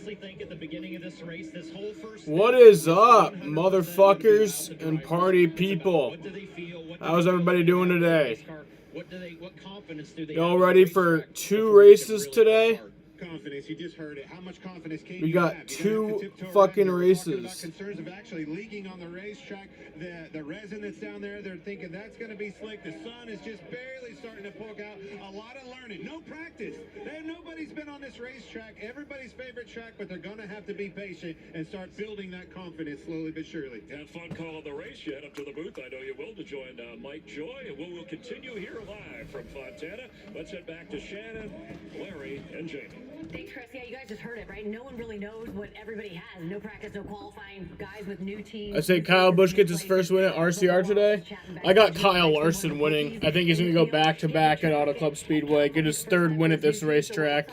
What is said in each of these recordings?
honestly think at the beginning of this race, this whole first... What is up, motherfuckers and party people? How's everybody doing today? What confidence do they Y'all ready for 2 races today? Confidence, you just heard it. How much confidence can We you got have? 2 fucking races. Concerns of actually leaking on the racetrack. The resin that's down there, they're thinking that's going to be slick. The sun is just barely starting to poke out. A lot of learning. No practice. Nobody's been on this racetrack. Everybody's favorite track, but they're going to have to be patient and start building that confidence slowly but surely. Have fun calling the race yet up to the booth. I know you will, to join Mike Joy. And we'll continue here live from Fontana. Let's head back to Shannon, Larry, and Jamie. Thanks, Chris. Yeah, you guys just heard it, right? No one really knows what everybody has. No practice, no qualifying. Guys with new teams. I say Kyle Busch gets his first win at RCR today. I got Kyle Larson winning. I think he's going to go back-to-back at Auto Club Speedway, get his 3rd win at this racetrack.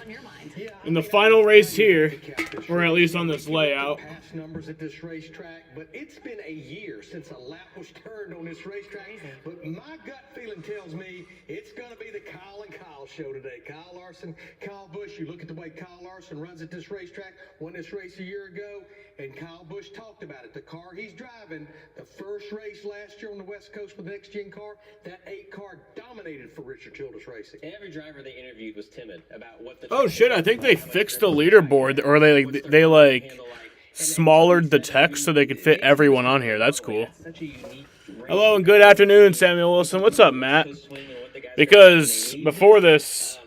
In the final race here, or at least on this layout. Numbers at this racetrack, but it's been a year since a lap was turned on this racetrack. But my gut feeling tells me it's going to be the Kyle and Kyle show today. Kyle Larson, Kyle Busch. You look at the way Kyle Larson runs at this racetrack, won this race a year ago, and Kyle Busch talked about it. The car he's driving, the first race last year on the West Coast with the next-gen car, that 8 car dominated for Richard Childress Racing. Every driver they interviewed was timid about what the... Oh shit, I think they fixed the leaderboard, or they smallered the text so they could fit everyone on here. That's cool. Hello and good afternoon, Samuel Wilson. What's up, Matt? Because before this,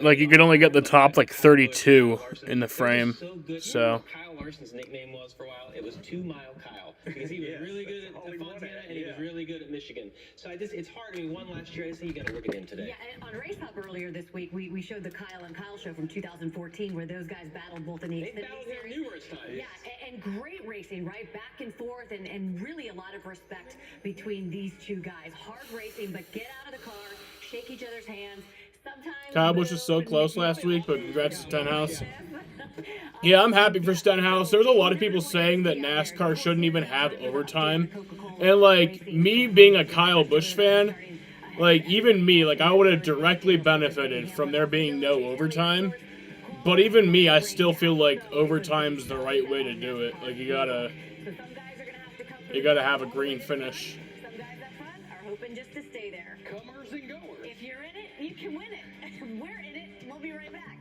you could only get the top 32 in the frame. So Kyle Larson's nickname was for a while. It was 2 Mile Kyle because he was really good at Fontana and he was really good at Michigan. So it's hard. I mean, one last year. I say you got to work it in today. Yeah, and on Race Hub earlier this week, we showed the Kyle and Kyle show from 2014 where those guys battled both in the Xfinity Series. Numerous times. Yeah, and great racing, right? Back and forth, and really a lot of respect between these 2 guys. Hard racing, but get out of the car, shake each other's hands. Kyle Busch was so close last week, but congrats to Stenhouse. Yeah, I'm happy for Stenhouse. There was a lot of people saying that NASCAR shouldn't even have overtime. And, me being a Kyle Busch fan, even me, I would have directly benefited from there being no overtime. But even me, I still feel like overtime's the right way to do it. You gotta have a green finish. Some guys up front are hoping just to stay there. Comers and goers. If you're in it, you can win it. We're in it. We'll be right back.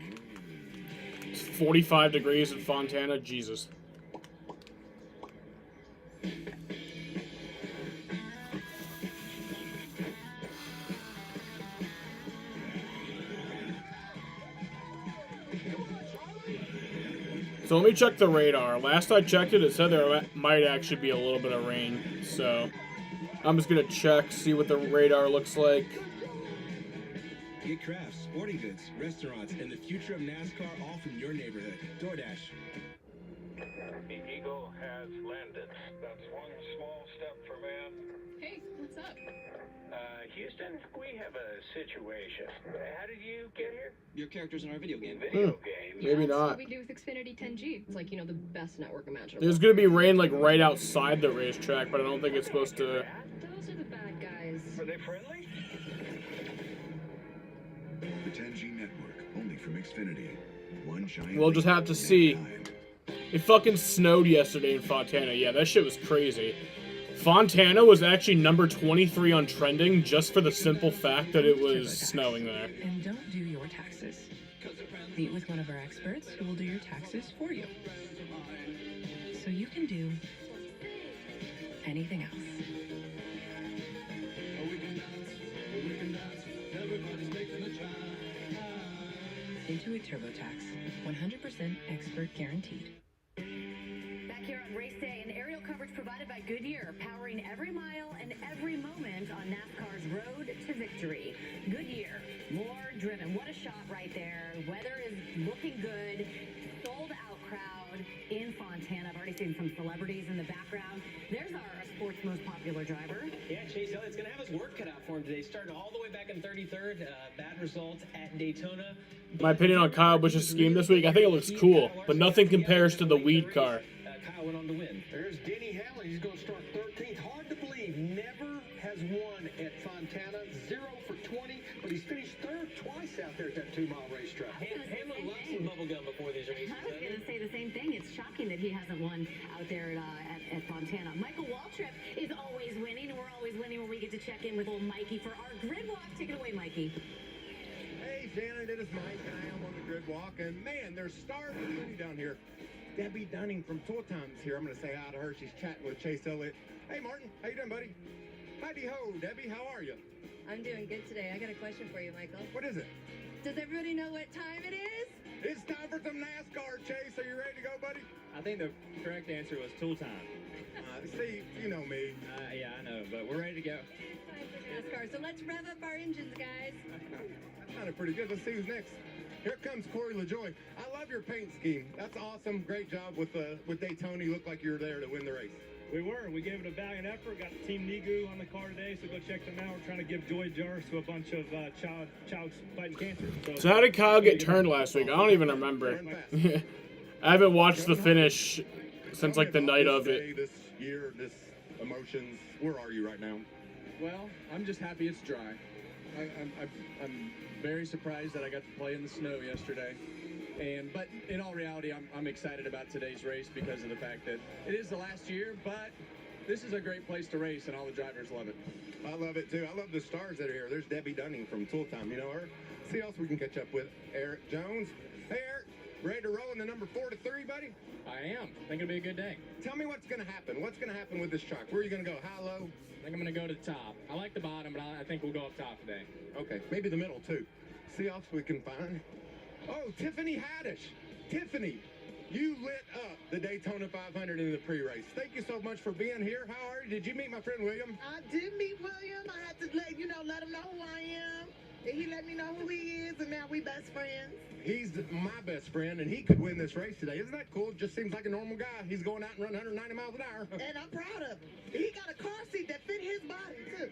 It's 45 degrees in Fontana. Jesus. So let me check the radar. Last I checked it, it said there might actually be a little bit of rain. So I'm just going to check, see what the radar looks like. Get crafts, sporting goods, restaurants, and the future of NASCAR all from your neighborhood. DoorDash. The Eagle has landed. That's one small step for man. Hey, what's up? Houston, we have a situation. How did you get here? Your character's in our video game. Video game? Maybe That's not. what we do with Xfinity 10G. It's the best network imaginable. There's going to be rain right outside the racetrack, but I don't think it's supposed to... Those are the bad guys. Are they friendly? The 10G network, only from Xfinity. One giant... We'll just have to see. It fucking snowed yesterday in Fontana. Yeah, that shit was crazy. Fontana was actually number 23 on trending just for the simple fact that it was snowing there. And don't do your taxes. Meet with one of our experts who will do your taxes for you. So you can do anything else. Intuit TurboTax, 100% expert guaranteed. Back here on race day, and aerial coverage provided by Goodyear, powering every mile and every moment on NASCAR's road to victory. Goodyear, more driven. What a shot right there. Weather is looking good. Sold out crowd in Fontana. I've already seen some celebrities in the background. There's our sport's most popular driver. Yeah, Chase Elliott's going to have his work cut out for him today. Starting all the way back in 33rd. Bad results at Daytona. My opinion on Kyle Busch's scheme this week, I think it looks cool, but nothing compares to the weed car. Kyle went on to win. There's Denny Hamlin. He's going to start 13th. Hard to believe. Never has won at Fontana. 0 for 20, but he's finished third twice race out there at that 2-mile racetrack. Hamlin loves some bubble gum before these races. I was going to say the same thing. It's shocking that he hasn't won out there at Fontana. Michael Waltrip is always winning, and we're always winning when we get to check in with old Mikey for our grid walk. Take it away, Mikey. Hey, Shannon, it is Mike, and I am on the grid walk, and man, there's stars of the city down here. Debbie Dunning from Tour Times here. I'm going to say hi to her. She's chatting with Chase Elliott. Hey, Martin, how you doing, buddy? Howdy ho, Debbie, how are you? I'm doing good today. I got a question for you, Michael. What is it? Does everybody know what time it is? It's time for some NASCAR, Chase. Are you ready to go, buddy? I think the correct answer was tool time. See, you know me. Yeah, I know, but we're ready to go. It's time for NASCAR, so let's rev up our engines, guys. Sounded pretty good. Let's see who's next. Here comes Corey LaJoy. I love your paint scheme. That's awesome. Great job with Daytona. You look like you were there to win the race. We were. We gave it a valiant effort. Got Team Nigu on the car today, so go check them out. We're trying to give joy jars to a bunch of child fighting cancer. So how did Kyle get turned last week? I don't even remember. I haven't watched the finish since like the night of it. This year, this emotions. Where are you right now? Well, I'm just happy it's dry. I'm very surprised that I got to play in the snow yesterday. But in all reality, I'm excited about today's race because of the fact that it is the last year, but this is a great place to race and all the drivers love it. I love it too. I love the stars that are here. There's Debbie Dunning from Tool Time. You know her? See who else we can catch up with. Eric Jones. Hey, Eric. Ready to roll in the number 4 to 3, buddy? I am. I think it'll be a good day. Tell me what's going to happen. What's going to happen with this truck? Where are you going to go? High, low? I think I'm going to go to the top. I like the bottom, but I think we'll go up top today. Okay. Maybe the middle too. See who else we can find. Oh, Tiffany Haddish. Tiffany, you lit up the Daytona 500 in the pre-race. Thank you so much for being here. How are you? Did you meet my friend William? I did meet William. I had to let him know who I am. And he let me know who he is, and now we best friends. He's my best friend, and he could win this race today. Isn't that cool? Just seems like a normal guy. He's going out and running 190 miles an hour. And I'm proud of him. He got a car seat that fit his body, too.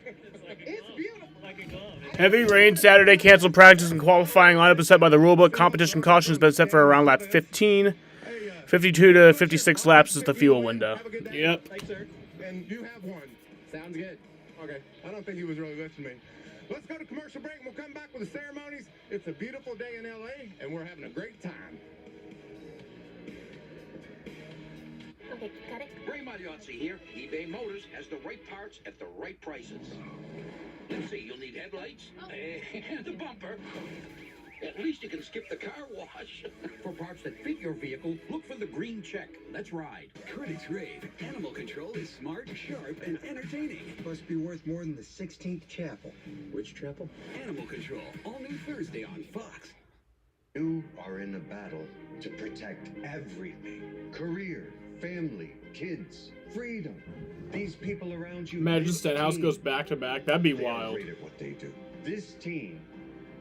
It's beautiful. Like a glove. Heavy rain Saturday, canceled practice and qualifying lineup is set by the rulebook. Competition caution has been set for around lap 15. 52 to 56 laps is the fuel window. Yep. Thanks, sir. And you have one. Sounds good. Okay. I don't think he was really listening to me. Let's go to commercial break, and we'll come back with the ceremonies. It's a beautiful day in L.A., and we're having a great time. Okay, got it. Ray Magliozzi here. eBay Motors has the right parts at the right prices. Let's see, you'll need headlights and the bumper. At least you can skip the car wash. For parts that fit your vehicle, look for the green check. Let's ride. Critics rave. Animal Control is smart, sharp, and entertaining. Must be worth more than the 16th chapel. Which chapel? Animal Control, all new Thursday on Fox. You are in a battle to protect everything. Career, family, kids, freedom. These people around you. Imagine Stenhouse goes back to back. That'd be They are wild. great at what they do. This team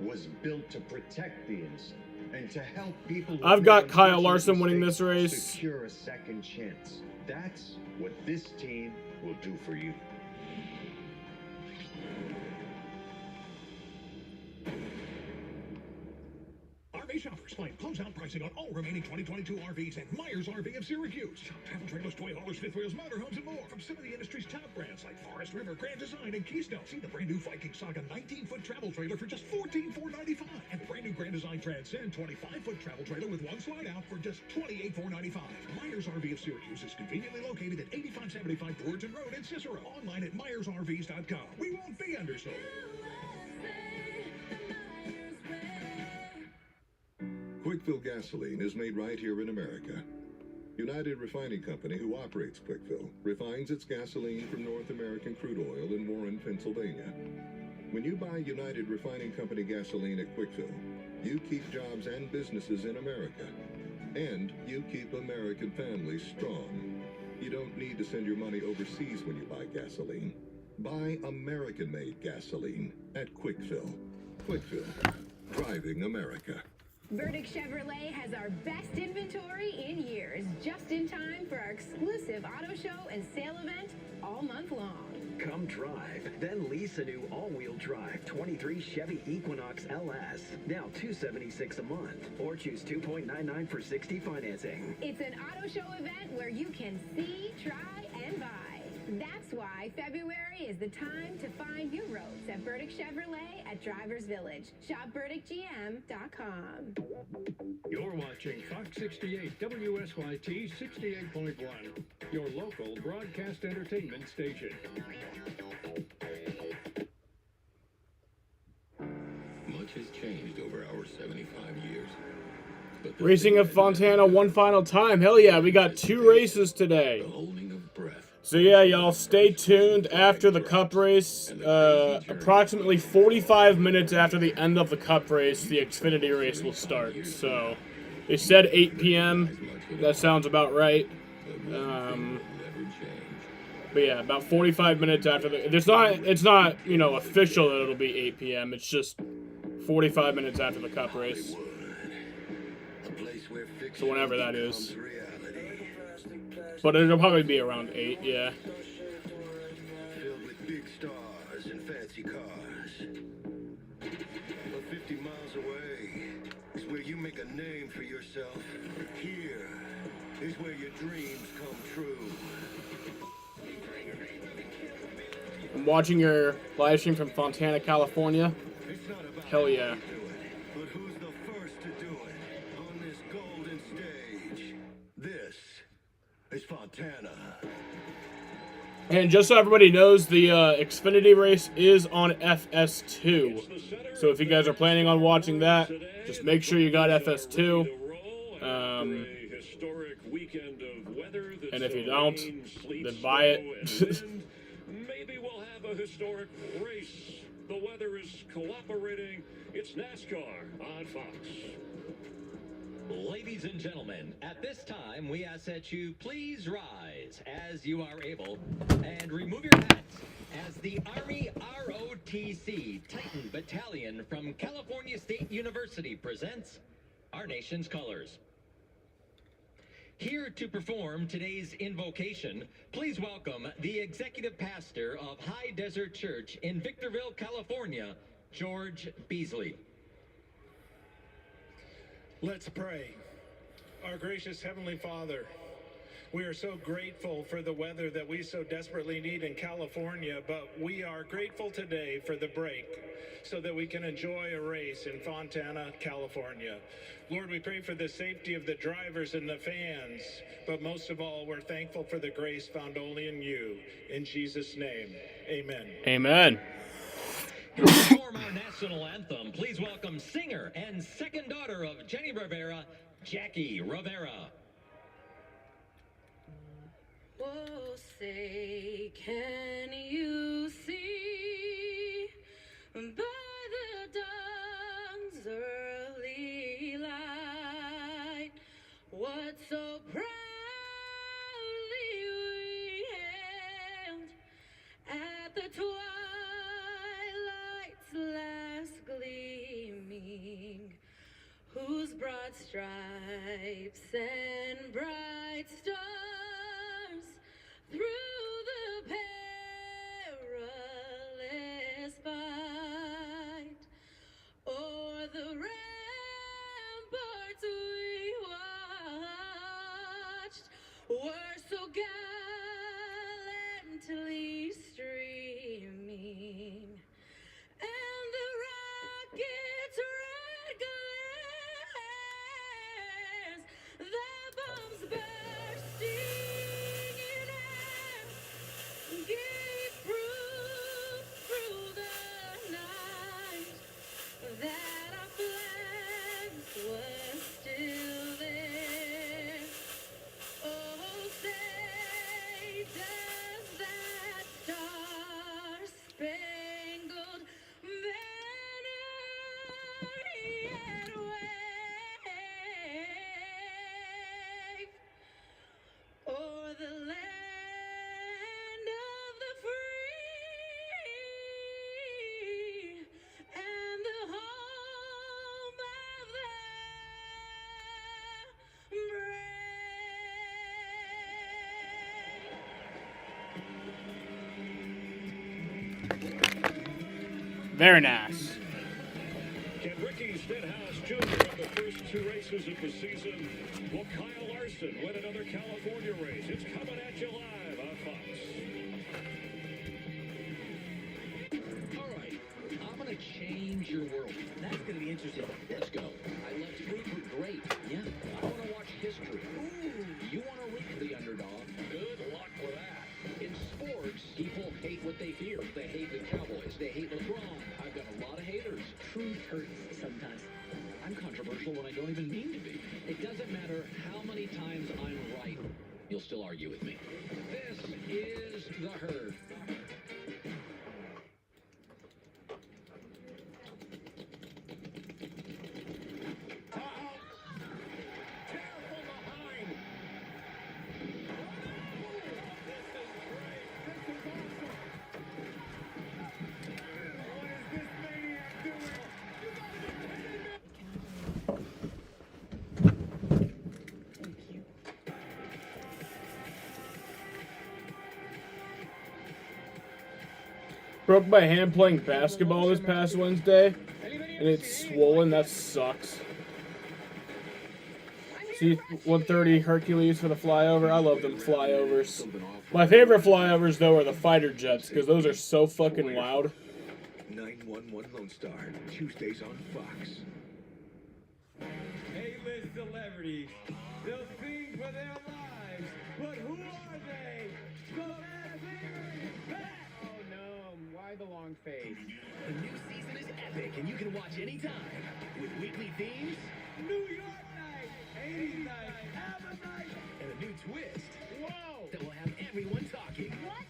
was built to protect the innocent and to help people. who I've got make Kyle unfortunate Larson winning mistakes this race. Secure a second chance. That's what this team will do for you. RV shoppers find closeout pricing on all remaining 2022 RVs at Myers RV of Syracuse. Shop travel trailers, toy haulers, fifth wheels, motorhomes, and more from some of the industry's top brands like Forest River, Grand Design, and Keystone. See the brand new Viking Saga 19-foot travel trailer for just $14,495, and the brand new Grand Design Transcend 25-foot travel trailer with one slide out for just $28,495. Myers RV of Syracuse is conveniently located at 8575 Georgian Road in Cicero. Online at MyersRVs.com. We won't be undersold. Quickfill gasoline is made right here in America. United Refining Company, who operates Quickfill, refines its gasoline from North American crude oil in Warren, Pennsylvania. When you buy United Refining Company gasoline at Quickfill, you keep jobs and businesses in America. And you keep American families strong. You don't need to send your money overseas when you buy gasoline. Buy American-made gasoline at Quickfill. Quickfill, driving America. Verdict Chevrolet has our best inventory in years, just in time for our exclusive auto show and sale event all month long. Come drive, then lease a new all-wheel drive 23 Chevy Equinox LS, now $276 a month, or choose 2.99 for 60 financing. It's an auto show event where you can see, try, and buy. That's why February is the time to find new roads at Burdick Chevrolet at Drivers Village. Shop BurdickGM.com. You're watching Fox 68 WSYT 68.1, your local broadcast entertainment station. Much has changed over our 75 years. Racing at Fontana one final time. Hell yeah, we got 2 races today. So yeah, y'all stay tuned after the Cup race. Approximately 45 minutes after the end of the Cup race, the Xfinity race will start. So they said 8 p.m. That sounds about right. But yeah, about 45 minutes after the... It's not, you know, official that it'll be 8 p.m. It's just 45 minutes after the Cup race. So whenever that is. But it'll probably be around 8, yeah. Filled with big stars and fancy cars. But 50 miles away is where you make a name for yourself. Here is where your dreams come true. I'm watching your live stream from Fontana, California. Hell yeah. But who's the first to do it on this golden stage? This is Fontana. And just so everybody knows, the Xfinity race is on FS2. So if you guys are planning on watching that, just make sure you got FS2. And if you don't, then buy it. Maybe we'll have a historic race. The weather is cooperating. It's NASCAR on Fox. Ladies and gentlemen, at this time, we ask that you please rise as you are able and remove your hats as the Army ROTC Titan Battalion from California State University presents our nation's colors. Here to perform today's invocation, please welcome the executive pastor of High Desert Church in Victorville, California, George Beasley. Let's pray. Our gracious Heavenly Father, we are so grateful for the weather that we so desperately need in California, but we are grateful today for the break so that we can enjoy a race in Fontana, California. Lord, we pray for the safety of the drivers and the fans, but most of all, we're thankful for the grace found only in you. In Jesus' name, amen. Amen. To perform our national anthem, please welcome singer and second daughter of Jenny Rivera, Jackie Rivera. Oh, say, can you see by the dawn's early light what so proudly we hailed at the twilight's last gleaming, whose broad stripes and bright stars through the perilous fight o'er the ramparts we watched were so gallantly streaming, and the rocket's red glares, the bombs bursting in air, gave proof through the night that our flags were still there. Oh, say does that star-spangled banner yet wave o'er the land of the free and the home of the Very nice. Can Ricky Stenhouse Jr. have the first 2 races of the season? Will Kyle Larson win another California race. It's coming at you live on Fox. All right, I'm gonna change your world. That's gonna be interesting. Let's go. I love to root for great. Yeah. I want to watch history. Ooh. You want to root for the underdog? Good luck with that. In sports, people hate what they fear. They hate the Cowboys. They hate LeBron. I've got a lot of haters. Truth hurts sometimes. I'm controversial when I don't even mean to be. It doesn't matter how many times I'm right. You'll still argue with me. This is The Herd. Broke my hand playing basketball this past Wednesday, and it's swollen. That sucks. C-130 Hercules for the flyover. I love them flyovers. My favorite flyovers, though, are the fighter jets, because those are so fucking loud. 911 Lone Star, Tuesdays on Fox. A-list celebrities. They'll sing for their lives, but who are they? The Masked Singer is back! Oh no, why the long face? The new season is epic, and you can watch anytime. With weekly themes, New York night, 80s night, Alabama night, and a new twist whoa! that will have everyone talking. What?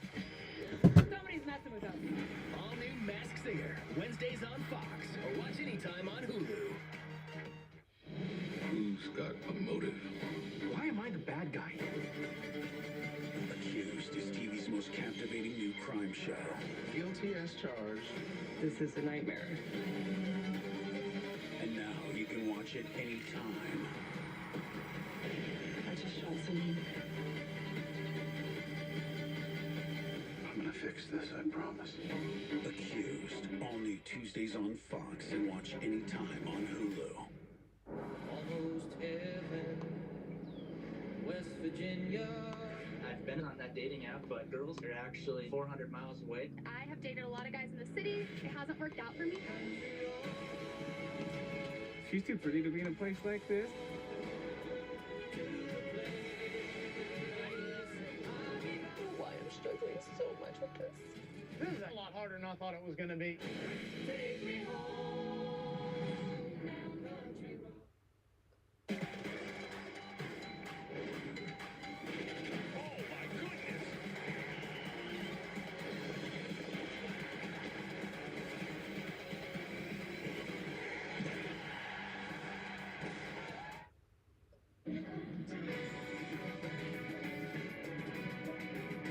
Somebody's messing with us. All new Masked Singer, Wednesdays on Fox, or watch anytime on Hulu. Who's got a motive? Why am I the bad guy? Accused is TV's most captivating new crime show. Guilty as charged. This is a nightmare. And now you can watch it anytime. I just shot someone. I'm gonna fix this, I promise. Accused, all new Tuesdays on Fox, and watch anytime on Hulu. Almost heaven, West Virginia. I've been on that dating app, but girls are actually 400 miles away. I have dated a lot of guys in the city. It hasn't worked out for me. She's too pretty to be in a place like this. Why I'm struggling so much with this. This is a lot harder than I thought it was gonna be. Take me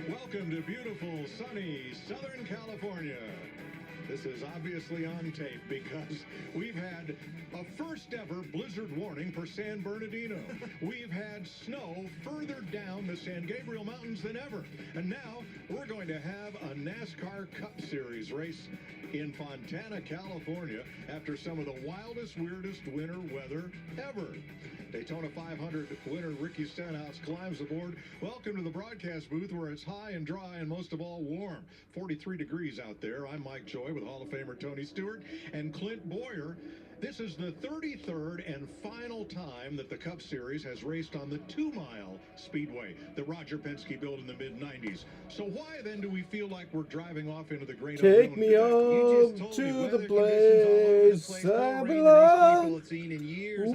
Welcome to beautiful, sunny Southern California. This is obviously on tape because we've had a first ever blizzard warning for San Bernardino. We've had snow further down the San Gabriel Mountains than ever. And now we're going to have a NASCAR Cup Series race in Fontana, California after some of the wildest, weirdest winter weather ever. Daytona 500 winner Ricky Stenhouse climbs aboard. Welcome to the broadcast booth where it's high and dry and most of all warm. 43 degrees out there. I'm Mike Joy with Hall of Famer Tony Stewart and Clint Boyer. This is the 33rd and final time that the Cup Series has raced on the 2-mile speedway that Roger Penske built in the mid-90s. So why then do we feel like we're driving off into the great unknown? Take me home to the place I belong,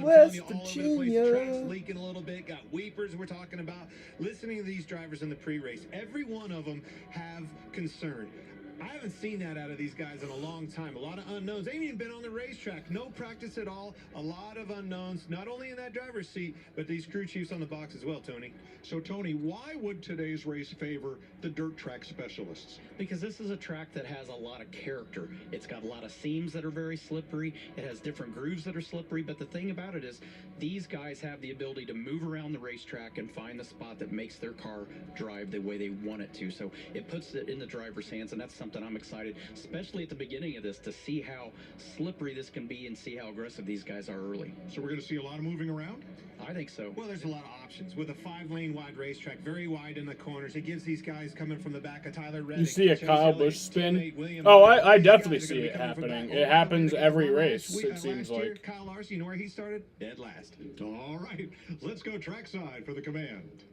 West Virginia. Tracks leaking a little bit, got weepers we're talking about. Listening to these drivers in the pre-race, every one of them have concern. I haven't seen that out of these guys in a long time. A lot of unknowns. They ain't even been on the racetrack. No practice at all. A lot of unknowns, not only in that driver's seat, but these crew chiefs on the box as well, Tony. So, Tony, why would today's race favor the dirt track specialists? Because this is a track that has a lot of character. It's got a lot of seams that are very slippery. It has different grooves that are slippery. But the thing about it is these guys have the ability to move around the racetrack and find the spot that makes their car drive the way they want it to. So it puts it in the driver's hands, and that's something something I'm excited, especially at the beginning of this, to see how slippery this can be and see how aggressive these guys are early. So we're going to see a lot of moving around? I think so. Well, there's a lot of options. With a 5-lane wide racetrack, very wide in the corners, it gives these guys coming from the back of Tyler Reddick. You see a Kyle Busch spin? Oh, I definitely see it happening. It happens every race, it seems like. Kyle Larson, you know where he started? Dead last. All right, let's go trackside for the command.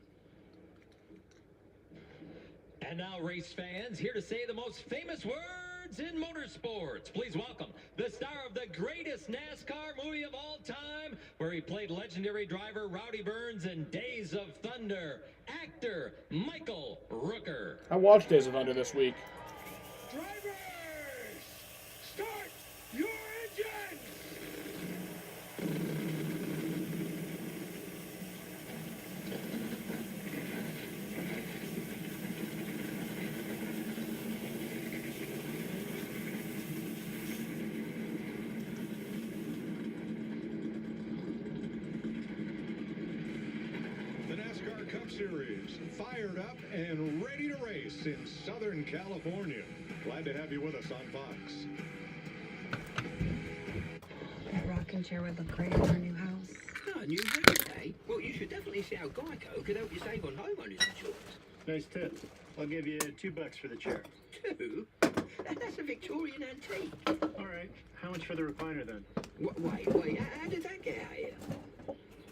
And now, race fans, here to say the most famous words in motorsports. Please welcome the star of the greatest NASCAR movie of all time, where he played legendary driver Rowdy Burns in Days of Thunder, actor Michael Rooker. I watched Days of Thunder this week. Drivers, start your engines! The NASCAR Cup Series, fired up and ready to race in Southern California. Glad to have you with us on Fox. That rocking chair would look great in our new house. Oh, new house, eh? Well, you should definitely see how Geico could help you save on homeowners insurance. Nice tip. I'll give you $2 for the chair. 2? That's a Victorian antique. All right. How much for the recliner then? Wait. How did that get out here?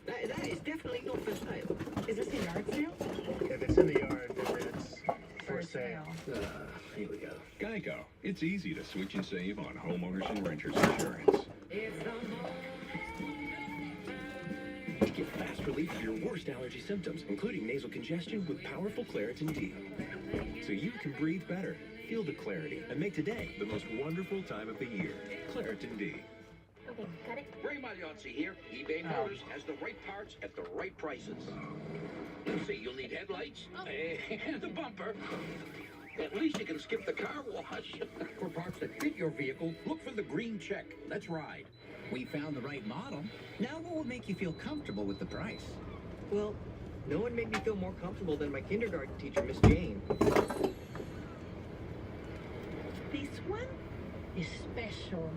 That is definitely not for sale. Is this a yard sale? If it's in the yard, then it's for sale. Here we go. Geico. It's easy to switch and save on homeowners and renters insurance. Get fast relief of your worst allergy symptoms, including nasal congestion with powerful Claritin D. So you can breathe better, feel the clarity, and make today the most wonderful time of the year. Claritin D. Okay, got it. Ray Magliozzi here. eBay Motors has the right parts at the right prices. Let's see, you'll need headlights and the bumper. At least you can skip the car wash. For parts that fit your vehicle, look for the green check. Let's ride. We found the right model. Now what will make you feel comfortable with the price? Well, no one made me feel more comfortable than my kindergarten teacher, Miss Jane. This one is special.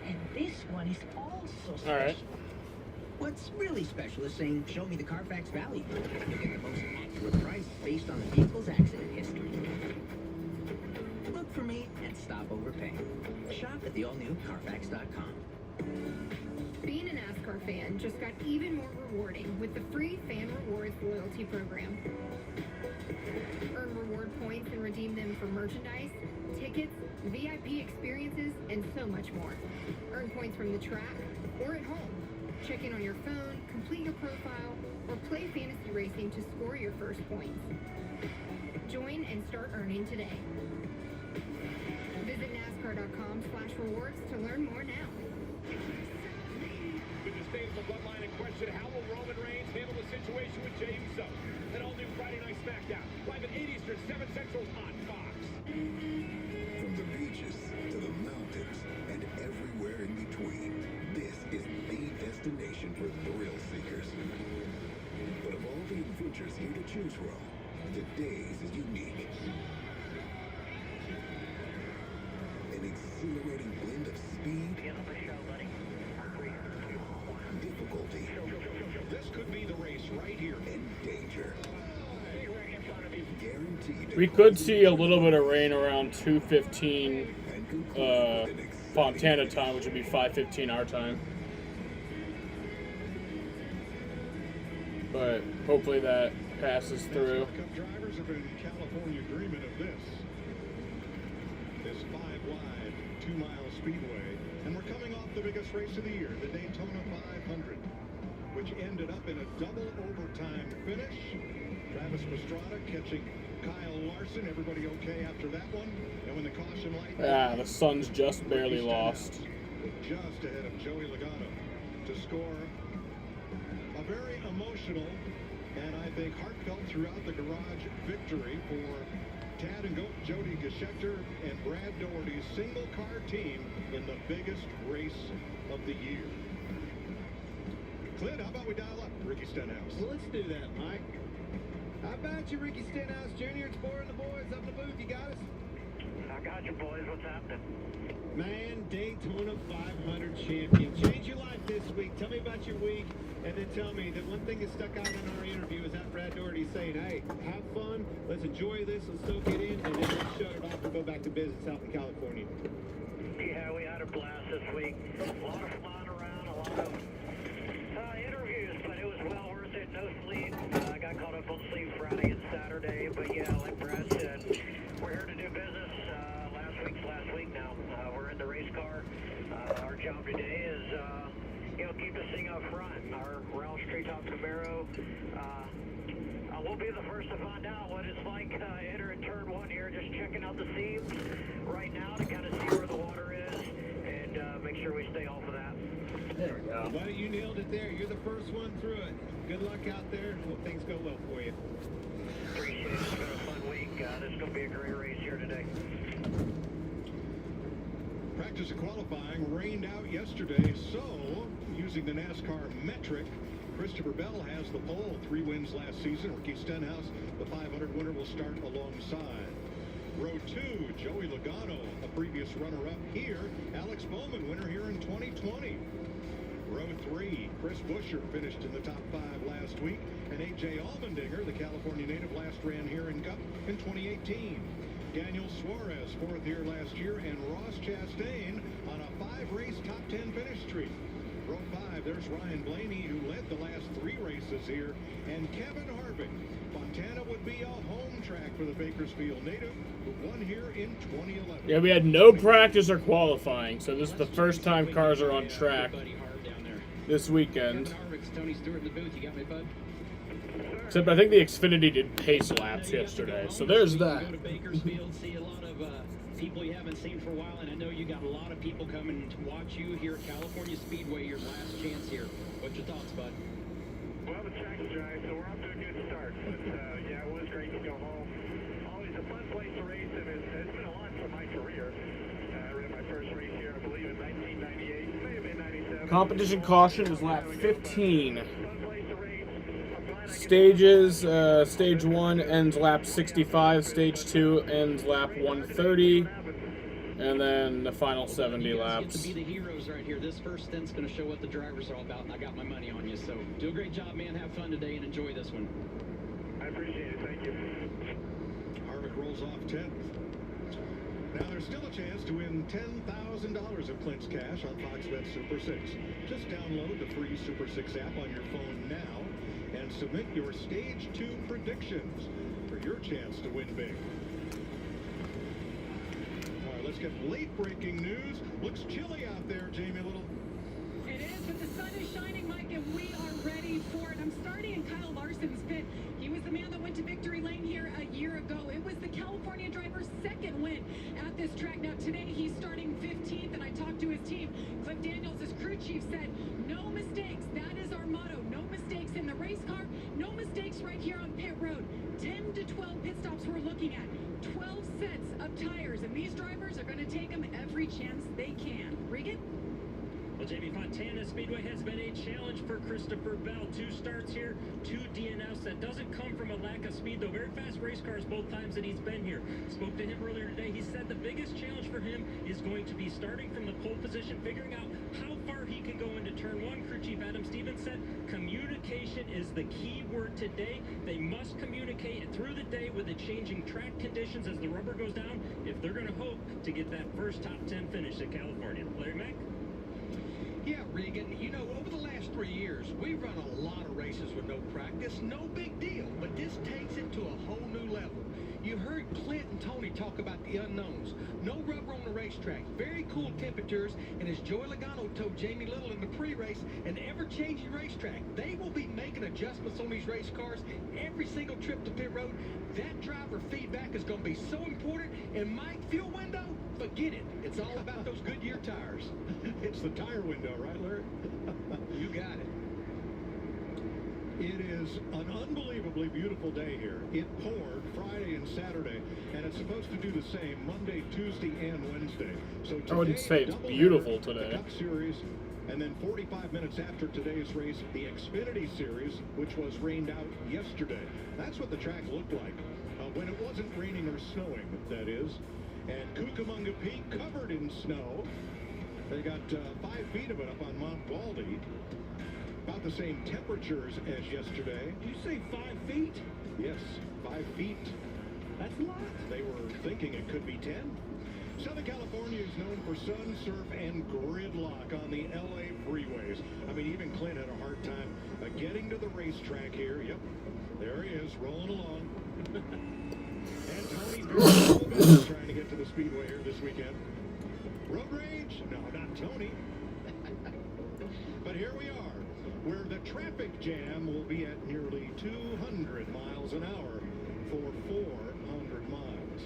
And this one is also special. All right. What's really special is saying, show me the Carfax value. You'll get the most accurate price based on the vehicle's accident history. Look for me and stop overpaying. Shop at the all-new Carfax.com. Being a NASCAR fan just got even more rewarding with the free Fan Rewards loyalty program. Earn reward points and redeem them for merchandise, tickets, VIP experiences, and so much more. Earn points from the track or at home. Check in on your phone, complete your profile, or play fantasy racing to score your first points. Join and start earning today. Visit NASCAR.com/rewards to learn more now. With the state of the bloodline in question, how will Roman Reigns handle the situation with Jey Uso? An all-new Friday Night SmackDown, live at 8 Eastern, 7 Central on Fox. From the beaches to the mountains and everywhere in between, this is the destination for thrill seekers. But of all the adventures here to choose from, today's is unique. An exhilarating blend of speed, difficulty, This could be the race right here. and danger. Guaranteed. We could see a little bit of rain around 2:15 Fontana time, which would be 5:15 our time. But hopefully that passes through. Cup drivers have been California dreaming of this. This 5-wide, 2-mile speedway. And we're coming off the biggest race of the year, the Daytona 500, which ended up in a double overtime finish. Travis Pastrana catching Kyle Larson. Everybody okay after that one? And when the caution light... The Suns just barely lost. Just ahead of Joey Logano to score a very emotional and I think heartfelt throughout the garage victory for Tad and Goat, Jody Geschechter, and Brad Doherty's single-car team in the biggest race of the year. Clint, how about we dial up Ricky Stenhouse? Well, let's do that, Mike. How about you, Ricky Stenhouse Jr.? It's Boyer and the boys up in the booth. You got us? I got you, boys. What's happening? Man, Daytona 500 champion. Change your life this week. Tell me about your week, and then tell me that one thing that stuck out in our interview is that Brad Doherty saying, hey, have fun, let's enjoy this, let's soak it in, and then let's shut it off and go back to business out in California. Yeah, we had a blast this week. A lot of flying around, a lot of interviews, but it was well worth it. No sleep. I got caught up on sleep Friday and Saturday, but yeah, like Brad said, we're here to do business. Last week now. We're in the race car. Our job today is, keep this thing up front. Our Roush Treetop Camaro. We'll be the first to find out what it's like entering turn 1 here. Just checking out the seams right now to kind of see where the water is and make sure we stay off of that. There we go. Well, you nailed it there. You're the first one through it. Good luck out there. Hope things go well for you. Appreciate it. It's been a fun week. This is going to be a great race here today. Practice and qualifying rained out yesterday, so using the NASCAR metric, Christopher Bell has the pole. 3 wins last season. Ricky Stenhouse, the 500 winner, will start alongside. Row 2, Joey Logano, a previous runner-up here. Alex Bowman, winner here in 2020. Row 3, Chris Buescher finished in the top 5 last week. And A.J. Allmendinger, the California native, last ran here in Cup in 2018. Daniel Suarez, 4th here last year, and Ross Chastain on a 5-race top 10 finish streak. Row 5, there's Ryan Blaney, who led the last 3 races here, and Kevin Harvick. Fontana would be a home track for the Bakersfield native, who won here in 2011. Yeah, we had no practice or qualifying, so this is the first time cars are on track this weekend. Tony Stewart in the booth. You got me, bud? Except I think the Xfinity did pace laps yesterday, so there's that. Go to Bakersfield, see a lot of people you haven't seen for a while, and I know you got a lot of people coming to watch you here at California Speedway, your last chance here. What's your thoughts, bud? Well, the track's dry, so we're off to a good start. But, yeah, it was great to go home. Always a fun place to race, and it's been a lot for my career. I ran my first race here, I believe, in 1998, may have been 97. Competition caution is lap 15. Stages, stage 1 ends lap 65, stage 2 ends lap 130, and then the final 70 laps. To be the heroes right here. This first stint's going to show what the drivers are all about, and I got my money on you. So do a great job, man. Have fun today and enjoy this one. I appreciate it. Thank you. Harvick rolls off 10th. Now there's still a chance to win $10,000 of Clint's cash on Fox Bet Super 6. Just download the free Super 6 app on your phone now and submit your Stage 2 predictions for your chance to win big. All right, let's get late-breaking news. Looks chilly out there, Jamie Little. It is, but the sun is shining, Mike, and we are ready for it. I'm starting in Kyle Larson's pit. He was the man that went to victory lane here a year ago. It was the California driver's second win at this track. Now, today he's starting 15th, and I talked to his team. Cliff Daniels, his crew chief, said, no mistakes. That is our motto. No mistakes in the race car. No mistakes right here on pit road. 10 to 12 pit stops we're looking at. 12 sets of tires, and these drivers are going to take them every chance they can. Regan? Well, Jamie, Fontana Speedway has been a challenge for Christopher Bell. 2 starts here, 2 DNFs. That doesn't come from a lack of speed, though. Very fast race cars both times that he's been here. Spoke to him earlier today. He said the biggest challenge for him is going to be starting from the pole position, figuring out how far he can go into turn 1. Crew Chief Adam Stevens said communication is the key word today. They must communicate through the day with the changing track conditions as the rubber goes down if they're going to hope to get that first top 10 finish at California. Larry Mack? Yeah, Regan, you know, over the last 3 years, we've run a lot of races with no practice. No big deal, but this takes it to a whole new level. You heard Clint and Tony talk about the unknowns. No rubber on the racetrack, very cool temperatures, and as Joey Logano told Jamie Little in the pre-race, an ever-changing racetrack. They will be making adjustments on these race cars every single trip to pit road. That driver feedback is going to be so important, and Mike, fuel window, forget it. It's all about those Goodyear tires. It's the tire window, right, Larry? You got it. It is an unbelievably beautiful day here. It poured Friday and Saturday, and it's supposed to do the same Monday, Tuesday, and Wednesday. So today, I wouldn't say it's beautiful today. The Cup Series, and then 45 minutes after today's race, the Xfinity Series, which was rained out yesterday. That's what the track looked like when it wasn't raining or snowing, that is. And Cucamonga Peak covered in snow. They got 5 feet of it up on Mount Baldy. About the same temperatures as yesterday. Did you say 5 feet? Yes, 5 feet. That's a lot. They were thinking it could be 10. Southern California is known for sun, surf, and gridlock on the LA freeways. I mean, even Clint had a hard time getting to the racetrack here. Yep, there he is, rolling along. And Tony's trying to get to the speedway here this weekend. Road rage? No, not Tony. But here we are, where the traffic jam will be at nearly 200 miles an hour for 400 miles.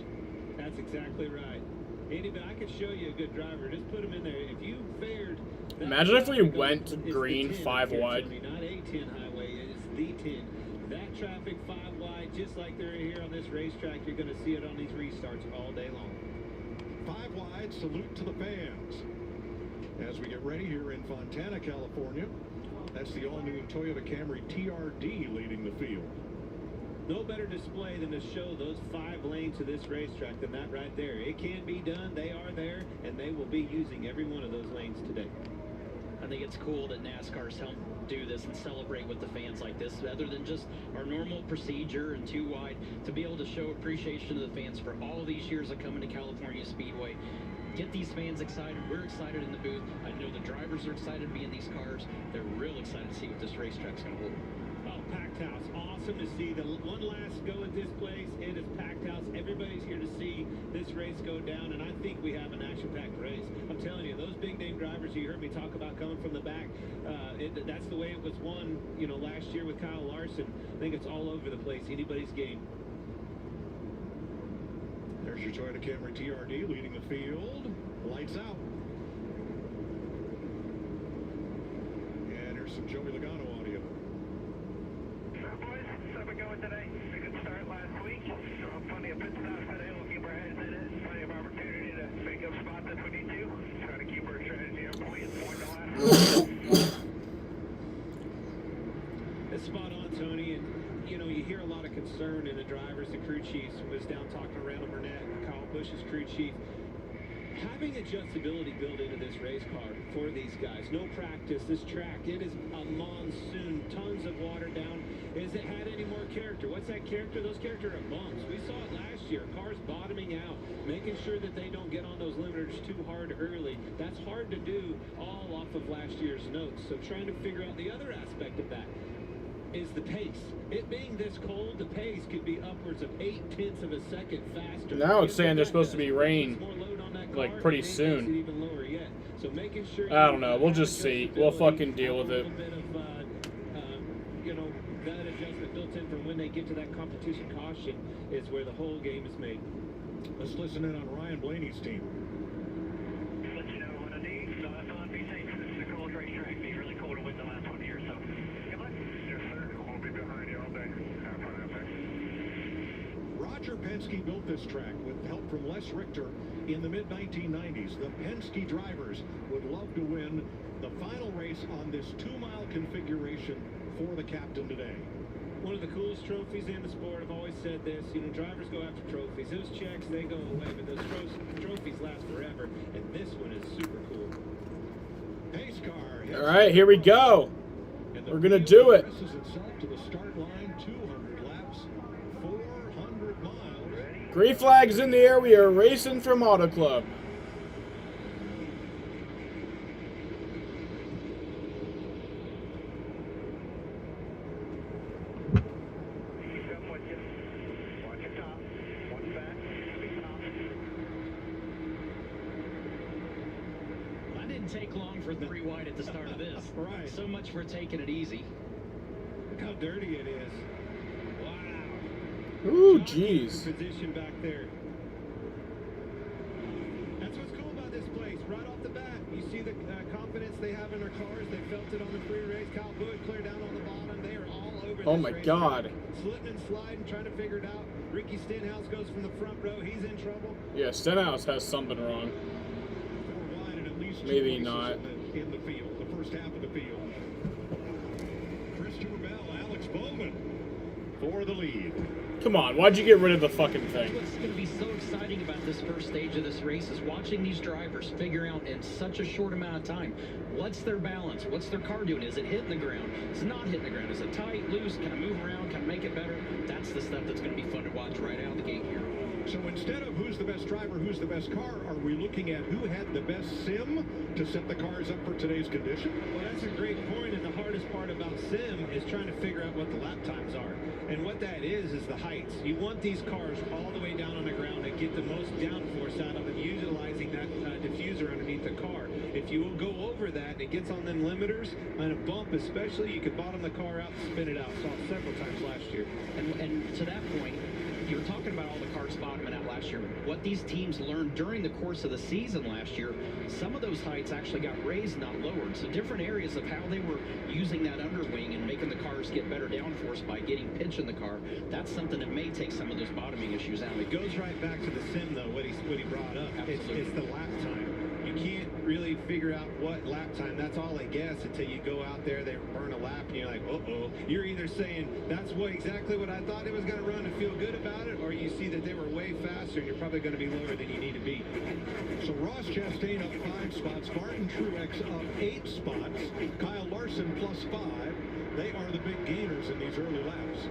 That's exactly right. Anybody, I could show you a good driver. Just put him in there. If you fared... Imagine if we went to green 5 wide. Not a 10 highway, it's the 10. That traffic 5 wide, just like they're here on this racetrack, you're going to see it on these restarts all day long. 5 wide, salute to the fans. As we get ready here in Fontana, California, that's the all-new Toyota Camry TRD leading the field. No better display than to show those 5 lanes to this racetrack than that right there. It can be done. They are there, and they will be using every one of those lanes today. I think it's cool that NASCAR's helped do this and celebrate with the fans like this, other than just our normal procedure and 2 wide, to be able to show appreciation to the fans for all these years of coming to California Speedway. Get these fans excited. We're excited in the booth. I know the drivers are excited to be in these cars. They're real excited to see what this racetrack's going to hold. Oh, packed house. Awesome to see the one last go at this place. It is packed house. Everybody's here to see this race go down, and I think we have an action-packed race. I'm telling you, those big-name drivers you heard me talk about coming from the back, that's the way it was won, you know, last year with Kyle Larson. I think it's all over the place. Anybody's game. There's your Toyota Camry TRD leading the field. Lights out. And here's some Joey Logano audio. Boys, so we going today. A good start last week. Plenty of pit stops today. We'll keep our heads in it. Plenty of opportunity to make up spots if we need to. Try to keep our strategy on point the last. It's spot on, Tony. And you know, you hear a lot of concern in the drivers, the crew chiefs. Was down talking to Randall Burnett, Kyle Busch's crew chief. Having adjustability built into this race car for these guys. No practice. This track, it is a monsoon. Tons of water down. Has it had any more character? What's that character? Those character are bumps. We saw it last year. Cars bottoming out, making sure that they don't get on those limiters too hard early. That's hard to do all off of last year's notes. So trying to figure out the other aspect of that is the pace. It being this cold, the pace could be upwards of 0.8 of a second faster. Now it's saying there's supposed to be rain like pretty soon. So making sure I don't know. We'll just see. We'll fucking deal with it. You know, that adjustment built in from when they get to that competition caution is where the whole game is made. Let's listen in on Ryan Blaney's team. Let you know what I need. So have fun. Be safe. This is a cold racetrack. Be really cold to win the last 20 years. So good luck. Yes, sir. We'll be behind you all day. Have fun out there. Roger Penske built this track with help from Les Richter in the mid-1990s. The Penske drivers would love to win the final race on this 2-mile configuration for the captain today. One of the coolest trophies in the sport. I've always said this. You know, drivers go after trophies. Those checks, they go away, but those trophies last forever. And this one is super cool. Pace car. All right, here we go. We're gonna do it. To the start line, 200 laps, 400 miles. Green flags in the air. We are racing from Auto Club. Take long for 3 wide at the start of this. Right. So much for taking it easy. Look how dirty it is. Wow. Ooh, jeez. Position back there. That's what's cool about this place. Right off the bat, you see the confidence they have in their cars. They felt it on the free race. Kyle Busch clear down on the bottom. They are all over Oh this my race. God. Slitting and sliding, trying to figure it out. Ricky Stenhouse goes from the front row. He's in trouble. Yeah, Stenhouse has something wrong. Maybe not. In the field, the first half of the field. Christopher Bell, Alex Bowman. for the lead. Come on, why'd you get rid of the fucking thing? What's going to be so exciting about this first stage of this race is watching these drivers figure out in such a short amount of time what's their balance, what's their car doing, is it hitting the ground, is it not hitting the ground, is it tight, loose, can I move around, can I make it better? That's the stuff that's going to be fun to watch right out of the gate here. So instead of who's the best driver, who's the best car, are we looking at who had the best sim to set the cars up for today's condition? Well, that's a great point, and the hardest part about sim is trying to figure out what the lap times are. And what that is the heights. You want these cars all the way down on the ground to get the most downforce out of them, utilizing that diffuser underneath the car. If you will go over that, it gets on them limiters, on a bump especially, you could bottom the car out and spin it out. Saw it several times last year. And to that point, you were talking about all the cars bottoming out last year. What these teams learned during the course of the season last year, some of those heights actually got raised, not lowered. So different areas of how they were using that underwing and making the cars get better downforce by getting pitch in the car, that's something that may take some of those bottoming issues out. It goes right back to the sim, though, what he brought up. It's the lap time. You can't really figure out what lap time. That's all I guess until you go out there, they burn a lap, and you're like, uh-oh. You're either saying, that's exactly what I thought it was going to run and feel good about it, or you see that they were way faster, and you're probably going to be lower than you need to be. So Ross Chastain up 5 spots, Martin Truex up 8 spots, Kyle Larson plus 5. They are the big gainers in these early laps,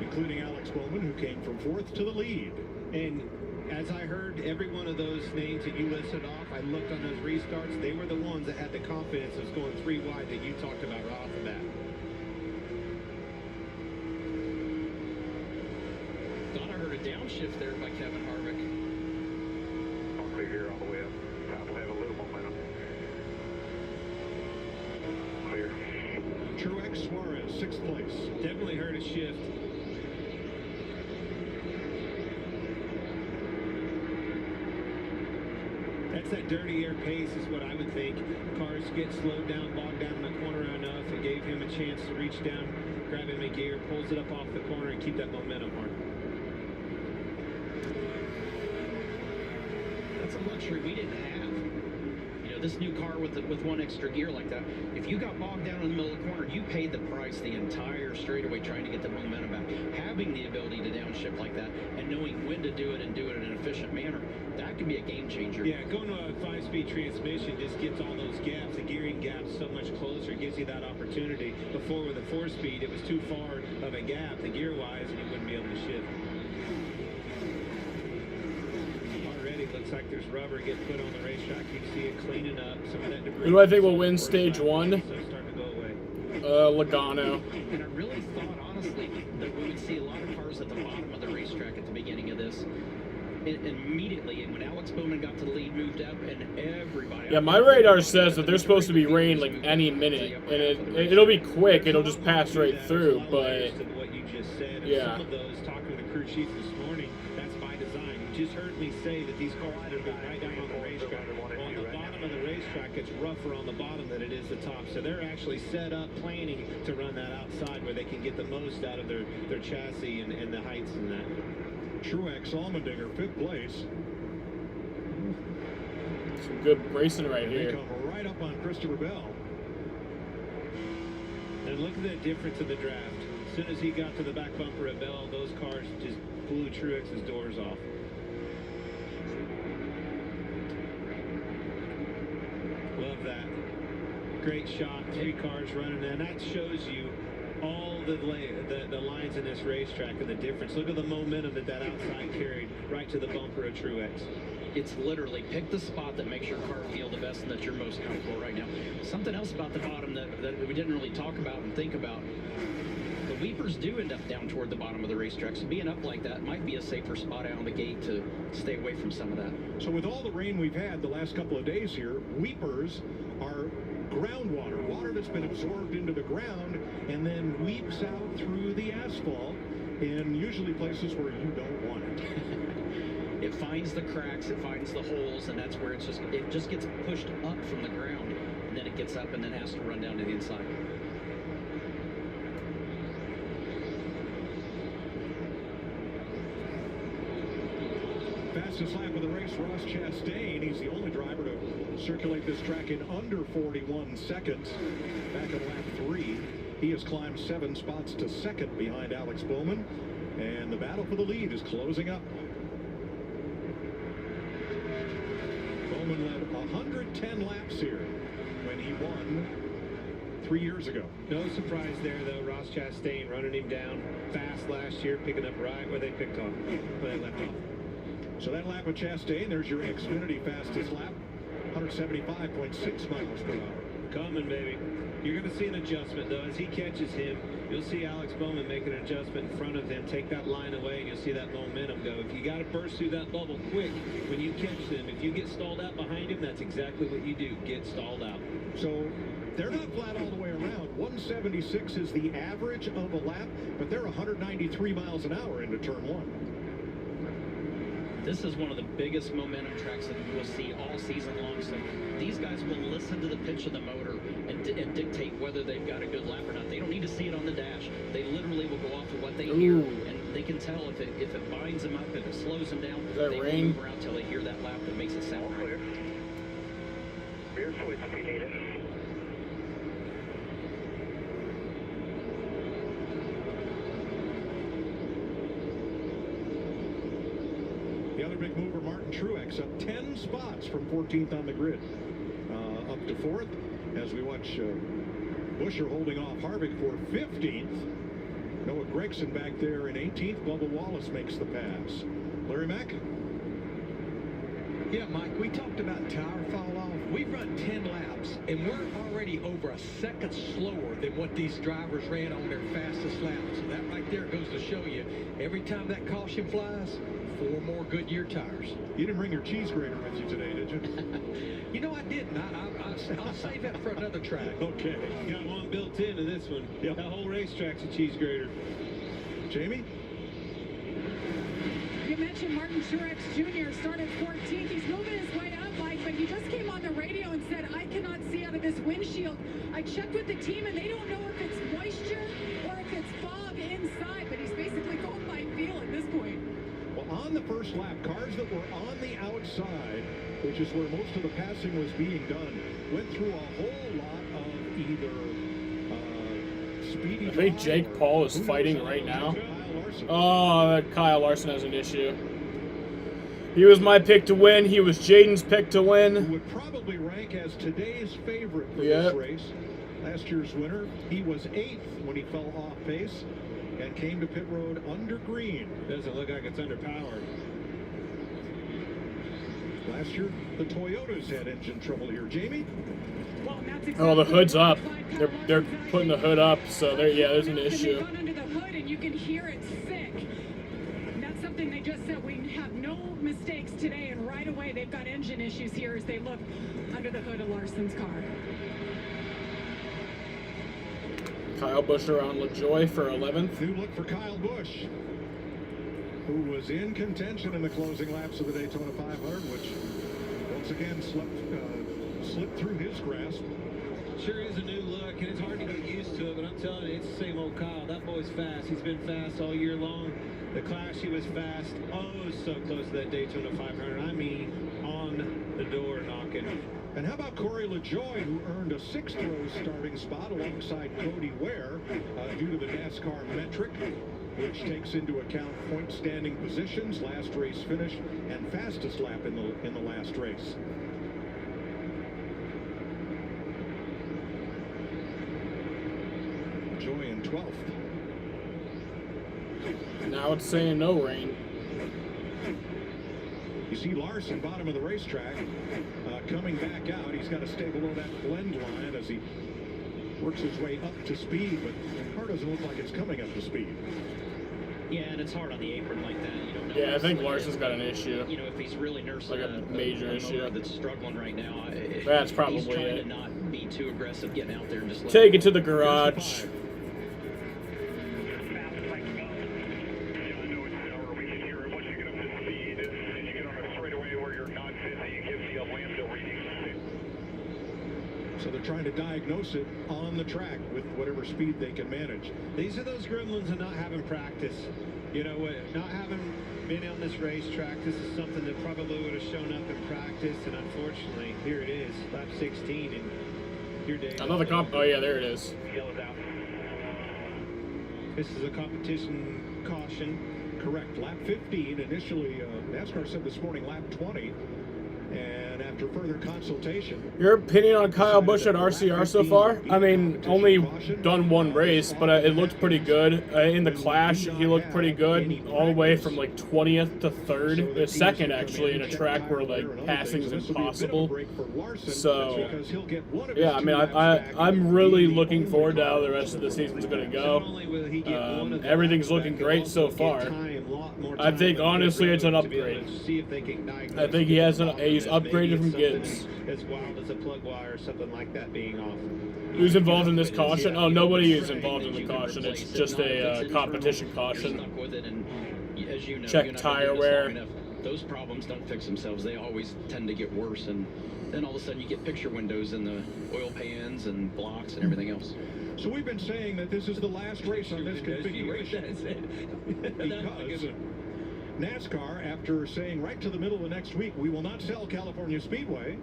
including Alex Bowman, who came from 4th to the lead. And as I heard every one of those names that you listed off, I looked on those restarts. They were the ones that had the confidence of going 3 wide that you talked about right off the bat. Thought I heard a downshift there by Kevin Harvick. I'll clear here all the way up. We'll have a little momentum. Clear. Truex Suarez, 6th place. Definitely heard a shift. That's that dirty air pace is what I would think. Cars get slowed down, bogged down in the corner enough. It gave him a chance to reach down, grab him a gear, pulls it up off the corner, and keep that momentum hard. That's a luxury we didn't have. You know, this new car with one extra gear like that, if you got bogged down in the middle of the corner, you paid the price the entire straightaway trying to get the momentum back. Having the ability to downshift like that and knowing when to do it and do it in an efficient manner, that can be a game changer. Yeah, going to a 5-speed transmission just gets all those gaps, the gearing gaps so much closer, gives you that opportunity. Before with a 4-speed, it was too far of a gap, the gear-wise, and you wouldn't be able to shift. Already looks like there's rubber getting put on the racetrack. You can see it cleaning up some of that debris. Who do I think will win stage 1? So it's starting to go away. Logano. And I really thought, honestly, that we would see a lot of cars at the bottom of the racetrack at the beginning of this. Immediately, and when Alex Bowman got to the lead, moved up, and everybody... Yeah, my radar says that there's supposed to be rain like any minute, and it'll be quick. It'll just pass right through, but... What you just said, and yeah. some of those, talking to the crew chief this morning, that's by design. You just heard me say that these cars are going right down on the racetrack. On the bottom of the racetrack, it's rougher on the bottom than it is the top. So they're actually set up, planning to run that outside where they can get the most out of their chassis and the heights and that. Truex Allmendinger, 5th place. Some good racing right They here. come right up on Christopher Bell. And look at the difference in the draft. As soon as he got to the back bumper of Bell, those cars just blew Truex's doors off. Love that. Great shot. 3 cars running, and that shows you all the lines in this racetrack and the difference. Look at the momentum that outside carried right to the bumper of Truex. It's literally pick the spot that makes your car feel the best and that you're most comfortable right now. Something else about the bottom that we didn't really talk about and think about. The weepers do end up down toward the bottom of the racetrack, so being up like that might be a safer spot out on the gate to stay away from some of that. So with all the rain we've had the last couple of days here, weepers are groundwater, water that's been absorbed into the ground and then weeps out through the asphalt in usually places where you don't want it. It finds the cracks, it finds the holes, and that's where it just gets pushed up from the ground, and then it gets up and then has to run down to the inside. Fastest lap of the race, Ross Chastain. He's the only driver to circulate this track in under 41 seconds back at lap 3. He has climbed 7 spots to second behind Alex Bowman, and the battle for the lead is closing up. Bowman led 110 laps here when he won 3 years ago. No surprise there, though. Ross Chastain running him down fast last year, picking up right where they picked off, where they left off. So that lap of Chastain, there's your Xfinity fastest lap, 175.6 miles per hour. Coming, baby. You're going to see an adjustment, though. As he catches him, you'll see Alex Bowman make an adjustment in front of him, take that line away, and you'll see that momentum go. If you got to burst through that bubble quick when you catch them, if you get stalled out behind him, that's exactly what you do, get stalled out. So they're not flat all the way around. 176 is the average of a lap, but they're 193 miles an hour into turn 1. This is one of the biggest momentum tracks that we'll see all season long. So these guys will listen to the pitch of the motor and dictate whether they've got a good lap or not. They don't need to see it on the dash. They literally will go off of what they hear, and they can tell if it binds them up, if it slows them down. They will move around until they hear that lap that makes it sound clear. Rear switch if you need it. The other big mover, Martin Truex, up 10 spots from 14th on the grid, up to 4th, as we watch Buescher holding off Harvick for 15th. Noah Gragson back there in 18th. Bubba Wallace makes the pass. Larry Mack? Yeah, Mike, we talked about tire fall off. We've run 10 laps, and we're already over a second slower than what these drivers ran on their fastest lap. So that right there goes to show you, every time that caution flies, 4 more Goodyear tires. You didn't bring your cheese grater with you today, did you? You know, I didn't. I'll save that for another track. Okay. Got one built into this one. Yep. That whole racetrack's a cheese grater. Jamie? You mentioned Martin Truex Jr. started 14th. He's moving his way up, Mike, but he just came on the radio and said, I cannot see out of this windshield. I checked with the team, and they don't know if it's moisture or if it's fog inside, but he's basically going by feel at this point. Well, on the first lap, cars that were on the outside, which is where most of the passing was being done, went through a whole lot of either speedy. I think Jake Paul is fighting right now. Oh, Kyle Larson has an issue. He was my pick to win. He was Jaden's pick to win. Who would probably rank as today's favorite for this race. Last year's winner. He was 8th when he fell off pace and came to pit road under green. Doesn't look like it's underpowered. Last year, the Toyotas had engine trouble here. Jamie? Well, that's exactly oh, the hood's up. They're putting the hood up, so there's an issue. They've gone under the hood, and you can hear it sick. And that's something they just said. We have no mistakes today, and right away they've got engine issues here as they look under the hood of Larson's car. Kyle Buescher on LaJoy for 11th. New look for Kyle Busch, who was in contention in the closing laps of the Daytona 500, which once again slipped through his grasp. Sure is a new look, and it's hard to get used to it, but I'm telling you, it's the same old Kyle. That boy's fast. He's been fast all year long. The Clash, he was fast. Oh, so close to that Daytona 500. I mean, on the door knocking. And how about Corey LaJoy, who earned a 6th row starting spot alongside Cody Ware due to the NASCAR metric, which takes into account point standing positions, last race finish, and fastest lap in the last race. LaJoy in 12th. Now it's saying no rain. You see Larson, bottom of the racetrack, coming back out. He's got to stay below that blend line as he works his way up to speed, but the car doesn't look like it's coming up to speed. Yeah, and it's hard on the apron like that. You don't know. Yeah, I think Larson's got an issue. You know, if he's really nursing like a major issue that's struggling right now, that's probably he's trying it. to not be too aggressive, getting out there and just take it to the garage. So they're trying to diagnose it on the track with whatever speed they can manage. These are those gremlins of not having practice. You know, not having been on this racetrack, this is something that probably would have shown up in practice, and unfortunately, here it is, lap 16, and your day. Another comp. Oh yeah, there it is. Yellow's out. This is a competition caution. Correct. Lap 15. Initially, NASCAR said this morning lap 20. And after further consultation... Your opinion on Kyle Busch at RCR so far? I mean, only done one race, but it looked pretty good. In the Clash, he looked pretty good, all the way from like 20th to 3rd, second actually, in a track where like passing is impossible. So, yeah, I mean, I'm really looking forward to how the rest of the season's going to go. Everything's looking great so far. I think, honestly, it's an upgrade. I think he's upgraded from Gibbs. As wild as a plug wire or something like that being off. Who's involved in this caution? Oh, nobody is involved in the caution. It's just a competition caution. Check tire wear. Those problems don't fix themselves. They always tend to get worse, and then all of a sudden you get picture windows in the oil pans and blocks and everything else. So we've been saying that this is the last race on this configuration. Because NASCAR, after saying right to the middle of next week, we will not sell California Speedway,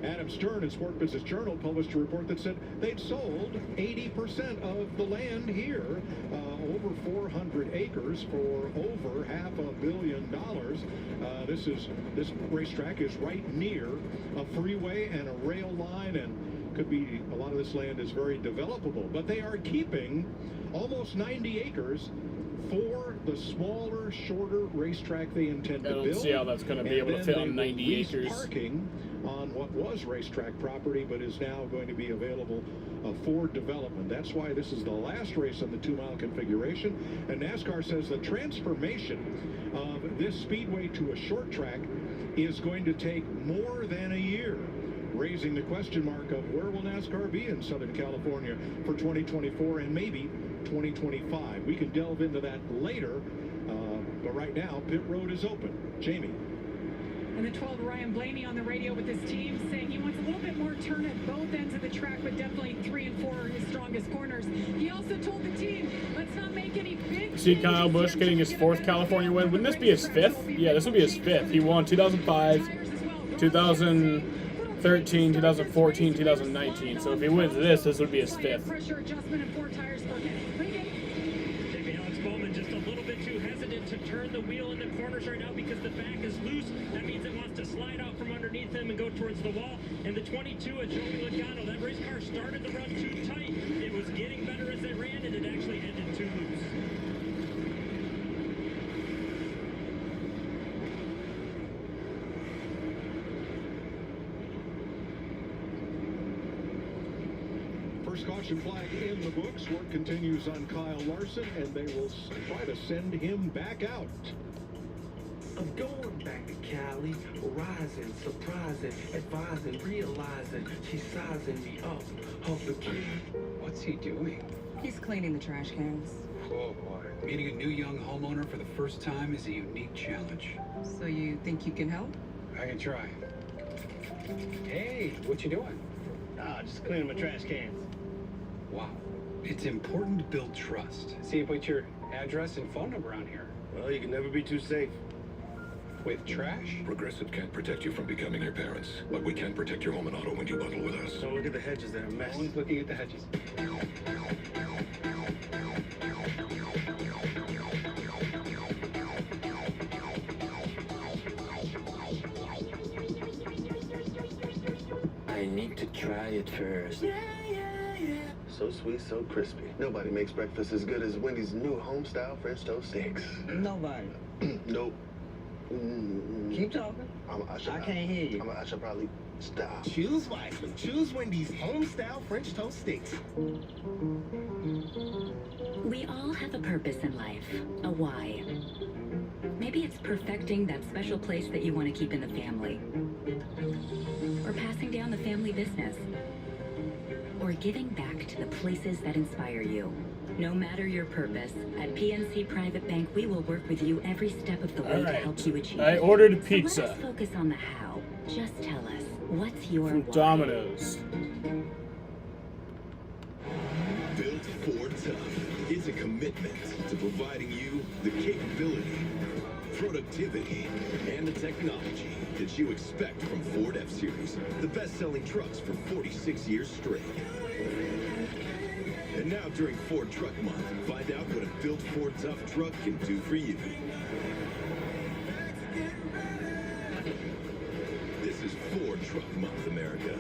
Adam Stern in Sport Business Journal published a report that said they'd sold 80% of the land here, over 400 acres for over $500 million. This racetrack is right near a freeway and a rail line, and could be, a lot of this land is very developable, but they are keeping almost 90 acres for the smaller, shorter racetrack they intend to build. I don't see how that's going to be able to fit on 90 acres. Parking on what was racetrack property, but is now going to be available for development. That's why this is the last race on the 2-mile configuration. And NASCAR says the transformation of this speedway to a short track is going to take more than a year, raising the question mark of where will NASCAR be in Southern California for 2024 and maybe 2025. We can delve into that later, but right now, pit road is open. Jamie. And the 12, Ryan Blaney on the radio with his team saying he wants a little bit more turn at both ends of the track, but definitely 3 and 4 are his strongest corners. He also told the team, let's not make any big... See Kyle Busch getting his 4th California win. Wouldn't this be his 5th? Yeah, this would be his 5th. He won 2005, 2013, 2014, 2019. So if he wins this would be his 5th. Pressure adjustment and 4 tires for Alex Bowman just a little bit too hesitant to turn the wheel in the corners right now because the back is loose. That means it wants to slide out from underneath him and go towards the wall. And the 22 at Joey Logano, that race car started the run too tight. It was getting better as they ran, and it actually ended too loose. First caution flag in the books. Work continues on Kyle Larson, and they will try to send him back out. I'm going back to Cali, rising, surprising, advising, realizing she's sizing me up. Her bikini. What's he doing? He's cleaning the trash cans. Oh boy. Meeting a new young homeowner for the first time is a unique challenge. So you think you can help? I can try. Hey, what you doing? Just cleaning my trash cans. Wow. It's important to build trust. See, put your address and phone number on here. Well, you can never be too safe. With trash? Progressive can't protect you from becoming your parents, but we can protect your home and auto when you bundle with us. Don't look at the hedges, they're a mess. No one's looking at the hedges. I need to try it first. So sweet, so crispy. Nobody makes breakfast as good as Wendy's new home-style French toast sticks. Nobody. Nope. Keep talking. I can't hear you. I should probably stop. Choose wisely. Choose Wendy's home-style French toast sticks. We all have a purpose in life, a why. Maybe it's perfecting that special place that you want to keep in the family, or passing down the family business, or giving back to the places that inspire you. No matter your purpose, at PNC Private Bank, we will work with you every step of the way to help you achieve. I ordered a So pizza. let us focus on the how. Just tell us, what's your From why? Domino's. Built for Tough is a commitment to providing you the capability, productivity, and the technology that you expect from Ford F-Series, the best-selling trucks for 46 years straight. And now during Ford Truck Month, find out what a built Ford Tough truck can do for you. This is Ford Truck Month, America.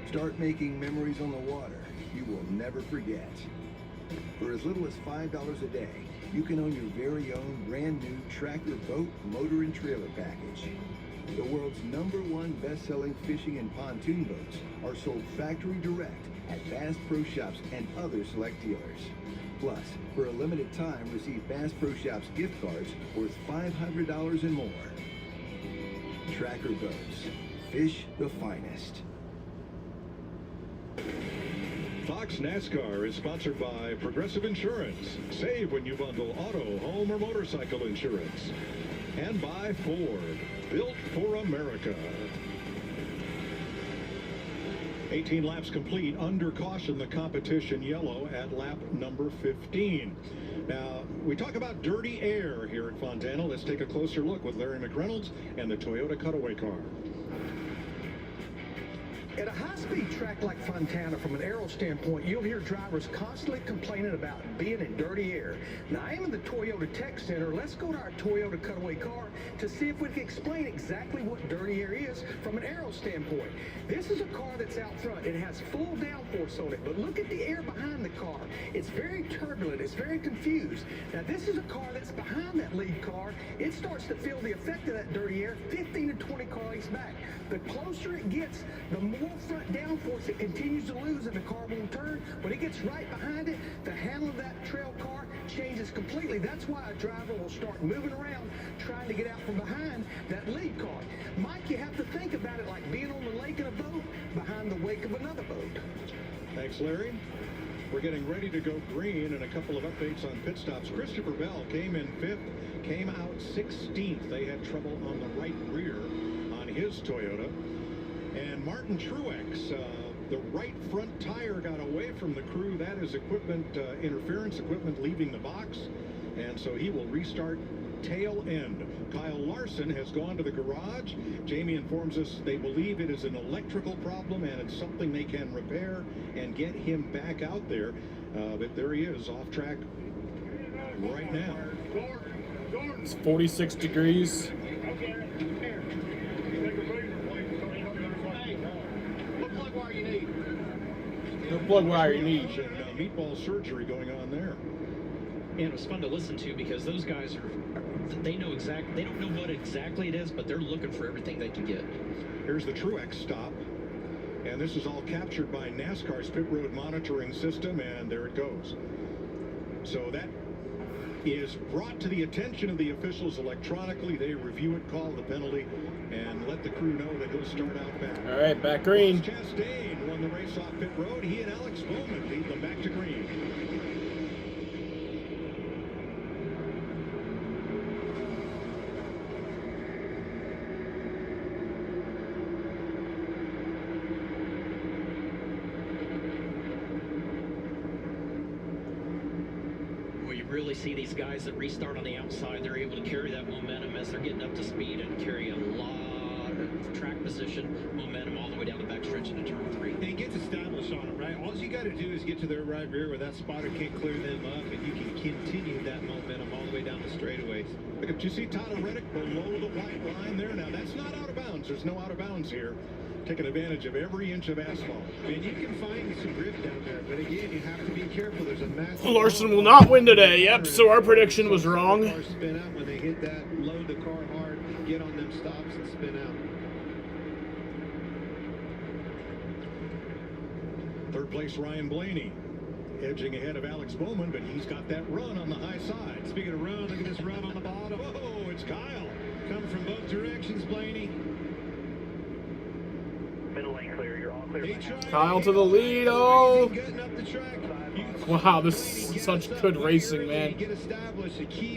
Start making memories on the water you will never forget. For as little as $5 a day, you can own your very own brand new Tracker boat, motor, and trailer package. The world's #1 best-selling fishing and pontoon boats are sold factory direct at Bass Pro Shops and other select dealers. Plus, for a limited time, receive Bass Pro Shops gift cards worth $500 and more. Tracker Boats. Fish the finest. Fox NASCAR is sponsored by Progressive Insurance. Save when you bundle auto, home, or motorcycle insurance. And by Ford, built for America. 18 laps complete, under caution, the competition yellow at lap number 15. Now, we talk about dirty air here at Fontana. Let's take a closer look with Larry McReynolds and the Toyota Cutaway car. At a high-speed track like Fontana, from an aero standpoint, you'll hear drivers constantly complaining about being in dirty air. Now, I am in the Toyota Tech Center. Let's go to our Toyota Cutaway car to see if we can explain exactly what dirty air is from an aero standpoint. This is a car that's out front. It has full downforce on it, but look at the air behind the car. It's very turbulent. It's very confused. Now, this is a car that's behind that lead car. It starts to feel the effect of that dirty air 15 to 20 car lengths back. The closer it gets, the more front downforce it continues to lose, and the car won't turn. When it gets right behind it, the handle of that trail car changes completely. That's why a driver will start moving around trying to get out from behind that lead car. Mike, you have to think about it like being on the lake in a boat behind the wake of another boat. Thanks, Larry. We're getting ready to go green, and a couple of updates on pit stops. Christopher Bell came in 5th, came out 16th. They had trouble on the right rear on his Toyota. And Martin Truex, the right front tire got away from the crew. That is equipment, interference equipment leaving the box. And so he will restart tail end. Kyle Larson has gone to the garage. Jamie informs us they believe it is an electrical problem and it's something they can repair and get him back out there. But there he is, off track right now. It's 46 degrees. The plug wire you need. Meatball surgery going on there. And it was fun to listen to because those guys they know exactly, they don't know what exactly it is, but they're looking for everything they can get. Here's the Truex stop. And this is all captured by NASCAR's pit road monitoring system, and there it goes. So that is brought to the attention of the officials electronically. They review it, call the penalty, and let the crew know that he'll start out back. All right, back green. Chastain won the race off pit road. He and Alex Bowman lead them back to green. Really see these guys that restart on the outside, they're able to carry that momentum as they're getting up to speed and carry a lot of track position momentum all the way down the backstretch into turn 3. And he gets established on it, right? All you got to do is get to their right rear where that spotter can't clear them up, and you can continue that momentum all the way down the straightaways. Look, did you see Tyler Reddick below the white line there? Now, that's not out of bounds. There's no out of bounds here. Taking advantage of every inch of asphalt. And you can find some grip down there, but again, you have to be careful. There's a massive... Larson will not win today. Yep, so our prediction was wrong. Cars spin out when they hit that, load the car hard, get on them stops and spin out. Third place, Ryan Blaney. Edging ahead of Alex Bowman, but he's got that run on the high side. Speaking of run, look at this run on the bottom. Whoa, it's Kyle. Come from both directions, Blaney. Middle lane clear, you're all clear. Kyle to the lead. Oh! Wow, this is such good racing, man.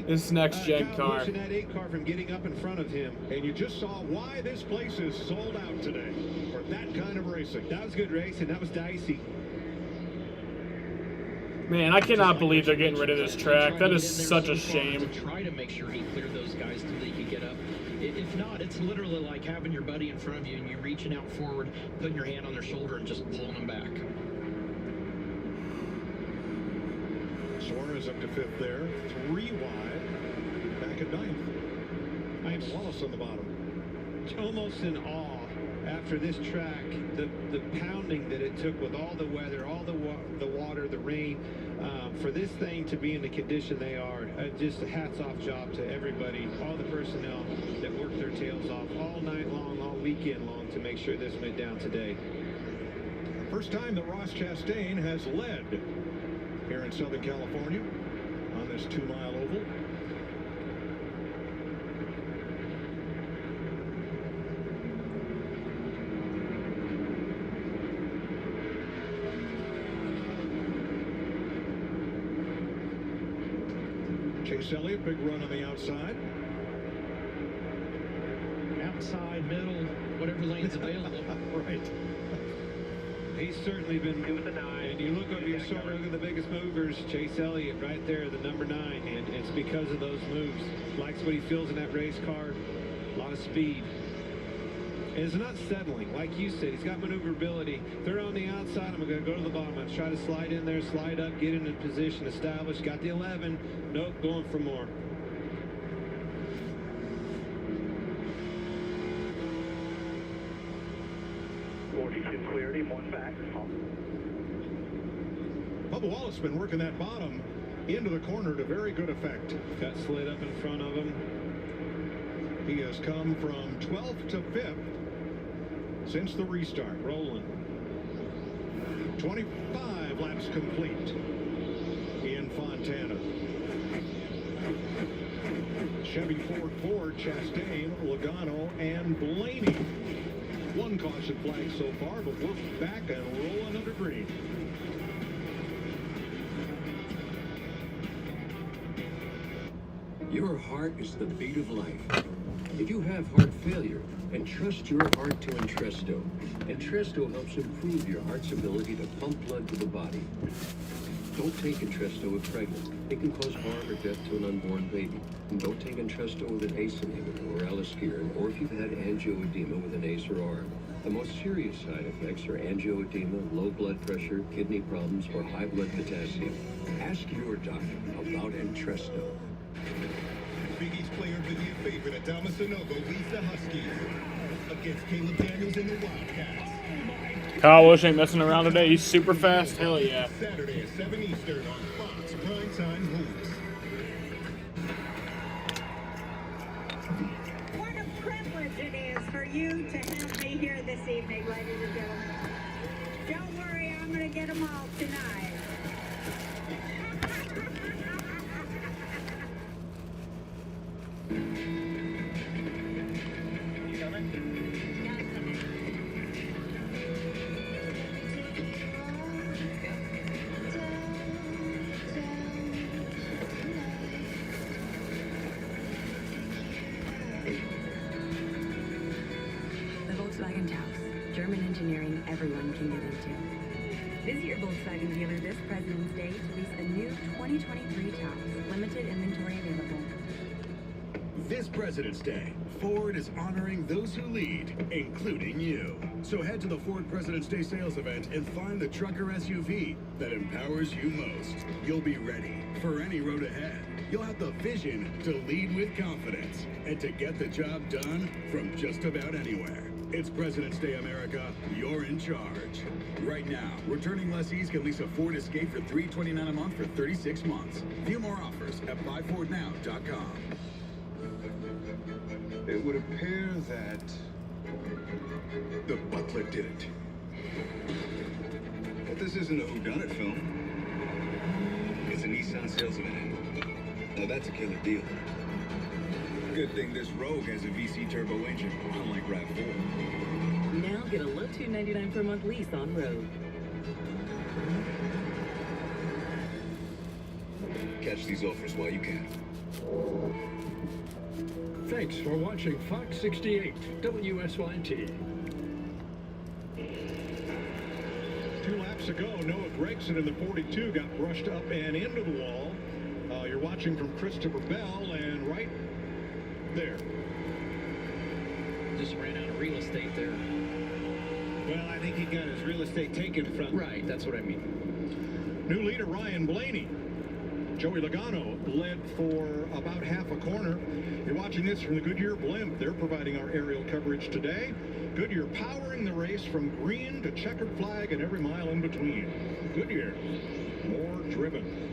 This next gen car. That 8 car from getting up in front of him. And you just saw why this place is sold out today for that kind of racing. That was good racing. That was dicey. Man, I cannot believe they're getting rid of this track. That is such a shame. To try to make sure he cleared those guys so that he could get up. If not, it's literally like having your buddy in front of you and you reaching out forward, putting your hand on their shoulder and just pulling them back. Suarez up to 5th there, 3 wide, back at 9th. I am Wallace on the bottom. Almost in awe after this track, the pounding that it took with all the weather, all the water, the rain, for this thing to be in the condition they are. Just a hats off job to everybody, all the personnel that worked their tails off all night long, all weekend long to make sure this went down today. First time that Ross Chastain has led here in Southern California on this 2-mile oval. Chase Elliott, big run on the outside. Outside, middle, whatever lane's available. Right. He's certainly been doing the 9. And you look over your shoulder, look at the biggest movers. Chase Elliott right there, the number 9. And it's because of those moves. Likes what he feels in that race car. A lot of speed. And it's not settling. Like you said, he's got maneuverability. They're on the outside. I'm going to go to the bottom. I'm going to try to slide in there, slide up, get in a position, establish. Got the 11. Nope, going for more. Cleared him, 1 back. Bubba Wallace been working that bottom into the corner to very good effect. Got slid up in front of him. He has come from 12th to 5th since the restart. Rolling. 25 laps complete in Fontana. Chevy Ford, Chastain, Logano, and Blaney. 1 caution flag so far, but we're back and rolling under green. Your heart is the beat of life. If you have heart failure, entrust your heart to Entresto. Entresto helps improve your heart's ability to pump blood to the body. Don't take Entresto if pregnant. It can cause harm or death to an unborn baby. And don't take Entresto with an ACE inhibitor or aliskiren, or if you've had angioedema with an ACE or ARB. The most serious side effects are angioedema, low blood pressure, kidney problems, or high blood potassium. Ask your doctor about Entresto. Big East player of the year favorite Adama Sanogo leads the Huskies against Caleb Daniels in the Wildcats. Kyle Busch ain't messing around today. He's super fast. Hell yeah. Saturday at 7 Eastern on Fox Primetime Hoops. What a privilege it is for you to have me here this evening, ladies and gentlemen. Don't worry, I'm going to get them all tonight. Volkswagen Taos. German engineering everyone can get into. Visit your Volkswagen dealer this President's Day to lease a new 2023 Taos. Limited inventory available. This President's Day, Ford is honoring those who lead, including you. So head to the Ford President's Day sales event and find the truck or SUV that empowers you most. You'll be ready for any road ahead. You'll have the vision to lead with confidence and to get the job done from just about anywhere. It's President's Day, America. You're in charge. Right now, returning lessees can lease a Ford Escape for $329 a month for 36 months. View more offers at buyfordnow.com. It would appear that The butler did it. But this isn't a whodunit film. It's a Nissan sales event. Now that's a killer deal. Good thing this Rogue has a VC turbo engine, unlike RAV4. Now get a low $299 per month lease on Rogue. Catch these offers while you can. Thanks for watching Fox 68 WSYT. 2 laps laps ago, Noah Gregson in the 42 got brushed up and into the wall. You're watching from Christopher Bell, and right there. Just ran out of real estate there. Well, I think he got his real estate taken from. Right, that's what I mean. New leader Ryan Blaney. Joey Logano led for about half a corner. You're watching this from the Goodyear blimp. They're providing our aerial coverage today. Goodyear powering the race from green to checkered flag and every mile in between. Goodyear, more driven.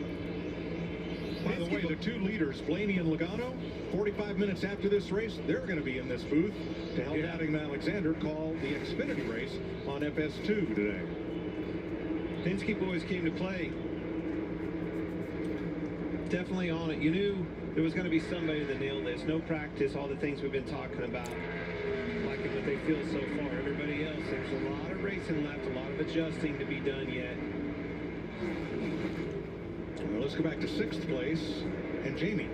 By the way, the two leaders, Blaney and Logano, 45 minutes after this race, they're going to be in this booth to help Adam Alexander call the Xfinity race on FS2 today. Penske boys came to play. Definitely on it. You knew there was going to be somebody that nailed this. No practice, all the things we've been talking about. Liking what they feel so far. Everybody else, there's a lot of racing left, a lot of adjusting to be done yet. Well, let's go back to 6th place, and Jamie.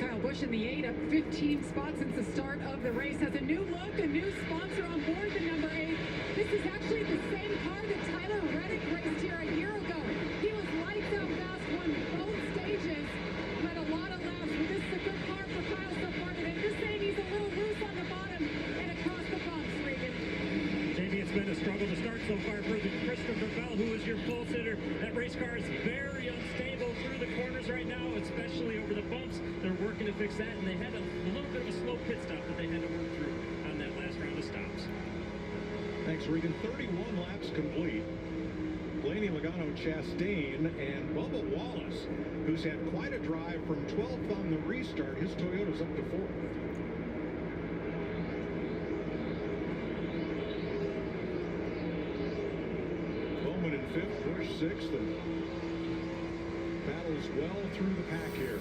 Kyle Busch in the 8, up 15 spots since the start of the race. Has a new look, a new sponsor on board the number 8. This is actually the same car that Tyler Reddick raced here a year ago. He was lights out fast, won both stages, led a lot of laps. But this is a good car for Kyle so far today. Just saying he's a little loose on the bottom and across the bumps, Regan. Jamie, it's been a struggle to start so far for the Christopher Bell, who is your pole sitter. That race car is very unstable through the corners right now, especially over the bumps. They're working to fix that, and they had a little bit of a slow pit stop that they had to work through on that last round of stops. Thanks, Regan. 31 laps complete. Blaney, Logano, Chastain, and Bubba Wallace, who's had quite a drive from 12th on the restart. His Toyota's up to 4th. Bowman in 5th, Busch 6th, and battles well through the pack here.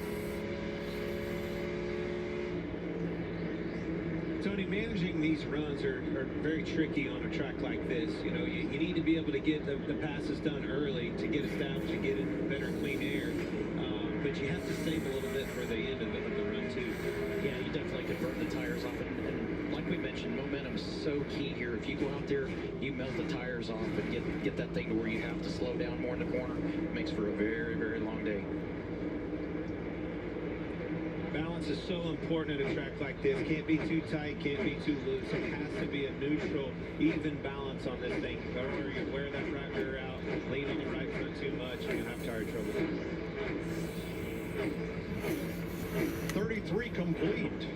Tony, managing these runs are very tricky on a track like this. You know, you need to be able to get the passes done early to get established and get in better clean air. But you have to save a little bit for the end of the run, too. Yeah, you definitely could burn the tires off. And like we mentioned, momentum is so key here. If you go out there, you melt the tires off and get that thing to where you have to slow down more in the corner. It makes for a very, very long day. Balance is so important at a track like this. Can't be too tight, can't be too loose. It has to be a neutral, even balance on this thing. Or you wear that right rear out, lean on the right foot too much, you're going to have tire trouble. 33 complete.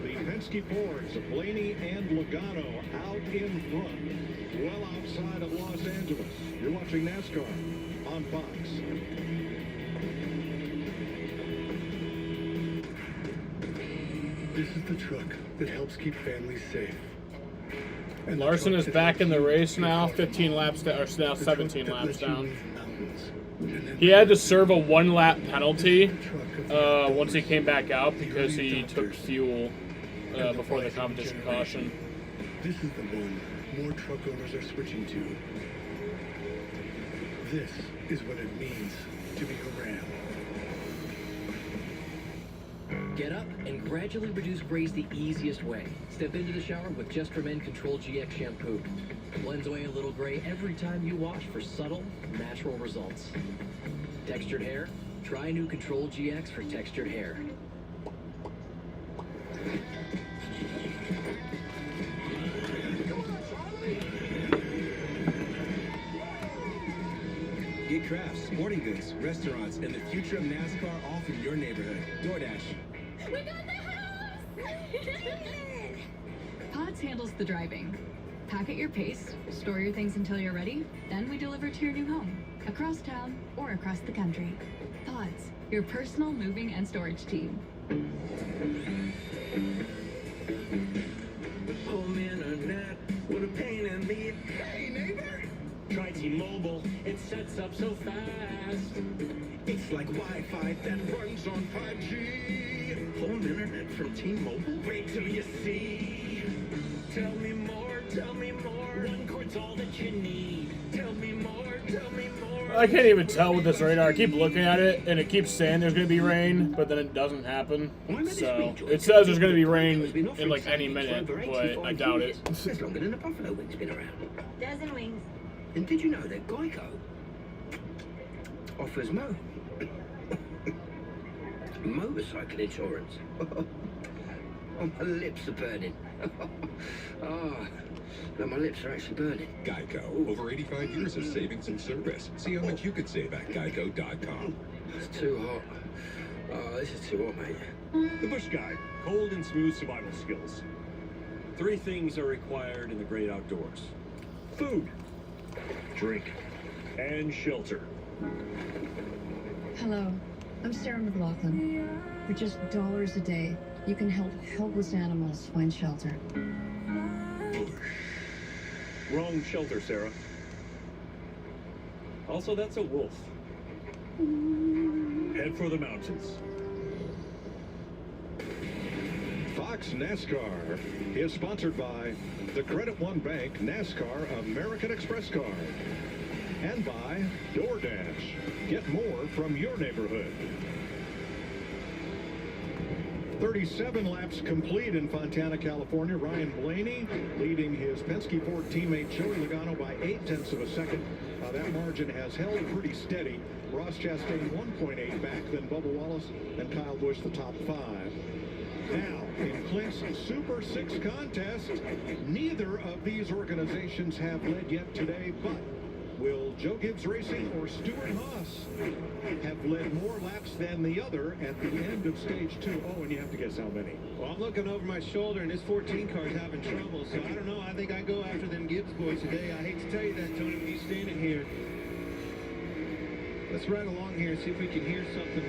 The Penske Fords, Blaney and Logano out in front, well outside of Los Angeles. You're watching NASCAR on Fox. This is the truck that helps keep families safe. And Larson is back in the race now, 15 laps down, or now 17 laps down. He had to serve a 1-lap penalty once he came back out because he took fuel before the competition caution. This is the one more truck owners are switching to. This is what it means to be a Ram. Get up and gradually reduce grays the easiest way. Step into the shower with Just for Men Control GX shampoo. Blends away a little gray every time you wash for subtle, natural results. Textured hair? Try new Control GX for textured hair. Get crafts, sporting goods, restaurants, and the future of NASCAR all from your neighborhood. DoorDash. We got the house! Pods handles the driving. Pack at your pace, store your things until you're ready, then we deliver to your new home, across town or across the country. Pods, your personal moving and storage team. Home internet, what a pain in the... Hey, neighbor! Try T-Mobile, it sets up so fast. It's like Wi-Fi that runs on 5G. Home internet from T-Mobile? Wait till you see. Tell me more, tell me more. One cord's all that you need. Tell me more, tell me more. I can't even tell with this radar. I keep looking at it, and it keeps saying there's going to be rain, but then it doesn't happen. So, it says there's going to be rain in like any minute, but I doubt it. It's longer than a buffalo wing's been around. Dozen wings. And did you know that Geico offers motorcycle insurance? Oh, my lips are burning. Oh, no, my lips are actually burning. Geico, over 85 years of savings and service. See how much you could save at geico.com. It's too hot. Oh, this is too hot, mate. The Bush Guide, cold and smooth survival skills. 3 things are required in the great outdoors: food, drink, and shelter. Hello, I'm Sarah McLaughlin. For just dollars a day, you can help helpless animals find shelter. Wrong shelter, Sarah. Also, that's a wolf. Head for the mountains. Fox NASCAR is sponsored by the Credit One Bank NASCAR American Express card and by DoorDash. Get more from your neighborhood. 37 laps complete in Fontana, California. Ryan Blaney leading his Penske Ford teammate Joey Logano by 0.8 of a second. That margin has held pretty steady. Ross Chastain 1.8 back, then Bubba Wallace and Kyle Busch the top 5. Now, in Clint's Super 6 contest, neither of these organizations have led yet today, but will Joe Gibbs Racing or Stuart Haas have led more laps than the other at the end of stage 2? Oh, and you have to guess how many. Well, I'm looking over my shoulder, and this 14 car is having trouble, so I don't know. I think I go after them Gibbs boys today. I hate to tell you that, Tony, when he's standing here. Let's ride along here and see if we can hear something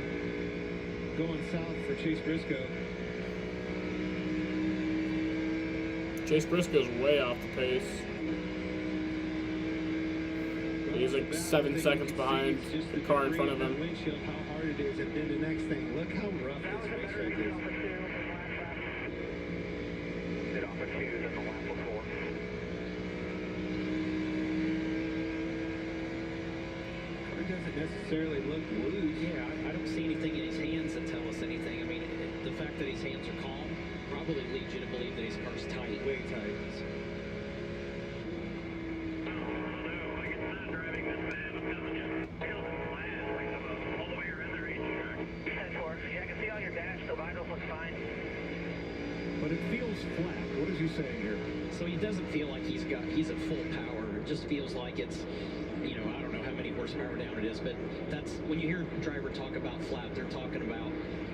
going south for Chase Briscoe. Chase Briscoe's way off the pace. He's like 7 seconds behind the car in front of him. Windshield, how hard it is, and then the next thing, look how rough this racetrack is. Did off a 2 than the lap before. Car doesn't necessarily look loose. Yeah, I don't see anything in his hands that tell us anything. I mean, the fact that his hands are calm probably leads you to believe that his car's tight. Way tight. But it feels flat. What is he saying here? So he doesn't feel like he's at full power. It just feels like it's, you know, I don't know how many horsepower down it is, but that's when you hear a driver talk about flat, they're talking about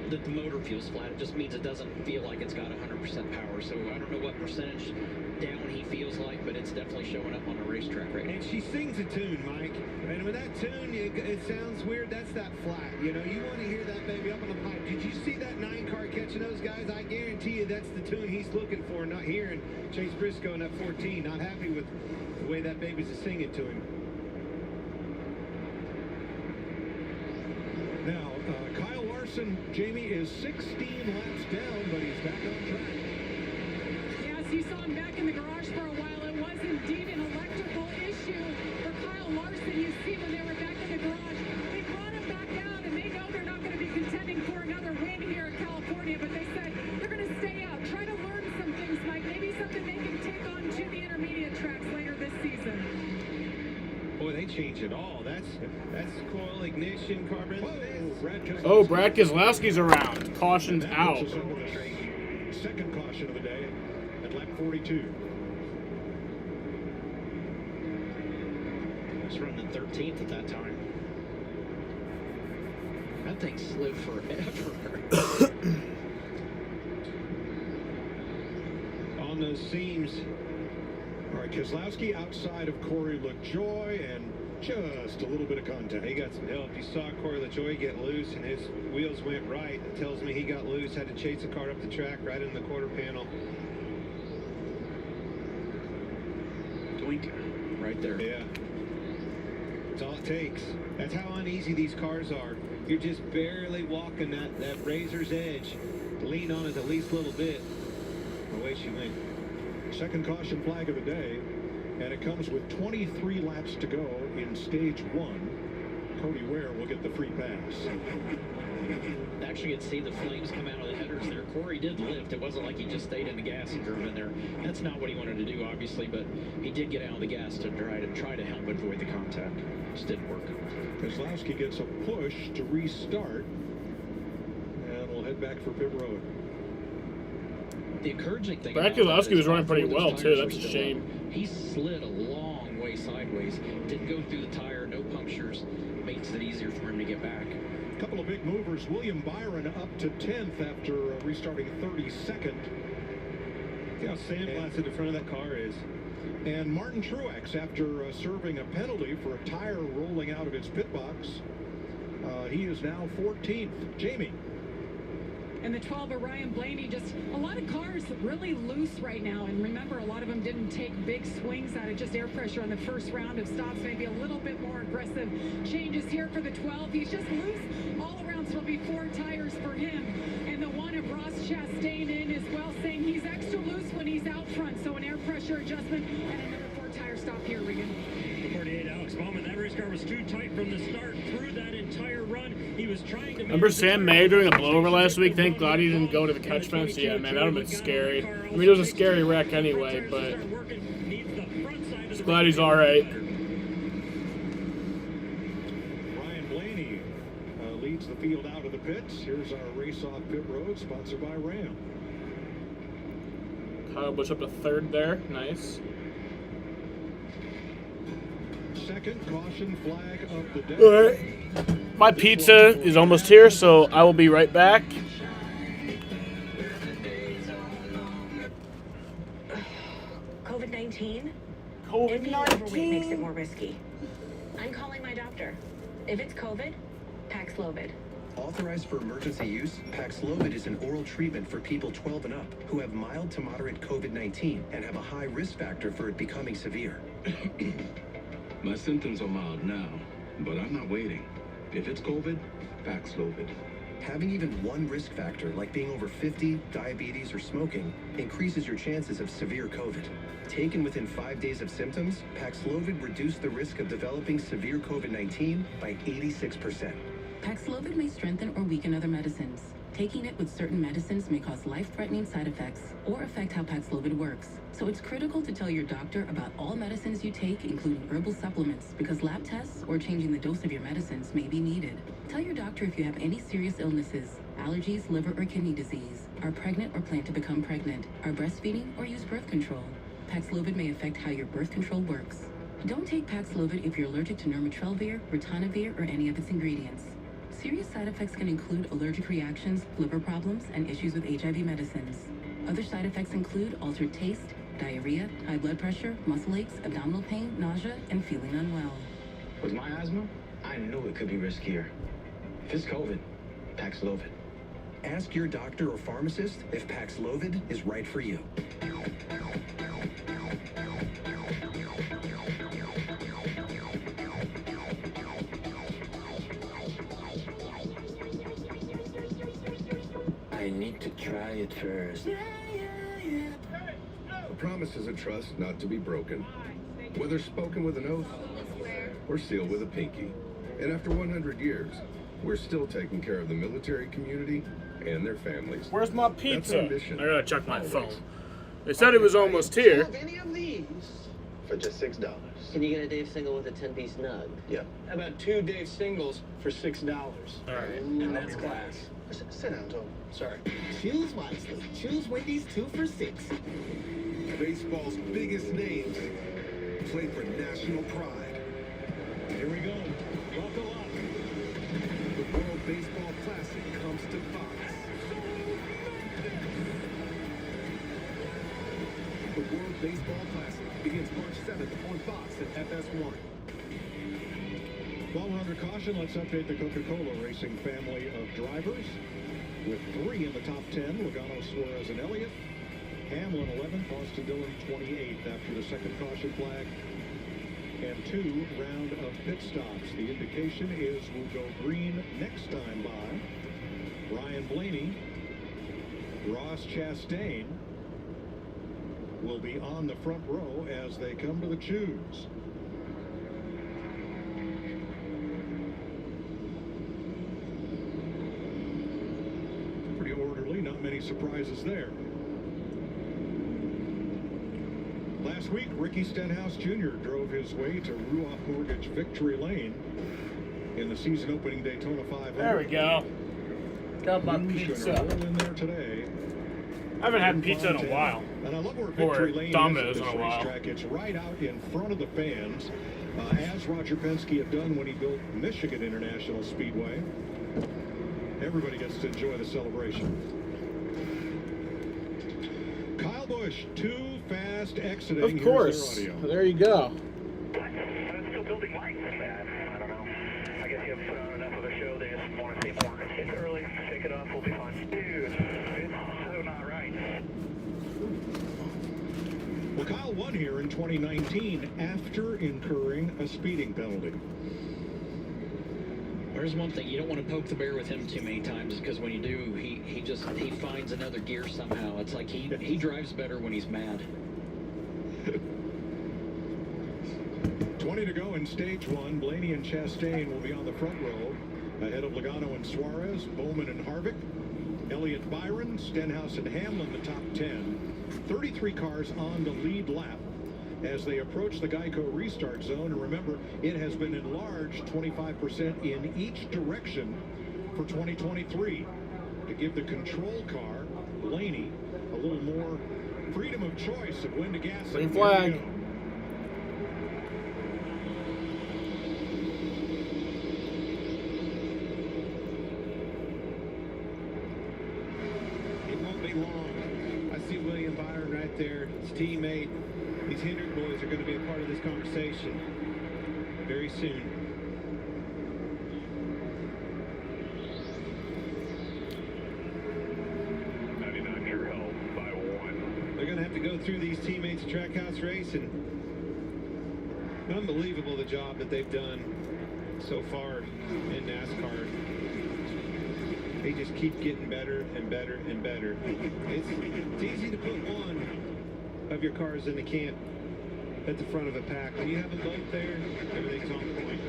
that the motor feels flat. It just means it doesn't feel like it's got 100% power. So I don't know what percentage down he feels like, but it's definitely showing up on a racetrack right now. And she sings a tune, Mike. And with that tune, it sounds weird. That's that flat. You know, you want to hear that baby up on the pipe. Did you see that 9 car catching those guys? I guarantee you that's the tune he's looking for, not hearing Chase Briscoe in that 14. Not happy with the way that baby's singing to him. Now, Kyle Larson, Jamie, is 16 laps down, but he's back on track. Yes, you saw him back in the garage for a while. It was indeed an electrical issue for Kyle Larson. You see when they were back in the garage, they brought him back out, and they know they're not going to be contending for another win here in California, but they said they're going to stay out, try to learn some things, Mike, maybe something they can take on to the intermediate tracks later this season. Boy, they change it all. That's coil, ignition, carbon. Oh, Brad Keselowski's around. Caution's out. Second caution of the day at lap 42. He's running 13th at that time. That thing slid forever. On those seams. All right, Keselowski outside of Corey LaJoy and just a little bit of contact. He got some help. You saw Corey LaJoy get loose and his wheels went right. It tells me he got loose, had to chase the car up the track right in the quarter panel. Twink. Right there. Yeah. That's all it takes. That's how uneasy these cars are. You're just barely walking that razor's edge. Lean on it the least little bit. Away she went. Second caution flag of the day, and it comes with 23 laps to go in stage 1. Cody Ware will get the free pass. actually could see the flames come out of the headers there. Corey did lift. It wasn't like he just stayed in the gas and drove in there. That's not what he wanted to do, obviously, but he did get out of the gas to try to help avoid the contact. Just didn't work. Keselowski gets a push to restart, and we'll head back for pit road. The encouraging thing Brad Keselowski was running pretty well, too. That's a shame. He slid a long way sideways. Didn't go through the tire, no punctures. Makes it easier for him to get back. A couple of big movers. William Byron up to 10th after restarting 32nd. See how sandblasted the front of that car is. And Martin Truex, after serving a penalty for a tire rolling out of his pit box, he is now 14th. Jamie. And the 12 of Ryan Blaney, just a lot of cars really loose right now. And remember, a lot of them didn't take big swings out of just air pressure on the first round of stops. Maybe a little bit more aggressive changes here for the 12. He's just loose all around, so it'll be 4 tires for him. And the one of Ross Chastain in as well, saying he's extra loose when he's out front. So an air pressure adjustment and another 4-tire stop here, Regan. 48, Alex Bowman. That race car was too tight from the start through that entire run. He was trying to. Remember Sam Mayer doing a blowover last week? Thank God he didn't go to the catch fence. Yeah, man, that would have been scary. I mean, it was a scary wreck anyway, but just glad he's all right. Ryan Blaney leads the field out of the pits. Here's our race off pit road, sponsored by Ram. Kyle Busch up to 3rd there. Nice. Second caution flag of the day. All right. My pizza is almost here, so I will be right back. COVID-19? COVID-19 Any overweight makes it more risky. I'm calling my doctor. If it's COVID, Paxlovid. Authorized for emergency use, Paxlovid is an oral treatment for people 12 and up who have mild to moderate COVID-19 and have a high risk factor for it becoming severe. My symptoms are mild now, but I'm not waiting. If it's COVID, Paxlovid. Having even one risk factor, like being over 50, diabetes, or smoking, increases your chances of severe COVID. Taken within 5 days of symptoms, Paxlovid reduced the risk of developing severe COVID-19 by 86%. Paxlovid may strengthen or weaken other medicines. Taking it with certain medicines may cause life-threatening side effects or affect how Paxlovid works. So it's critical to tell your doctor about all medicines you take, including herbal supplements, because lab tests or changing the dose of your medicines may be needed. Tell your doctor if you have any serious illnesses, allergies, liver or kidney disease, are pregnant or plan to become pregnant, are breastfeeding or use birth control. Paxlovid may affect how your birth control works. Don't take Paxlovid if you're allergic to nirmatrelvir, ritonavir, or any of its ingredients. Serious side effects can include allergic reactions, liver problems, and issues with HIV medicines. Other side effects include altered taste, diarrhea, high blood pressure, muscle aches, abdominal pain, nausea, and feeling unwell. With my asthma, I knew it could be riskier. If it's COVID, Paxlovid. Ask your doctor or pharmacist if Paxlovid is right for you. I need to try it first. A promise is a trust not to be broken, whether spoken with an oath or sealed with a pinky. And after 100 years, we're still taking care of the military community and their families. Where's my pizza? That's our mission. I gotta check my phone. They said it was almost here. Have any of these? For just $6. Can you get a Dave single with a 10-piece nug? Yeah. How about 2 Dave singles for $6? All right. And that's class. Sit down, Tom. Sorry. Choose wisely. Choose Wendy's 2 for $6. Baseball's biggest names play for national pride. Here we go. Buckle up. The World Baseball Classic comes to Fox. The World Baseball Classic begins March 7th on Fox at FS1. While we're under caution, let's update the Coca-Cola Racing family of drivers. With 3 in the top 10, Logano, Suarez, and Elliott. Hamlin 11th, Austin Dillon 28th after the second caution flag. And 2 round of pit stops. The indication is we'll go green next time by. Ryan Blaney, Ross Chastain will be on the front row as they come to the choose. pretty orderly, not many surprises there. Last week, Ricky Stenhouse Jr. drove his way to Ruoff Mortgage Victory Lane in the season opening Daytona 500. There we go. Got my Who's pizza. gonna roll in there today? I haven't had pizza in a while. And I love where Or Victory Lane Domino's is in at a this while. racetrack. It's right out in front of the fans, as Roger Penske had done when he built Michigan International Speedway. Everybody gets to enjoy the celebration. Kyle Busch, too fast exiting. Of course. Here's their audio. There you go. I'm still building lights, man. I don't know. I guess you haven't put on enough of a show. They just want to see more. It's early. Shake it off. We'll be fine. Dude, it's so not right. Well, Kyle won here in 2019 after incurring a speeding penalty. There's one thing, you don't want to poke the bear with him too many times, because when you do, he finds another gear somehow. It's like he drives better when he's mad. 20 to go in stage one. Blaney and Chastain will be on the front row, ahead of Logano and Suarez, Bowman and Harvick, Elliott, Byron, Stenhouse and Hamlin the top 10. 33 cars on the lead lap as they approach the Geico restart zone. And remember, it has been enlarged 25% in each direction for 2023 to give the control car, Blaney, a little more freedom of choice of when to gas. Green flag. It won't be long. I see William Byron right there, his teammate. These Hendrick boys are going to be a part of this conversation very soon. They're going to have to go through these teammates at Trackhouse Racing. Unbelievable the job that they've done so far in NASCAR. They just keep getting better and better and better. It's easy to put one of your cars in the camp at the front of a pack. When you have them both there, everything's on point.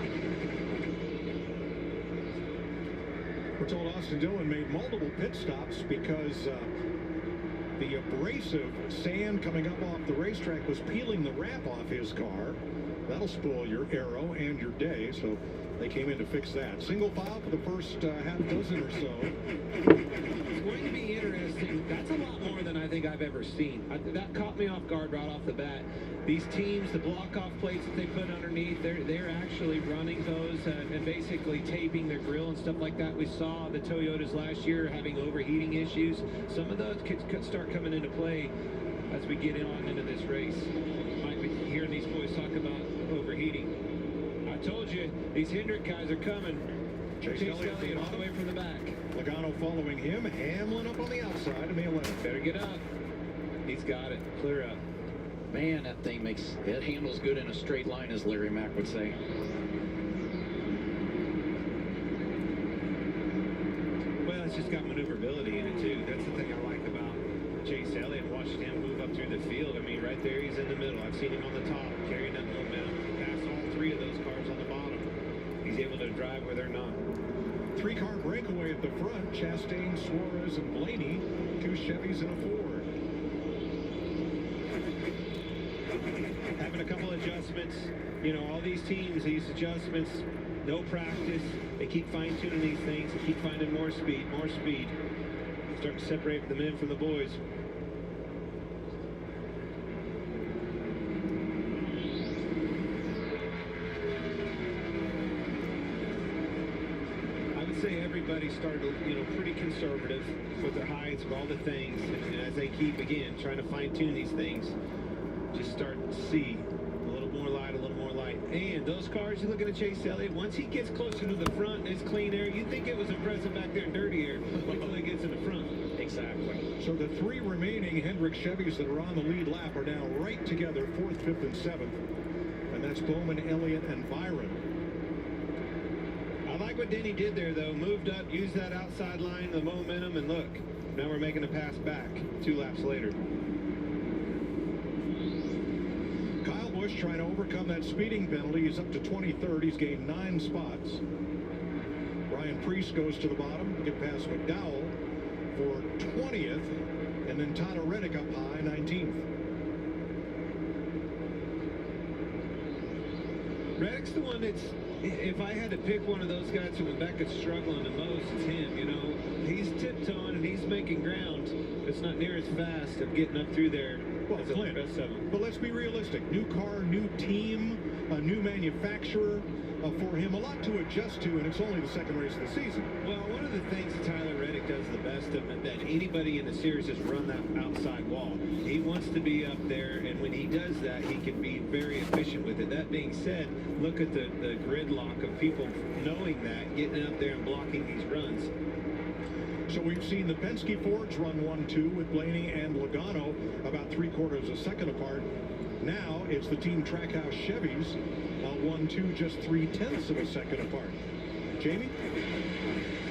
We're told Austin Dillon made multiple pit stops because the abrasive sand coming up off the racetrack was peeling the wrap off his car. That'll spoil your aero and your day, so they came in to fix that. Single file for the first half dozen or so. It's going to be interesting. That's a lot more than I think I've ever seen. That caught me off guard right off the bat. These teams, the block-off plates that they put underneath, they're actually running those and basically taping their grill and stuff like that. We saw the Toyotas last year having overheating issues. Some of those could start coming into play as we get on into this race. Might be hearing these boys talk about overheating. I told you, these Hendrick guys are coming. Chase Elliott all the way from the back. Logano following him. Hamlin up on the outside in the 11th. Better get up. He's got it. Clear up. Man, it handles good in a straight line, as Larry Mack would say. Well, it's just got maneuverability in it, too. That's the thing I like about Chase Elliott, watching him move up through the field. I mean, right there, he's in the middle. I've seen him on the top, carrying that momentum. Pass all three of those cars on the bottom. He's able to drive where they're not. Three-car breakaway at the front. Chastain, Suarez, and Blaney. Two Chevys and a Ford. Having a couple adjustments. You know, all these teams, these adjustments, no practice. They keep fine-tuning these things. They keep finding more speed, more speed. Starting to separate the men from the boys. I would say everybody started, pretty conservative with their heights, with all the things. And as they keep, again, trying to fine-tune these things, just start to see a little more light, a little more light. And those cars, you're looking at Chase Elliott, once he gets closer to the front and it's clean air, you'd think it was impressive back there in dirty air until he gets in the front. Exactly. So the three remaining Hendrick Chevys that are on the lead lap are now right together, 4th, 5th, and 7th. And that's Bowman, Elliott, and Byron. I like what Denny did there, though. Moved up, used that outside line, the momentum, and look, now we're making a pass back 2 laps later. Kyle Busch trying to overcome that speeding penalty. He's up to 23rd. He's gained 9 spots. Ryan Preece goes to the bottom, get past McDowell. for 20th, and then Tyler Reddick up high, 19th. Reddick's the one that's, if I had to pick one of those guys from Beckett's struggling the most, it's him. You know, he's tiptoeing and he's making ground. It's not near as fast of getting up through there Well, as the Clint, rest of them. but let's be realistic. New car, new team, a new manufacturer for him. A lot to adjust to, and it's only the second race of the season. Well, one of the things that Tyler Reddick does the best of that anybody in the series has run that outside wall. He wants to be up there, and when he does that, he can be very efficient with it. That being said, look at the gridlock of people knowing that, getting up there and blocking these runs. So we've seen the Penske Fords run 1-2 with Blaney and Logano about 3/4 a second apart. Now it's the Team Trackhouse Chevys 1-2, just 3/10 of a second apart. Jamie?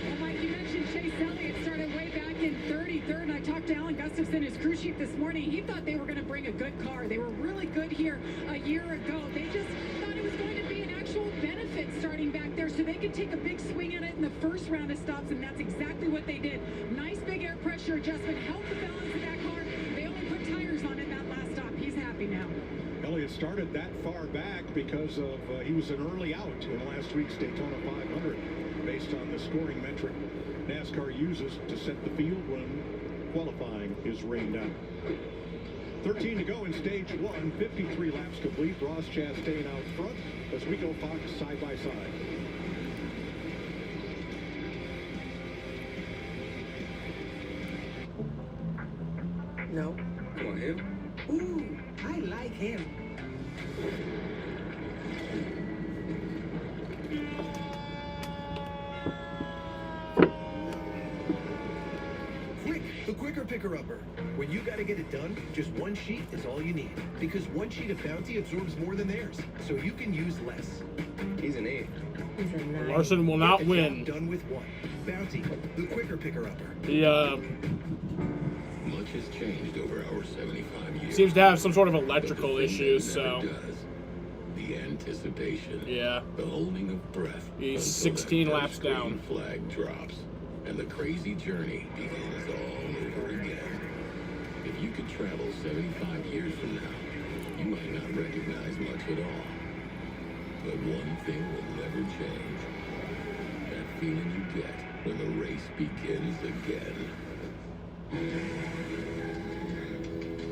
Well, Mike, you mentioned Chase Elliott started way back in 33rd, and I talked to Alan Gustafson, his crew chief, this morning. He thought they were going to bring a good car. They were really good here a year ago. They just thought it was going to be an actual benefit starting back there so they could take a big swing at it in the first round of stops, and that's exactly what they did. Nice big air pressure adjustment, helped the balance of that car. They only put tires on it that last stop. He's happy now. Elliott started that far back because of he was an early out in last week's Daytona 500 based on the scoring metric NASCAR uses to set the field when qualifying is rained out. 13 to go in stage 1, 53 laps complete. Ross Chastain out front as we go Fox side by side. No. Come on, him. Ooh, I like him. Quick, the quicker picker-upper. When you gotta get it done, just one sheet is all you need. Because one sheet of Bounty absorbs more than theirs, so you can use less. He's an 8. He's a 9. Larson will not Get the win. job done with one. Bounty, the quicker picker-upper. Much has changed over our 75 years. Seems to have some sort of electrical issues, so. The anticipation. Yeah. The holding of breath. He's until 16 that laps first green down. flag drops, and the crazy journey begins all over again. If you could travel 75 years from now, you might not recognize much at all. But one thing will never change. That feeling you get when the race begins again.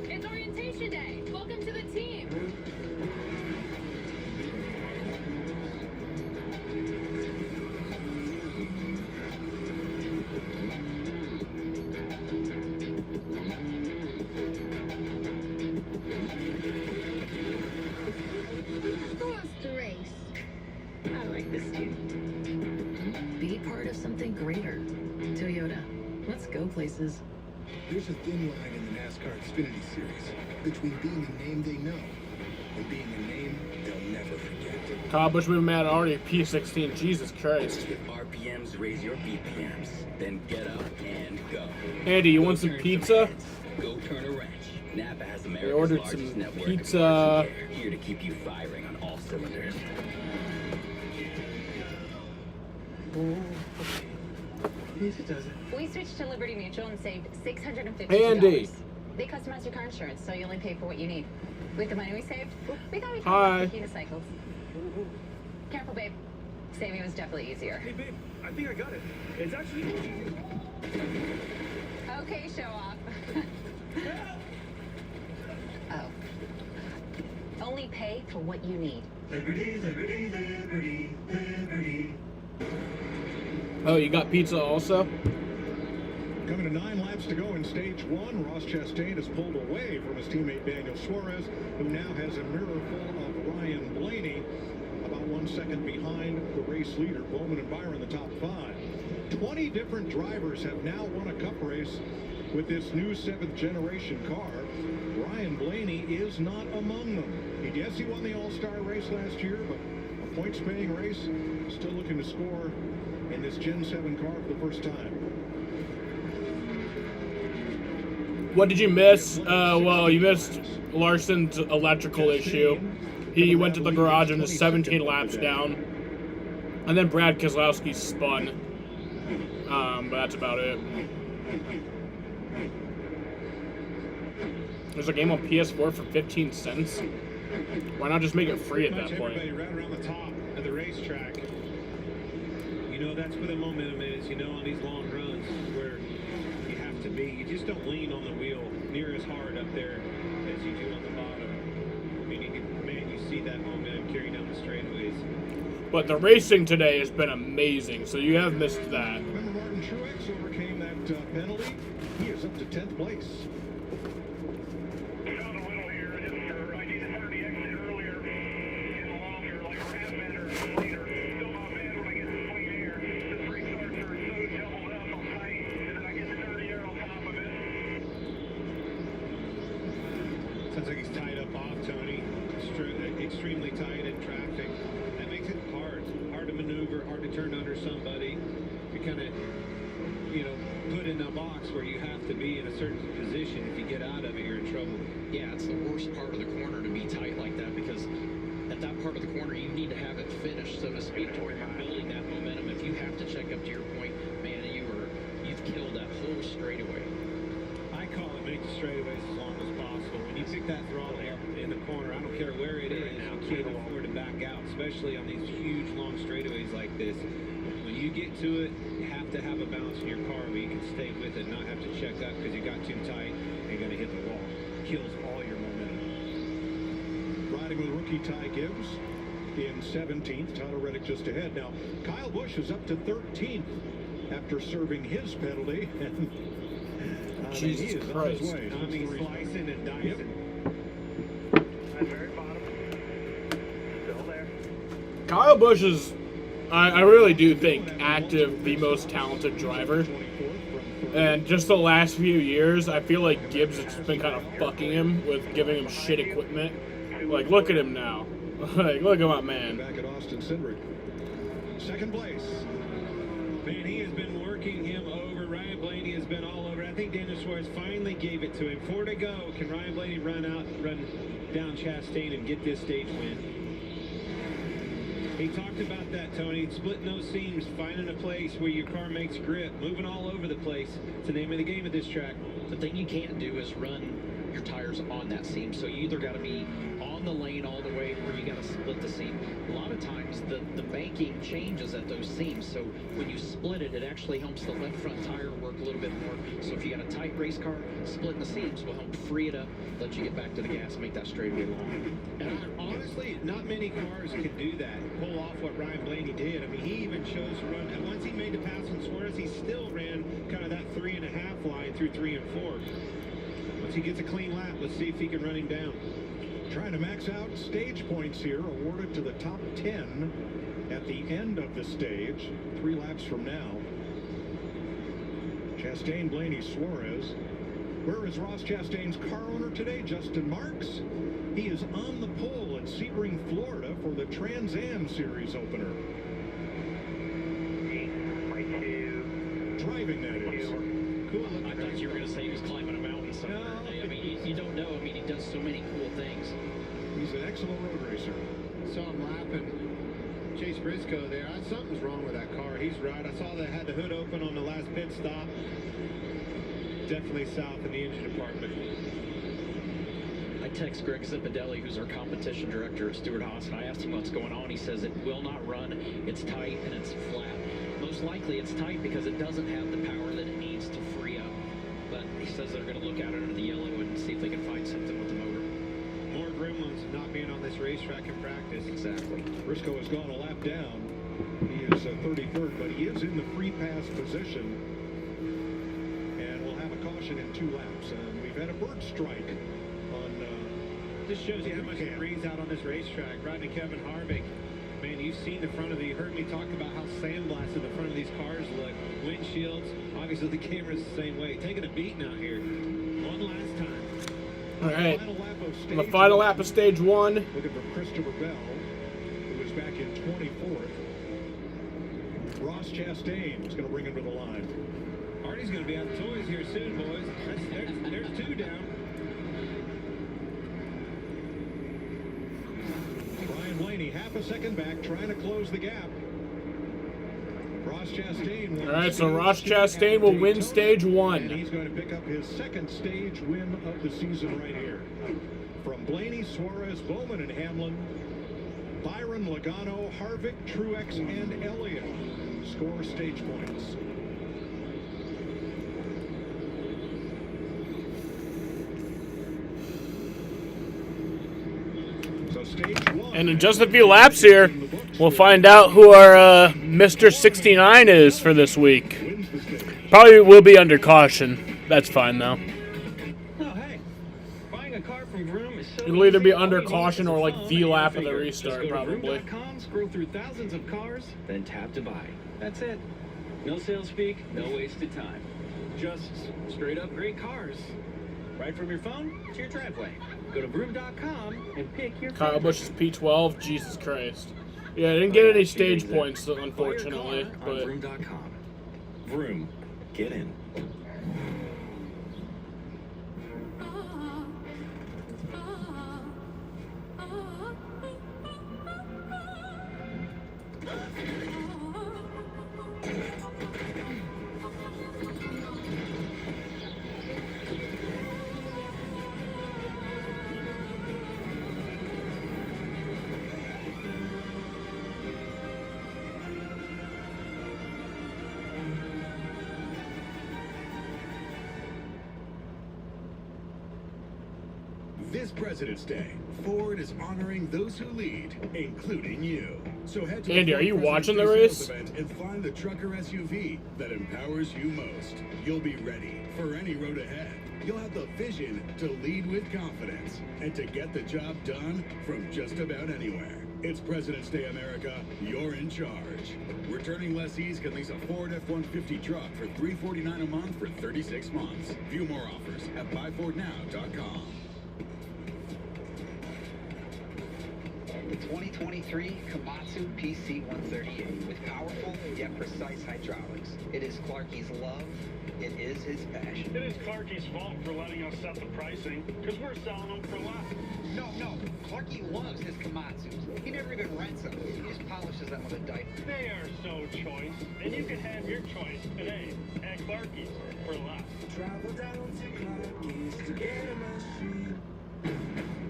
It's orientation day. Welcome to the team. Who wants to race? I like this team. Be part of something greater. Toyota. Let's go places. There's a thin line in the NASCAR Xfinity Series between being a name they know and being a name they'll never forget. Kyle Busch moving man already P16. Jesus Christ. If RPMs raise your BPMs, then get up and go. Andy, you want some pizza? Go turn a wrench. Napa has I America's ordered largest some network pizza. of parts and care, here to keep you firing on all cylinders. Yes, it doesn't. We switched to Liberty Mutual and saved $650. Andy. They customize your car insurance, so you only pay for what you need. With the money we saved, we thought we could Hi. buy unicycles. Careful, babe. Saving was definitely easier. Hey, babe, I think I got it. It's actually... Okay, show off. Oh. Only pay for what you need. Liberty, liberty, liberty, liberty. Oh, you got pizza also? Coming to 9 laps to go in stage 1, Ross Chastain has pulled away from his teammate Daniel Suarez, who now has a mirror full of Ryan Blaney, about 1 second behind the race leader, Bowman and Byron, the top 5. 20 different drivers have now won a cup race with this new 7th generation car. Ryan Blaney is not among them. Yes, he won the All-Star race last year, but a points-paying race, still looking to score in this Gen 7 car for the first time. What did you miss? Well, you missed Larson's electrical issue. He went to the garage and was 17 laps down. And then Brad Keselowski spun. But that's about it. There's a game on PS4 for 15 cents. Why not just make it free at that point? Everybody right around the top of the racetrack. You know, that's where the momentum is. You know, on these long runs where you have to be. You just don't lean on the wheel near as hard up there as you do on the bottom. I mean, you see that momentum carry down the straightaways. But the racing today has been amazing, so you have missed that. Remember Martin Truex overcame that penalty? He is up to 10th place. Sounds like he's tied up off, Tony. Extremely tight in traffic. That makes it hard to maneuver, hard to turn under somebody. You're kind of, put in a box where you have to be in a certain position. If you get out of it, you're in trouble. Yeah, it's the worst part of the corner to be tight like that, because at that part of the corner, you need to have it finished, so to speak, to where you're building that momentum. If you have to check up to your point, man, you've killed that whole straightaway. I call it make the straightaways as long as possible. When you pick that throttle up in the corner, I don't care where it is, you can't afford to back out, especially on these huge, long straightaways like this. When you get to it, you have to have a balance in your car where you can stay with it, not have to check up because you got too tight and you're going to hit the wall. Kills all your momentum. Riding with rookie Ty Gibbs in 17th. Tyler Reddick just ahead. Now, Kyle Busch is up to 13th after serving his penalty. And Jesus he is Christ. on his way. I mean, slicing and dicing. Yep. At very bottom. Still there. Kyle Busch is, I really do think, active the most talented driver. And just the last few years, I feel like Gibbs has been kind of fucking him with giving him shit equipment. Like, look at him now. Like, look at my man. Back at Austin Cindric. Second place. Man, he has been working him over. Ryan Blaney has been all over. I think Daniel Suarez finally gave it to him. 4 to go. Can Ryan Blaney run down Chastain and get this stage win? He talked about that, Tony. Splitting those seams, finding a place where your car makes grip, moving all over the place. It's the name of the game at this track. The thing you can't do is run your tires on that seam. So you either got to be on the lane all the way, or you got to split the seam. A lot of times the banking changes at those seams. So when you split it, it actually helps the left front tire work a little bit more. So if you got a tight race car, splitting the seams will help free it up, let you get back to the gas, make that straightaway long. And honestly, not many cars can do that, pull off what Ryan Blaney did. I mean, he even chose to run, and once he made the pass on Suarez, he still ran kind of that 3.5 line through 3 and 4. Once he gets a clean lap, let's see if he can run him down. Trying to max out stage points here, awarded to the top 10 at the end of the stage, 3 laps from now. Chastain, Blaney, Suarez. Where is Ross Chastain's car owner today? Justin Marks. He is on the pole at Sebring, Florida for the Trans Am Series opener. Driving, that is. Cool. I thought you were going to say he was climbing a mountain somewhere. No. I mean, you don't know. I mean, he does so many cool things. He's an excellent road racer. Saw him lapping Chase Briscoe there. Something's wrong with that car. He's right. I saw they had the hood open on the last pit stop. Definitely south in the engine department. I text Greg Zipadelli, who's our competition director at Stewart-Haas, and I asked him what's going on. He says it will not run. It's tight and it's flat. Most likely it's tight because it doesn't have the power that it needs to free up. But he says they're going to look at it under the yellow and see if they can find something with the motor. More gremlins not being on this racetrack in practice. Exactly. Briscoe has gone a lap down. He is 33rd, but he is in the free pass position. And we'll have a caution in 2 laps. We've had a bird strike on... This shows you how much it breathes out on this racetrack. Rodney Kevin Harvick. Man, you've seen the front of the... You heard me talk about how sandblasted the front of these cars look. Windshields. Obviously, the camera's the same way. Taking a beating out here. One last time. All right. On the final lap of stage 1. Looking for Christopher Bell, who was back in 24th. Ross Chastain is going to bring him to the line. Artie's going to be out of toys here soon, boys. There's 2 down. Ryan Blaney, half a second back, trying to close the gap. Ross Ross Chastain. All right, so Ross Chastain will win stage And 1. he's going to pick up his second stage win of the season right here. From Blaney, Suarez, Bowman, and Hamlin, Byron, Logano, Harvick, Truex, and Elliott score stage points. So stage 1. And in just a few laps here, we'll find out who our Mr. 69 is for this week. Probably will be under caution. That's fine, though. Oh, hey, buying a car from Vroom is so It'll either be easy. under All you need caution is or a like phone the and lap of the figure. restart, Just go to probably. Vroom.com, scroll through thousands of cars, then tap to buy. That's it. No sales speak, no wasted time. Just straight up great cars. Right from your phone to your driveway. Go to Vroom.com and pick your Kyle favorite. Busch's P12, Jesus Christ. Yeah, I didn't get any stage points, unfortunately, On but Vroom.com. Vroom, get in. This President's Day, Ford is honoring those who lead, including you. So head to Andy, the are you Ford watching the President's Day race? sales event and find the trucker SUV that empowers you most. You'll be ready for any road ahead. You'll have the vision to lead with confidence and to get the job done from just about anywhere. It's President's Day, America. You're in charge. Returning lessees can lease a Ford F-150 truck for $349 a month for 36 months. View more offers at buyfordnow.com. The 2023 Komatsu PC-138 with powerful yet precise hydraulics. It is Clarkie's love. It is his passion. It is Clarkie's fault for letting us set the pricing, because we're selling them for less. No. Clarkie loves his Komatsus. He never even rents them. He just polishes them with a diaper. They are so choice, and you can have your choice today at Clarkie's for less. Travel down to Clarkie's to get a machine.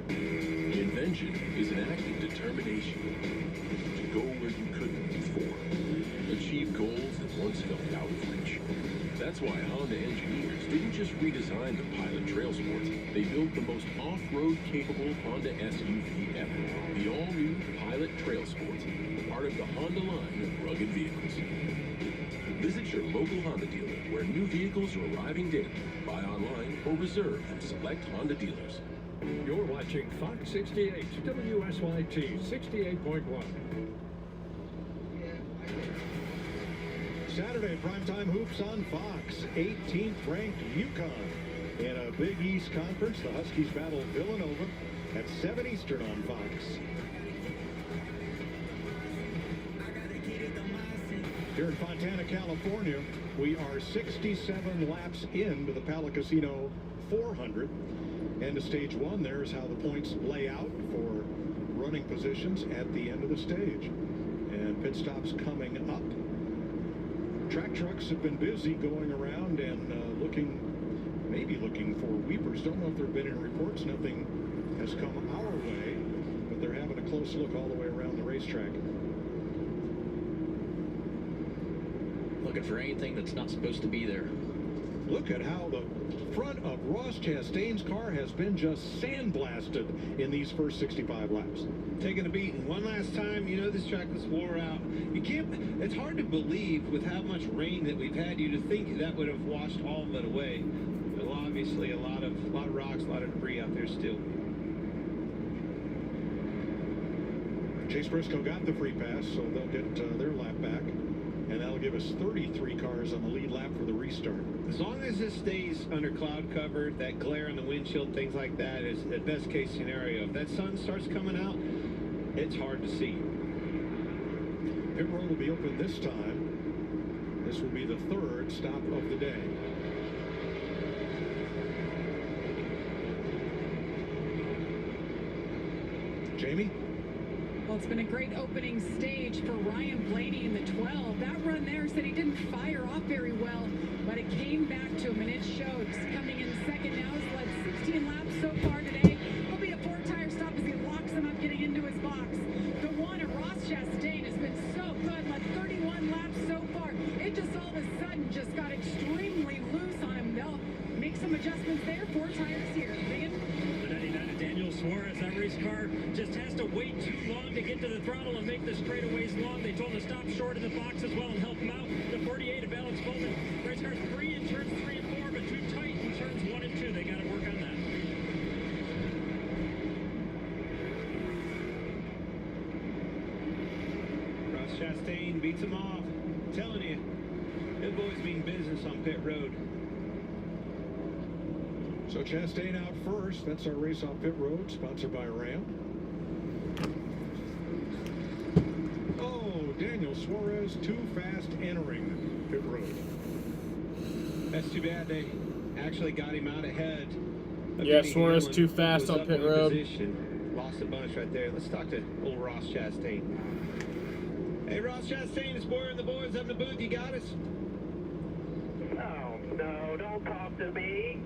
Invention is an act of determination to go where you couldn't before. Achieve goals that once felt out of reach. That's why Honda engineers didn't just redesign the Pilot Trail Sport. They built the most off-road capable Honda SUV ever. The all-new Pilot Trail Sport, part of the Honda line of rugged vehicles. Visit your local Honda dealer where new vehicles are arriving daily. Buy online or reserve from select Honda dealers. You're watching Fox 68, WSYT 68.1. Saturday primetime hoops on Fox. 18th ranked UConn. In a Big East conference, the Huskies battle Villanova at 7 Eastern on Fox. Here in Fontana, California, we are 67 laps into the Pala Casino 400. End of stage 1, there's how the points lay out for running positions at the end of the stage. And pit stops coming up. Track trucks have been busy going around and maybe looking for weepers. Don't know if there have been any reports. Nothing has come our way, but they're having a close look all the way around the racetrack. Looking for anything that's not supposed to be there. Look at how the front of Ross Chastain's car has been just sandblasted in these first 65 laps. Taking a beating one last time. You know this track was wore out. You can't. It's hard to believe with how much rain that we've had. You to think that would have washed all of it away. But obviously, a lot of rocks, a lot of debris out there still. Chase Briscoe got the free pass, so they'll get their lap back. And that'll give us 33 cars on the lead lap for the restart. As long as this stays under cloud cover, that glare on the windshield, things like that is the best case scenario. If that sun starts coming out, it's hard to see. Pit road will be open this time. This will be the third stop of the day. Jamie? Well, it's been a great opening stage for Ryan Blaney in the 12. That run there said he didn't fire off very well, but it came back to him, and it showed. Coming in second now, has led 16 laps so far today. He'll be a 4-tire stop as he locks him up, getting into his box. The one at Ross Chastain has been so good, led 31 laps so far. It just all of a sudden just got extremely loose on him. They'll make some adjustments there. 4 tires here. Megan? The 99 of Daniel Suarez, that race car just has to wait too long to get to the throttle and make the straightaways long. They told him to stop short in the box as well and help him out. The 48 of Alex Bowman, race car 3 in turns 3 and 4, but too tight in turns 1 and 2. They got to work on that. Ross Chastain beats him off. I'm telling you, good boys mean business on pit road. So Chastain out first. That's our race off pit road, sponsored by Ram. Oh, Daniel Suarez too fast entering pit road. That's too bad. They actually got him out ahead. Yeah, Suarez too fast on pit road. Position. Lost a bunch right there. Let's talk to old Ross Chastain. Hey, Ross Chastain, it's Boyer and the boys up in the booth. You got us? Oh, no, don't talk to me.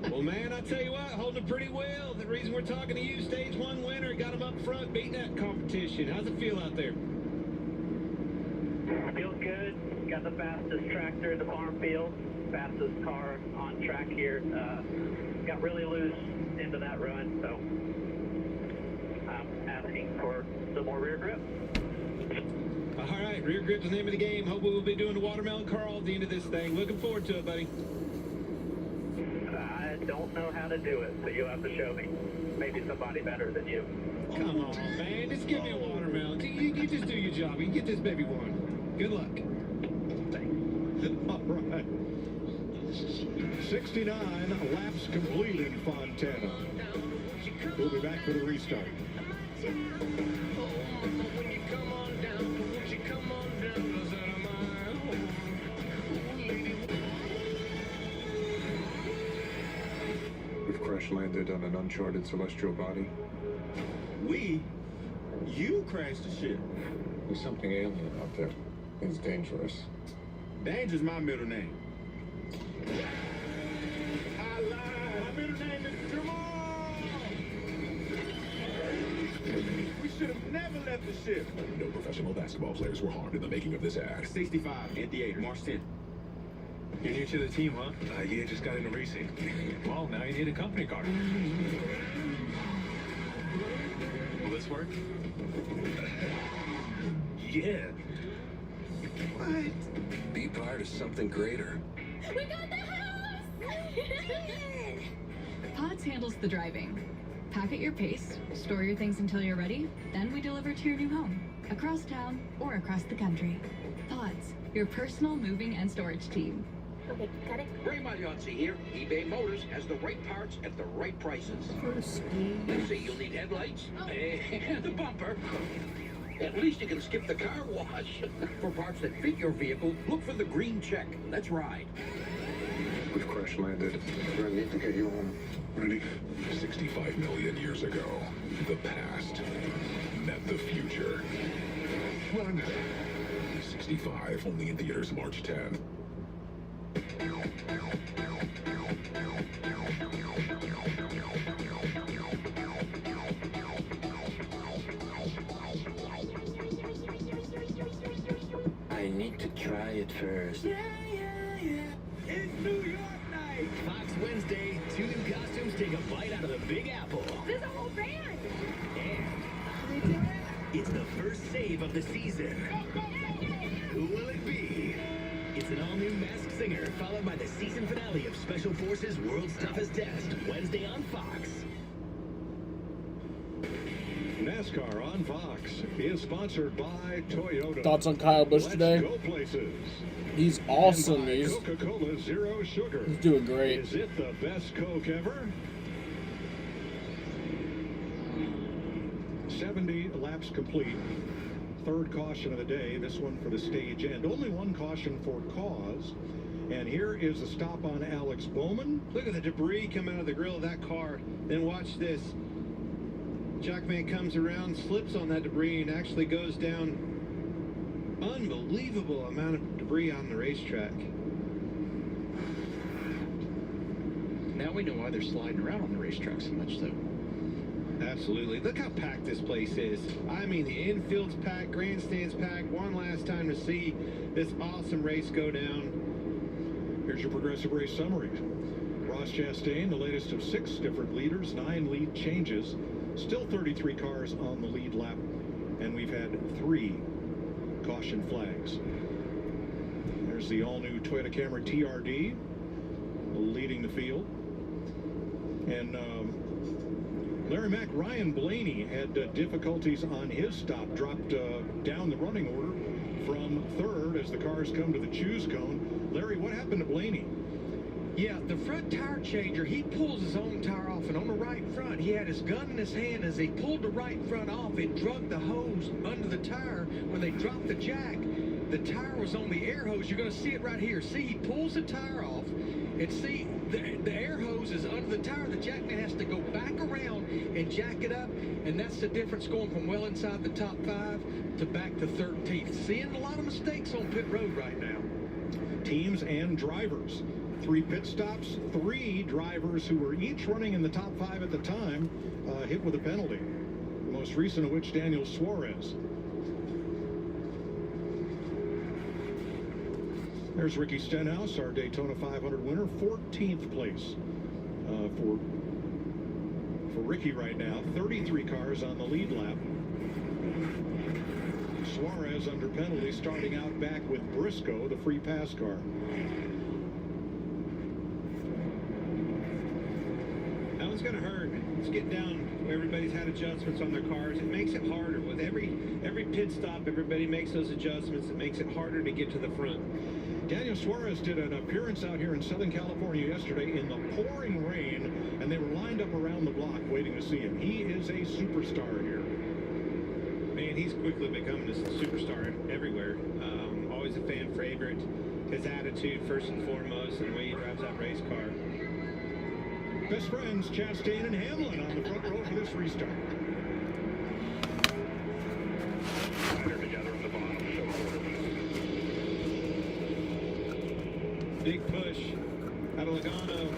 Well, man, I tell you what, holding it pretty well. The reason we're talking to you, stage 1 winner, got him up front, beating that competition. How's it feel out there? Feels good. Got the fastest tractor in the farm field. Fastest car on track here. Got really loose into that run, so I'm asking for some more rear grip. All right, rear grip's the name of the game. Hope we'll be doing the watermelon crawl at the end of this thing. Looking forward to it, buddy. I don't know how to do it, so you'll have to show me. Maybe somebody better than you. Come on, man. Just give me a watermelon. You just do your job. You can get this baby one. Good luck. All right. 69 laps complete in Fontana. We'll be back for the restart. We've crash landed on an uncharted celestial body. We? You crashed the ship. There's something alien out there. It's dangerous. Danger's my middle name. I lied. My middle name is Jamal. We should have never left the ship. No professional basketball players were harmed in the making of this ad. 65, Anti-Ator, March 10th. You're new to the team, huh? Yeah, just got into racing. Well, now you need a company car. Will this work? Yeah. What? Be part of something greater. We got the house! Pods handles the driving. Pack at your pace, store your things until you're ready, then we deliver to your new home, across town or across the country. Pods, your personal moving and storage team. Okay, got it. Ray Magliozzi here. eBay Motors has the right parts at the right prices. You see, you'll need headlights and the bumper. At least you can skip the car wash. For parts that fit your vehicle, look for the green check. Let's ride. We've crash landed. I need to get you home. Ready? 65 million years ago, the past met the future. Run. 65, only in theaters March 10. I need to try it first. Yeah. It's New York night. Fox Wednesday, 2 new costumes take a bite out of the Big Apple. There's a whole band. And it's the first save of the season. Who will it be? It's an all-new Masked Singer, followed by the season finale of Special Forces World's Toughest Test, Wednesday on Fox. NASCAR on Fox is sponsored by Toyota. Thoughts on Kyle Busch today? Let's go places. He's awesome. He's Coca-Cola Zero Sugar. He's doing great. Is it the best Coke ever? 70 laps complete. Third caution of the day. This one for the stage end. Only one caution for cause. And here is the stop on Alex Bowman. Look at the debris come out of the grill of that car. Then watch this. Jackman comes around, slips on that debris, and actually goes down. Unbelievable amount of debris on the racetrack. Now we know why they're sliding around on the racetrack so much, though. Absolutely. Look how packed this place is. I mean, the infield's packed, grandstand's packed. One last time to see this awesome race go down. Here's your Progressive race summary. Ross Chastain, the latest of 6 different leaders, 9 lead changes, still 33 cars on the lead lap, and we've had 3 caution flags. There's the all-new Toyota Camry TRD leading the field. And Larry Mack, Ryan Blaney had difficulties on his stop, dropped down the running order from 3rd as the cars come to the choose cone. Larry, what happened to Blaney? Yeah, the front tire changer, he pulls his own tire off, and on the right front, he had his gun in his hand. As they pulled the right front off, it drug the hose under the tire. When they dropped the jack, the tire was on the air hose. You're going to see it right here. See, he pulls the tire off, and see, the air hose is under the tire. The jackman has to go back around and jack it up, and that's the difference going from well inside the top 5 to back to 13th. Seeing a lot of mistakes on pit road right now. Teams and drivers. 3 pit stops, 3 drivers who were each running in the top 5 at the time hit with a penalty. The most recent of which, Daniel Suarez. There's Ricky Stenhouse, our Daytona 500 winner, 14th place for Ricky right now. 33 cars on the lead lap. Suarez under penalty, starting out back with Briscoe, the free pass car. That one's going to hurt. Let's get down where everybody's had adjustments on their cars. It makes it harder. With every pit stop, everybody makes those adjustments. It makes it harder to get to the front. Daniel Suarez did an appearance out here in Southern California yesterday in the pouring rain, and they were lined up around the block waiting to see him. He is a superstar here. Man, he's quickly becoming a superstar everywhere. Always a fan favorite. His attitude, first and foremost, and the way he drives that race car. Best friends, Chastain and Hamlin on the front row for this restart. They're together on the bottom. Big push out of Logano.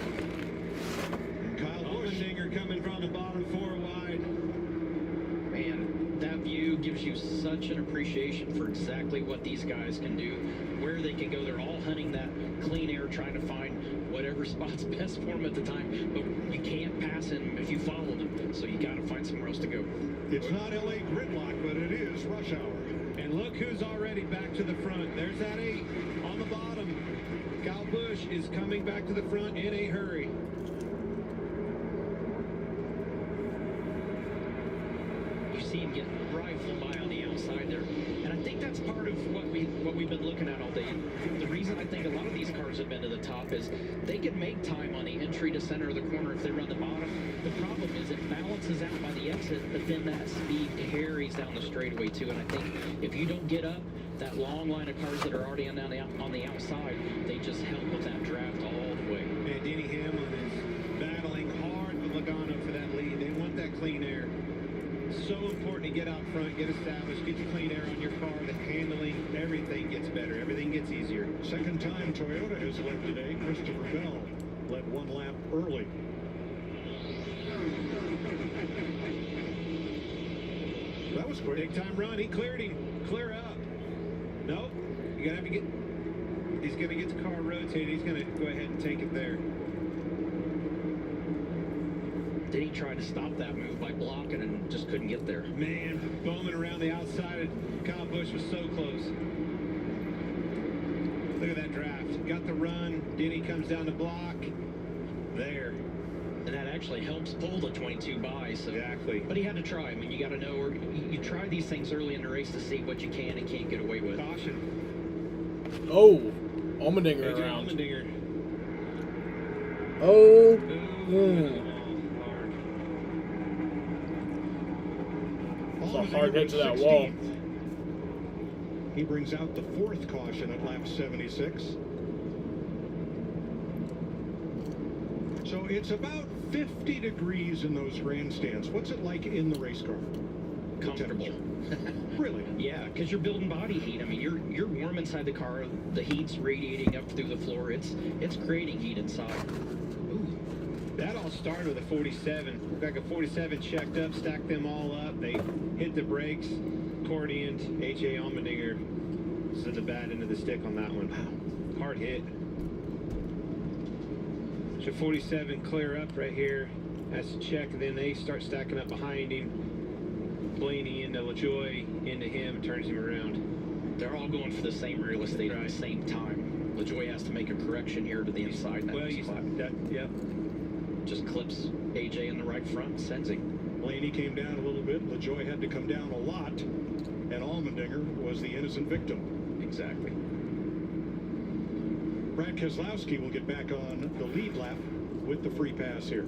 And Kyle Allmendinger coming from the bottom 4 wide. Man, that view gives you such an appreciation for exactly what these guys can do, where they can go. They're all hunting that clean air, trying to find whatever spot's best for them at the time, but you can't pass him if you follow them, so you got to find somewhere else to go. It's not LA gridlock, but it is rush hour. And look who's already back to the front. There's that 8 on the bottom. Kyle Busch is coming back to the front in a hurry. You see him get rifled by on the outside there, and I think that's part of what we've been looking at all day. The reason I think a lot of these cars have been to the top is they can make time on the entry to center of the corner if they run the bottom. The problem is it balances out by the exit, but then that speed carries down the straightaway too. And I think if you don't get up, that long line of cars that are already on the outside, they just help with that draft all the way. And Denny Hamlin is battling hard with Logano for that lead. They want that clean air. So important to get out front, get established, get the clean air on your car, the handling, everything gets better, everything gets easier. Second time Toyota has led today. Christopher Bell led 1 lap early. That was quick. Big time run. He cleared him. Clear up. Nope. You gotta have to get. He's gonna get the car rotated. He's gonna go ahead and take it there. Then he tried to stop that move by blocking and just couldn't get there. Man, Bowman around the outside. Kyle Busch was so close. Look at that draft. Got the run. Denny comes down the block. There. And that actually helps pull the 22 by. So. Exactly. But he had to try. I me't you got to know, you try these things early in the race to see what you can and can't get away with. Caution. Oh, Allmendinger around. Allmendinger. Oh. It's a hard hit to that wall. He brings out the 4th caution at lap 76. So So it's about 50 degrees in those grandstands. What's it like in the race car? Comfortable. Really? Yeah, because you're building body heat. I mean, you're warm inside the car. The heat's radiating up through the floor. It's creating heat inside. Ooh. That all started with a 47. Got a 47 checked up, stacked them all up. They hit the brakes, accordioned. H.A. Allmendinger said the bad end of the stick on that one. Wow. Hard hit. So 47 clear up right here. Has to check, and then they start stacking up behind him. Blaney into LaJoy, into him, turns him around. They're all going for the same real estate at the same time. LaJoy has to make a correction here to the inside. Yep. Just clips AJ in the right front, sends him. Blaney came down a little bit. LaJoy had to come down a lot. And Allmendinger was the innocent victim. Exactly. Brad Keselowski will get back on the lead lap with the free pass here.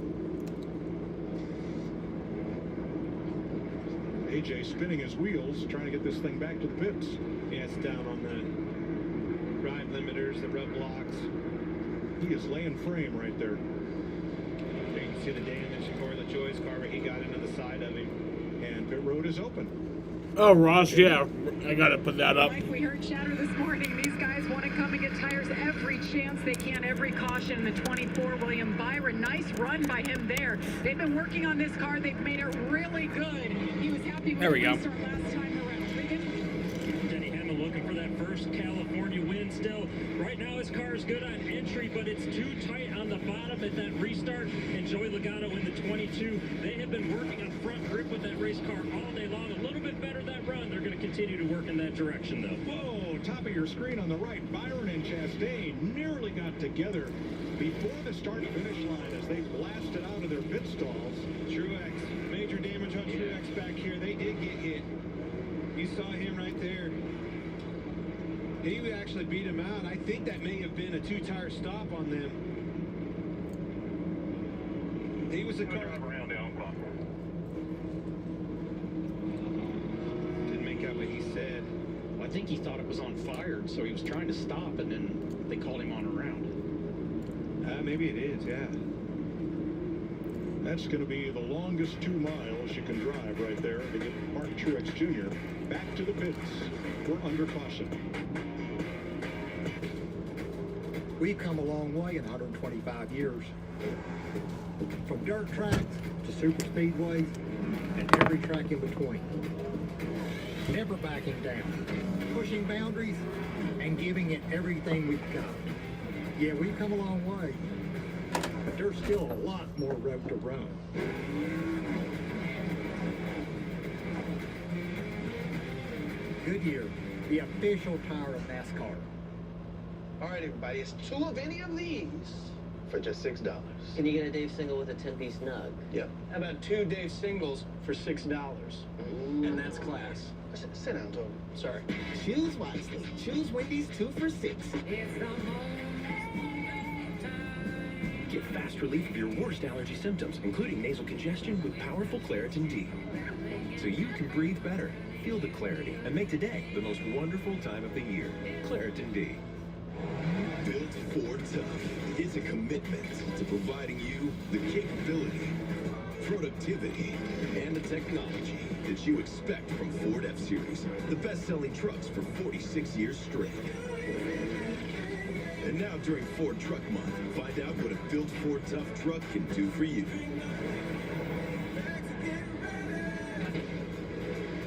AJ spinning his wheels, trying to get this thing back to the pits. Yeah, it's down on the ride limiters, the rub blocks. He is laying frame right there. There you can see the damage to Corey LaJoy's car where he got into the side of him. And pit road is open. Oh, Ross, yeah, I gotta put that up. Like we heard chatter this morning, these guys want to come and get tires every chance they can, every caution. The 24, William Byron, nice run by him there. They've been working on this car. They've made it really good. He was happy with there we the go. restart last time around. Denny Hamlin looking for that first California win still. Right now his car is good on entry, but it's too tight on the bottom at that restart. And Joey Logano in the 22. They have been working on front grip with that race car all day long. A little bit better that run. They're going to continue to work in that direction, though. Whoa, top of your screen on the right. Byron and Chastain nearly got together before the start-finish line as they blasted out of their pit stalls. Truex, major damage on Truex back here. They did get hit. You saw him right there. He would actually beat him out. I think that may have been a two-tire stop on them. He was a car. Didn't make out what he said. Well, I think he thought it was on fire, so he was trying to stop, and then they called him on around. Maybe it is, yeah. That's going to be the longest 2 miles you can drive right there to get Mark Truex Jr. back to the pits. We're under caution. We've come a long way in 125 years. From dirt tracks to super speedways and every track in between. Never backing down, pushing boundaries and giving it everything we've got. Yeah, we've come a long way, but there's still a lot more road to run. Goodyear, the official tire of NASCAR. All right, everybody, it's 2 of any of these for just $6. Can you get a Dave single with a 10-piece nug? Yep. How about 2 Dave singles for $6? And that's class. Sit down, Toby. Sorry. Choose wisely. Choose Wendy's 2 for $6. Get fast relief of your worst allergy symptoms, including nasal congestion with powerful Claritin D. So you can breathe better, feel the clarity, and make today the most wonderful time of the year. Claritin D. Built Ford Tough. It's a commitment to providing you the capability, productivity, and the technology that you expect from Ford F-Series, the best-selling trucks for 46 years straight. And now during Ford Truck Month, find out what a Built Ford Tough truck can do for you.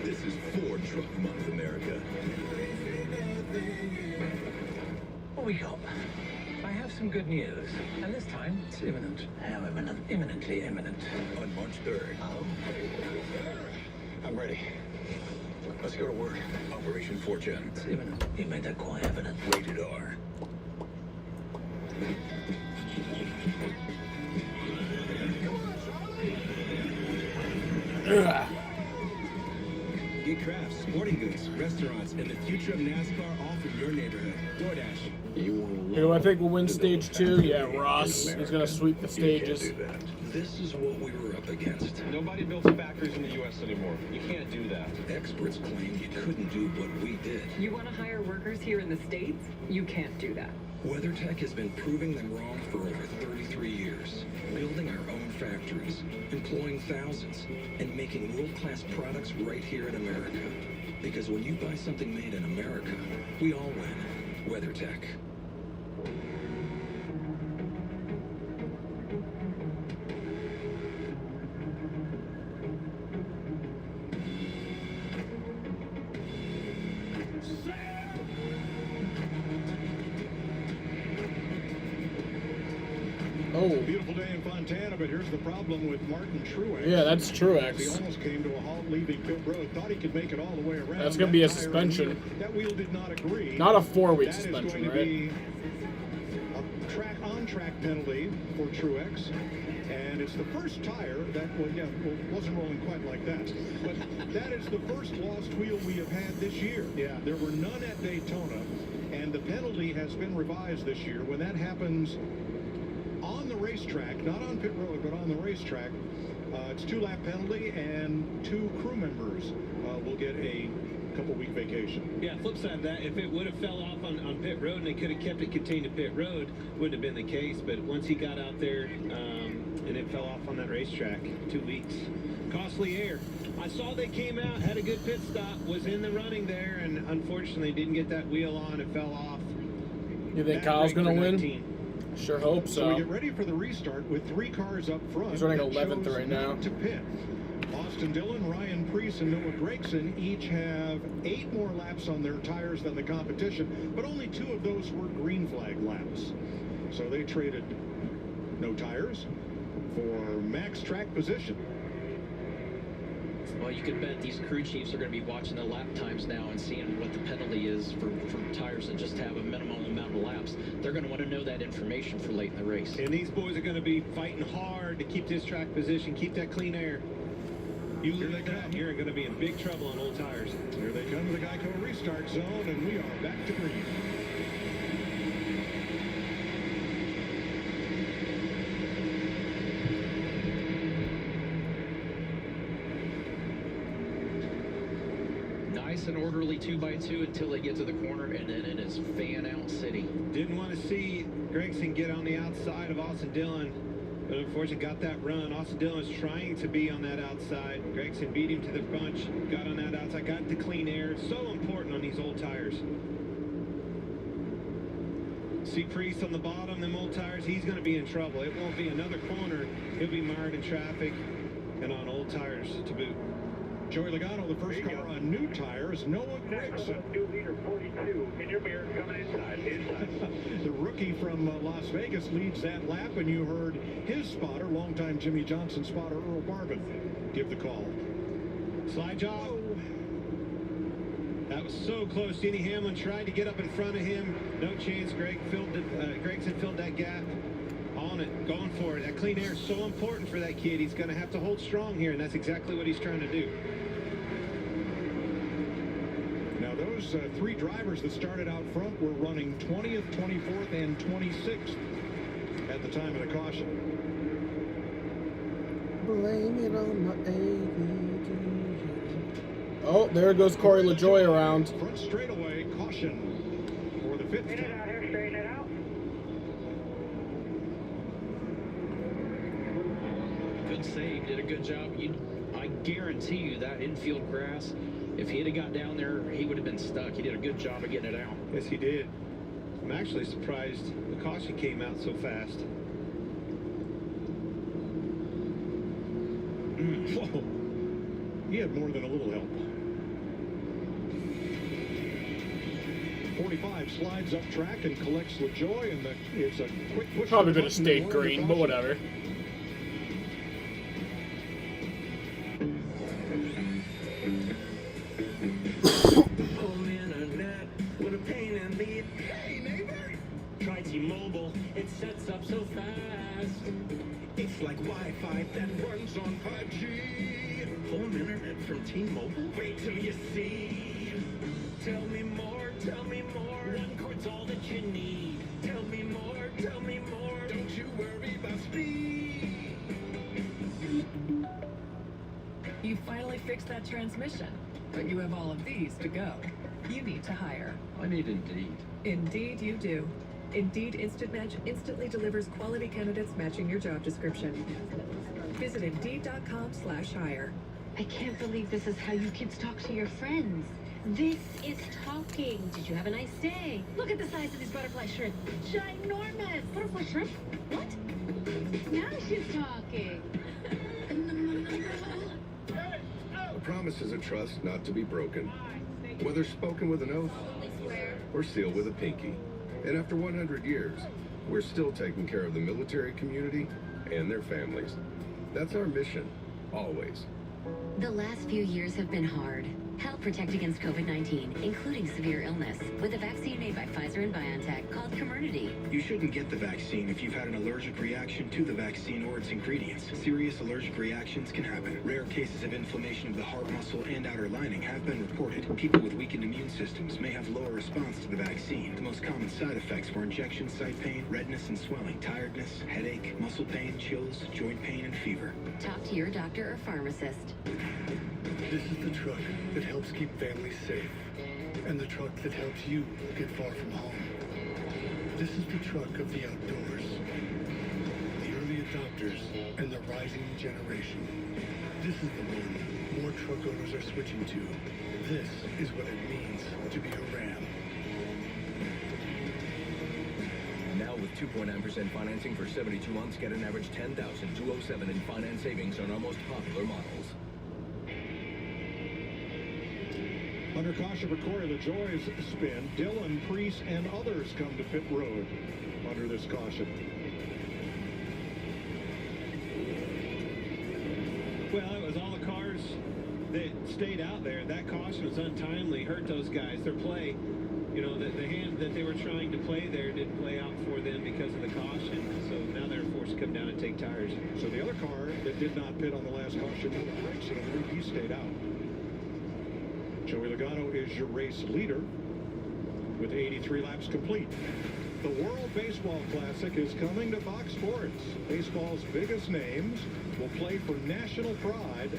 This is Ford Truck Month, America. What we got? I have some good news, and this time it's imminent. How imminent? Imminently imminent. On March 3rd. I'm ready. Let's go to work. Operation Fortune. It's imminent. You made that quite evident. Rated R. Get crafts, sporting goods, restaurants, and the future of NASCAR all from your neighborhood. DoorDash. Who I think will win stage 2? Yeah, Ross. He's gonna sweep the stages. This is what we were up against. Nobody builds factories in the U.S. anymore. You can't do that. Experts claimed you couldn't do what we did. You want to hire workers here in the States? You can't do that. WeatherTech has been proving them wrong for over 33 years, building our own factories, employing thousands, and making world-class products right here in America. Because when you buy something made in America, we all win. WeatherTech. Oh. Beautiful day in Fontana, but here's the problem with Martin Truex. Yeah, that's Truex. He almost came to a halt leaving pit road. Thought he could make it all the way around. That's going to be a suspension. That wheel did not agree. Not a 4-week That suspension, is going right? to be a on-track penalty for Truex. And it's the first tire that, wasn't rolling quite like that. But that is the first lost wheel we have had this year. Yeah. There were none at Daytona, and the penalty has been revised this year. When that happens on the racetrack, not on pit road, but on the racetrack, it's 2-lap penalty, and 2 crew members will get a couple-week vacation. Yeah, flip side of that, if it would have fell off on pit road and they could have kept it contained to pit road, wouldn't have been the case. But once he got out there and it fell off on that racetrack, 2 weeks. Costly air. I saw they came out, had a good pit stop, was in the running there, and unfortunately didn't get that wheel on. It fell off. You think Kyle's going to win? Sure hope so. So we get ready for the restart with 3 cars up front. He's running that 11th chose right now. not to pit. Austin Dillon, Ryan Preece, and Noah Gragson each have 8 more laps on their tires than the competition, but only 2 of those were green flag laps. So they traded no tires for max track position. Well, you can bet these crew chiefs are going to be watching the lap times now and seeing what the penalty is for tires that just have a minimum amount of laps. They're going to want to know that information for late in the race. And these boys are going to be fighting hard to keep this track position, keep that clean air. You lose that, you're going to be in big trouble on old tires. Here they come to the Geico restart zone, and we are back to green. Nice and orderly 2x2 until they get to the corner, and then it is fan-out city. Didn't want to see Gragson get on the outside of Austin Dillon, but unfortunately got that run. Austin Dillon's trying to be on that outside. Gragson beat him to the punch, got on that outside, got the clean air. So important on these old tires. See Priest on the bottom, them old tires, he's going to be in trouble. It won't be another corner. He'll be mired in traffic and on old tires to boot. Joey Logano, the first car on new tires. Noah Gragson. Doubleheader 42 in your mirror coming inside. The rookie from Las Vegas leads that lap, and you heard his spotter, longtime Jimmy Johnson spotter Earl Barbin, give the call. Slide job. That was so close. Denny Hamlin tried to get up in front of him. No chance. Gragson filled that gap. On it, going for it. That clean air is so important for that kid. He's going to have to hold strong here, and that's exactly what he's trying to do. Now, those 3 drivers that started out front were running 20th, 24th, and 26th at the time of the caution. Blame it on my ADD. Oh, there goes Corey LaJoie around. Front straightaway, caution for the 5th time. Straighten it out. Good save, did a good job. I guarantee you that infield grass, if he'd have got down there, he would have been stuck. He did a good job of getting it out. Yes, he did. I'm actually surprised the caution came out so fast. Whoa. He had more than a little help. 45 slides up track and collects LaJoie, and it's a quick push. Probably could have stayed green, but whatever. Try T-Mobile, it sets up so fast. It's like Wi-Fi that runs on 5G. Home internet from T-Mobile. Wait till you see. Tell me more, tell me more. One cord's all that you need. Tell me more, tell me more. Don't you worry about speed. You finally fixed that transmission, but you have all of these to go. You need to hire. I need Indeed. Indeed you do. Indeed Instant Match instantly delivers quality candidates matching your job description. Visit Indeed.com/hire. I can't believe this is how you kids talk to your friends. This is talking. Did you have a nice day? Look at the size of these butterfly shrimp. Ginormous. Butterfly shrimp? What? Now she's talking. A promise is a trust not to be broken, whether spoken with an oath or sealed with a pinky. And after 100 years, we're still taking care of the military community and their families. That's our mission, always. The last few years have been hard. Help protect against COVID-19, including severe illness, with a vaccine made by Pfizer and BioNTech called Comirnaty. You shouldn't get the vaccine if you've had an allergic reaction to the vaccine or its ingredients. Serious allergic reactions can happen. Rare cases of inflammation of the heart muscle and outer lining have been reported. People with weakened immune systems may have lower response to the vaccine. The most common side effects were injection site pain, redness and swelling, tiredness, headache, muscle pain, chills, joint pain, and fever. Talk to your doctor or pharmacist. This is the truck that helps keep families safe, and the truck that helps you get far from home. This is the truck of the outdoors, the early adopters, and the rising generation. This is the one more truck owners are switching to. This is what it means to be a Ram. Now with 2.9% financing for 72 months, get an average $10,207 in finance savings on our most popular models. Under caution for Corey LaJoie's spin, Dylan, Priest, and others come to pit road under this caution. Well, it was all the cars that stayed out there. That caution was untimely, hurt those guys. Their play, you know, the hand that they were trying to play there didn't play out for them because of the caution. So now they're forced to come down and take tires. So the other car that did not pit on the last caution, he stayed out. Joey Logano is your race leader with 83 laps complete. The World Baseball Classic is coming to Fox Sports. Baseball's biggest names will play for national pride.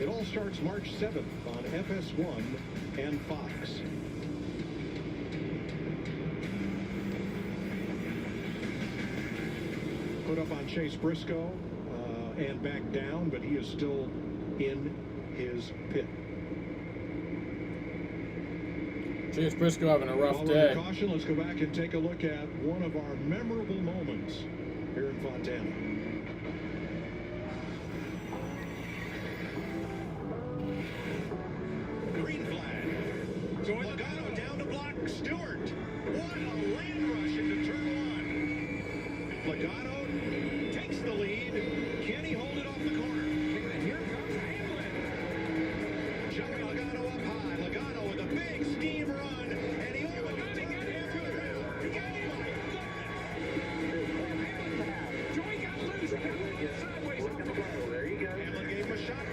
It all starts March 7th on FS1 and Fox. Put up on Chase Briscoe and back down, but he is still in his pit. Chase Briscoe having a rough day. Caution, let's go back and take a look at one of our memorable moments here in Fontana. Green flag. So Logano down to block Stewart. What a land rush into turn one. Logano takes the lead. Can he hold it off the corner? And here comes Hamlin. Joey Logano up high. Logano with a big steam run. And he only got halfway. He got him. Joey got loose. He got sideways off the road. There you go. Hamlin gave him a shot.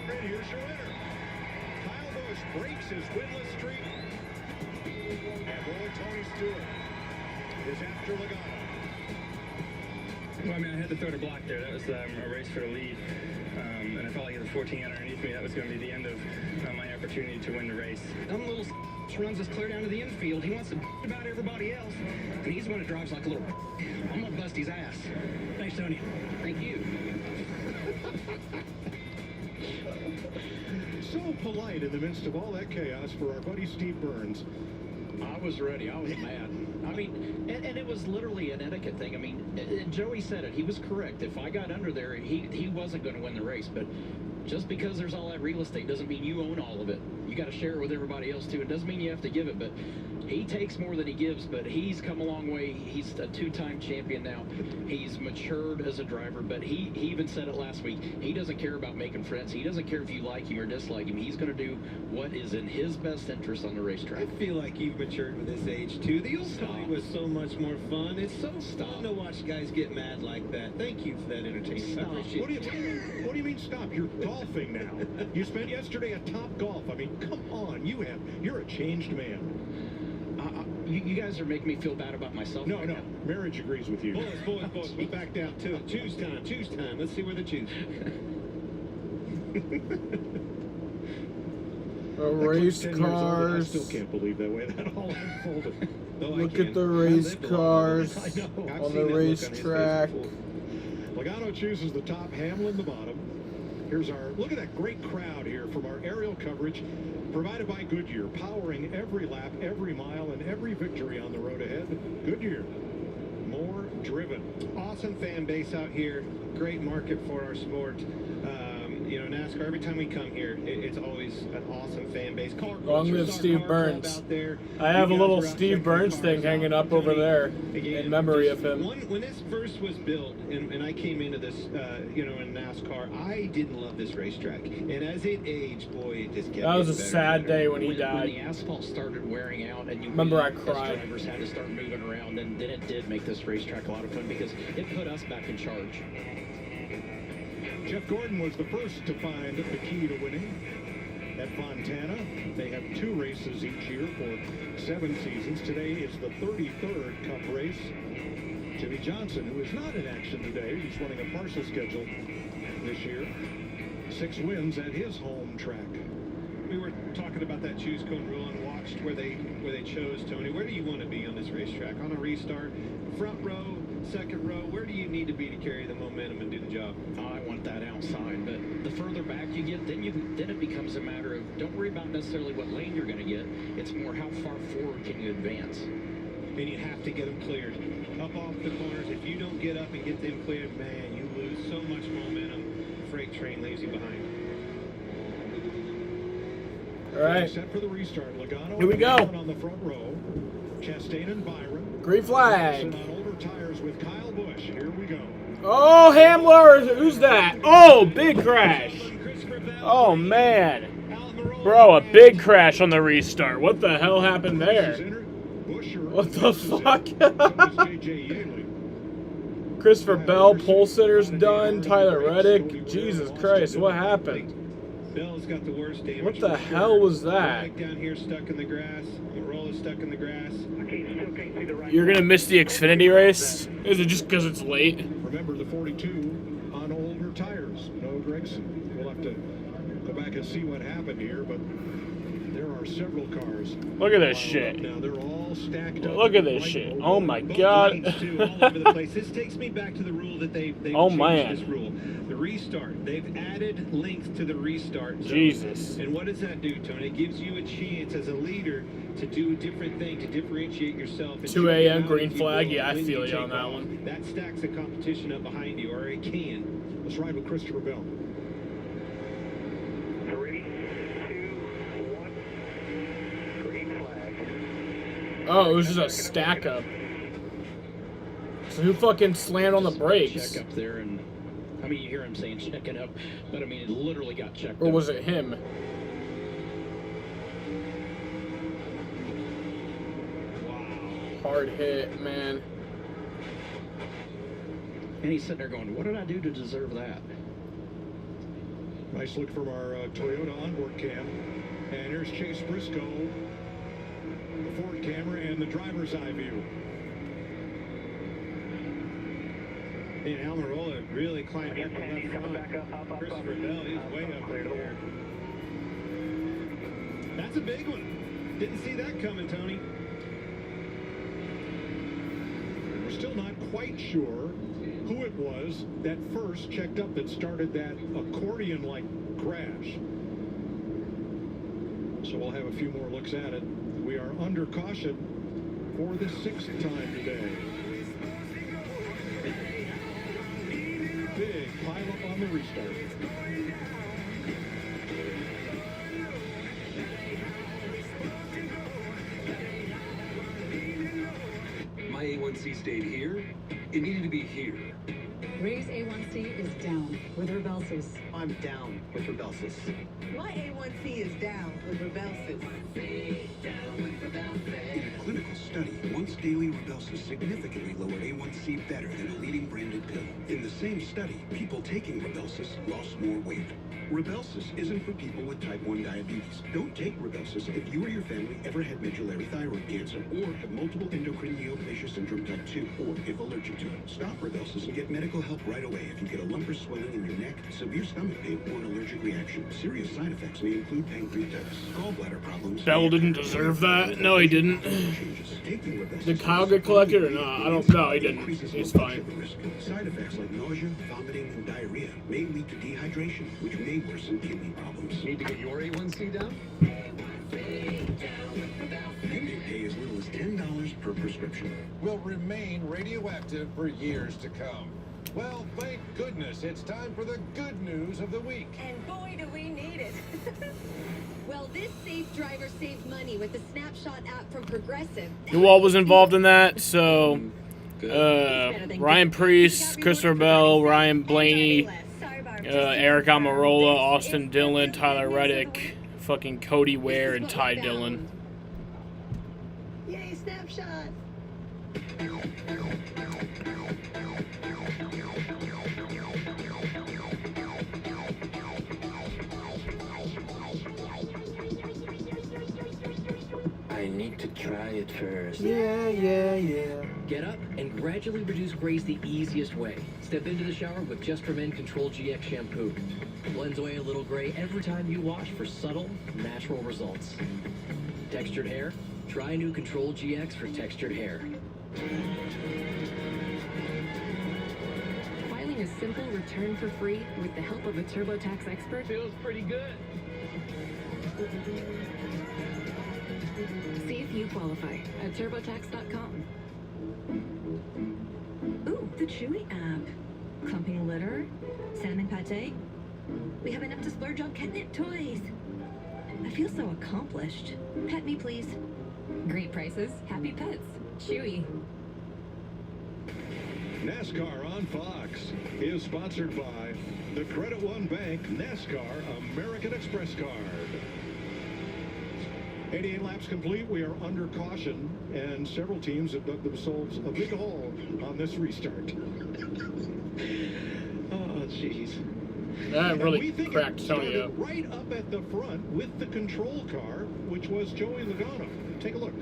And here's your winner. Kyle Busch breaks his winless streak. And boy, Tony Stewart is after Logano. Well, I mean, I had to throw the block there. That was a race for the lead. And I felt like the 14 underneath me, that was going to be the end of my opportunity to win the race. Some little runs us clear down to the infield. He wants to about everybody else. And he's the one that drives like a little. I'm going to bust his ass. Thanks, Tony. Thank you. So polite in the midst of all that chaos for our buddy Steve Burns. I was ready. I was mad. I mean, and it was literally an etiquette thing. I mean, Joey said it. He was correct. If I got under there, he wasn't going to win the race. But just because there's all that real estate doesn't mean you own all of it. You got to share it with everybody else too. It doesn't mean you have to give it, but he takes more than he gives, but he's come a long way. He's a 2-time champion now. He's matured as a driver, but he even said it last week. He doesn't care about making friends. He doesn't care if you like him or dislike him. He's going to do what is in his best interest on the racetrack. I feel like you've matured with this age, too. The old Tony was so much more fun. It's so fun to watch guys get mad like that. Thank you for that entertainment. I appreciate What do you mean stop? You're golfing now. You spent yesterday at Top Golf. I mean, come on. You're a changed man. You guys are making me feel bad about myself. No. Marriage agrees with you. Boys, we're back down to it. Choose time. Let's see where they choose. Race cars. I still can't believe that way that all unfolded. Look at the race cars on the racetrack. Logano chooses the top, Hamlin the bottom. Here's look at that great crowd here from our aerial coverage provided by Goodyear, powering every lap, every mile, and every victory on the road ahead. Goodyear, more driven. Awesome fan base out here. Great market for our sport. NASCAR, every time we come here, it's always an awesome fan base. Long live Steve Burns. I have a little Steve Burns thing hanging up over there in memory of him. When this first was built, and I came into this, in NASCAR, I didn't love this racetrack. And as it aged, boy, it just kept That was a getting sad day when he When died. the asphalt started wearing out, and Remember I cried. drivers had to start moving around, and then it did make this racetrack a lot of fun because it put us back in charge. Jeff Gordon was the first to find the key to winning at Fontana. They have 2 races each year for 7 seasons. Today is the 33rd Cup race. Jimmy Johnson, who is not in action today, he's running a partial schedule this year. 6 wins at his home track. We were talking about that choose cone rule and watched where they chose, Tony. Where do you want to be on this racetrack? On a restart, front row, second row, where do you need to be to carry the momentum and do the job? I want that outside, but the further back you get, then it becomes a matter of don't worry about necessarily what lane you're going to get. It's more how far forward can you advance. And you have to get them cleared. Up off the corners, if you don't get up and get them cleared, man, you lose so much momentum. Freight train leaves you behind. All right. Set for the restart. Logano Here we go. on the front row. Chastain and Byron. Green flag. On older tires with Kyle Busch. Here we go. Oh, Hamler. Who's that? Oh, big crash. Oh, man. Bro, a big crash on the restart. What the hell happened there? What the fuck? Christopher Bell, pole sitter's done. Tyler Reddick. Jesus Christ, what happened? Bell's got the worst damage. What the hell was that? Right down here stuck in the grass. Roll stuck in the grass. You're gonna miss the Xfinity race? Is it just because it's late? Remember the 42 on older tires. No Gregson. We'll have to go back and see what happened here, but there are several cars. Look at this shit. Now they're all stacked up. Look at this shit. Oh my god. All over the place. This takes me back to the rule that they've Oh, changed man. this rule. The restart. They've added length to the restart zone. Jesus. And what does that do, Tony? It gives you a chance as a leader to do a different thing, to differentiate yourself. And 2 a.m. out, green if you flag. will, Yeah, I when feel you you on take that off. one. That stacks the competition up behind you, or it can. Let's ride with Christopher Bell. 3, 2, 1. Green flag. Oh, it was just a stack up. So who fucking slammed on the brakes? Check up there, and I mean, you hear him saying check it up, but I mean, it literally got checked Or up. was it him? Hard hit, man. And he's sitting there going, what did I do to deserve that? Nice look from our Toyota onboard cam. And here's Chase Briscoe, the forward camera, and the driver's eye view. And Almirola really climbed up the left front. Christopher Bell, he's way up there. That's a big one. Didn't see that coming, Tony. We're still not quite sure who it was that first checked up that started that accordion-like crash. So we'll have a few more looks at it. We are under caution for the 6th time today. Big pileup on the restart. stayed here, it needed to be here. Ray's A1C is down with Rebelsis. I'm down with Rebelsis. My A1C is down with Rebelsis. In a clinical study, once daily Rebelsis significantly lowered A1C better than a leading branded pill. In the same study, people taking Rebelsis lost more weight. Rebelsis isn't for people with type 1 diabetes. Don't take Rebelsis if you or your family ever had medullary thyroid cancer or have multiple endocrine neoplasia syndrome type 2 or if allergic to it. Stop Rebelsis and get medical help right away if you get a lump or swelling in your neck, severe stomach pain, or an allergic reaction. Serious side effects may include pancreatitis, gallbladder problems. Bell didn't deserve that. No, he didn't. Did Kyle get collected or not? I don't know. He didn't. He's fine. Side effects like nausea, vomiting, and diarrhea may lead to dehydration, which may worsen kidney problems. Need to get your A1C down? You may pay as little as $10 per prescription. Will remain radioactive for years to come. Well, thank goodness it's time for the good news of the week. And boy, do we need it. Well, this safe driver saved money with the Snapshot app from Progressive. Who all was involved in that? So, Ryan Priest, Christopher Bell, Ryan Blaney, Eric Amarola, Austin Dillon, Tyler Reddick, fucking Cody Ware, and Ty Dillon. Yay, Snapshot! I need to try it first. Yeah. Get up and gradually reduce grays the easiest way. Step into the shower with Just for Men Control GX shampoo. Blends away a little gray every time you wash for subtle, natural results. Textured hair? Try new Control GX for textured hair. Filing a simple return for free with the help of a TurboTax expert feels pretty good. See if you qualify at TurboTax.com. Ooh, the Chewy app. Clumping litter, cinnamon pate. We have enough to splurge on catnip toys. I feel so accomplished. Pet me, please. Great prices, happy pets. Chewy. NASCAR on Fox is sponsored by the Credit One Bank NASCAR American Express card. 88 laps complete. We are under caution, and several teams have dug themselves a big hole on this restart. Oh, jeez. That really cracked Tony up. Right up at the front with the control car, which was Joey Logano. Take a look.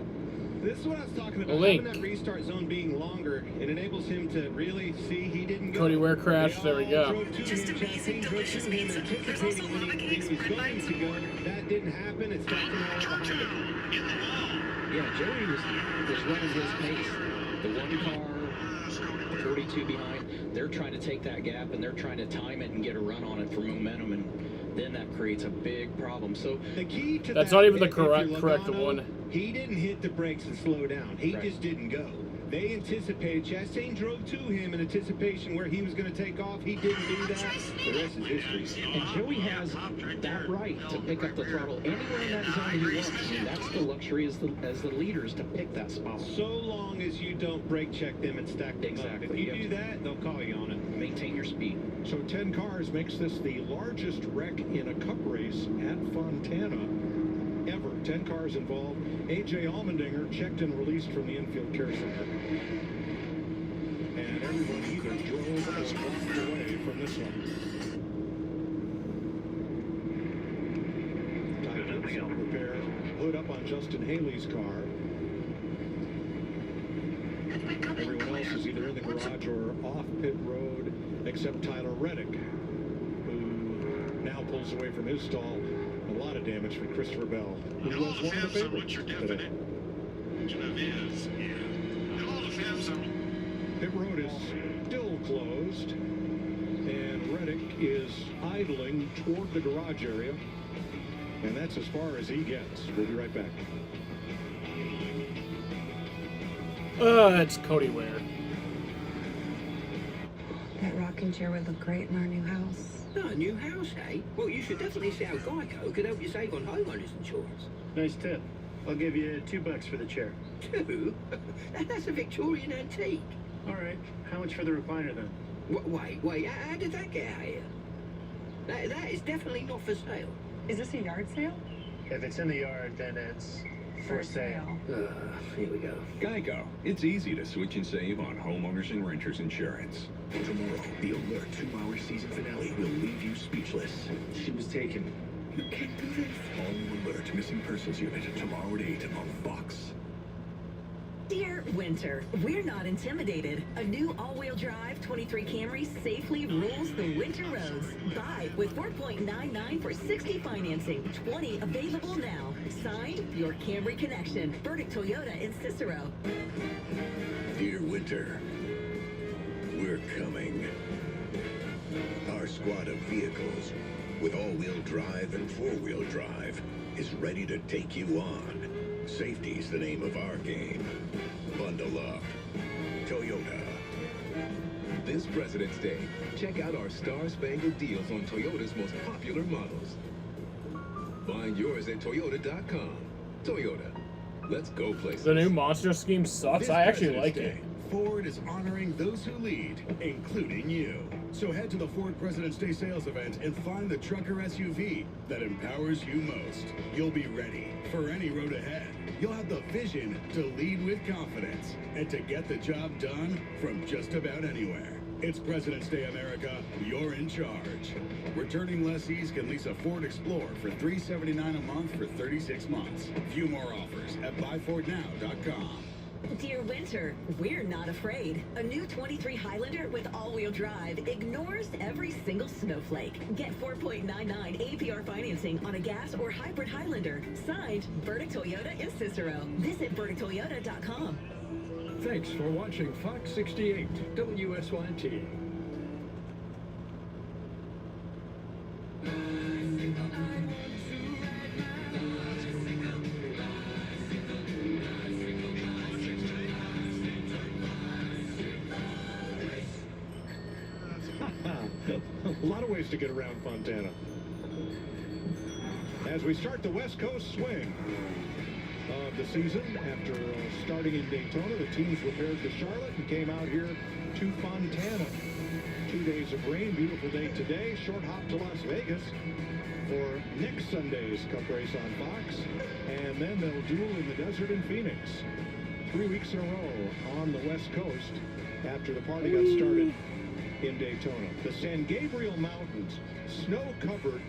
This is what I was talking about. Link. Having that restart zone being longer, it enables him to really see he didn't go. Cody Ware crashed. There we go. Just amazing, delicious pizza. There's also lava cakes, red vines, and more. That didn't happen. It's stopped him all behind him. Yeah, Joey was running his pace. The one car, 32 behind, they're trying to take that gap and they're trying to time it and get a run on it for momentum, and then that creates a big problem. So the key to that's that, not even the if you're correct Logano, one. He didn't hit the brakes and slow down. He just didn't go. They anticipated. Chastain drove to him in anticipation where he was going to take off. He didn't do that. The rest is history. And Joey has that right to pick up the throttle anywhere in that zone that he wants. I mean, that's the luxury as the leaders to pick that spot. So long as you don't brake check them and stack them up. If you do that, they'll call you on it. Maintain your speed. So 10 cars makes this the largest wreck in a cup race at Fontana ever. 10 cars involved. A.J. Allmendinger checked and released from the infield care center. And everyone either drove or walked away from this one. Tyler self-repair. Hood up on Justin Haley's car. Everyone else is either in the garage or off pit road, except Tyler Reddick, who now pulls away from his stall. A lot of damage for Christopher Bell, who was one of the favorites today. Pit road is still closed, and Reddick is idling toward the garage area, and that's as far as he gets. We'll be right back. It's Cody Ware. That rocking chair would look great in our new house. Oh, a new house, eh? Well, you should definitely see how Geico could help you save on homeowners insurance. Nice tip. I'll give you $2 for the chair. 2? That's a Victorian antique. All right. How much for the recliner then? Wait, how did that get out here? That is definitely not for sale. Is this a yard sale? If it's in the yard, then it's for sale. Here we go. Geico. It's easy to switch and save on homeowners and renters insurance. Tomorrow, the Alert 2-hour season finale will leave you speechless. She was taken. You can't do this. All new Alert Missing Persons Unit tomorrow at 8 on Fox. Dear Winter, we're not intimidated. A new all-wheel drive 23 Camry safely rules the winter roads. Buy with 4.99 for 60 financing. 20 available now. Signed, your Camry Connection. Burdick Toyota in Cicero. Dear Winter, we're coming. Our squad of vehicles with all-wheel drive and four-wheel drive is ready to take you on. Safety's the name of our game. Bundle up. Toyota. This President's Day, check out our star-spangled deals on Toyota's most popular models. Find yours at Toyota.com. Toyota. Let's go places. The new monster scheme sucks. This I actually President's like Day, it. Ford is honoring those who lead, including you. So head to the Ford President's Day sales event and find the trucker SUV that empowers you most. You'll be ready for any road ahead. You'll have the vision to lead with confidence and to get the job done from just about anywhere. It's President's Day, America. You're in charge. Returning lessees can lease a Ford Explorer for $379 a month for 36 months. View more offers at buyfordnow.com. Dear Winter, we're not afraid. A new 23 Highlander with all-wheel drive ignores every single snowflake. Get 4.99 APR financing on a gas or hybrid Highlander. Signed, Burdick Toyota in Cicero. Visit burdicktoyota.com. Thanks for watching Fox 68 WSYT. A lot of ways to get around Fontana. As we start the West Coast swing of the season, after starting in Daytona, the teams repaired to Charlotte and came out here to Fontana. 2 days of rain, beautiful day today, short hop to Las Vegas for next Sunday's Cup race on Fox, and then they'll duel in the desert in Phoenix. 3 weeks in a row on the West Coast after the party got started in Daytona. The San Gabriel Mountains, snow-covered,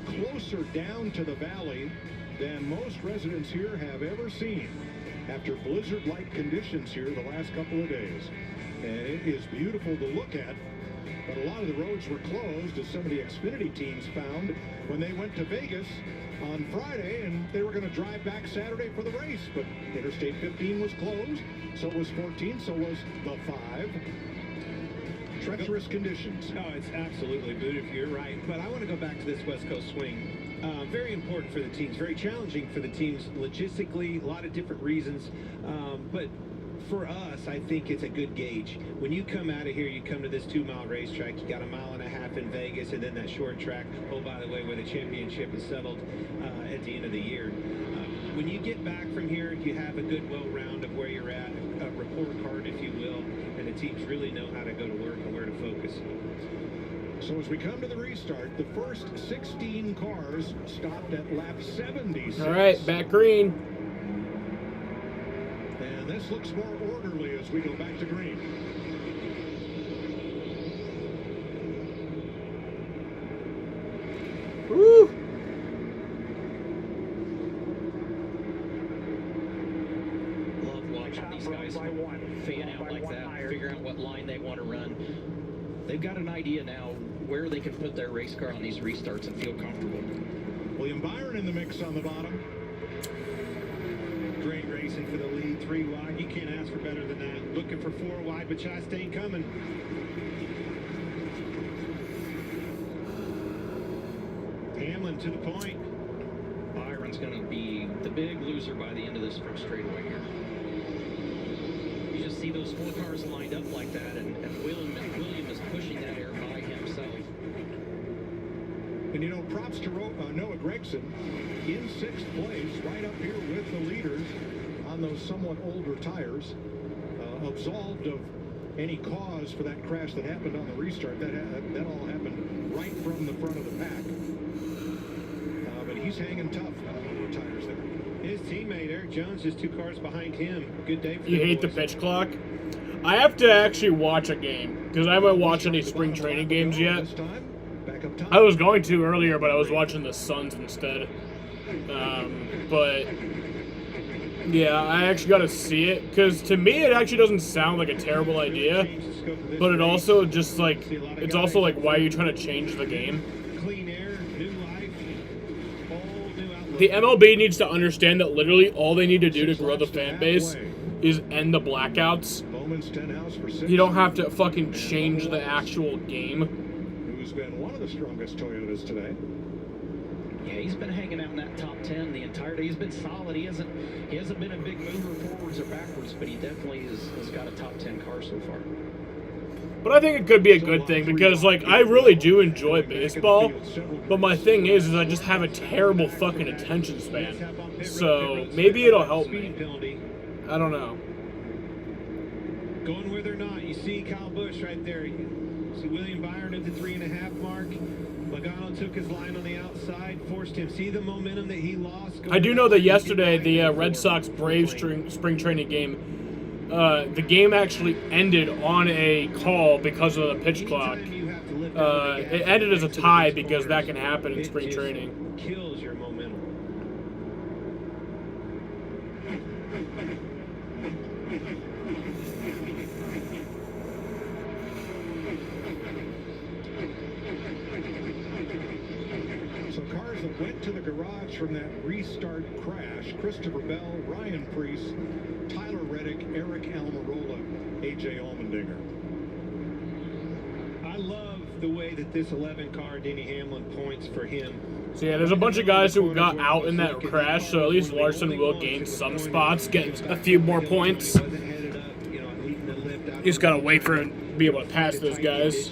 closer down to the valley than most residents here have ever seen after blizzard-like conditions here the last couple of days. And it is beautiful to look at, but a lot of the roads were closed, as some of the Xfinity teams found when they went to Vegas on Friday, and they were going to drive back Saturday for the race. But Interstate 15 was closed, so was 14, so was the 5. Treacherous conditions. No, it's absolutely beautiful. You're right. But I want to go back to this West Coast swing. Very important for the teams. Very challenging for the teams logistically. A lot of different reasons. But for us, I think it's a good gauge. When you come out of here, you come to this 2-mile racetrack. You got 1.5 miles in Vegas, and then that short track. Oh, by the way, where the championship is settled at the end of the year. When you get back from here, you have a good well-round of where you're at, a report card, if you will, and the teams really know how to go to work and where to focus. So as we come to the restart, the first 16 cars stopped at lap 76. All right, back green. And this looks more orderly as we go back to green. Woo! Love watching these guys fan out like that, figure out what line they want to run. They've got an idea now where they can put their race car on these restarts and feel comfortable. William Byron in the mix on the bottom. Great racing for the lead, 3 wide. You can't ask for better than that. Looking for 4 wide, but Chastain coming. Hamlin to the point. Byron's going to be the big loser by the end of this first straightaway here. You just see those 4 cars lined up like that, and William is pushing that air by himself. And you know, props to Noah Gregson in 6th place, right up here with on those somewhat older tires, absolved of any cause for that crash that happened on the restart. That all happened right from the front of the pack. But he's hanging tough on the tires there. His teammate Eric Jones is 2 cars behind him. Good day for You hate the pitch clock? I have to actually watch a game because I haven't watched any spring training games yet. I was going to earlier, but I was watching the Suns instead. But yeah, I actually got to see it because to me it actually doesn't sound like a terrible idea, but it also just like it's also like why are you trying to change the game? Clean air, new life, whole new outlook. The MLB needs to understand that literally all they need to do to grow the fan base is end the blackouts. You don't have to fucking change the actual game. Who's been one of the strongest Toyotas today. Yeah, he's been hanging out in that top 10 the entire day. He's been solid. He hasn't been a big mover forwards or backwards, but he definitely has got a top 10 car so far. But I think it could be a good thing because, like, I really do enjoy baseball, but my thing is I just have a terrible fucking attention span. So maybe it'll help me. I don't know. Going with or not, you see Kyle Busch right there. You see William Byron at the 3.5 mark. Logano took his line on the outside, forced him. See the momentum that he lost? I do know that yesterday, the Red Sox-Braves spring training game, the game actually ended on a call because of the pitch clock. It ended as a tie because that can happen in spring training. Kills your momentum. That went to the garage from that restart crash: Christopher Bell, Ryan Preece, Tyler Reddick, Eric Almirola, AJ Allmendinger. I love the way that this 11 car, Denny Hamlin, points for him. So yeah, there's a bunch of guys who got out in that crash, so at least Larson will gain some spots, get a few more points. You just gotta wait for him to be able to pass those guys.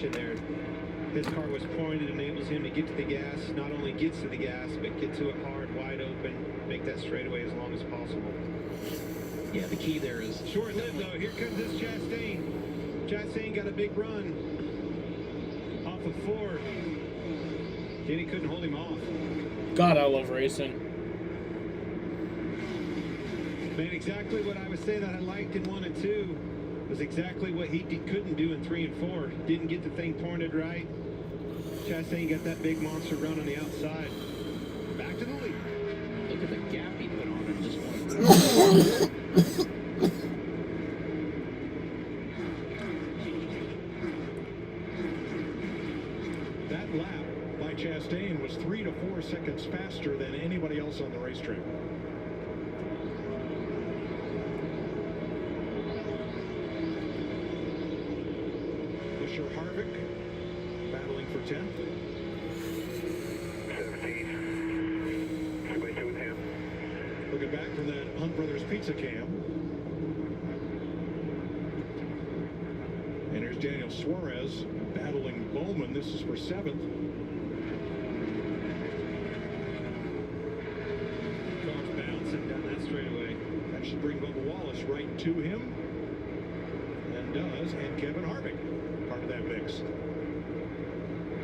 His car was pointed, enables him to get to the gas. Not only gets to the gas, but get to it hard, wide open, make that straightaway as long as possible. Yeah, the key there is short-lived though. Here comes this Chastain. Chastain got a big run off of 4. Denny couldn't hold him off. God, I love racing. Man, exactly what I was saying that I liked in 1 and 2 was exactly what he couldn't do in 3 and 4. Didn't get the thing pointed right. Chastain got that big monster run on the outside. Back to the lead. Look at the gap he put on him just one. That lap by Chastain was 3 to 4 seconds faster than anybody else on the racetrack. Harvick battling for 10th. 17. with him. Looking back from that Hunt Brothers pizza cam. And here's Daniel Suarez battling Bowman. This is for 7th. Car's bouncing down that straightaway. That should bring Bubba Wallace right to him. And does. And Kevin Harvick, part of that mix.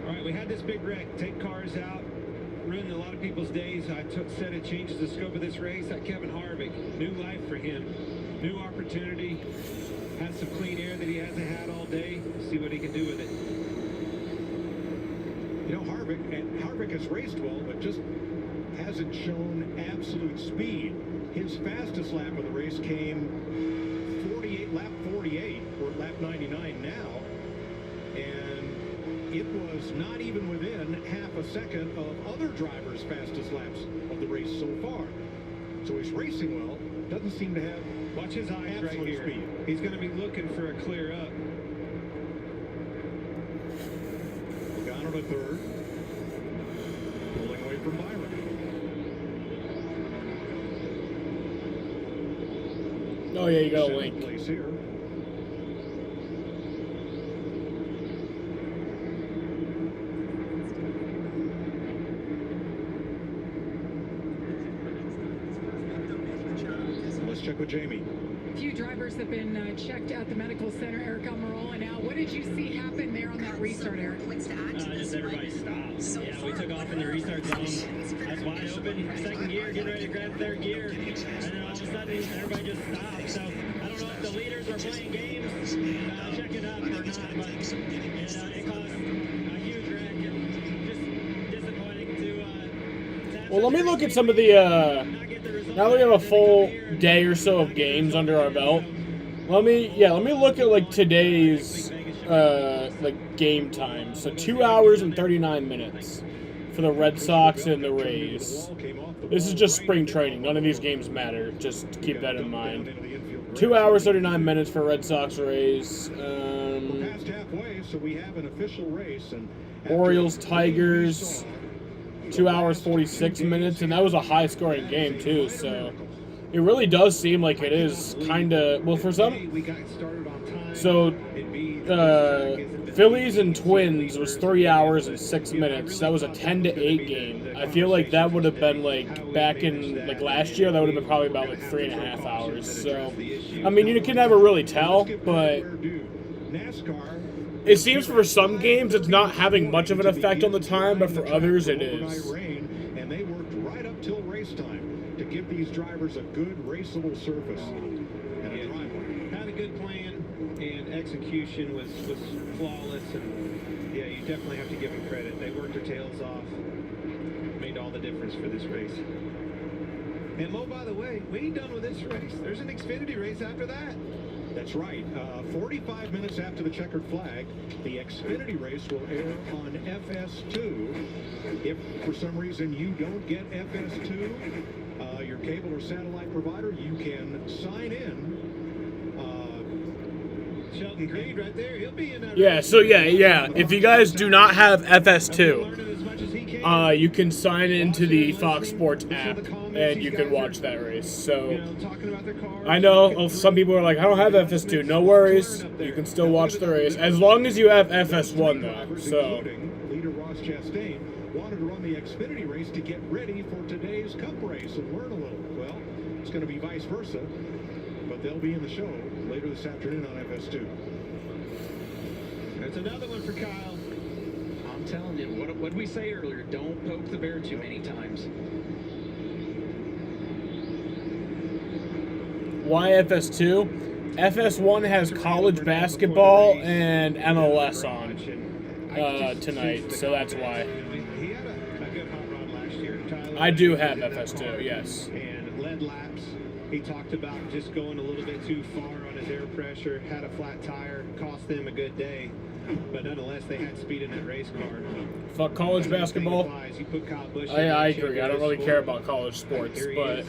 All right, we had this big wreck. Take cars out. Ruined a lot of people's days. Said it changes the scope of this race. That Kevin Harvick, new life for him. New opportunity. Has some clean air that he hasn't had all day. See what he can do with it. You know, Harvick has raced well, but just hasn't shown absolute speed. His fastest lap of the race came lap 48. We're at lap 99 now. And it was not even within half a second of other drivers' fastest laps of the race so far. So he's racing well. Doesn't seem to have watch his eyes right here. Speed. He's going to be looking for a clear up. Logano to third. Pulling away from Byron. Oh yeah, you got a link. Place here. check with Jamie. A few drivers have been checked at the medical center. Eric Almirola now. What did you see happen there on that restart, Eric? Just everybody stopped. Yeah, we took off in the restart zone. I was wide open. Second gear, getting ready to grab third gear. And then all of a sudden, everybody just stopped. So I don't know if the leaders were playing games, checking up or not, but it caused a huge wreck. And just disappointing to Well, let me look at some of the, now that we have a full day or so of games under our belt, let me look at, like, today's, like, game time. So 2 hours and 39 minutes for the Red Sox and the Rays. This is just spring training. None of these games matter. Just keep that in mind. 2 hours, 39 minutes for Red Sox Rays. Past halfway, so we have an official race. And Orioles, Tigers. 2 hours, 46 minutes, and that was a high-scoring game, too, so it really does seem like it is kind of, well, for some, so, Phillies and Twins was 3 hours and 6 minutes. That was a 10-8 game. I feel like that would have been, like, back in, like, last year, that would have been probably about, like, 3.5 hours, so, I mean, you can never really tell, but it seems for some games it's not having much of an effect on the time, but for others it is. And they worked right up till race time to give these drivers a good raceable surface. And a driveway. Had a good plan, and execution was flawless. And yeah, you definitely have to give them credit. They worked their tails off, made all the difference for this race. And Mo, by the way, we ain't done with this race. There's an Xfinity race after that. That's right. 45 minutes after the checkered flag, the Xfinity race will air on FS2. If for some reason you don't get FS2, your cable or satellite provider, you can sign in. Sheldon Creed right there. He'll be in that. Yeah, so yeah. If you guys do not have FS2, you can sign into the Fox Sports app and you can watch that race. So I know some people are like, I don't have FS2. No worries, you can still watch the race as long as you have FS1 though. So Leader Ross Chastain wanted to run the Xfinity race to get ready for today's Cup race and learn a little. Well, it's going to be vice versa, but they'll be in the show later this afternoon on FS2. That's another one for Kyle. I'm telling you, what did we say earlier? Don't poke the bear too many times. why FS2? FS1 has college basketball and MLS on tonight, so that's why. He had a good hot rod last year. Tyler, I do have FS2, yes. And led laps. He talked about just going a little bit too far on his air pressure, had a flat tire, cost them a good day. But nonetheless, they had speed in that race car. Fuck college basketball. I agree. I don't really care about college sports, but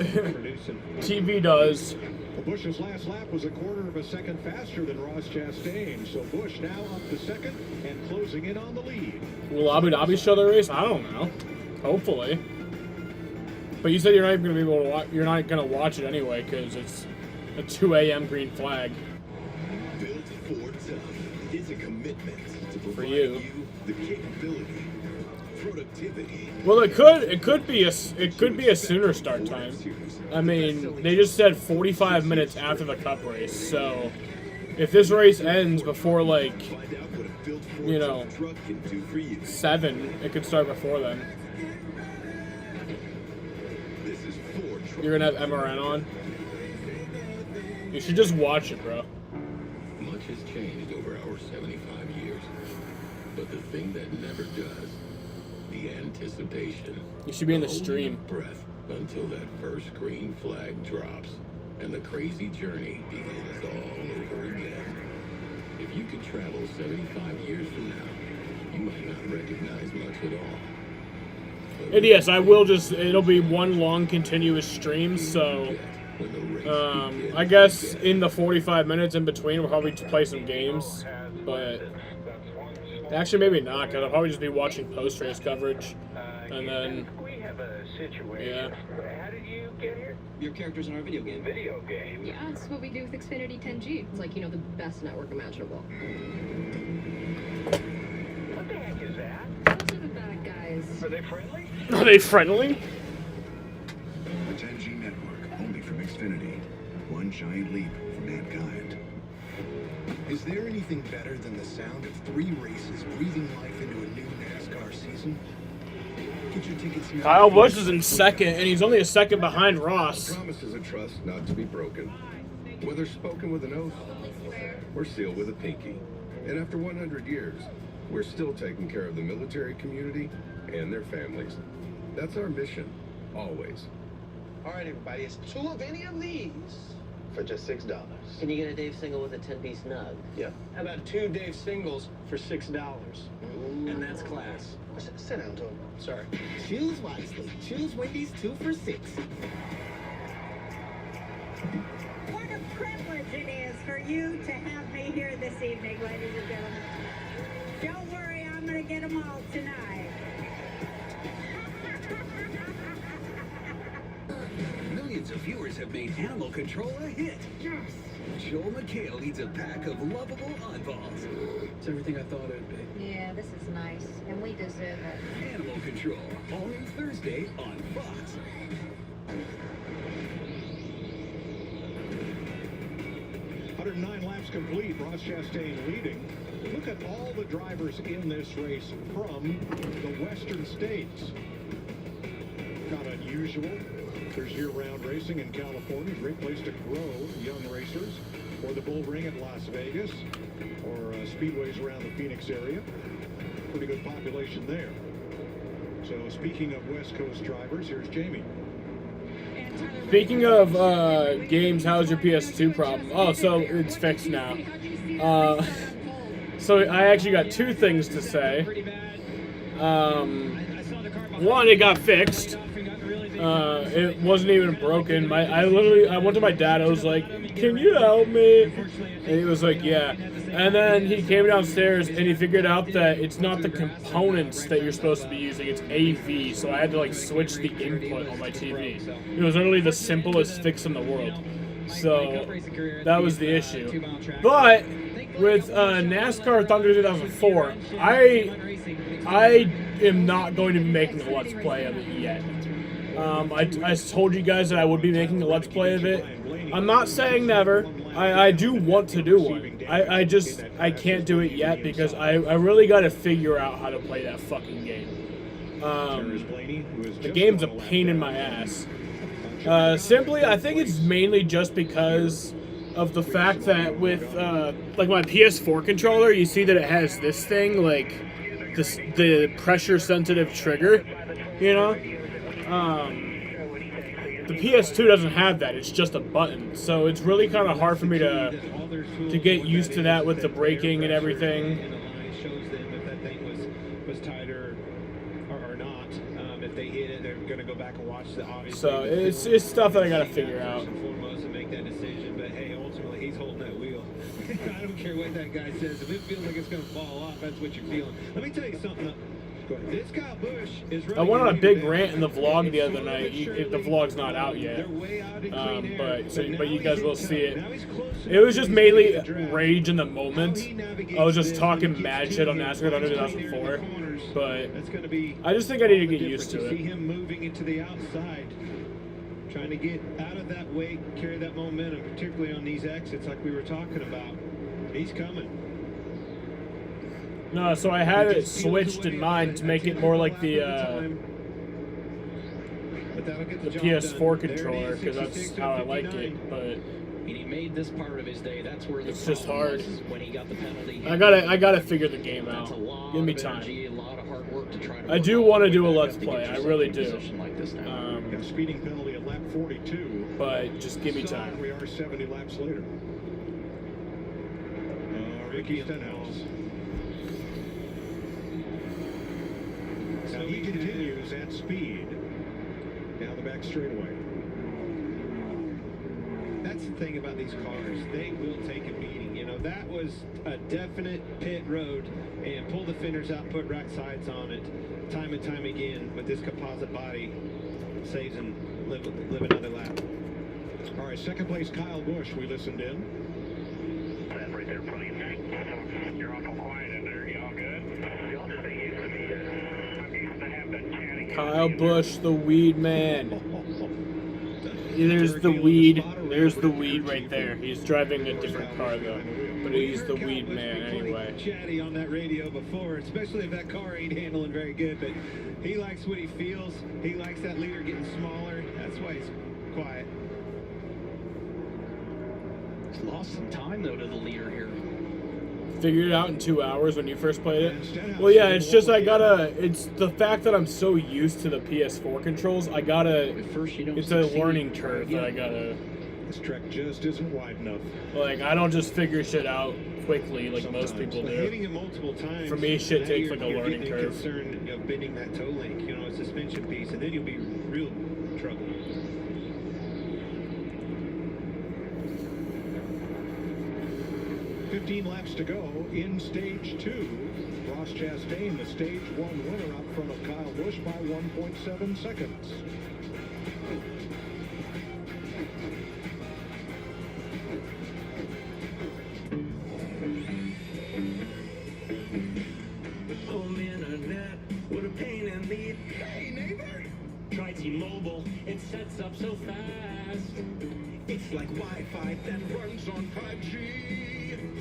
TV does. Bush's last lap was a quarter of a second faster than Ross Chastain, so Bush now up to second and closing in on the lead. Will Abu Dhabi show the race? I don't know. Hopefully. But you said you're not even going to be able to watch. You're not going to watch it anyway because it's a 2 a.m. green flag. Built for tough. It's a commitment to provide you the capability, productivity. Well, it could be a sooner start time. I mean, they just said 45 minutes after the Cup race, so if this race ends before, like, you know, 7, it could start before then. You're gonna have MRN on? You should just watch it, bro. Much has changed over our 75 years, but the thing that never does, the anticipation. You should be in the stream. Breath until that first green flag drops, and the crazy journey begins all over again. If you could travel 75 years from now, you might not recognize much at all. And yes, I will it'll be one long continuous stream, so I guess in the 45 minutes in between we'll probably play some games, but actually maybe not, because I'll probably just be watching post-race coverage, and then, yeah. How did you get here? Your character's in our video game. Video game? Yeah, it's what we do with Xfinity 10G. It's like, you know, the best network imaginable. What the heck is that? Those are the bad guys. Are they friendly? Are they friendly? The 10G network, only from Xfinity. one giant leap for mankind. Is there anything better than the sound of 3 races breathing life into a new NASCAR season? Get your tickets now. Kyle Busch is in second, and he's only a second behind Ross. Promises of trust not to be broken. Whether spoken with an oath or sealed with a pinky. And after 100 years, we're still taking care of the military community and their families. That's our mission, always. All right, everybody, it's 2 of any of these for just $6. Can you get a Dave single with a 10-piece nug? Yeah. How about 2 Dave singles for $6? And that's class. Sit down, Toby. Sorry. Choose wisely. Choose Wendy's 2 for $6. What a privilege it is for you to have me here this evening, ladies and gentlemen. Don't worry, I'm going to get them all tonight. Millions of viewers have made Animal Control a hit. Yes. Joel McHale leads a pack of lovable oddballs. It's everything I thought it would be. Yeah, this is nice, and we deserve it. Animal Control, all in Thursday on Fox. 109 laps complete. Ross Chastain leading. Look at all the drivers in this race from the western states. Not unusual. There's year-round racing in California. Great place to grow young racers. Or the Bull Ring at Las Vegas. Or speedways around the Phoenix area. Pretty good population there. So speaking of West Coast drivers, here's Jamie. Speaking of games, how's your PS2 problem? Oh, so it's fixed now. So I actually got 2 things to say. One, it got fixed. It wasn't even broken. I went to my dad. I was like, "Can you help me?" And he was like, "Yeah." And then he came downstairs and he figured out that it's not the components that you're supposed to be using. It's AV. So I had to like switch the input on my TV. It was literally the simplest fix in the world. So that was the issue. But with NASCAR Thunder 2004, I am not going to be making a Let's Play of it yet. I told you guys that I would be making a Let's Play of it. I'm not saying never. I do want to do one. I can't do it yet because I really got to figure out how to play that fucking game. The game's a pain in my ass. Simply, I think it's mainly just because of the fact that with like my PS4 controller, you see that it has this thing, like the pressure sensitive trigger, you know? The PS2 doesn't have that. It's just a button. So it's really kind of hard for me to get used to that with the braking and everything. And the line shows them if that thing was tight or not. If they hit it, they're going to go back and watch the obvious. So it's stuff that I got to figure out. First and foremost and make that decision. But hey, ultimately he's holding that wheel. I don't care what that guy says. If it feels like it's going to fall off, that's what you're feeling. Let me tell you something. This Kyle Busch is really I went on a big rant in the vlog the other night. The vlog's not out yet, but you guys will see it. It was just mainly rage in the moment. I was just talking mad shit on NASCAR Thunder 2004, but I just think I need to get used to See it. him moving into the outside, trying to get out of that weight, carry that momentum, particularly on these exits like we were talking about. He's coming. No, so I had it switched in mind to make it more like the PS4 controller because that's how I like it. But And he made this part of his day. That's where it's just hard. When he got the penalty. I gotta figure the game out. Give me time. I do want to do a Let's Play. I really do. Speeding penalty at lap 42. But just give me time. We are 70 laps later. Ricky Stenhouse. Now he continues at speed down the back straightaway. That's the thing about these cars. They will take a beating. You know, that was a definite pit road and pull the fenders out, put right sides on it. Time and time again with this composite body saves and live another lap. All right, second place Kyle Busch. We listened in. That right there, please. You're awful quiet in there. Y'all good? Y'all just ain't used to me. I'm used to have that chatting. Kyle Busch, the weed man. There's the weed. There's the weed right there. He's driving a different car though, but he's the weed man anyway. Chatty on that radio before, especially if that car ain't handling very good. But he likes what he feels. He likes that leader getting smaller. That's why he's quiet. He's lost some time though to the leader here. Figured it out in 2 hours when you first played it. Well, yeah, it's just it's the fact that I'm so used to the PS4 controls. It's a learning curve that I gotta. This track just isn't wide enough. Like, I don't just figure shit out quickly like most people do. Hitting it multiple times. For me, shit takes like a you're learning getting curve. Concerned of bending that toe link, a suspension piece, and then you'll be in real trouble. $15 laps to go in stage 2. Ross Chastain, the stage 1 winner, out front of Kyle Busch by 1.7 seconds. Home internet, what a pain in the... Hey, neighbor! Try T-Mobile, it sets up so fast. It's like Wi-Fi that runs on 5G.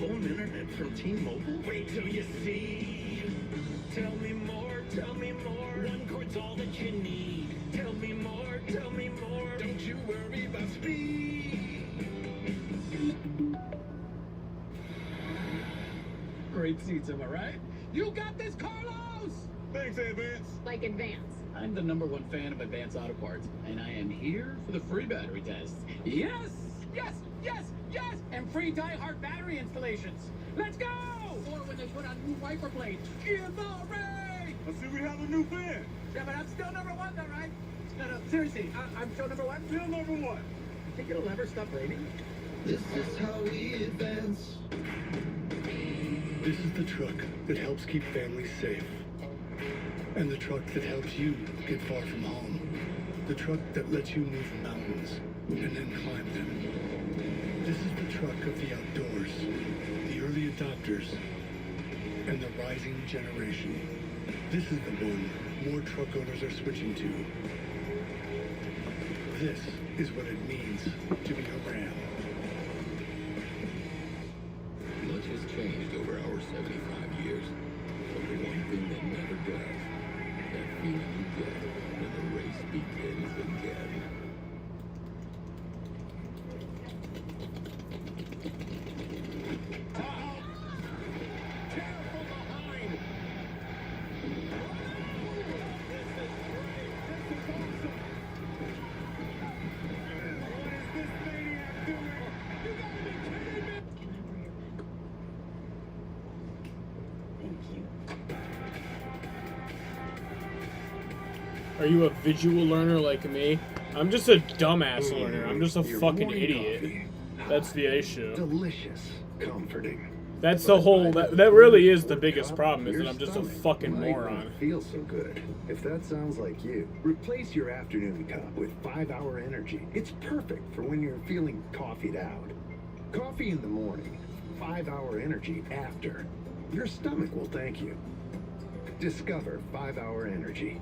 Home internet from T-Mobile? Wait till you see. Tell me more, tell me more. One cord's all that you need. Tell me more, tell me more. Don't you worry about speed. Great seats, am I right? You got this, Carlos! Thanks, Advance. Like Advance. I'm the #1 fan of Advance Auto Parts, and I am here for the free battery tests. Yes! Yes! Yes! Yes! And free die-hard battery installations. Let's go! Or when they put on new wiper blades. Give the ray! I see we have a new fan. Yeah, but I'm still #1 though, right? No, seriously, I'm still #1? Still #1. Think it'll ever stop raining? This is how we advance. This is the truck that helps keep families safe. And the truck that helps you get far from home. The truck that lets you move mountains and then climb them. This is the truck of the outdoors, the early adopters, and the rising generation. This is the one more truck owners are switching to. This is what it means to be a Ram. Much has changed over our 75 years. But the one thing that never does, that feeling you get when the race begins again. Are you a visual learner like me? I'm just a dumbass learner. I'm just a fucking idiot. That's the issue. Delicious, comforting. That's the whole. That really is the biggest problem. Is that I'm just a fucking moron. Feels so good. If that sounds like you, replace your afternoon cup with 5-Hour Energy. It's perfect for when you're feeling coffeeed out. Coffee in the morning, 5-Hour Energy after. Your stomach will thank you. Discover 5-Hour Energy.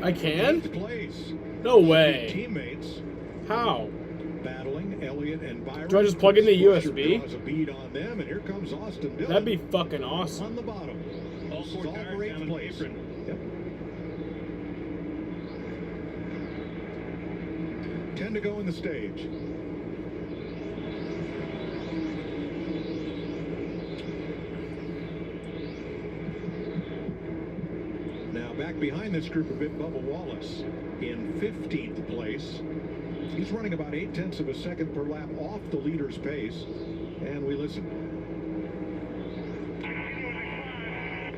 I can? Place. No way. Teammates. How? Battling Elliott and Byron. Do I just plug in the USB? Draws a bead on them, and here comes Austin Dillon. That'd be fucking awesome. On the bottom. All This is four tires for eighth down in the place. apron. Yep. 10 to go in the stage. Now back behind this group a bit, Bubba Wallace in 15th place. He's running about 0.8 of a second per lap off the leader's pace. And we listen.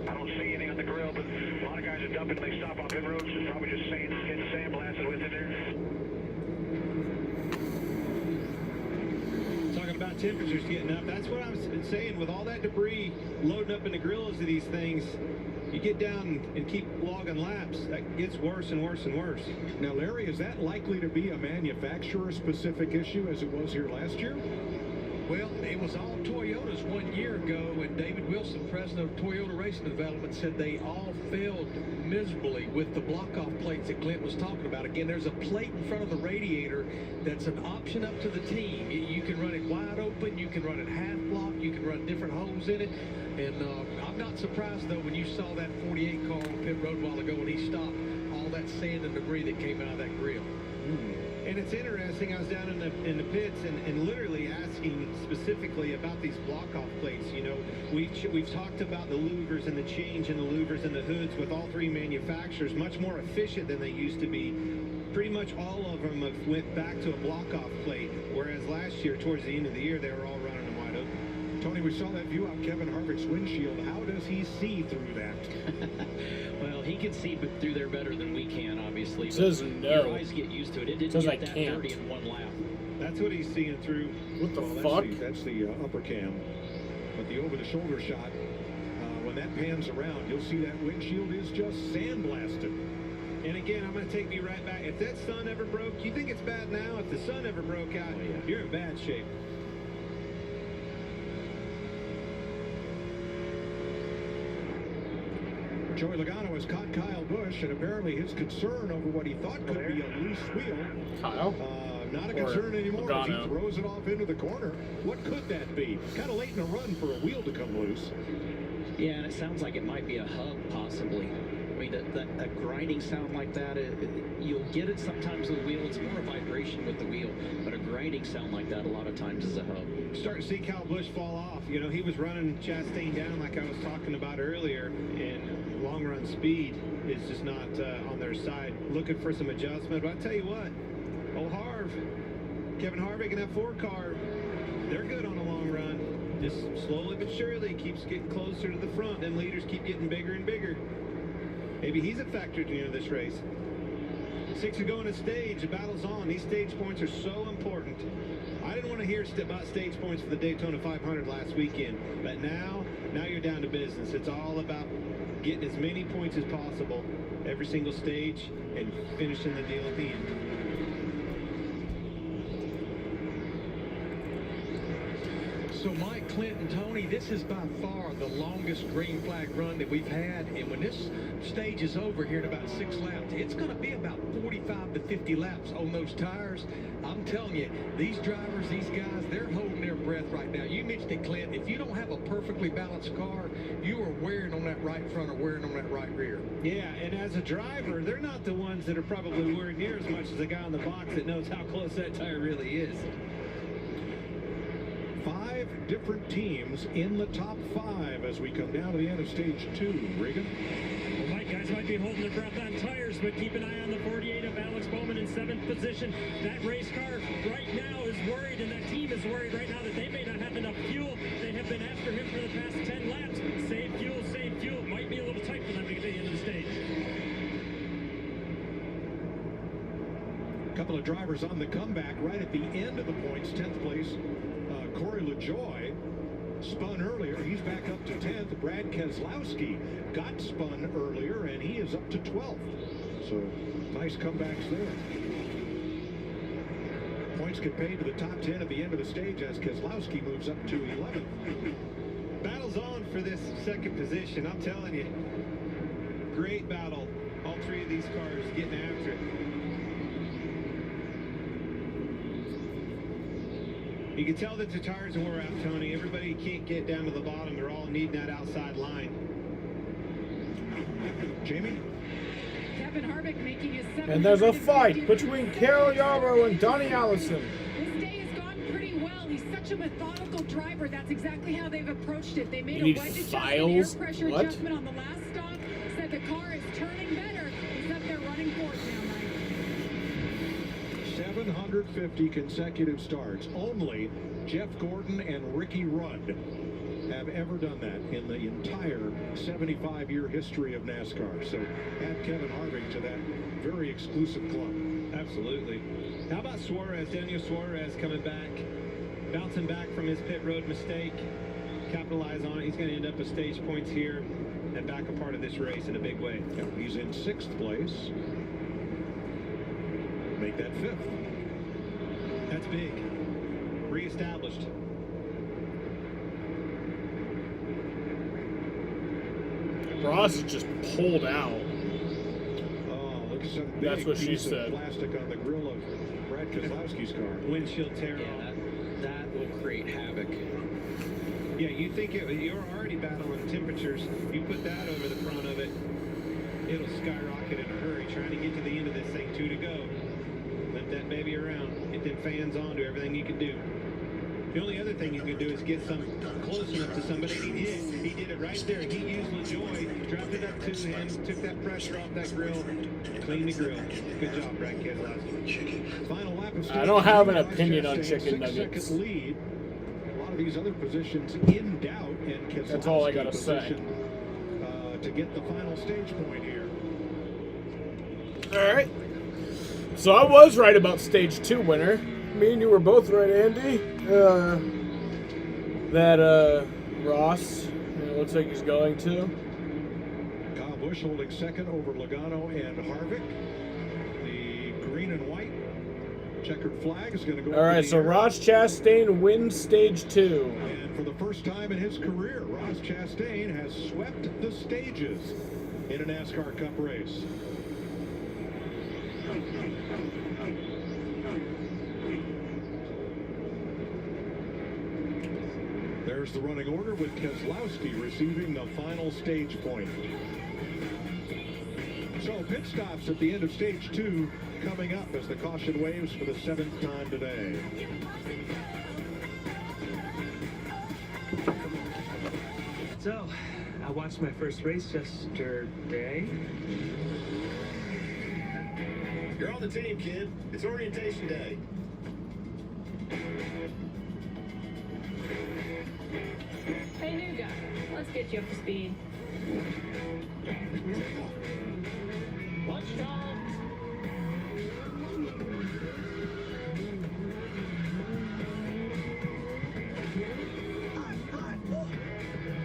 I don't see anything on the grill, but a lot of guys are dumping. They stop on pit roads. It's probably just saying, getting sandblasted with it there. Talking about temperatures getting up. That's what I was saying. With all that debris loading up in the grills of these things, you get down and keep logging laps, that gets worse and worse and worse. Now, Larry, is that likely to be a manufacturer-specific issue as it was here last year? Well, it was all Toyotas 1 year ago, and David Wilson, president of Toyota Racing Development, said they all failed miserably with the block-off plates that Clint was talking about. Again, there's a plate in front of the radiator that's an option up to the team. You can run it wide open, you can run it half block, you can run different holes in it. And I'm not surprised, though, when you saw that 48 car on pit road a while ago when he stopped, all that sand and debris that came out of that grill. And it's interesting, I was down in the pits and literally asking specifically about these block-off plates. You know, we've talked about the louvers and the change in the louvers and the hoods with all three manufacturers, much more efficient than they used to be. Pretty much all of them have went back to a block-off plate, whereas last year, towards the end of the year, they were all running them wide open. Tony, we saw that view out Kevin Harvick's windshield. How does he see through that? Well, he can see through there better than we can, obviously. It says but no. Your eyes get used to it. It didn't Says get I that can't. dirty in one lap. That's what he's seeing through. What the Well, fuck? that's the upper cam. But the over-the-shoulder shot, when that pans around, you'll see that windshield is just sandblasted. And again, I'm going to take me right back. If that sun ever broke, you think it's bad now? If the sun ever broke out, you're in bad shape. Joey Logano has caught Kyle Busch, and apparently his concern over what he thought could be a loose wheel. Kyle? Not a Or concern anymore as he Logano? throws it off into the corner. What could that be? Kind of late in the run for a wheel to come loose. Yeah, and it sounds like it might be a hub, possibly. I mean, a grinding sound like that, you'll get it sometimes with the wheel. It's more a vibration with the wheel, but a grinding sound like that a lot of times is a hub. Starting to see Kyle Busch fall off. You know, he was running Chastain down like I was talking about earlier, and long run speed is just not on their side. Looking for some adjustment, but I tell you what, old Harv, Kevin Harvick in that 4 car, they're good on the long run. Just slowly but surely keeps getting closer to the front. Them leaders keep getting bigger and bigger. Maybe he's a factor to this race. 6 to go in a stage. The battle's on. These stage points are so important. I didn't want to hear about stage points for the Daytona 500 last weekend, but now you're down to business. It's all about getting as many points as possible every single stage and finishing the deal at the end. So Mike, Clint, and Tony, this is by far the longest green flag run that we've had. And when this stage is over here in about 6 laps, it's going to be about 45 to 50 laps on those tires. I'm telling you, these drivers, these guys, they're holding their breath right now. You mentioned it, Clint. If you don't have a perfectly balanced car, you are wearing on that right front or wearing on that right rear. Yeah, and as a driver, they're not the ones that are probably worried near as much as the guy in the box that knows how close that tire really is. 5 different teams in the top 5 as we come down to the end of stage 2. Regan? Well, Mike, guys might be holding their breath on tires, but keep an eye on the 48 of Alex Bowman in 7th position. That race car right now is worried, and that team is worried right now that they may not have enough fuel. They have been after him for the past 10 laps. Save fuel, save fuel. It might be a little tight for them to get to the end of the stage. A couple of drivers on the comeback right at the end of the points. 10th place, Corey LaJoie spun earlier. He's back up to 10th. Brad Keselowski got spun earlier, and he is up to 12th. So nice comebacks there. Points get paid to the top 10 at the end of the stage as Keselowski moves up to 11th. Battle's on for this second position. I'm telling you, great battle. All 3 of these cars getting after it. You can tell that the tires are wore out, Tony. Everybody can't get down to the bottom. They're all needing that outside line. Jamie? Kevin Harvick making his 7th. And there's a fight between Carol Yarborough and Donnie Allison. This day has gone pretty well. He's such a methodical driver. That's exactly how they've approached it. They made You a need wedge adjustment, files? air pressure What? adjustment on the last stop. Said the car is turning better. He's up there running fourth now, Mike. 750 consecutive starts. Only Jeff Gordon and Ricky Rudd have ever done that in the entire 75-year history of NASCAR. So add Kevin Harvick to that very exclusive club. Absolutely. How about Suarez? Daniel Suarez coming back, bouncing back from his pit road mistake. Capitalize on it. He's going to end up with stage points here and back a part of this race in a big way. Now he's in 6th place. Make that 5th. That's big. Reestablished. Ross is just pulled out. Oh, look at some That's big what she piece of said. plastic on the grill of Brad Keselowski's car. Windshield tear off. That will create havoc. Yeah, you think you're already battling temperatures. You put that over the front of it, it'll skyrocket in a hurry. Trying to get to the end of this thing, 2 to go. Let that baby around. Get them fans on. Do everything you can do. The only other thing you could do is get some close enough to somebody. He did. He did it right there. He used LaJoy, dropped it up to him, took that pressure off that grill, cleaned the grill. Good job, Brad Keselowski. Final lap of I don't have an Ross opinion on Chastain, chicken 6 nuggets. second lead. A lot of these other positions in doubt, and Keselowski That's all I gotta say. positioned, to get the final stage point here. All right. So I was right about stage 2 winner. Me and you were both right, Andy. That Ross, it looks like he's going to. Kyle Busch holding second over Logano and Harvick. The green and white checkered flag is going to go. All right, so Ross Chastain wins stage 2. And for the first time in his career, Ross Chastain has swept the stages in a NASCAR Cup race. There's the running order with Keselowski receiving the final stage point. So pit stops at the end of stage 2 coming up as the caution waves for the 7th time today. So, I watched my first race yesterday. You're on the team, kid. It's orientation day. Hey, new guy. Let's get you up to speed. Watch dogs.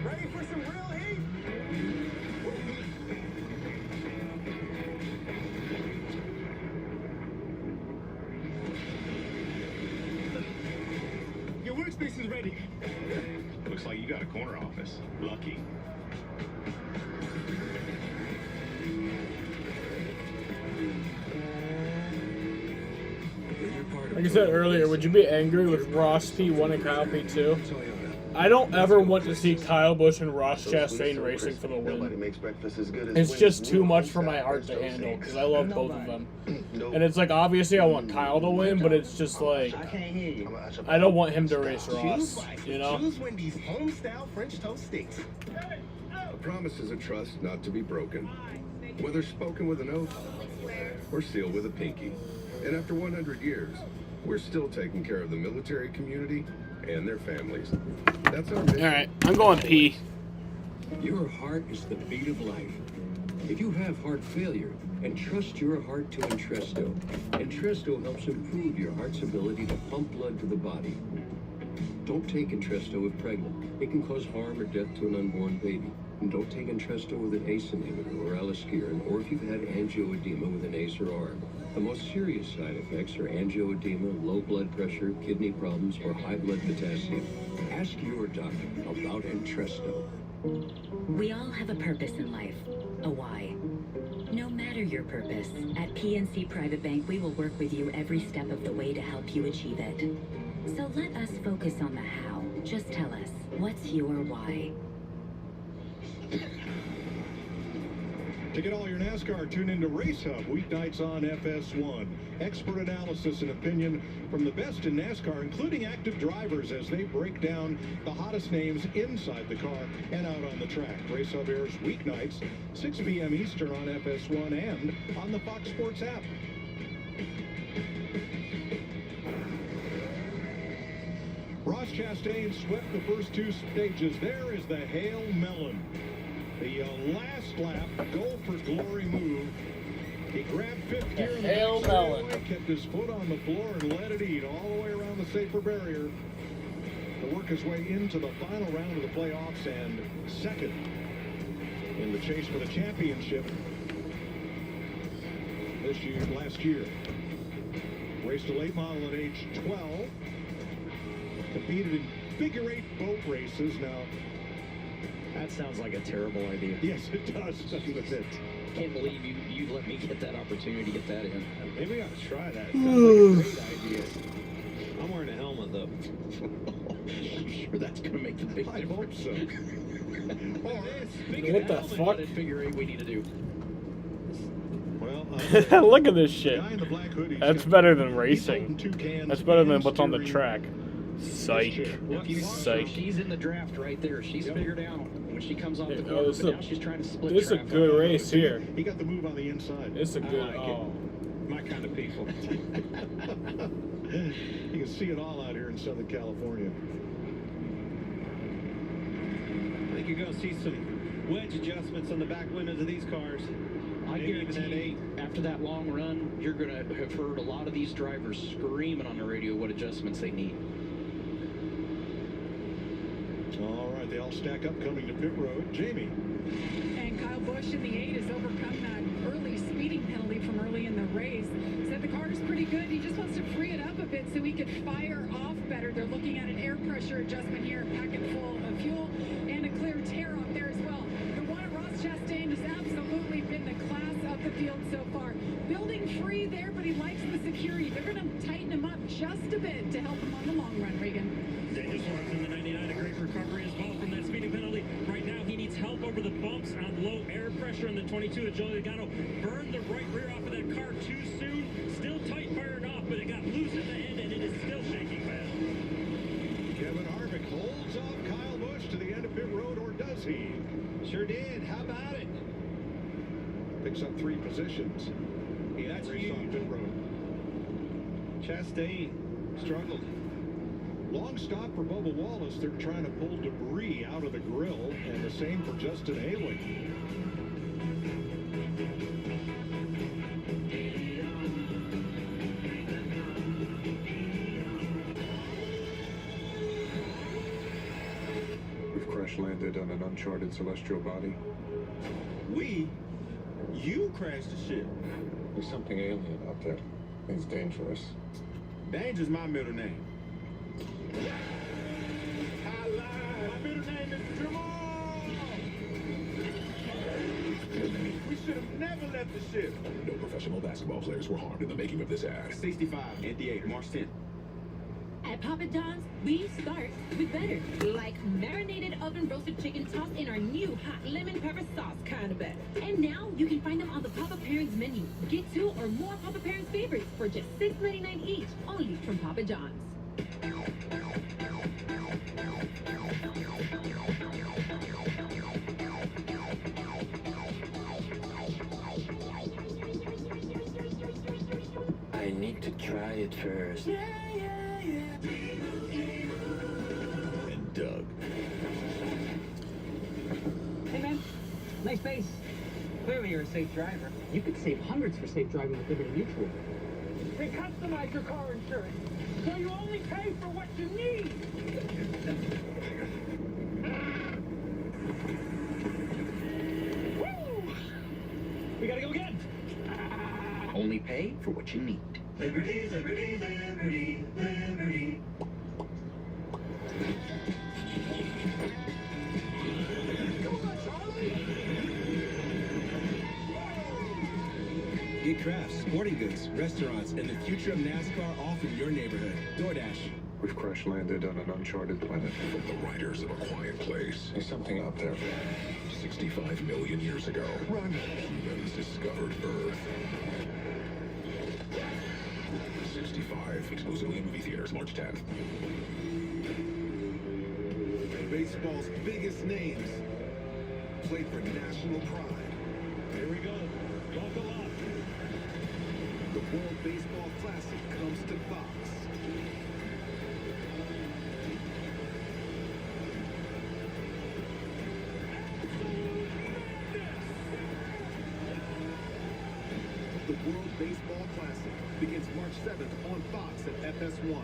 Ready for some real heat? Your workspace is ready. Looks like you got a corner office. Lucky. Like I said earlier, would you be angry with Ross P1 and Kyle P2? I don't ever want to see Kyle Busch and Ross Chastain racing for the win. It's just too much for my heart to handle because I love both of them. And it's like, obviously I want Kyle to win, but it's just like, I don't want him to race Ross, you know? Choose Wendy's home-style French toast sticks. A promise is a trust not to be broken, whether spoken with an oath or sealed with a pinky. And after 100 years, we're still taking care of the military community and their families. That's our mission. All right, I'm going P. Your heart is the beat of life. If you have heart failure, entrust your heart to Entresto. Entresto helps improve your heart's ability to pump blood to the body. Don't take Entresto if pregnant. It can cause harm or death to an unborn baby. And don't take Entresto with an ACE inhibitor or aliskiren, or if you've had angioedema with an ACE or ARB. The most serious side effects are angioedema, low blood pressure, kidney problems, or high blood potassium. Ask your doctor about Entresto. We all have a purpose in life, a why. No matter your purpose, at PNC Private Bank, we will work with you every step of the way to help you achieve it. So let us focus on the how. Just tell us, what's your why? To get all your NASCAR, tune into Race Hub weeknights on FS1. Expert analysis and opinion from the best in NASCAR, including active drivers as they break down the hottest names inside the car and out on the track. Race Hub airs weeknights, 6 p.m. Eastern on FS1 and on the Fox Sports app. Ross Chastain swept the first 2 stages. There is the Hail Melon. The last lap, goal for glory move. He grabbed 5th gear in the Hail back Melon. straightaway, kept his foot on the floor and let it eat all the way around the safer barrier to work his way into the final round of the playoffs and second in the chase for the championship last year. Raced a late model at age 12. Competed in figure 8 boat races. Now, That sounds like a terrible idea. Yes, it does, doesn't it? Can't believe you let me get that opportunity to get that in. Maybe we ought to try that. It sounds like a great idea. I'm wearing a helmet, though. I'm sure that's going to make the big difference. I hope so. What the fuck? Figure 8 we need to do. Well, look at this shit. guy in the black hoodie. That's better than racing. That's better than what's on the track. Psych. Psych. She's in the draft right there. She's figured out when she comes off the Oh, corner, this but is now she's trying to split this is a traffic. good race here. He got the move on the inside. It's a good. like Oh. My kind of people. You can see it all out here in Southern California. I think you're going to see some wedge adjustments on the back windows of these cars. I Maybe even guarantee at 8. after that long run, you're going to have heard a lot of these drivers screaming on the radio what adjustments they need. All right, they all stack up coming to pit road. Jamie. And Kyle Busch in the 8 has overcome that early speeding penalty from early in the race. Said the car is pretty good. He just wants to free it up a bit so he could fire off better. They're looking at an air pressure adjustment here, packet full of fuel, and a clear tear off there as well. The one at Ross Chastain has absolutely been the class of the field so far. Building free there, but he likes the security. They're going to tighten him up just a bit to help him on the long run, Regan. Daniel Suarez in the 99, a great recovery as well from that speeding penalty. Right now, he needs help over the bumps on low air pressure in the 22. Joey Logano burned the right rear off of that car too soon. Still tight firing off, but it got loose at the end, and it is still shaking bad. Kevin Harvick holds off Kyle Busch to the end of pit road, or does he? Sure did. How about it? Picks up 3 positions. Yeah, that's Race on huge. pit road. Chastain struggled. Long stop for Bubba Wallace. They're trying to pull debris out of the grill, and the same for Justin Haley. We've crash landed on an uncharted celestial body. We? You crashed the ship. There's something alien out there. It's dangerous. Danger's my middle name. I lied. My middle name is Jamal. We should have never left the ship. No professional basketball players were harmed in the making of this ad. 65 and the 8, March 10th. At Papa John's, we start with better. Like marinated oven roasted chicken tossed in our new hot lemon pepper sauce, kind of better. And now you can find them on the Papa Pairings menu. Get 2 or more Papa Pairings favorites for just $6.99 each, only from Papa John's. I need to try it first. And Doug. Hey man, nice base. Clearly you're a safe driver. You could save hundreds for safe driving with Liberty Mutual. They customize your car insurance, so you only pay for what you need. Woo! We gotta go again. Only pay for what you need. Liberty, liberty, liberty, liberty. Get crafts, sporting goods, restaurants, and the future of NASCAR all from your neighborhood. DoorDash. We've crash landed on an uncharted planet. From the riders of a quiet place. There's something out there. 65 million years ago, Run! humans discovered Earth. 65, exclusively in movie theaters, March 10th. Baseball's biggest names play for national pride. Here we go. Buckle up. The World Baseball Classic comes to Fox. The World Baseball Classic begins March 7th on Fox at FS1.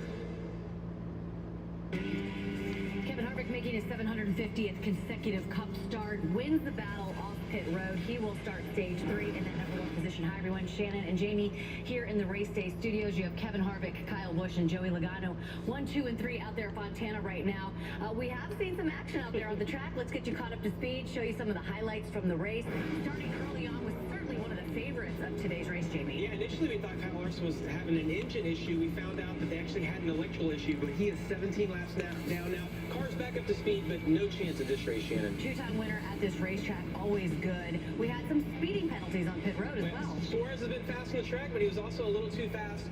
Kevin Harvick making his 750th consecutive Cup start, wins the battle off pit road. He will start stage 3 in that number 1 position. Hi, everyone. Shannon and Jamie here in the race day studios. You have Kevin Harvick, Kyle Busch, and Joey Logano. 1, 2, and 3 out there at Fontana right now. We have seen some action out there on the track. Let's get you caught up to speed, show you some of the highlights from the race. Starting early on with certainly one of the favorites of today's race, Jamie. Yeah, initially we thought Kyle Larson was having an engine issue. We found out that they actually had an electrical issue, but he is 17 laps down now. Car's back up to speed, but no chance of this race, Shannon. 2-time winner at this racetrack, always good. We had some speeding penalties on pit road as well. Suarez has been fast on the track, but he was also a little too fast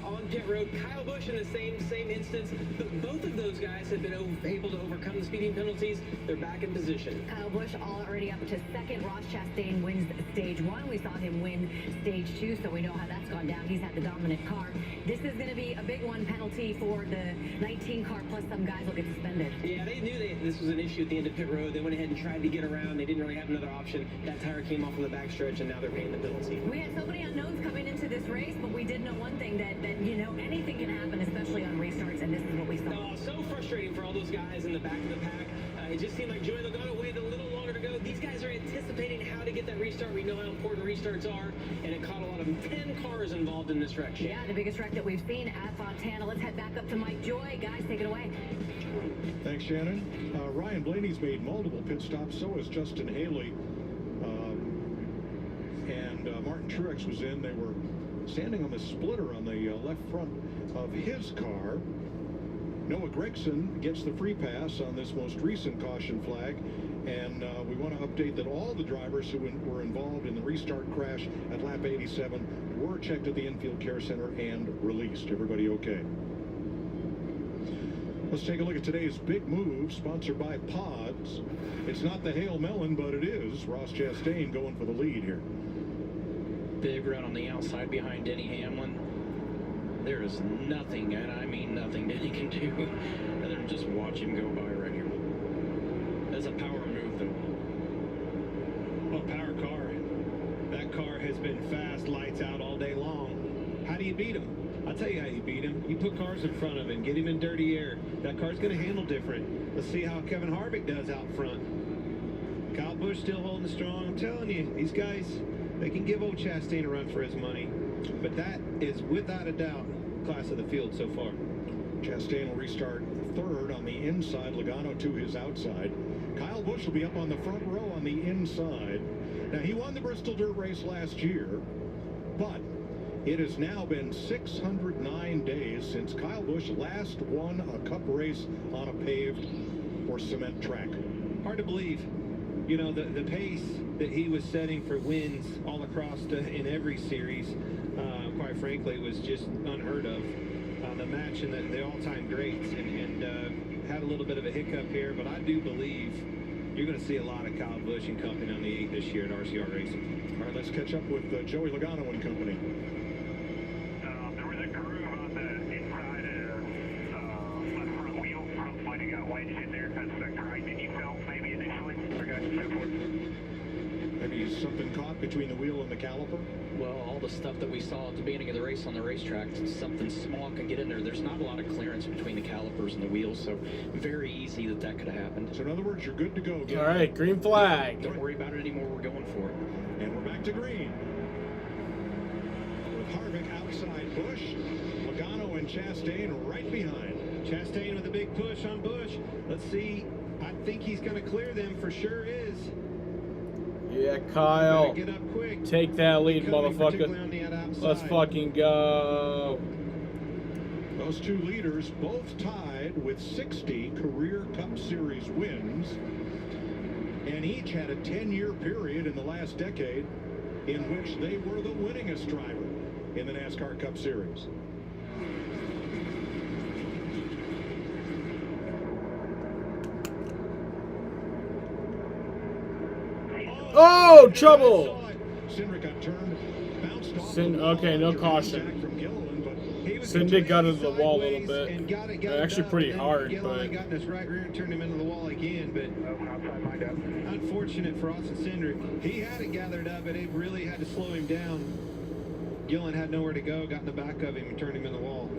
on pit road. Kyle Busch in the same instance, but both of those guys have been able to overcome the speeding penalties. They're back in position. Kyle Busch already up to second. Ross Chastain wins stage 1. We saw him win stage 2, so we know how that's gone down. He's had the dominant car. This is going to be a big one, penalty for the 19 car, plus some guys will get suspended. Yeah, they knew this was an issue at the end of pit road. They went ahead and tried to get around. They didn't really have another option. That tire came off on the backstretch, and now they're paying the penalty. We had so many unknowns coming into this race, but we did know one thing, that you know, anything can happen, especially on restarts, and this is what we saw. Oh, so frustrating for all those guys in the back of the pack. It just seemed like Joey Logano waited a little longer to go. These guys are anticipating how to get that restart. We know how important restarts are, and it caught a lot of them. 10 cars involved in this wreck. Yeah, the biggest wreck that we've seen at Fontana. Let's head back up to Mike Joy. Guys, take it away. Thanks, Shannon. Ryan Blaney's made multiple pit stops. So has Justin Haley. And Martin Truex was in. They were standing on the splitter on the left front of his car. Noah Gragson gets the free pass on this most recent caution flag. And we want to update that all the drivers who were involved in the restart crash at lap 87 were checked at the infield care center and released. Everybody okay? Let's take a look at today's big move, sponsored by Pods. It's not the Hail Melon, but it is. Ross Chastain going for the lead here. Big run on the outside behind Denny Hamlin. There is nothing, and I mean nothing, Denny can do other than just watch him go by right here. That's a power move, though. Well, power car. That car has been fast, lights out all day long. How do you beat him? I'll tell you how you beat him. You put cars in front of him, get him in dirty air. That car's going to handle different. Let's see how Kevin Harvick does out front. Kyle Busch still holding strong. I'm telling you, these guys, they can give old Chastain a run for his money. But that is, without a doubt, class of the field so far. Chastain will restart third on the inside, Logano to his outside. Kyle Busch will be up on the front row on the inside. Now, he won the Bristol Dirt Race last year, but it has now been 609 days since Kyle Busch last won a cup race on a paved or cement track. Hard to believe. You know, the pace that he was setting for wins all across in every series, quite frankly, was just unheard of. The match and the all-time greats, and had a little bit of a hiccup here, but I do believe you're going to see a lot of Kyle Busch and company on the 8 this year at RCR Racing. All right, let's catch up with Joey Logano and company. There was a groove on the inside left front wheel. Might have got wedged in there. That's the grind that you felt maybe initially. Maybe something caught between the wheel and the caliper? Well, all the stuff that we saw at the beginning of the race on the racetrack, something small can get in there. There's not a lot of clearance between the calipers and the wheels, so very easy that could have happened. So in other words, you're good to go. All right, green flag. Don't worry about it anymore. We're going for it. And we're back to green. With Harvick outside Busch, Logano and Chastain right behind. Chastain with a big push on Busch. Let's see. I think he's going to clear them, for sure is. Yeah, Kyle. Get up quick. Take that lead, motherfucker. Let's fucking go. Those two leaders both tied with 60 career Cup Series wins, and each had a 10-year period in the last decade in which they were the winningest driver in the NASCAR Cup Series. Oh, trouble! Cindric got turned, bounced off okay, no caution. Cindric got into the wall a little bit. Actually pretty hard, but... got in his right rear and turned him into the wall again, but unfortunate for Austin Cindric. He had it gathered up, and it really had to slow him down. Gillen had nowhere to go, got in the back of him, and turned him in the wall.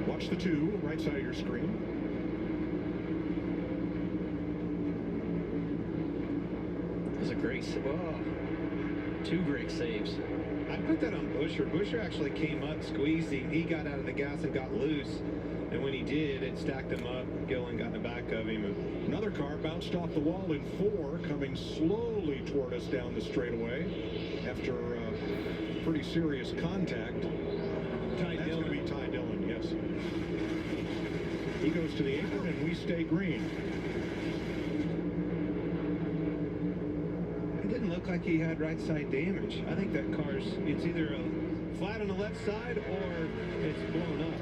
Watch the two, right side of your screen. Great. Oh, 2 great saves. I put that on Busher. Busher actually came up, squeezed him. He got out of the gas and got loose. And when he did, it stacked him up. Gillen got in the back of him. Another car bounced off the wall in 4, coming slowly toward us down the straightaway after pretty serious contact. That's going to be Ty Dillon, yes. He goes to the apron and we stay green. It didn't look like he had right side damage. I think that car's, it's either flat on the left side or it's blown up.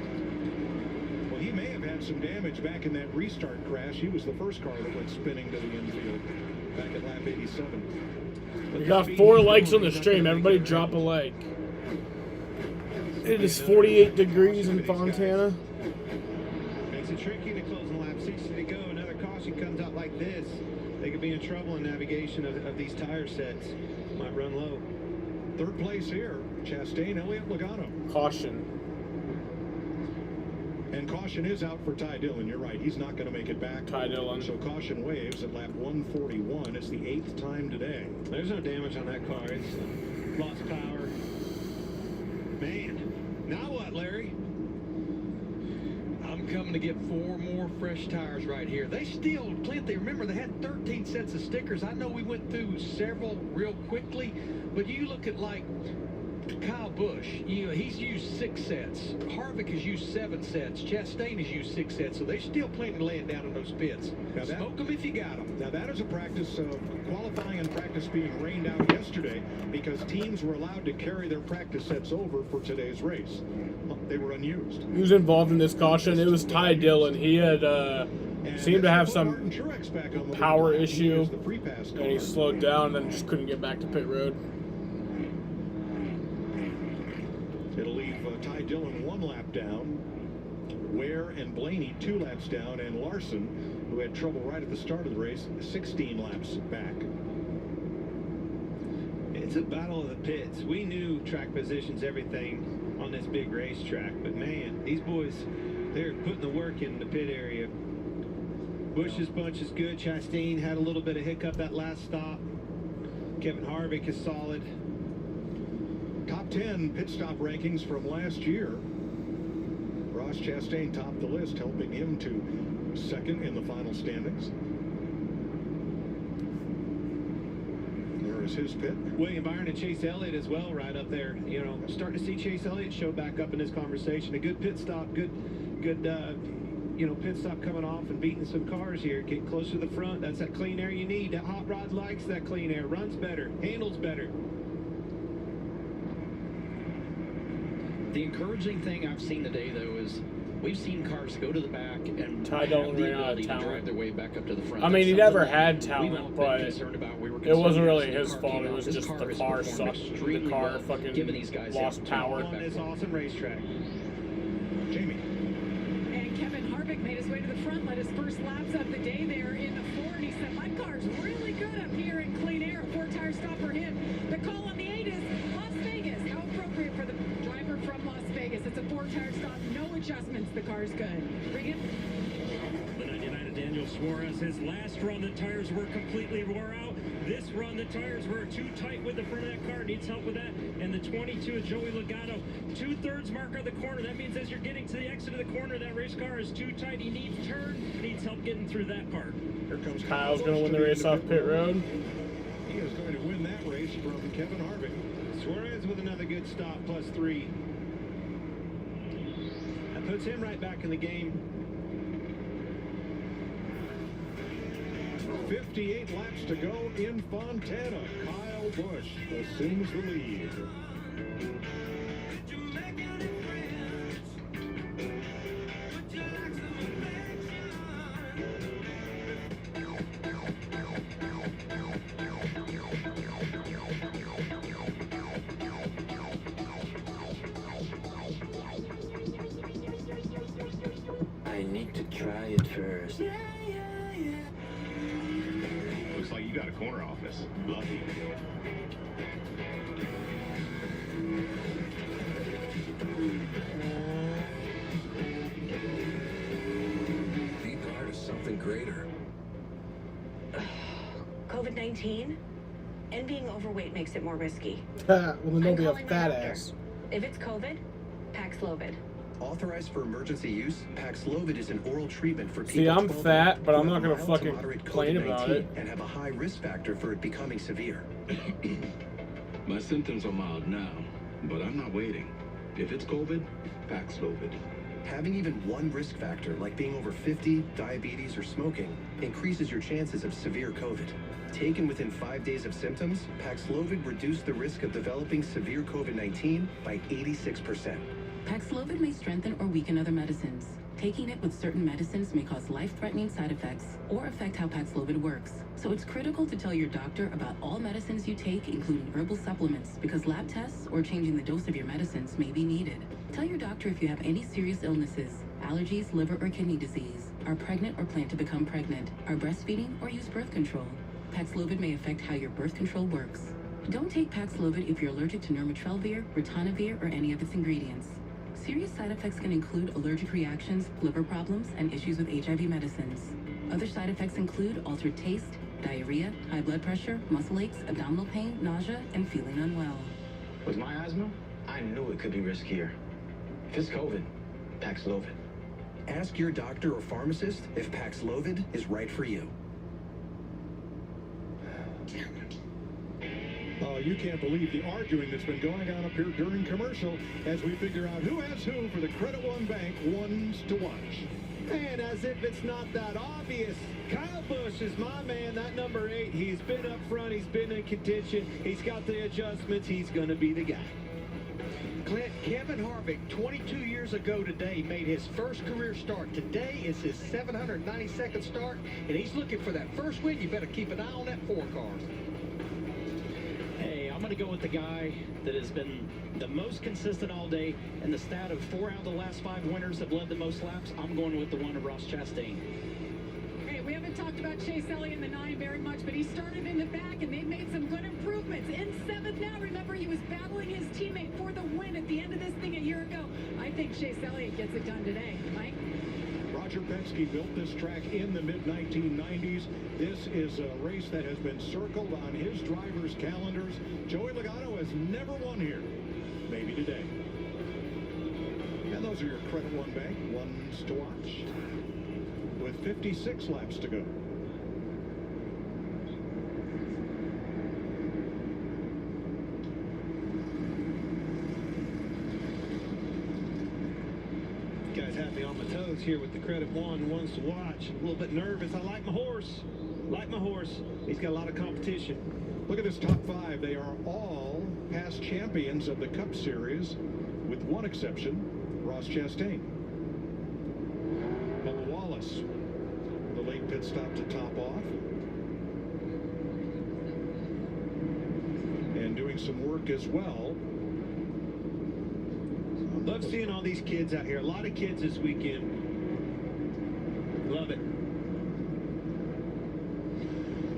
Well, he may have had some damage back in that restart crash. He was the first car that went spinning to the infield back at lap 87. We got 4 likes on the stream. Everybody drop a like. It is 48 degrees in Fontana. Makes it tricky to close in lap 60 to go. Another caution comes out like this. They could be in trouble in navigation of these tire sets. Might run low. Third place here, Chastain, Elliott, Logano. Caution. And caution is out for Ty Dillon. You're right. He's not going to make it back. Ty Dillon. So caution waves at lap 141. It's the 8th time today. There's no damage on that car. It's lost power. Man. Now what, Larry? I'm coming to get 4 more fresh tires right here. They still, Clint, they remember they had 13 sets of stickers. I know we went through several real quickly, but you look at like Kyle Busch, he's used 6 sets. Harvick has used 7 sets. Chastain has used 6 sets. So they're still planning to lay it down in those pits. Now Smoke them if you got them. Now that is a practice of qualifying and practice being rained out yesterday because teams were allowed to carry their practice sets over for today's race. They were unused. He was involved in this caution. It was Ty Dillon. He had seemed to have some power issue, and he slowed down and then just couldn't get back to pit road. It'll leave Ty Dillon 1 lap down, Ware and Blaney 2 laps down, and Larson, who had trouble right at the start of the race, 16 laps back. It's a battle of the pits. We knew track positions, everything on this big racetrack, but man, these boys, they're putting the work in the pit area. Bush's bunch is good. Chastain had a little bit of hiccup that last stop. Kevin Harvick is solid. Top 10 pit stop rankings from last year. Ross Chastain topped the list, helping him to 2nd in the final standings. There is his pit. William Byron and Chase Elliott as well, right up there. You know, starting to see Chase Elliott show back up in this conversation. A good pit stop, good pit stop coming off and beating some cars here. Get closer to the front. That's that clean air you need. That hot rod likes that clean air. Runs better, handles better. The encouraging thing I've seen today, though, is we've seen cars go to the back and Ty Dillon ran out of to drive their way back up to the front. I mean, he never had talent, we've but it wasn't really his fault. It was just the car sucked. The car fucking lost power. On this awesome racetrack. Jamie. And Kevin Harvick made his way to the front, led his first laps of the day there in the 4, and he said, my car's really good up here in clean air. A 4-tire stop for him. The call on the 8 is Las Vegas. How appropriate for the driver from Las Vegas. It's a 4-tire stop, no adjustments. The car's good. Regan? The 99 of Daniel Suarez, his last run, the tires were completely wore out. This run, the tires were too tight with the front of that car. Needs help with that. And the 22 of Joey Logano, 2/3 marker of the corner. That means as you're getting to the exit of the corner, that race car is too tight. He needs turn, needs help getting through that part. Here comes Kyle's going to win the race off pit road. He is going to win that race from Kevin Harvick. Suarez with another good stop, +3. That puts him right back in the game. 58 laps to go in Fontana. Kyle Busch assumes the lead. I need to try it first. Looks like you got a corner office. Lucky. Be part of something greater. COVID-19? and being overweight makes it more risky. Well, then don't I'm be a calling my fat doctor. ass. If it's COVID, Paxlovid. Authorized for emergency use, Paxlovid is an oral treatment for people See, I'm 12 fat, but who I'm have not gonna mild to fucking moderate complain about COVID-19 it. and have a high risk factor for it becoming severe. My symptoms are mild now, but I'm not waiting. If it's COVID, Paxlovid. Having even one risk factor, like being over 50, diabetes, or smoking, increases your chances of severe COVID. Taken within 5 days of symptoms, Paxlovid reduced the risk of developing severe COVID-19 by 86%. Paxlovid may strengthen or weaken other medicines. Taking it with certain medicines may cause life-threatening side effects or affect how Paxlovid works. So it's critical to tell your doctor about all medicines you take, including herbal supplements, because lab tests or changing the dose of your medicines may be needed. Tell your doctor if you have any serious illnesses, allergies, liver or kidney disease, are pregnant or plan to become pregnant, are breastfeeding or use birth control. Paxlovid may affect how your birth control works. Don't take Paxlovid if you're allergic to nirmatrelvir, ritonavir, or any of its ingredients. Serious side effects can include allergic reactions, liver problems, and issues with HIV medicines. Other side effects include altered taste, diarrhea, high blood pressure, muscle aches, abdominal pain, nausea, and feeling unwell. With my asthma, I knew it could be riskier. If it's COVID, Paxlovid. Ask your doctor or pharmacist if Paxlovid is right for you. Oh, you can't believe the arguing that's been going on up here during commercial as we figure out who has who for the Credit One Bank ones to watch. And as if it's not that obvious, Kyle Busch is my man, that number 8. He's been up front, he's been in contention, he's got the adjustments, he's going to be the guy. Clint, Kevin Harvick, 22 years ago today, made his first career start. Today is his 792nd start, and he's looking for that first win. You better keep an eye on that 4 car. Hey, I'm going to go with the guy that has been the most consistent all day, and the stat of 4 out of the last 5 winners have led the most laps. I'm going with the one of Ross Chastain. Hey, we haven't talked about Chase Elliott in the 9 very much, but he started in the back, and they've made some good improvements. In 7th now, remember, he was battling his teammate for the win at the end of this thing a year ago. I think Chase Elliott gets it done today. Mike? Roger Penske built this track in the mid-1990s. This is a race that has been circled on his drivers' calendars. Joey Logano has never won here. Maybe today. And those are your Credit One Bank ones to watch. With 56 laps to go. Guys have me on my toes here with the Credit One ones to watch. A little bit nervous. I like my horse. He's got a lot of competition. Look at this top 5. They are all past champions of the Cup Series, with one exception, Ross Chastain. Bubba Wallace, the late pit stop to top off. And doing some work as well. Love seeing all these kids out here. A lot of kids this weekend. Love it.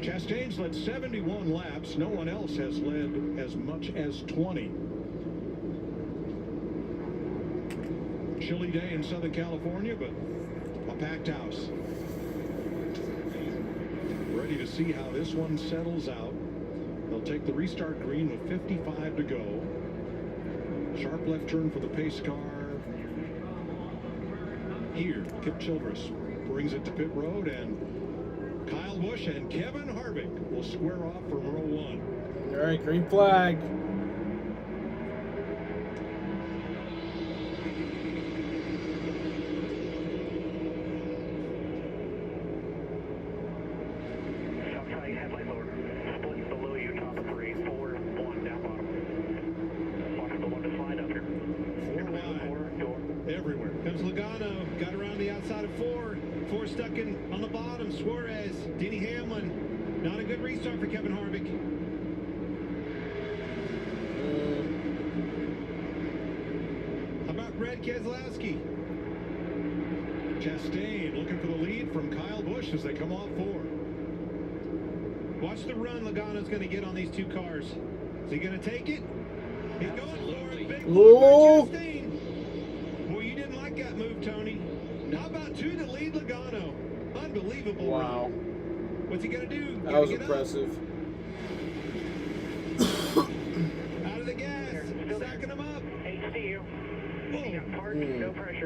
Chastain's led 71 laps. No one else has led as much as 20. Chilly day in Southern California, but a packed house. Ready to see how this one settles out. They'll take the restart green with 55 to go. Sharp left turn for the pace car. Here, Kip Childress brings it to pit road, and Kyle Busch and Kevin Harvick will square off for row 1. All right, green flag. Headlight lower. Split below you, top of 3. 4, 1, down bottom. Watch the one to slide up here. 4 wide. Everywhere. Comes Logano. Got around the outside of 4. 4 stuck in on the bottom. Suarez. Denny Hamlin. Not a good restart for Kevin Harvick. How about Brad Keselowski? Chastain looking for the lead from Kyle Busch as they come off 4. Watch the run Logano's going to get on these 2 cars. Is he going to take it? He's going for it. Big Ooh. Chastain. Boy, you didn't like that move, Tony. How about 2 to lead Logano? Unbelievable. Wow. Run. What's he going to do? That was impressive.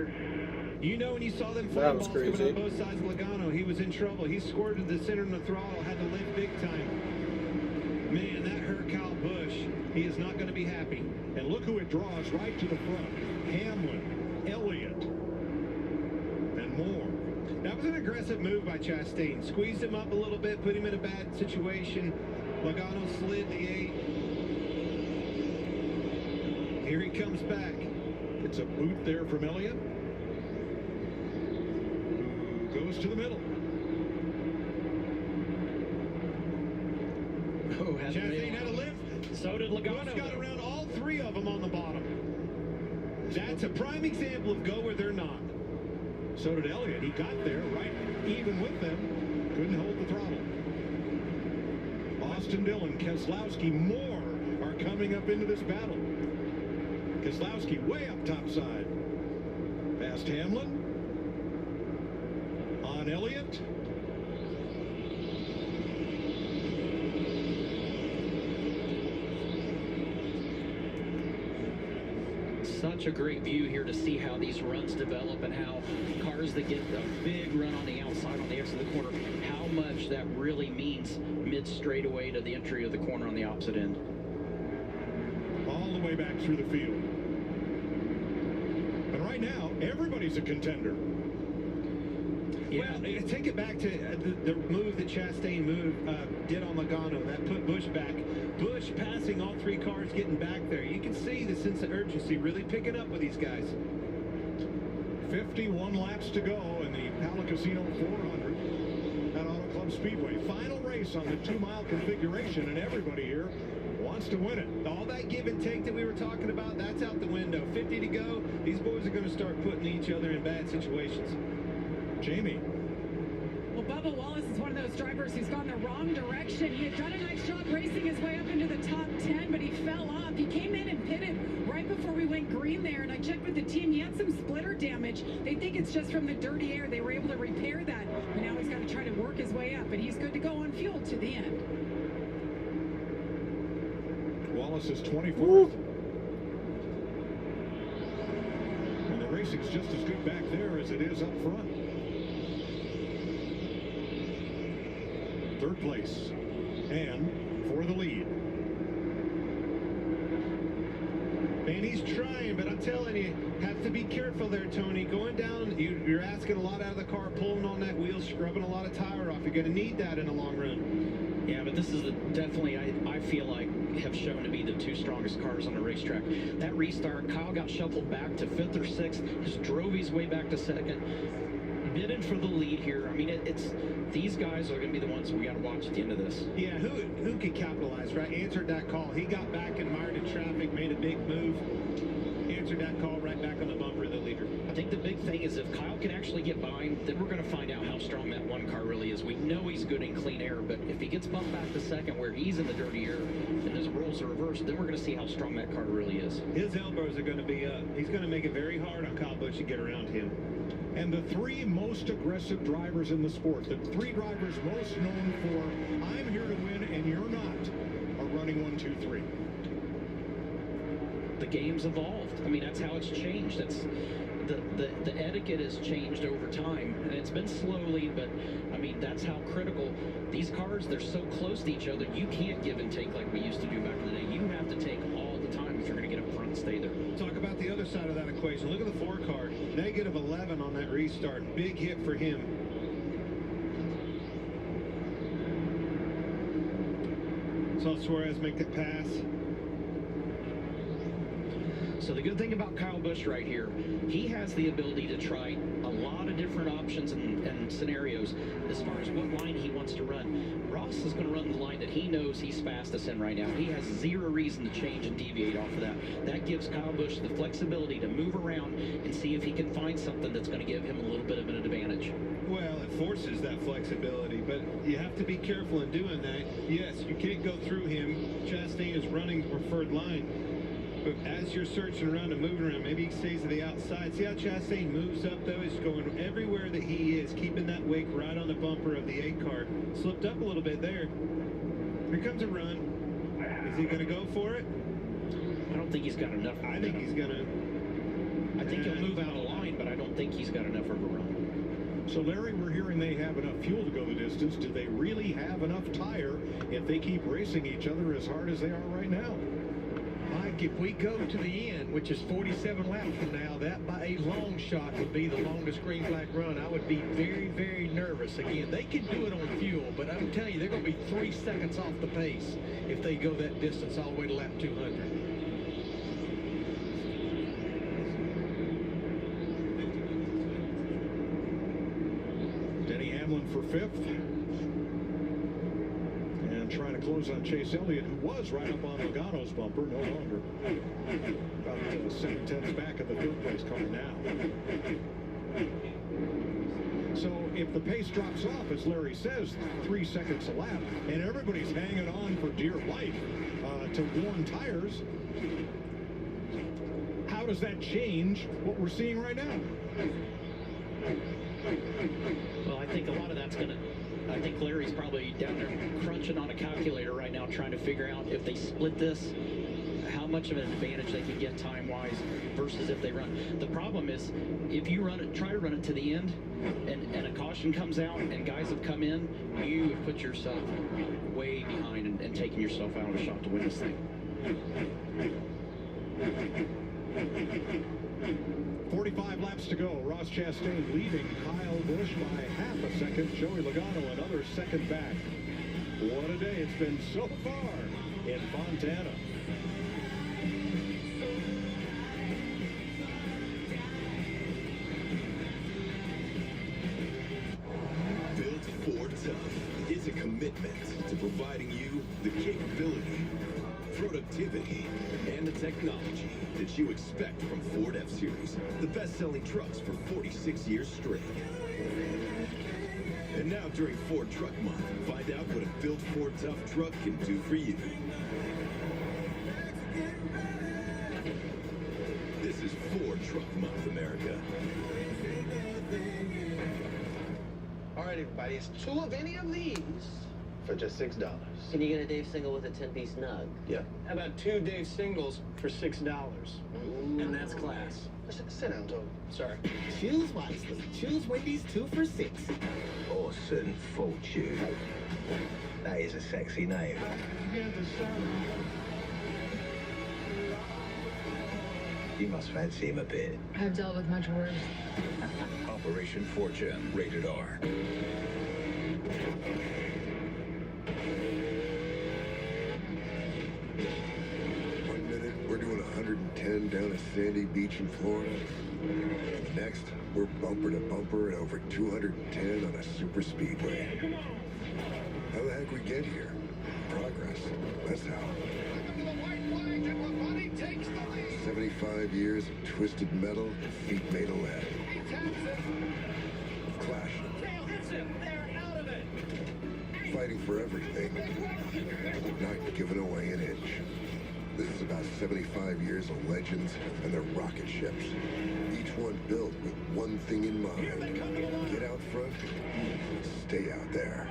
pressure. You know, when you saw them That flame was balls coming crazy. on both sides of Logano, he was in trouble. He squirted the center of the throttle, had to lift big time. Man, that hurt Kyle Busch. He is not going to be happy. And look who it draws right to the front. Hamlin, Elliott, and more. That was an aggressive move by Chastain. Squeezed him up a little bit, put him in a bad situation. Logano slid the 8. Here he comes back. It's a boot there from Elliott. Who goes to the middle. Oh, Chastain had a lift. So did Logano. Busch got around all 3 of them on the bottom. That's a prime example of go where they're not. So did Elliott. He got there right even with them. Couldn't hold the throttle. Austin Dillon, Keselowski, more are coming up into this battle. Keselowski way up top side. Past Hamlin. On Elliott. Such a great view here to see how these runs develop and how cars that get a big run on the outside on the exit of the corner, how much that really means mid straightaway to the entry of the corner on the opposite end. All the way back through the field. And right now, everybody's a contender. Yeah. Well, take it back to the move that Chastain did on Logano. That put Busch back. Busch passing all 3 cars, getting back there. You can see the sense of urgency really picking up with these guys. 51 laps to go in the Pala Casino 400 at Auto Club Speedway. Final race on the 2-mile configuration, and everybody here wants to win it. All that give and take that we were talking about, that's out the window. 50 to go. These boys are going to start putting each other in bad situations. Jamie. Well, Bubba Wallace is one of those drivers who's gone the wrong direction. He had done a nice job racing his way up into the top 10, but he fell off. He came in and pitted right before we went green there, and I checked with the team. He had some splitter damage. They think it's just from the dirty air. They were able to repair that, but now he's got to try to work his way up, and he's good to go on fuel to the end. Wallace is 24th. And the racing's just as good back there as it is up front. 3rd place. And for the lead. And he's trying, but I'm telling you, have to be careful there, Tony. Going down, you're asking a lot out of the car, pulling on that wheel, scrubbing a lot of tire off. You're going to need that in the long run. Yeah, but this is definitely, I feel like, have shown to be the 2 strongest cars on the racetrack. That restart, Kyle got shuffled back to 5th or 6th, just drove his way back to 2nd. Bidding for the lead here. I mean, it's these guys are going to be the ones we got to watch at the end of this. Yeah, who could capitalize, right? Answered that call. He got back and mired in traffic, made a big move. Answered that call right back on the bumper of the leader. I think the big thing is if Kyle can actually get by him, then we're going to find out how strong that 1 car really is. We know he's good in clean air, but if he gets bumped back to 2nd where he's in the dirty air and his roles are reversed, then we're going to see how strong that car really is. His elbows are going to be up. He's going to make it very hard on Kyle Busch to get around him. And the 3 most aggressive drivers in the sport, the 3 drivers most known for I'm here to win and you're not, are running 1, 2, 3. The game's evolved. I mean, that's how it's changed. That's the etiquette has changed over time, and it's been slowly, but I mean, that's how critical these cars, they're so close to each other. You can't give and take like we used to do back in the day. You have to take all the time if you're going to get up front and stay there. Talk about the other side of that equation. Look at the 4 car. Negative 11 on that restart. Big hit for him. Saw Suarez make that pass. So the good thing about Kyle Busch right here, he has the ability to try a lot of different options and scenarios as far as what line he wants to run. Ross is going to run the line that he knows he's fastest in right now. He has 0 reason to change and deviate off of that. That gives Kyle Busch the flexibility to move around and see if he can find something that's going to give him a little bit of an advantage. Well, it forces that flexibility, but you have to be careful in doing that. Yes, you can't go through him. Chastain is running the preferred line. But as you're searching around and moving around, maybe he stays to the outside. See how Chastain moves up, though? He's going everywhere that he is, keeping that wake right on the bumper of the 8 car. Slipped up a little bit there. Here comes a run. Is he going to go for it? I don't think he's got enough. I think he's going to. I think he'll move out of line, but I don't think he's got enough of a run. So, Larry, we're hearing they have enough fuel to go the distance. Do they really have enough tire if they keep racing each other as hard as they are right now? Mike, if we go to the end, which is 47 laps from now, that by a long shot would be the longest green flag run. I would be very, very nervous. Again, they can do it on fuel, but I'm telling you, they're going to be 3 seconds off the pace if they go that distance all the way to lap 200. Denny Hamlin for 5th. Trying to close on Chase Elliott, who was right up on Logano's bumper, no longer. About 7/10 back of the third place car now. So if the pace drops off, as Larry says, 3 seconds a lap, and everybody's hanging on for dear life to worn tires, how does that change what we're seeing right now? Well, I think a lot of that's going to... I think Larry's probably down there crunching on a calculator right now, trying to figure out if they split this, how much of an advantage they can get time-wise versus if they run. The problem is, if you run it, try to run it to the end, and a caution comes out, and guys have come in, you have put yourself way behind and taken yourself out of a shot to win this thing. 45 laps to go. Ross Chastain leading Kyle Busch by half a second. Joey Logano another second back. What a day it's been so far in Fontana. Built Ford Tough is a commitment to providing you the capability, productivity, and the technology that you expect from Ford F-Series, the best-selling trucks for 46 years straight. And now during Ford Truck Month, find out what a built Ford Tough truck can do for you. This is Ford Truck Month, America. All right, everybody, it's 2 of any of these for just $6. Can you get a Dave single with a 10-piece nug? Yeah. How about 2 Dave singles for $6? And that's class. Sit down, Toby. Sorry. Choose wisely. Choose Wendy's 2 for $6. Orson Fortune. That is a sexy name. You must fancy him a bit. I've dealt with much worse. Operation Fortune, rated R. One minute, we're doing 110 down at Sandy Beach in Florida. Next, we're bumper to bumper at over 210 on a super speedway. How the heck we get here? Progress. That's how. 75 years of twisted metal and feet made of lead. Clashing. Fighting for everything. Not giving away an inch. This is about 75 years of legends and their rocket ships. Each one built with one thing in mind. Get out front, stay out there.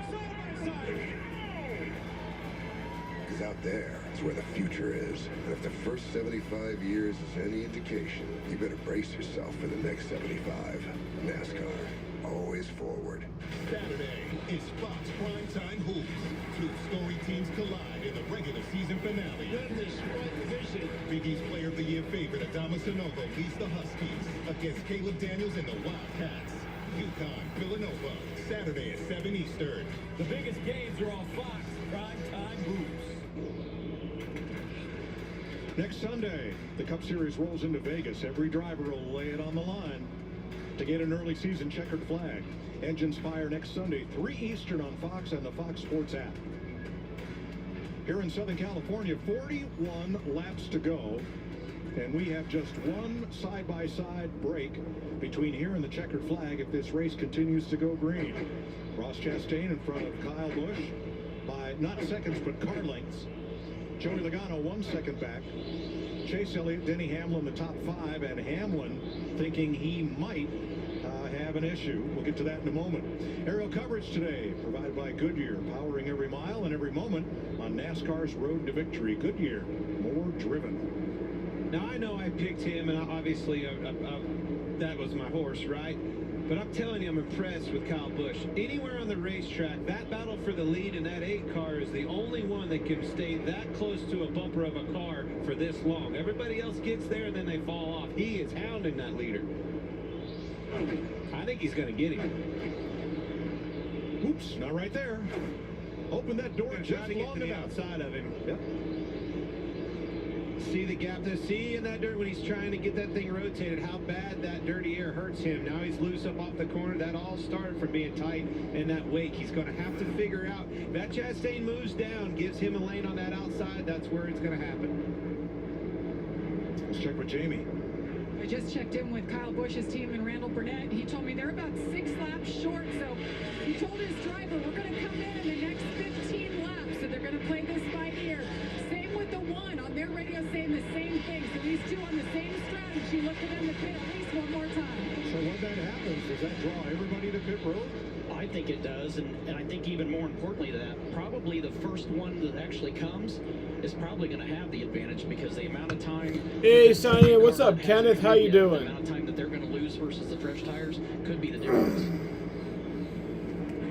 Because out there is where the future is. And if the first 75 years is any indication, you better brace yourself for the next 75. NASCAR, always forward. Saturday is Fox Primetime Hoops. 2 storied teams collide in the regular season finale. Goodness, what vision! Big East Player of the Year favorite Adama Sanogo leads the Huskies against Caleb Daniels and the Wildcats. UConn, Villanova, Saturday at 7 Eastern. The biggest games are on Fox Primetime Hoops. Next Sunday, the Cup Series rolls into Vegas. Every driver will lay it on the line to get an early season checkered flag. Engines fire next Sunday, 3 Eastern on Fox and the Fox Sports app. Here in Southern California, 41 laps to go. And we have just one side-by-side break between here and the checkered flag if this race continues to go green. Ross Chastain in front of Kyle Busch by not seconds, but car lengths. Joey Logano 1 second back. Chase Elliott, Denny Hamlin, the top 5, and Hamlin thinking he might have an issue. We'll get to that in a moment. Aerial coverage today provided by Goodyear, powering every mile and every moment on NASCAR's road to victory. Goodyear, more driven. Now, I know I picked him, and obviously that was my horse, right? But I'm telling you, I'm impressed with Kyle Busch. Anywhere on the racetrack, that battle for the lead in that 8 car is the only one that can stay that close to a bumper of a car for this long. Everybody else gets there, and then they fall off. He is hounding that leader. I think he's going to get him. Oops, not right there. Open that door just to get long to the enough. outside of him. Yep. See the gap there? See in that dirt when he's trying to get that thing rotated, how bad that dirty air hurts him. Now he's loose up off the corner. That all started from being tight in that wake. He's going to have to figure out. That Chastain moves down, gives him a lane on that outside. That's where it's going to happen. Let's check with Jamie. I just checked in with Kyle Busch's team and Randall Burnett. He told me they're about 6 laps short. So he told his driver, we're going to come in the next 15 laps. So they're going to play this by ear. Same with the one on their radio saying the same thing. So these two on the same strategy. Look for them to pit at least one more time. So when that happens, does that draw everybody to pit road? I think it does, and I think even more importantly to that, probably the first one that actually comes is probably going to have the advantage because the amount of time... Hey, Sonny, what's up, Kenneth? How you doing? The amount of time that they're going to lose versus the fresh tires could be the difference.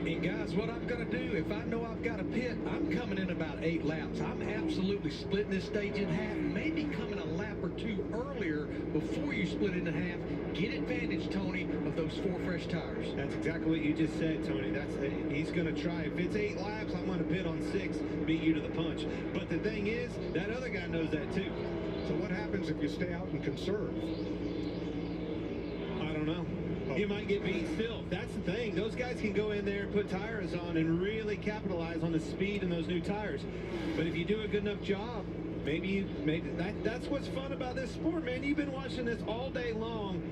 And guys, what I'm going to do, if I know I've got a pit, I'm coming in about 8 laps. I'm absolutely splitting this stage in half, maybe coming a lap or 2 earlier before you split it in half. Get advantage, Tony, of those 4 fresh tires. That's exactly what you just said, Tony. He's going to try. If it's 8 laps, I'm going to pit on 6, beat you to the punch. But the thing is, that other guy knows that too. So what happens if you stay out and conserve? I don't know. You might get beat still. That's the thing. Those guys can go in there and put tires on and really capitalize on the speed in those new tires. But if you do a good enough job, maybe that's what's fun about this sport, man. You've been watching this all day long,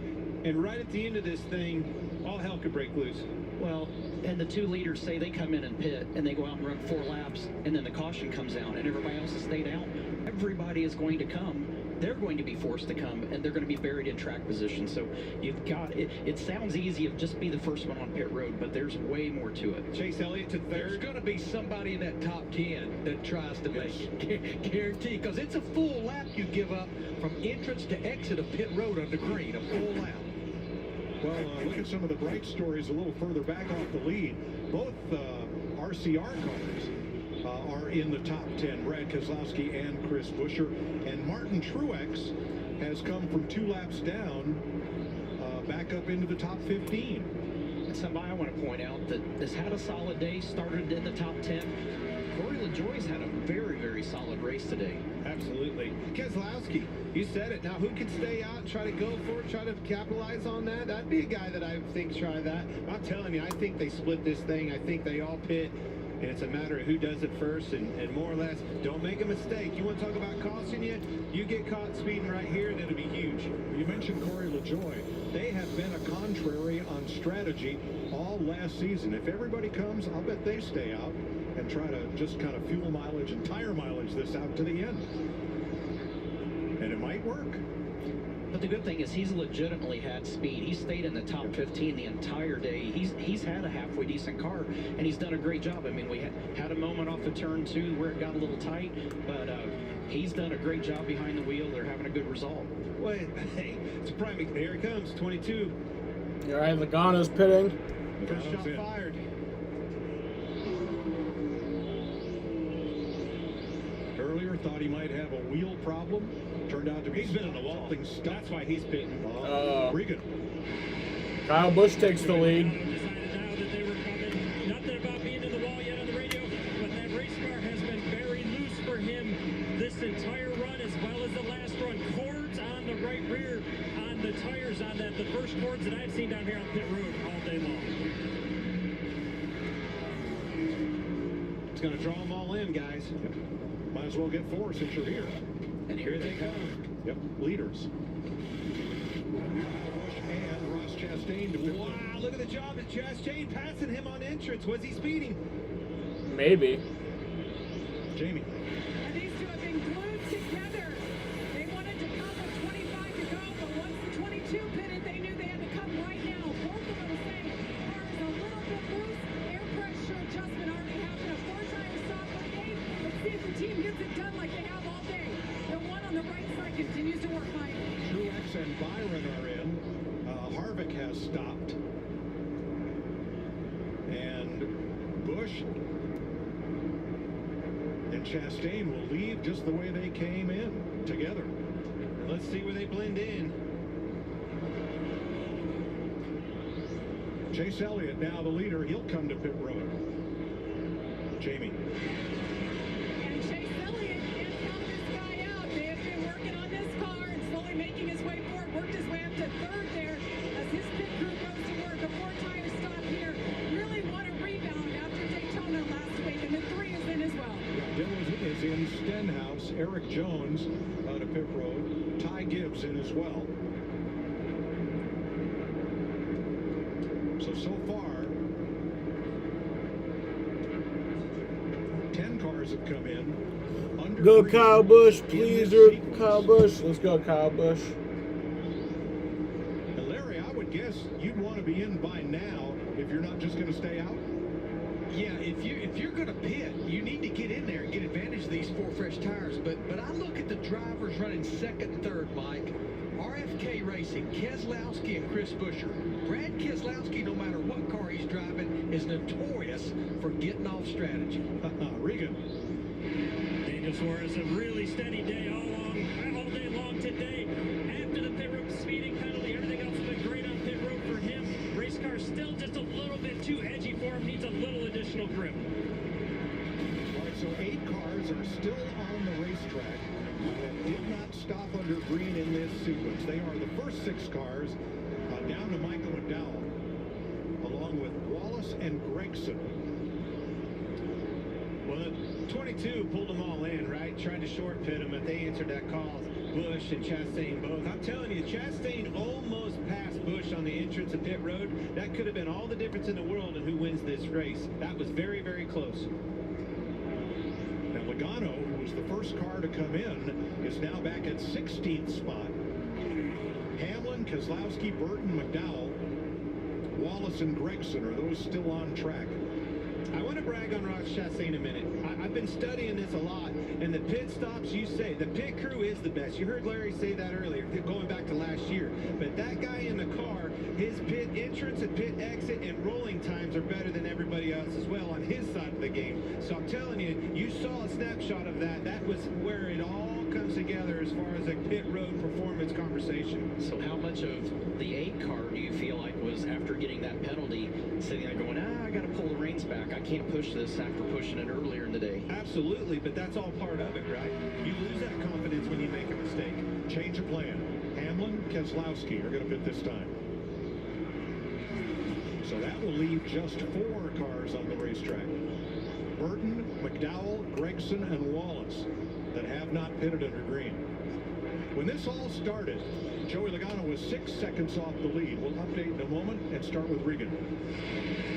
and right at the end of this thing, all hell could break loose. Well, and the 2 leaders say they come in and pit, and they go out and run 4 laps, and then the caution comes out, and everybody else has stayed out. Everybody is going to come. They're going to be forced to come, and they're going to be buried in track position. So you've got it. It sounds easy of just be the first one on pit road, but there's way more to it. Chase Elliott to 3rd. There's going to be somebody in that top 10 that tries to make it. Guarantee, because it's a full lap you give up from entrance to exit of pit road under green, a full lap. Well, look at some of the bright stories a little further back off the lead. Both RCR cars are in the top 10. Brad Keselowski and Chris Buescher. And Martin Truex has come from 2 laps down back up into the top 15. And somebody I want to point out that has had a solid day, started in the top 10. Corey LaJoie's had a very, very solid race today. Absolutely. Keselowski, you said it. Now, who can stay out, try to go for it, try to capitalize on that? That'd be a guy that I think try that. I'm telling you, I think they split this thing. I think they all pit. And it's a matter of who does it first, and more or less, don't make a mistake. You want to talk about costing you? You get caught speeding right here, and it'll be huge. You mentioned Corey LaJoie. They have been a contrary on strategy all last season. If everybody comes, I'll bet they stay out and try to just kind of fuel mileage and tire mileage this out to the end. And it might work. But the good thing is he's legitimately had speed. He stayed in the top 15 the entire day. He's had a halfway decent car, and he's done a great job. I mean, we had a moment off of turn 2 where it got a little tight, but he's done a great job behind the wheel. They're having a good result. Well, hey, it's a prime. Here it comes, 22. All right, Logano's pitting. First shot fired. Earlier thought he might have a wheel problem. Turned out to be he's been on the wall. That's why he's pitting. Regan. Kyle Busch takes the lead. Nothing about being in the wall yet on the radio, but that race car has been very loose for him this entire run as well as the last run. Cords on the right rear on the tires on that. The first cords that I've seen down here on pit road all day long. It's going to draw them all in, guys. Might as well get 4 since you're here. And here they come. Yep, leaders. And Ross Chastain to wow, look at the job at Chastain passing him on entrance. Was he speeding? Maybe. Jamie. And these two have been glued together. They wanted to come with 25 to go, but once the 22 pitted, they knew they had to come right now. Both of them saying car is a little bit loose. Air pressure adjustment already happened. A 4-tire stop with 8. Let's see if the team gets it done like they have all day. The one on the right side continues to work, Mike. Truex and Byron are in. Harvick has stopped. And Busch and Chastain will leave just the way they came in, together. And let's see where they blend in. Chase Elliott now the leader. He'll come to pit road. Jamie. And Chase Elliott can't count this guy out. They have been working on this car and slowly making his way forward. Worked his way up to third there as his pit crew goes to work. A 4-tire stop here. Really want a rebound after Daytona last week. And the 3 is in as well. Dylan is in Stenhouse. Eric Jones out of pit road. Ty Gibbs in as well. So far, 10 cars have come in. Go Kyle Busch, please, Kyle Busch. Let's go, Kyle Busch. And Larry, I would guess you'd want to be in by now if you're not just going to stay out. Yeah, if you're going to pit, you need to get in there and get advantage of these 4 fresh tires. But I look at the drivers running second and third, Mike. RFK Racing, Keselowski and Chris Buescher. Brad Keselowski, no matter what car he's driving, is notorious for getting off strategy. Regan. Daniel Suarez, a really steady day all day long today. After the pit road speeding penalty, everything else has been great on pit road for him. Race car still just a little bit too edgy for him, needs a little additional grip. All right, so 8 cars are still on the racetrack that did not stop under green in this sequence. They are the first 6 cars down to Michael McDowell, along with Wallace and Gregson. Well, 22 pulled them all in, right? Tried to short pit them, but they answered that call. Busch and Chastain both. I'm telling you, Chastain almost passed Busch on the entrance of pit road. That could have been all the difference in the world in who wins this race. That was very, very close. Now, Logano, who was the first car to come in, is now back at 16th spot. Hamlin, Keselowski, Burton, McDowell, Wallace, and Gregson, are those still on track? I want to brag on Ross Chastain a minute. I've been studying this a lot, and the pit stops, you say, the pit crew is the best. You heard Larry say that earlier, going back to last year. But that guy in the car, his pit entrance and pit exit and rolling times are better than everybody else as well on his side of the game. So I'm telling you, you saw a snapshot of that. That was where it all comes together as far as a pit road performance conversation. So how much of the 8 car do you feel like was after getting that penalty, sitting there going, I got to pull the reins back. I can't push this after pushing it earlier in the day. Absolutely, but that's all part of it, right? You lose that confidence when you make a mistake. Change of plan. Hamlin, Keselowski are going to pit this time. So that will leave just 4 cars on the racetrack. Burton, McDowell, Gregson, and Wallace that have not pitted under green. When this all started, Joey Logano was 6 seconds off the lead. We'll update in a moment and start with Regan.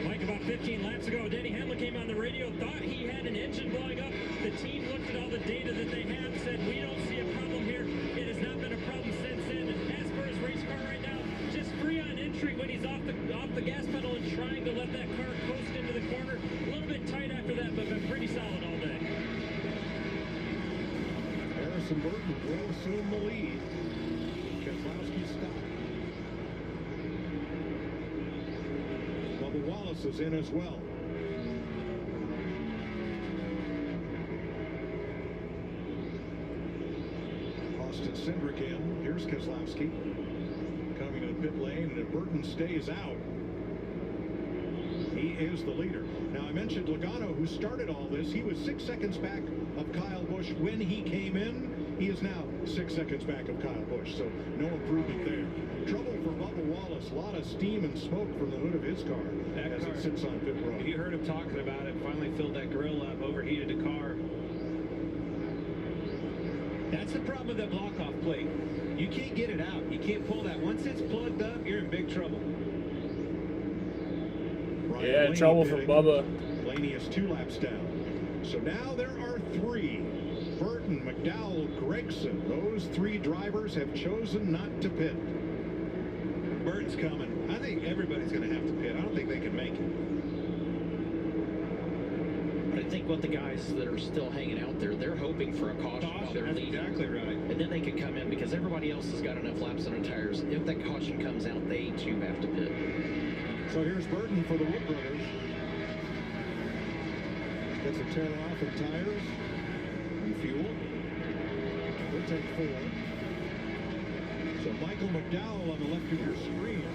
Mike, about 15 laps ago, Denny Hamlin came on the radio, thought he had an engine blowing up. The team looked at all the data that they had, said, we don't see a problem here. It has not been a problem since then. And as for his race car right now, just free on entry when he's off the gas pedal and trying to let that car coast into the corner. A little bit tight after that, but been pretty solid all day. Harrison Burton will assume the lead. Keselowski stopped. Bubba Wallace is in as well. Austin Cindric in. Here's Keselowski coming to the pit lane, and if Burton stays out, he is the leader. Now, I mentioned Logano, who started all this. He was 6 seconds back of Kyle Busch when he came in. He is now 6 seconds back of Kyle Busch, so no improvement there. Trouble for Bubba Wallace. A lot of steam and smoke from the hood of his car as it sits on pit road. You heard him talking about it. Finally filled that grill up, overheated the car. That's the problem with that block-off plate. You can't get it out. You can't pull that. Once it's plugged up, you're in big trouble. Yeah, trouble for Bubba. Blaney is 2 laps down. So now there are 3. Burton, McDowell, Gregson. Those 3 drivers have chosen not to pit. Burton's coming. I think everybody's going to have to pit. I don't think they can make it. But I think what the guys that are still hanging out there, they're hoping for a caution while they're That's leading. exactly right. And and then they can come in because everybody else has got enough laps on their tires. If that caution comes out, they too have to pit. So here's Burton for the Wood brothers. Gets a tear off in tires and fuel. We'll take 4. So Michael McDowell on the left of your screen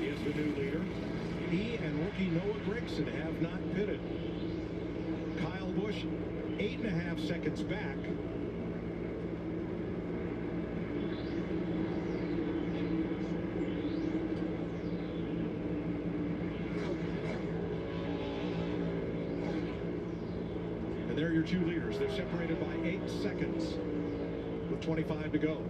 is the new leader. He and rookie Noah Gragson have not pitted. Kyle Busch 8.5 seconds back. And there are your 2 leaders. They're separated by 8 seconds with 25 to go.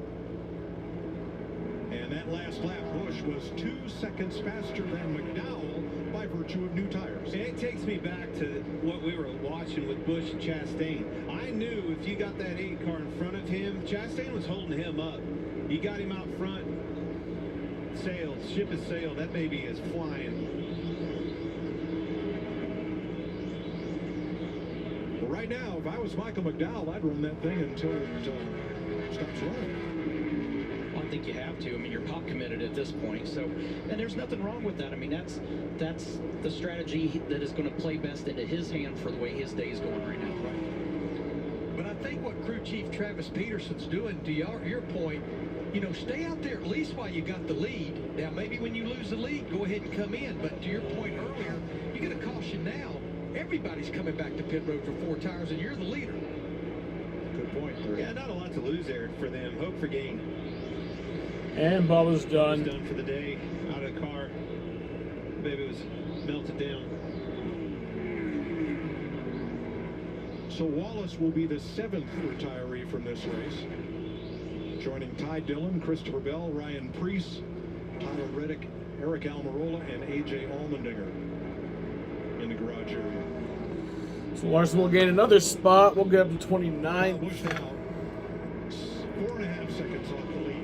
And that last lap, Busch was 2 seconds faster than McDowell by virtue of new tires. And it takes me back to what we were watching with Busch and Chastain. I knew if you got that 8 car in front of him, Chastain was holding him up. You got him out front, sailed, ship has sailed, that baby is flying. Well, right now, if I was Michael McDowell, I'd run that thing until it stops running. I think you have to. I mean, you're pop committed at this point. So, and there's nothing wrong with that. I mean, that's the strategy that is going to play best into his hand for the way his day is going right now. Right. But I think what crew chief Travis Peterson's doing, to your point, you know, stay out there at least while you got the lead. Now, maybe when you lose the lead, go ahead and come in. But to your point earlier, you get a caution now. Everybody's coming back to pit road for 4 tires, and you're the leader. Good point. Yeah, not a lot to lose there for them. Hope for gain. And Bubba's done. Done for the day. Out of the car. Baby was melted down. So Wallace will be the 7th retiree from this race. Joining Ty Dillon, Christopher Bell, Ryan Preece, Tyler Reddick, Eric Almirola, and A.J. Allmendinger in the garage area. So Larson will gain another spot. We'll get up to 29. Busch now 4.5 seconds off the lead.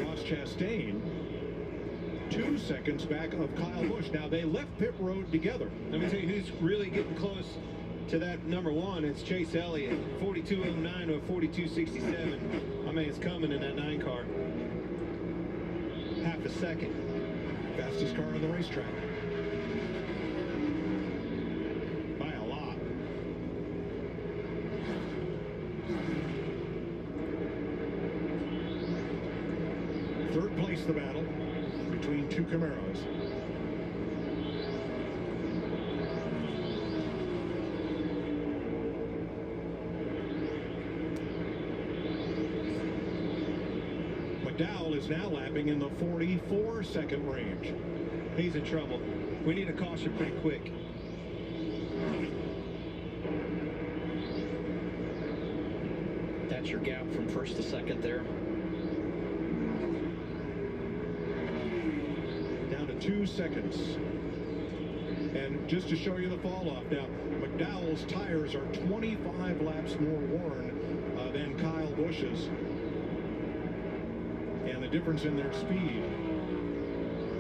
Ross Chastain 2 seconds back of Kyle Busch. Now they left pit road together. Let me tell you who's really getting close to that number 1. It's Chase Elliott, 42.09 or 42.67. My man's coming in that 9 car. Half a second. Fastest car on the racetrack. By a lot. Third place the battle between 2 Camaros. McDowell is now lapping in the 44-second range. He's in trouble. We need a caution pretty quick. That's your gap from first to second there. Down to 2 seconds. And just to show you the fall off now, McDowell's tires are 25 laps more worn than Kyle Busch's. And the difference in their speed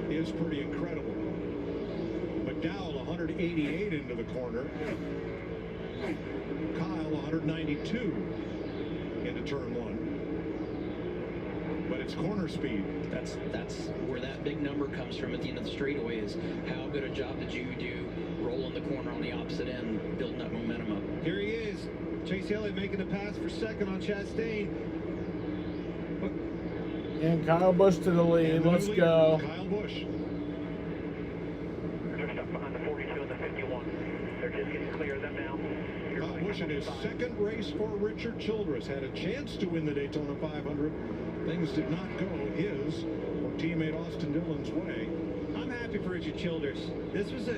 is pretty incredible. McDowell 188 into the corner. Kyle 192 into turn 1. But it's corner speed. That's where that big number comes from at the end of the straightaway, is how good a job did you do rolling the corner on the opposite end, building that momentum up. Here he is. Chase Elliott making the pass for second on Chastain. And Kyle Busch to the lead. Let's go. Kyle Busch. They're stuck behind the 42 and the 51. They're just getting clear of them now. Kyle Busch in his 2nd race for Richard Childress had a chance to win the Daytona 500. Things did not go his or teammate Austin Dillon's way. I'm happy for Richard Childress. This was a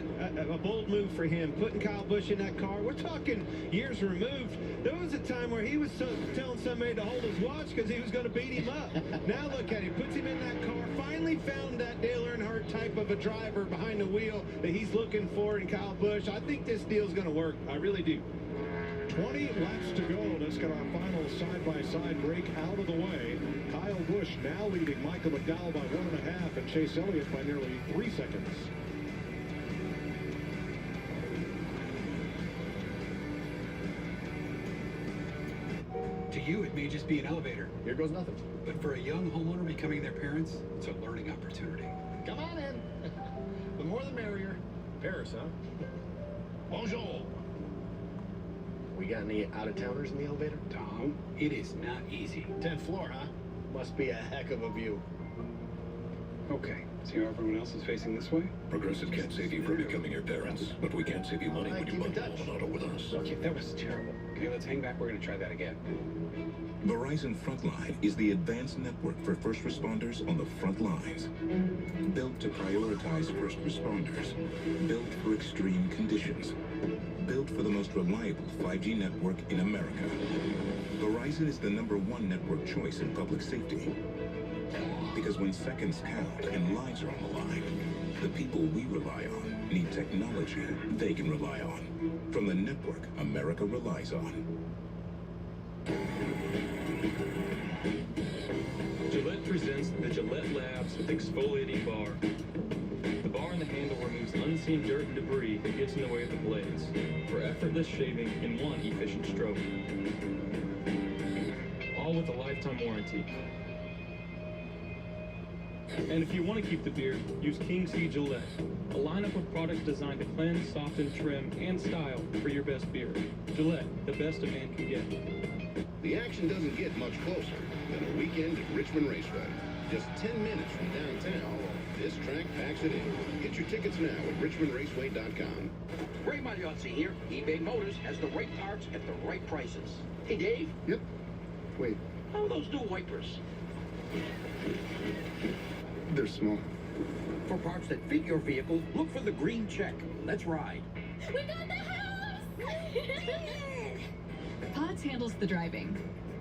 bold move for him, putting Kyle Busch in that car. We're talking years removed. There was a time where he was telling somebody to hold his watch because he was going to beat him up. Now look at him, puts him in that car, finally found that Dale Earnhardt type of a driver behind the wheel that he's looking for in Kyle Busch. I think this deal's going to work. I really do. 20 laps to go. Let's get our final side-by-side break out of the way. Kyle Busch now leading Michael McDowell by 1.5 and Chase Elliott by nearly 3 seconds. To you, it may just be an elevator. Here goes nothing. But for a young homeowner becoming their parents, it's a learning opportunity. Come on in. The more the merrier. Paris, huh? Bonjour. We got any out-of-towners in the elevator? Tom, it is not easy. 10th floor, huh? Must be a heck of a view. Okay, so everyone else is facing this way? Progressive can't save you from becoming your parents, but we can save you money when you bundle an auto with us. Okay, that was terrible. Okay, let's hang back. We're going to try that again. Verizon Frontline is the advanced network for first responders on the front lines. Built to prioritize first responders. Built for extreme conditions. Built for the most reliable 5G network in America. Verizon is the #1 network choice in public safety. Because when seconds count and lives are on the line, the people we rely on need technology they can rely on. From the network America relies on. Gillette presents the Gillette Labs Exfoliating Bar. The bar and the handle removes unseen dirt and debris that gets in the way of the blades for effortless shaving in one efficient stroke. All with a lifetime warranty. And if you want to keep the beard, use King C Gillette, a lineup of products designed to cleanse, soften, trim, and style for your best beard. Gillette, the best a man can get. The action doesn't get much closer than a weekend at Richmond Raceway. Just 10 minutes from downtown, this track packs it in. Get your tickets now at richmondraceway.com. Ray Magliozzi here. eBay Motors has the right parts at the right prices. Hey, Dave. Yep. Wait. How are those new wipers? They're small. For parts that fit your vehicle, look for the green check. Let's ride. We got the house! Pods handles the driving.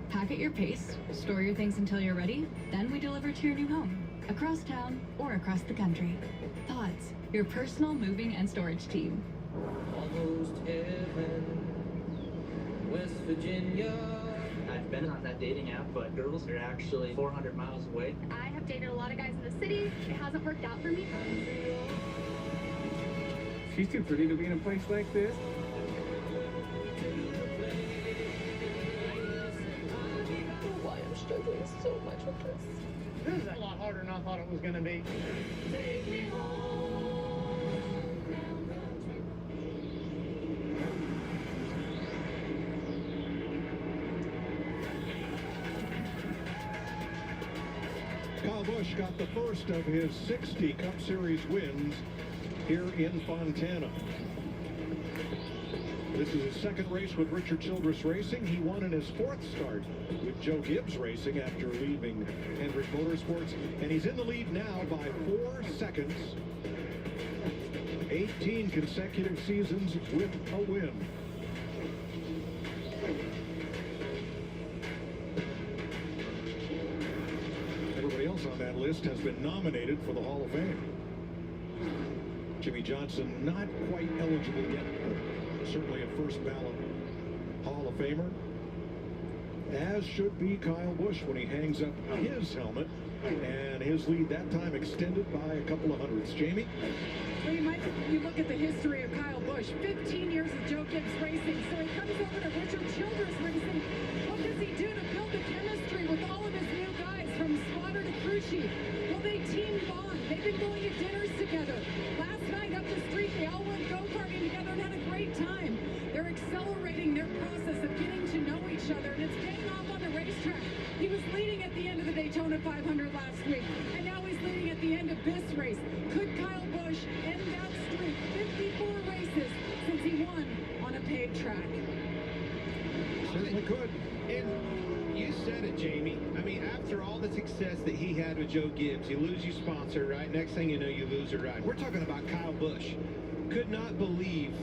Pack at your pace, store your things until you're ready, then we deliver to your new home, across town or across the country. Pods, your personal moving and storage team. Almost heaven, West Virginia. I've been on that dating app, but girls are actually 400 miles away. I have dated a lot of guys in the city. It hasn't worked out for me. She's too pretty to be in a place like this. Why I'm struggling so much with this. This is a lot harder than I thought it was going to be. Take me home. Kyle Busch got the first of his 60 Cup Series wins here in Fontana. This is his second race with Richard Childress Racing. He won in his fourth start with Joe Gibbs Racing after leaving Hendrick Motorsports. And he's in the lead now by 4 seconds. 18 consecutive seasons with a win. Everybody else on that list has been nominated for the Hall of Fame. Jimmy Johnson not quite eligible yet, but certainly a first ballot Hall of Famer. As should be Kyle Busch when he hangs up his helmet. And his lead that time extended by a couple of hundredths. Jamie? Well, you look at the history of Kyle Busch, 15 years of Joe Gibbs Racing. So he comes over to Richard Childress Racing. What does he do to build the chemistry with all of his new guys from Slaughter to Cruchy? Well, they team bond. They've been going to dinners together. Last night up the street, they all went go-karting together and had a great time. They're accelerating their process of getting to know each other, and it's paying off on the racetrack. He was leading at the end of the Daytona 500 last week, and now he's leading at the end of this race. Could Kyle Busch end that streak? 54 races since he won on a paved track. Certainly could. And you said it, Jamie. I mean, after all the success that he had with Joe Gibbs, you lose your sponsor, right? Next thing you know, you lose a ride. We're talking about Kyle Busch. Could not believe,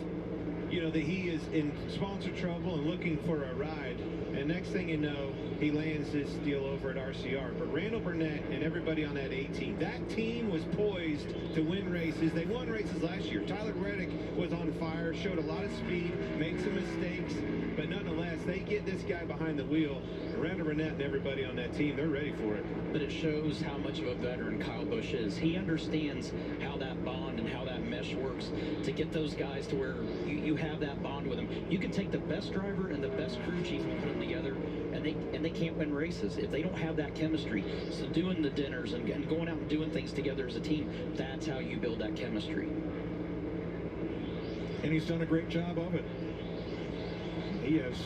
that he is in sponsor trouble and looking for a ride. And next thing you know, he lands this deal over at RCR. But Randall Burnett and everybody on that A team, that team was poised to win races. They won races last year. Tyler Reddick was on fire, showed a lot of speed, made some mistakes. But nonetheless, they get this guy behind the wheel. And Randall Burnett and everybody on that team, they're ready for it. But it shows how much of a veteran Kyle Busch is. He understands how that bond and how that mesh works to get those guys to where you have that bond with them. You can take the best driver and the best crew chief and put them together, and they can't win races if they don't have that chemistry. So doing the dinners and going out and doing things together as a team, that's how you build that chemistry. And he's done a great job of it. He has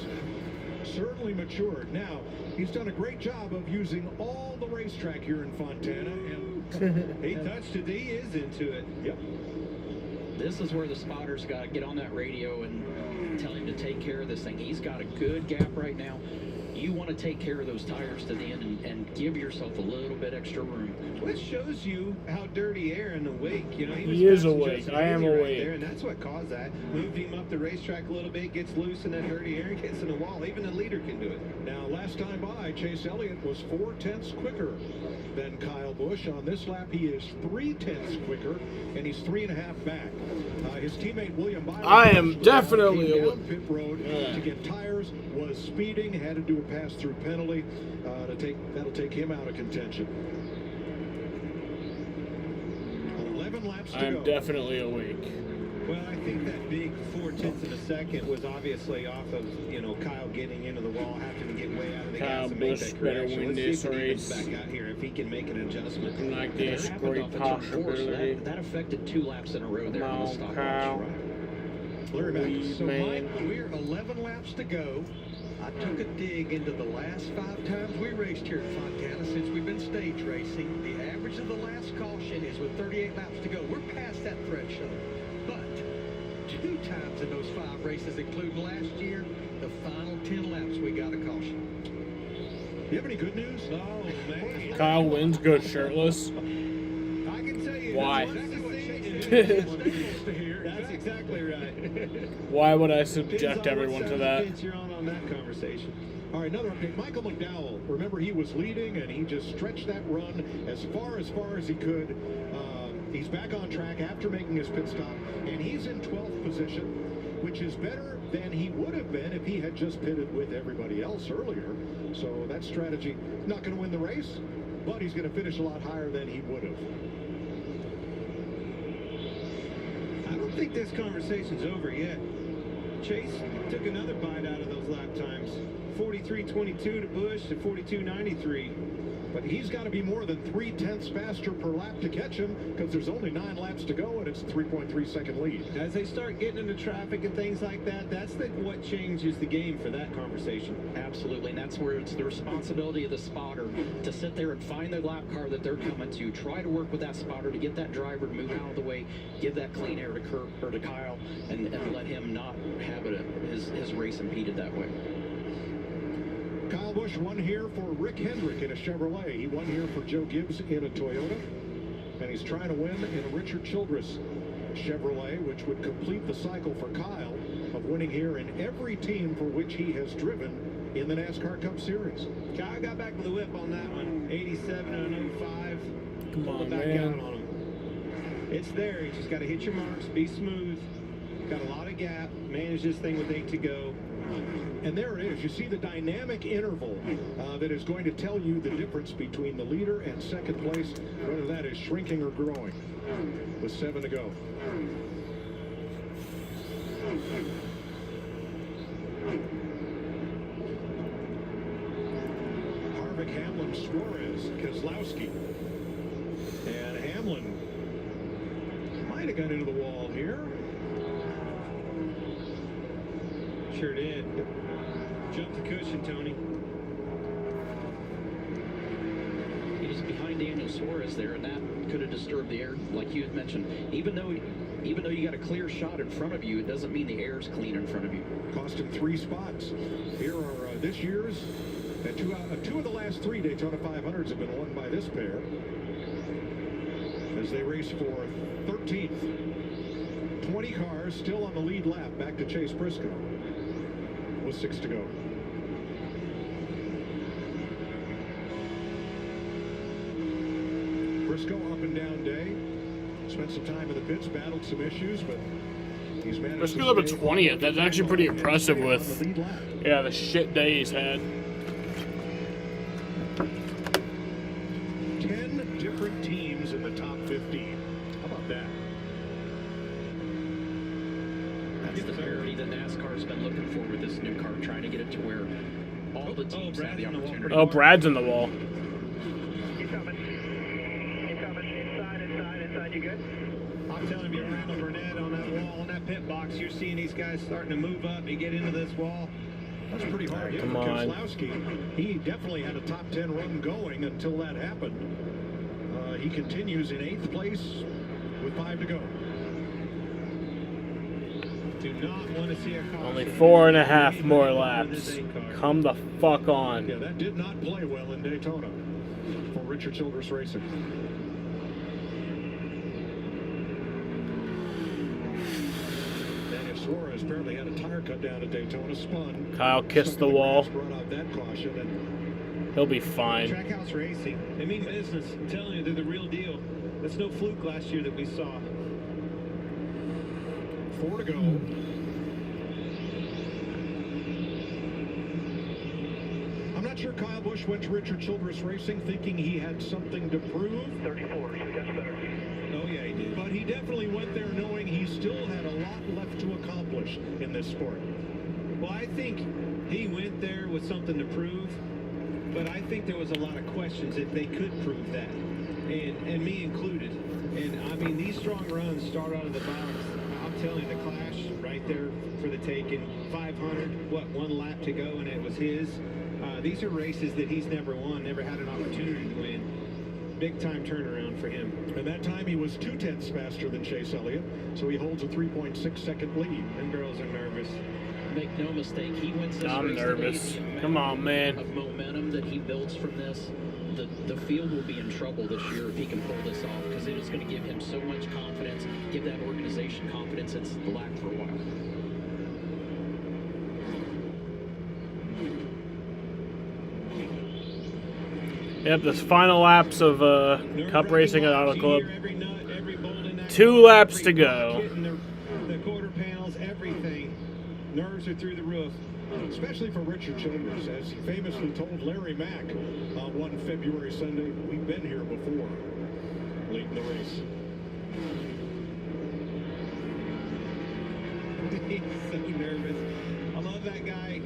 certainly matured. Now, he's done a great job of using all the racetrack here in Fontana, and he touched it. He is into it. Yep. This is where the spotter's got to get on that radio and tell him to take care of this thing. He's got a good gap right now. You want to take care of those tires to the end and give yourself a little bit extra room. Which shows you how dirty air in the wake. You know, he is awake. I am awake. Right there, and that's what caused that. Moved him up the racetrack a little bit, gets loose in that dirty air, and gets in the wall. Even the leader can do it. Now, last time by, Chase Elliott was 4/10 quicker than Kyle Busch. On this lap, he is 3/10 quicker, and he's 3.5 back. His teammate William Byron, I am definitely down pit road to get tires, was speeding, had to do a pass-through penalty that'll take him out of contention. 11 laps to go. I'm definitely awake. Well, I think that big 4/10 of a second was obviously off of, you know, Kyle getting into the wall, having to get way out of the gas and make that correction. Let's see if he gets back out here, if he can make an adjustment. Like this great possibility. That affected 2 laps in a row there on the stop Kyle. Larry back. So, Mike, we're 11 laps to go. I took a dig into the last 5 times we raced here at Fontana since we've been stage racing. The average of the last caution is with 38 laps to go. We're past that threshold. But 2 times in those 5 races, including last year, the final 10 laps, we got a caution. You have any good news? Oh, man. Kyle wins good shirtless. I can tell you. Why? That's exactly right. Why would I subject everyone to that? You're on that conversation. All right, another update. Michael McDowell. Remember, he was leading, and he just stretched that run as far as he could. He's back on track after making his pit stop, and he's in 12th position, which is better than he would have been if he had just pitted with everybody else earlier. So that strategy, not going to win the race, but he's going to finish a lot higher than he would have. I don't think this conversation's over yet. Chase took another bite out of those lap times. 43.22 to Busch to 42.93. But he's got to be more than 3/10 faster per lap to catch him, because there's only 9 laps to go, and it's a 3.3-second lead. As they start getting into traffic and things like that, that's what changes the game for that conversation. Absolutely, and that's where it's the responsibility of the spotter to sit there and find the lap car that they're coming to, try to work with that spotter to get that driver to move out of the way, give that clean air to Kurt or to Kyle, and let him not have his race impeded that way. Kyle Busch won here for Rick Hendrick in a Chevrolet. He won here for Joe Gibbs in a Toyota. And he's trying to win in a Richard Childress Chevrolet, which would complete the cycle for Kyle of winning here in every team for which he has driven in the NASCAR Cup Series. Kyle got back to the whip on that one. 87 and 05. Come on, back man. out on him. It's there. You just got to hit your marks, be smooth. Got a lot of gap. Manage this thing with 8 to go. And there it is. You see the dynamic interval that is going to tell you the difference between the leader and second place, whether that is shrinking or growing, with 7 to go. Harvick, Hamlin, Suarez, Keselowski. And Hamlin might have got into the wall here. Sure did. Jump the cushion, Tony. He was behind Daniel Suarez there, and that could have disturbed the air, like you had mentioned. Even though you got a clear shot in front of you, it doesn't mean the air's clean in front of you. Cost him 3 spots. Here are this year's, and two of the last 3 Daytona 500s have been won by this pair, as they race for 13th. 20 cars still on the lead lap, back to Chase Briscoe, with 6 to go. Briscoe up and down day. Spent some time in the pits, battled some issues, but he's managed. Briscoe's up at 20th. That's actually pretty impressive with, yeah, the shit day he's had. 10 different teams in the top 15. How about that? NASCAR's been looking for with this new car, trying to get it to where all the teams have the opportunity. Oh, Brad's in the wall. Inside, you good? I'm telling you, Randall Burnett on that wall, on that pit box, you're seeing these guys starting to move up and get into this wall. That's pretty hard hit for Keselowski. He definitely had a top 10 run going until that happened. He continues in 8th place with 5 to go. Do not want to see a car. Only 4.5 more laps. Come the fuck on. Yeah, that did not play well in Daytona for Richard Childress Racing. Daniel Suarez apparently had a tire cut down at Daytona, spun. Kyle kissed the wall. Brought out that caution, and he'll be fine. Trackhouse Racing. They mean business. I'm telling you, they're the real deal. That's no fluke last year that we saw. 4 to go. I'm not sure Kyle Busch went to Richard Childress Racing thinking he had something to prove. 34, so that's better. Oh, yeah, he did. But he definitely went there knowing he still had a lot left to accomplish in this sport. Well, I think he went there with something to prove, but I think there was a lot of questions if they could prove that, and me included. And, I mean, these strong runs start out of the box. I'm telling you, the Clash right there for the taking. 500, one lap to go, and it was his. These are races that he's never won, never had an opportunity to win. Big-time turnaround for him. And that time he was 0.2 faster than Chase Elliott, so he holds a 3.6-second lead. Them girls are nervous. Make no mistake, he wins this I'm race nervous. today. Come on, man. Of momentum that he builds from this, the field will be in trouble this year if he can pull this off, because it is going to give him so much confidence, give that organization confidence. It's lacked for a while. Yep, this final laps of Cup Racing at Auto Club. 2 laps to go. The quarter panels, everything. Nerves are through the roof. Especially for Richard Childress, as he famously told Larry Mack on one February Sunday, we've been here before, late in the race. He's so nervous. I love that guy.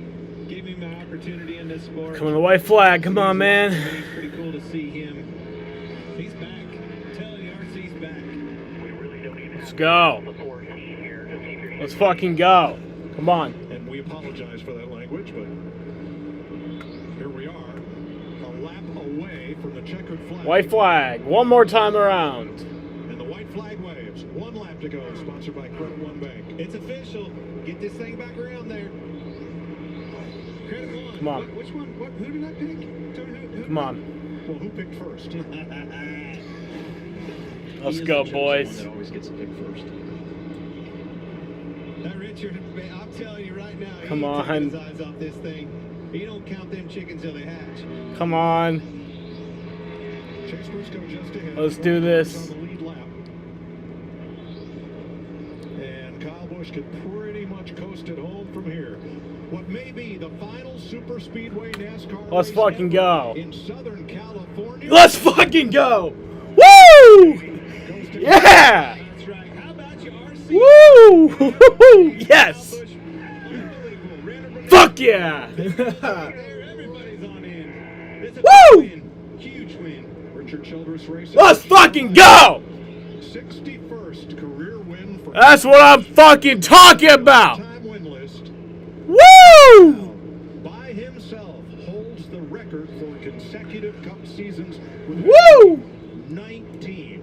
Gave me my opportunity in this sport. Coming the white flag. Come on, man. It's pretty cool to see him. He's back. I'm telling you, RC's back. Let's go. Let's fucking go. Come on. And we apologize for that language, but here we are, a lap away from the checkered flag. White flag. One more time around. And the white flag waves. 1 lap to go, sponsored by Credit One Bank. It's official. Get this thing back around there. Credit One. Come on. Which one? Who did I pick? Come on. Well, who picked first? Let's go, boys. That always gets picked first. That Richard, I'm telling you right now, Come he on. takes his eyes off this thing. He don't count them chickens till they hatch. Come on. Chase Briscoe just ahead. Let's do this. On the lead lap. And Kyle Busch could pretty much coast it home from here. What may be the final super speedway NASCAR Let's race fucking go. in Southern California. Let's fucking go. Woo! Yeah! That's right. How about you, RC? Woo! Yes! Fuck yeah! Everybody's on in. It's a Woo! win. Huge win. Richard Childress Racing. Let's fucking go! 61st career win for That's what I'm fucking talking about! time win list. Woo! By himself holds the record for consecutive Cup seasons with Woo! 19.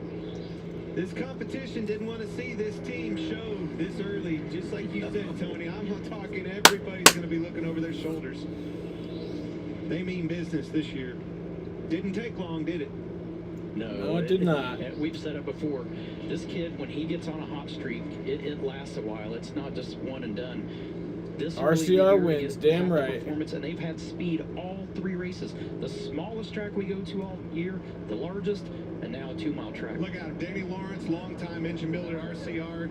This competition didn't want to see this team show this early. Just like you said, Tony, I'm not talking everybody's going to be looking over their shoulders. They mean business this year. Didn't take long, did it? No, it did not. We've said it before. This kid, when he gets on a hot streak, it lasts a while. It's not just one and done. This RCR wins, damn right. Performance, and they've had speed all 3 races. The smallest track we go to all year, the largest, and now a 2-mile track. Look out, Danny Lawrence, longtime engine builder at RCR.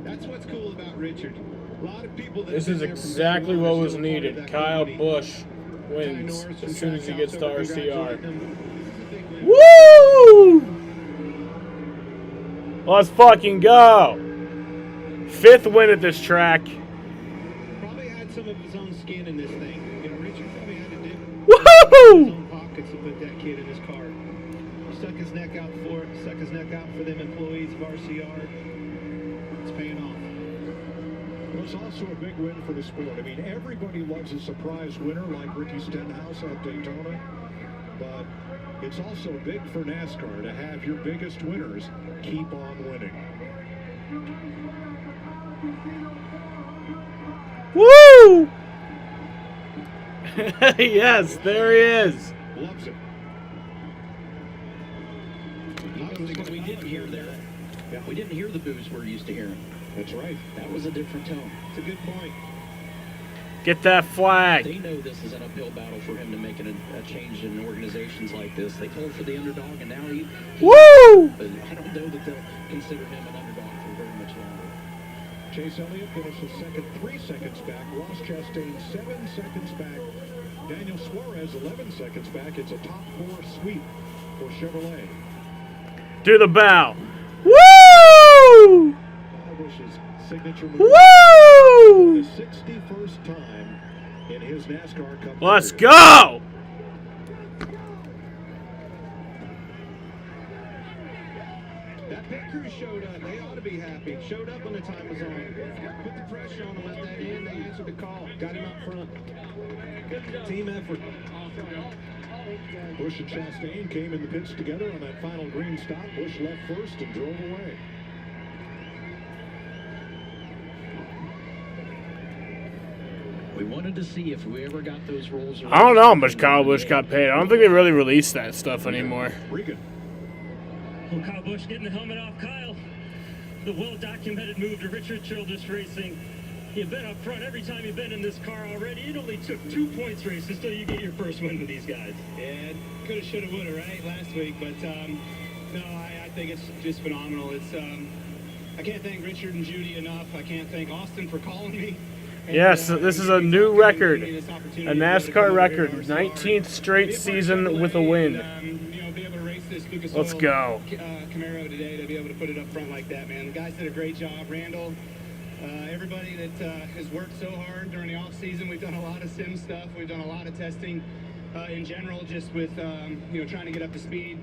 That's what's cool about Richard. A lot of people. This is exactly what was needed. Kyle Busch wins as soon as he gets to RCR. Woo! Let's fucking go. 5th win at this track. some of his own skin in this thing. You know, Richard probably had to dip Woohoo! his own pockets to put that kid in his car. Stuck his neck out for it, stuck his neck out for them employees of RCR. It's paying off. It was also a big win for the sport. I mean, everybody loves a surprise winner like Ricky Stenhouse at Daytona, but it's also big for NASCAR to have your biggest winners keep on winning. Woo! Yes, there he is. Loves it. We didn't hear there. Yeah. We didn't hear the boos we're used to hearing. That's right. That was a different tone. It's a good point. Get that flag. They know this is an uphill battle for him to make a change in organizations like this. They called for the underdog, and now he Woo! But I don't know that they'll consider him an underdog for very much longer. Chase Elliott finishes second, 3 seconds back. Ross Chastain 7 seconds back. Daniel Suarez 11 seconds back. It's a top 4 sweep for Chevrolet. Do the bow. Woo! Busch's signature move. Woo! The 61st time in his NASCAR Cup. Let's go! That pit crew showed up. They ought to be happy. Showed up when the time was on. Put the pressure on them, let that in. They answered the call. Got him out front. Team effort. Busch and Chastain came in the pits together on that final green stop. Busch left first and drove away. We wanted to see if we ever got those rolls. I don't know how much Kyle Busch got paid. I don't think they really released that stuff anymore. Regan. Well, Kyle Busch getting the helmet off. Kyle, the well-documented move to Richard Childress Racing. You've been up front every time you've been in this car already. It only took 2 points races till you get your first win with these guys. Yeah, coulda, shoulda, woulda, right, last week. But, no, I think it's just phenomenal. It's, I can't thank Richard and Judy enough. I can't thank Austin for calling me. Yes, this is a new record. A NASCAR record. 19th straight season with a win. You know, be able to race this Lucas Let's Oil, go. Camaro today, to be able to put it up front like that, man. The guys did a great job. Randall, everybody that has worked so hard during the off season. We've done a lot of sim stuff. We've done a lot of testing in general, just with you know, trying to get up to speed,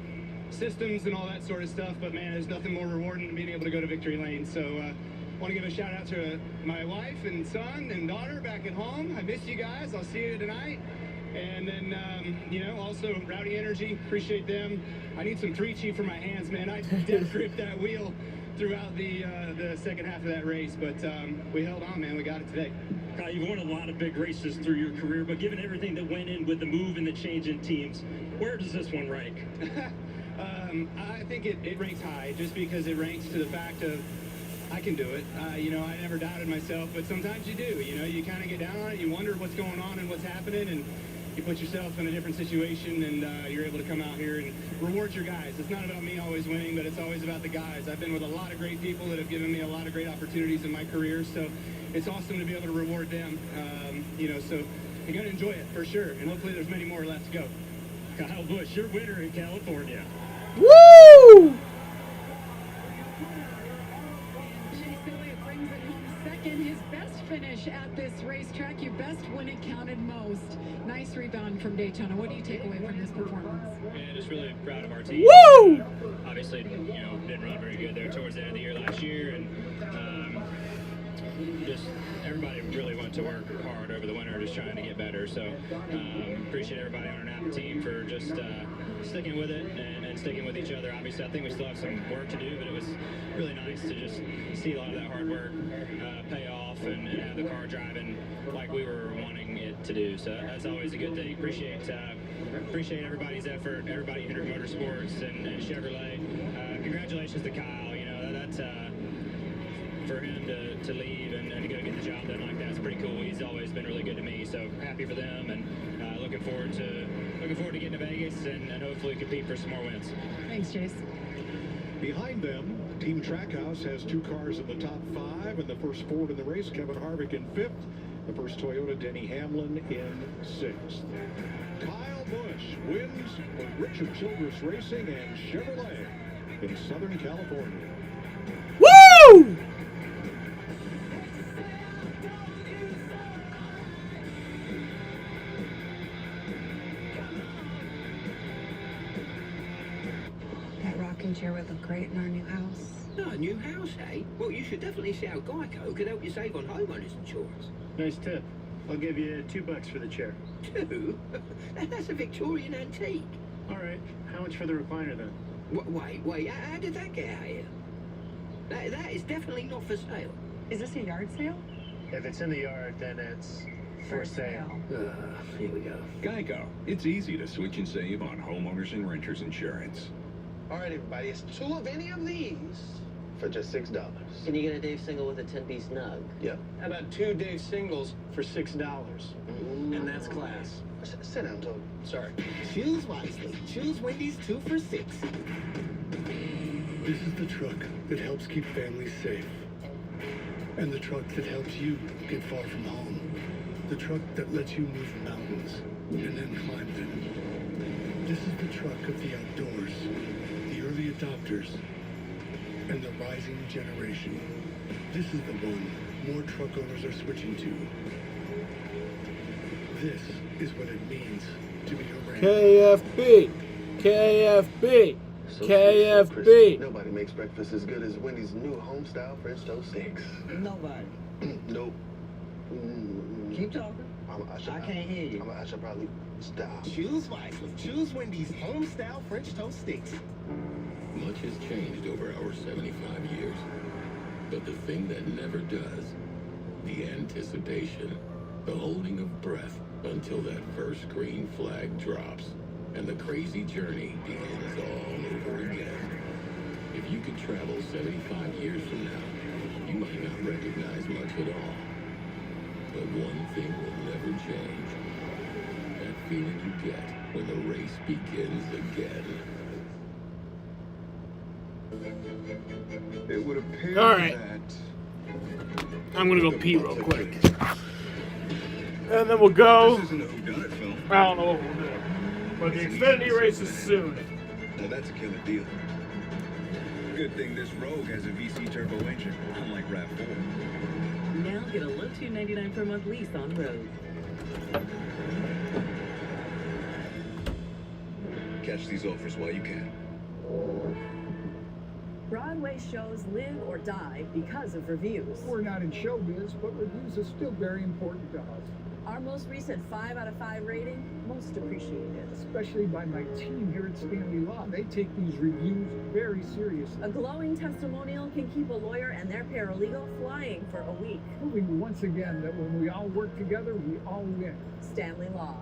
systems and all that sort of stuff. But man, there's nothing more rewarding than being able to go to victory lane. So want to give a shout out to my wife and son and daughter back at home. I miss you guys. I'll see you tonight. And then, you know, also Rowdy Energy, appreciate them. I need some 3-Chi for my hands, man. I dead grip that wheel throughout the second half of that race, but we held on, man. We got it today. Kyle, you've won a lot of big races through your career, but given everything that went in with the move and the change in teams, where does this one rank? I think it ranks high, just because it ranks to the fact of I can do it. You know, I never doubted myself, but sometimes you do. You know, you kind of get down on it, you wonder what's going on and what's happening, and you put yourself in a different situation, and you're able to come out here and reward your guys. It's not about me always winning, but it's always about the guys. I've been with a lot of great people that have given me a lot of great opportunities in my career, so it's awesome to be able to reward them. You know, so you're going to enjoy it for sure, and hopefully there's many more left to go. Kyle Busch, your winner in California. Woo! Brings it home second, his best finish at this racetrack. You best when it counted most. Nice rebound from Daytona. What do you take away from this performance? Yeah, just really proud of our team. Woo! Obviously, you know, didn't run very good there towards the end of the year last year, and just everybody really went to work hard over the winter, just trying to get better. So appreciate everybody on our Napa team for just sticking with it and sticking with each other. Obviously, I think we still have some work to do, but it was really nice to just see a lot of that hard work pay off and have the car driving like we were wanting it to do. So that's always a good thing. Appreciate everybody's effort, everybody at Hendrick Motorsports and Chevrolet. Congratulations to Kyle. You know, that's for him to leave and to go get the job done like that. It's pretty cool. He's always been really good to me, so happy for them, and looking forward to getting to Vegas and hopefully compete for some more wins. Thanks, Chase. Behind them, Team Trackhouse has 2 cars in the top 5, and the first Ford in the race, Kevin Harvick in 5th. The first Toyota, Denny Hamlin in 6th. Kyle Busch wins with Richard Childress Racing and Chevrolet in Southern California. Woo! chair would look great in our new house. No, a new house, eh? Well, you should definitely see how Geico could help you save on homeowners insurance. Nice tip. I'll give you $2 for the chair. 2? That's a Victorian antique. All right. How much for the recliner then? Wait, how did that get out here? That is definitely not for sale. Is this a yard sale? If it's in the yard, then it's for sale. Here we go. Geico. It's easy to switch and save on homeowners and renters insurance. All right, everybody, it's 2 of any of these for just $6. Can you get a Dave single with a 10-piece nug? Yep. How about 2 Dave singles for $6? And that's class. Sit down, Toby. Sorry. Choose wisely. Choose Wendy's 2 for $6. This is the truck that helps keep families safe. And the truck that helps you get far from home. The truck that lets you move mountains and then climb them. This is the truck of the outdoors, the early adopters, and the rising generation. This is the one more truck owners are switching to. This is what it means to be a Ranger. KFB! KFB! So KFB! Nobody makes breakfast as good as Wendy's new homestyle French toast sticks. Nobody. Nope. Keep talking. I can't hear you. I should probably stop. Choose wisely. Choose Wendy's homestyle French toast sticks. Much has changed over our 75 years. But the thing that never does, the anticipation, the holding of breath until that first green flag drops and the crazy journey begins all over again. If you could travel 75 years from now, you might not recognize much at all. But one thing will never change. That feeling you get when the race begins again. It would appear All right. that I'm gonna go pee real quick. And then we'll go. this isn't a whodunit film. I don't know what we'll do. But the Xfinity race is soon. Now that's a killer deal. Good thing this Rogue has a VC turbo engine, unlike RAV4. Now get a low $2.99 per month lease on road. Catch these offers while you can. Broadway shows live or die because of reviews. We're not in showbiz, but reviews are still very important to us. Our most recent 5 out of 5 rating, most appreciated. Especially by my team here at Stanley Law. They take these reviews very seriously. A glowing testimonial can keep a lawyer and their paralegal flying for a week. Proving once again that when we all work together, we all win. Stanley Law.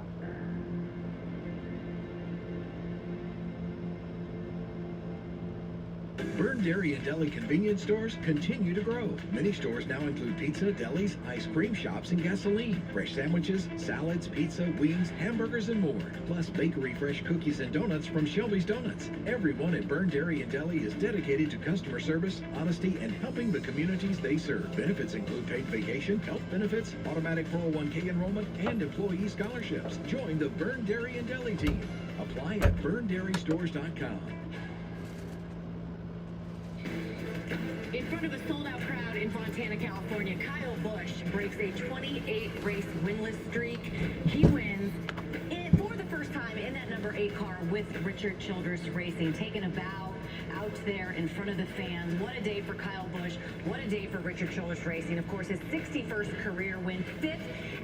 Byrne Dairy and Deli convenience stores continue to grow. Many stores now include pizza, delis, ice cream shops, and gasoline. Fresh sandwiches, salads, pizza, wings, hamburgers, and more. Plus bakery fresh cookies and donuts from Shelby's Donuts. Everyone at Byrne Dairy and Deli is dedicated to customer service, honesty, and helping the communities they serve. Benefits include paid vacation, health benefits, automatic 401k enrollment, and employee scholarships. Join the Byrne Dairy and Deli team. Apply at burndairystores.com. In front of a sold-out crowd in Fontana, California, Kyle Busch breaks a 28-race winless streak. He wins for the first time in that number 8 car with Richard Childress Racing, taking a bow out there in front of the fans. What a day for Kyle Busch. What a day for Richard Childress Racing. Of course, his 61st career win, 5th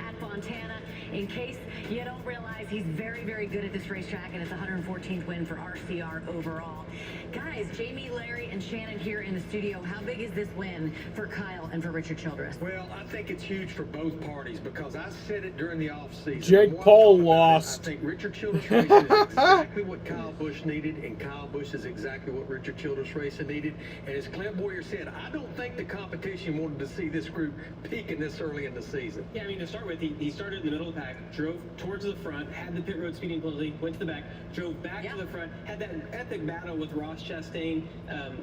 at Fontana. In case you don't realize, he's very, very good at this racetrack, and it's 114th win for RCR overall. Guys, Jamie, Larry, and Shannon here in the studio. How big is this win for Kyle and for Richard Childress? Well, I think it's huge for both parties because I said it during the offseason. Jake Paul lost. I think Richard Childress Racing is exactly what Kyle Busch needed, and Kyle Busch is exactly what Richard Childress Racing needed. And as Clint Boyer said, I don't think the competition wanted to see this group peaking this early in the season. Yeah, I mean, to start with, he started in the middle of the pack, drove towards the front, had the pit road speeding penalty, went to the back, drove back to the front, had that epic battle with Ross Chastain.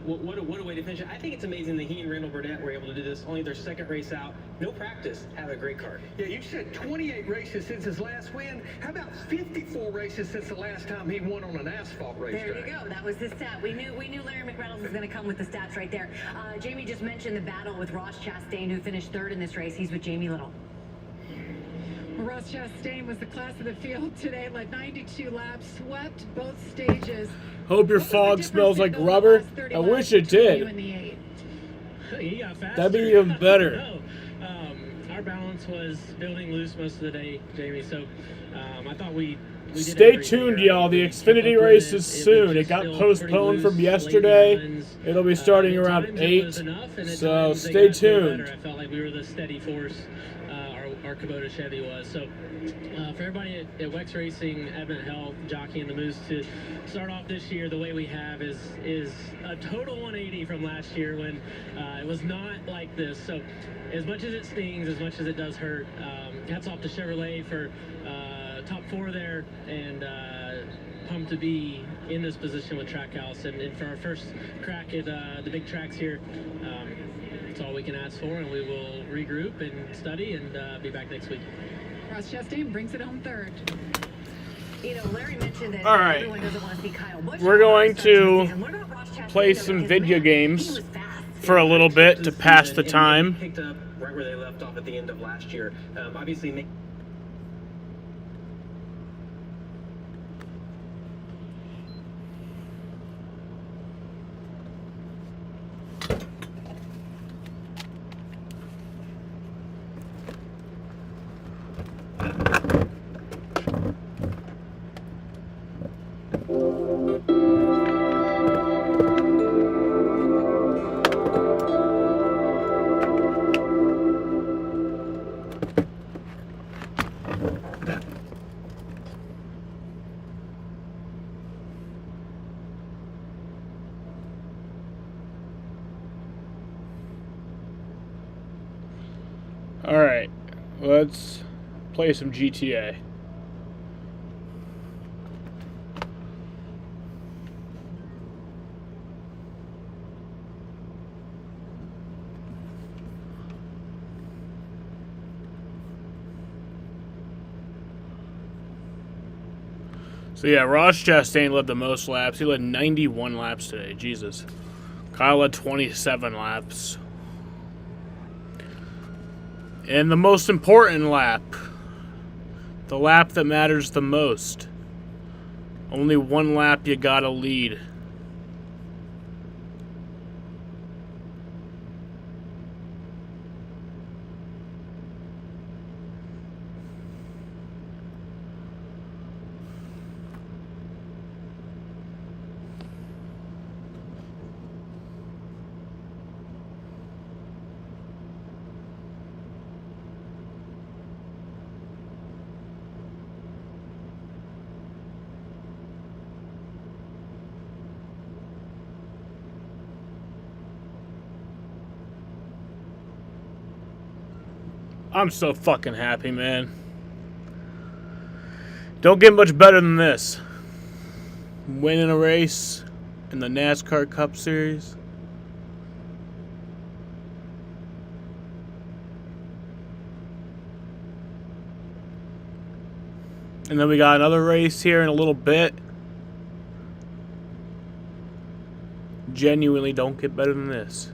What a way to finish it. I think it's amazing that he and Randall Burnett were able to do this. Only their second race out. No practice. Have a great car. Yeah, you said 28 races since his last win. How about 54 races since the last time he won on an asphalt racetrack? There you go. That was his stat. We knew Larry McReynolds was going to come with the stats right there. Jamie just mentioned the battle with Ross Chastain, who finished 3rd in this race. He's with Jamie Little. Ross Chastain was the class of the field today, led 92 laps, swept both stages. Hope your fog smells like rubber. I wish it did. He got faster. That'd be even better. No. Our balance was building loose most of the day, Jamie. So I thought we stay tuned, y'all. The Xfinity race is soon. It got postponed from yesterday. It'll be starting around 8. So stay tuned. I felt like we were the steady force. Our Kubota Chevy was. So for everybody at Wex Racing, Advent Health, Jockey, and the Moose to start off this year the way we have is a total 180 from last year when it was not like this. So as much as it stings, as much as it does hurt, hats off to Chevrolet for top 4 there, and pumped to be in this position with Trackhouse. And for our first crack at the big tracks here, that's all we can ask for, and we will regroup and study and be back next week. Ross Chastain brings it home third. You know, Larry mentioned that all right, everyone doesn't want to see Kyle Busch. We're going to play some video games for a little bit to pass the time. Picked up right where they left off at the end of last year. Obviously. All right, let's play some GTA. So yeah, Ross Chastain led the most laps. He led 91 laps today. Jesus. Kyle led 27 laps. And the most important lap, the lap that matters the most. Only one lap you gotta lead. I'm so fucking happy, man. Don't get much better than this. Winning a race in the NASCAR Cup Series. And then we got another race here in a little bit. Genuinely don't get better than this.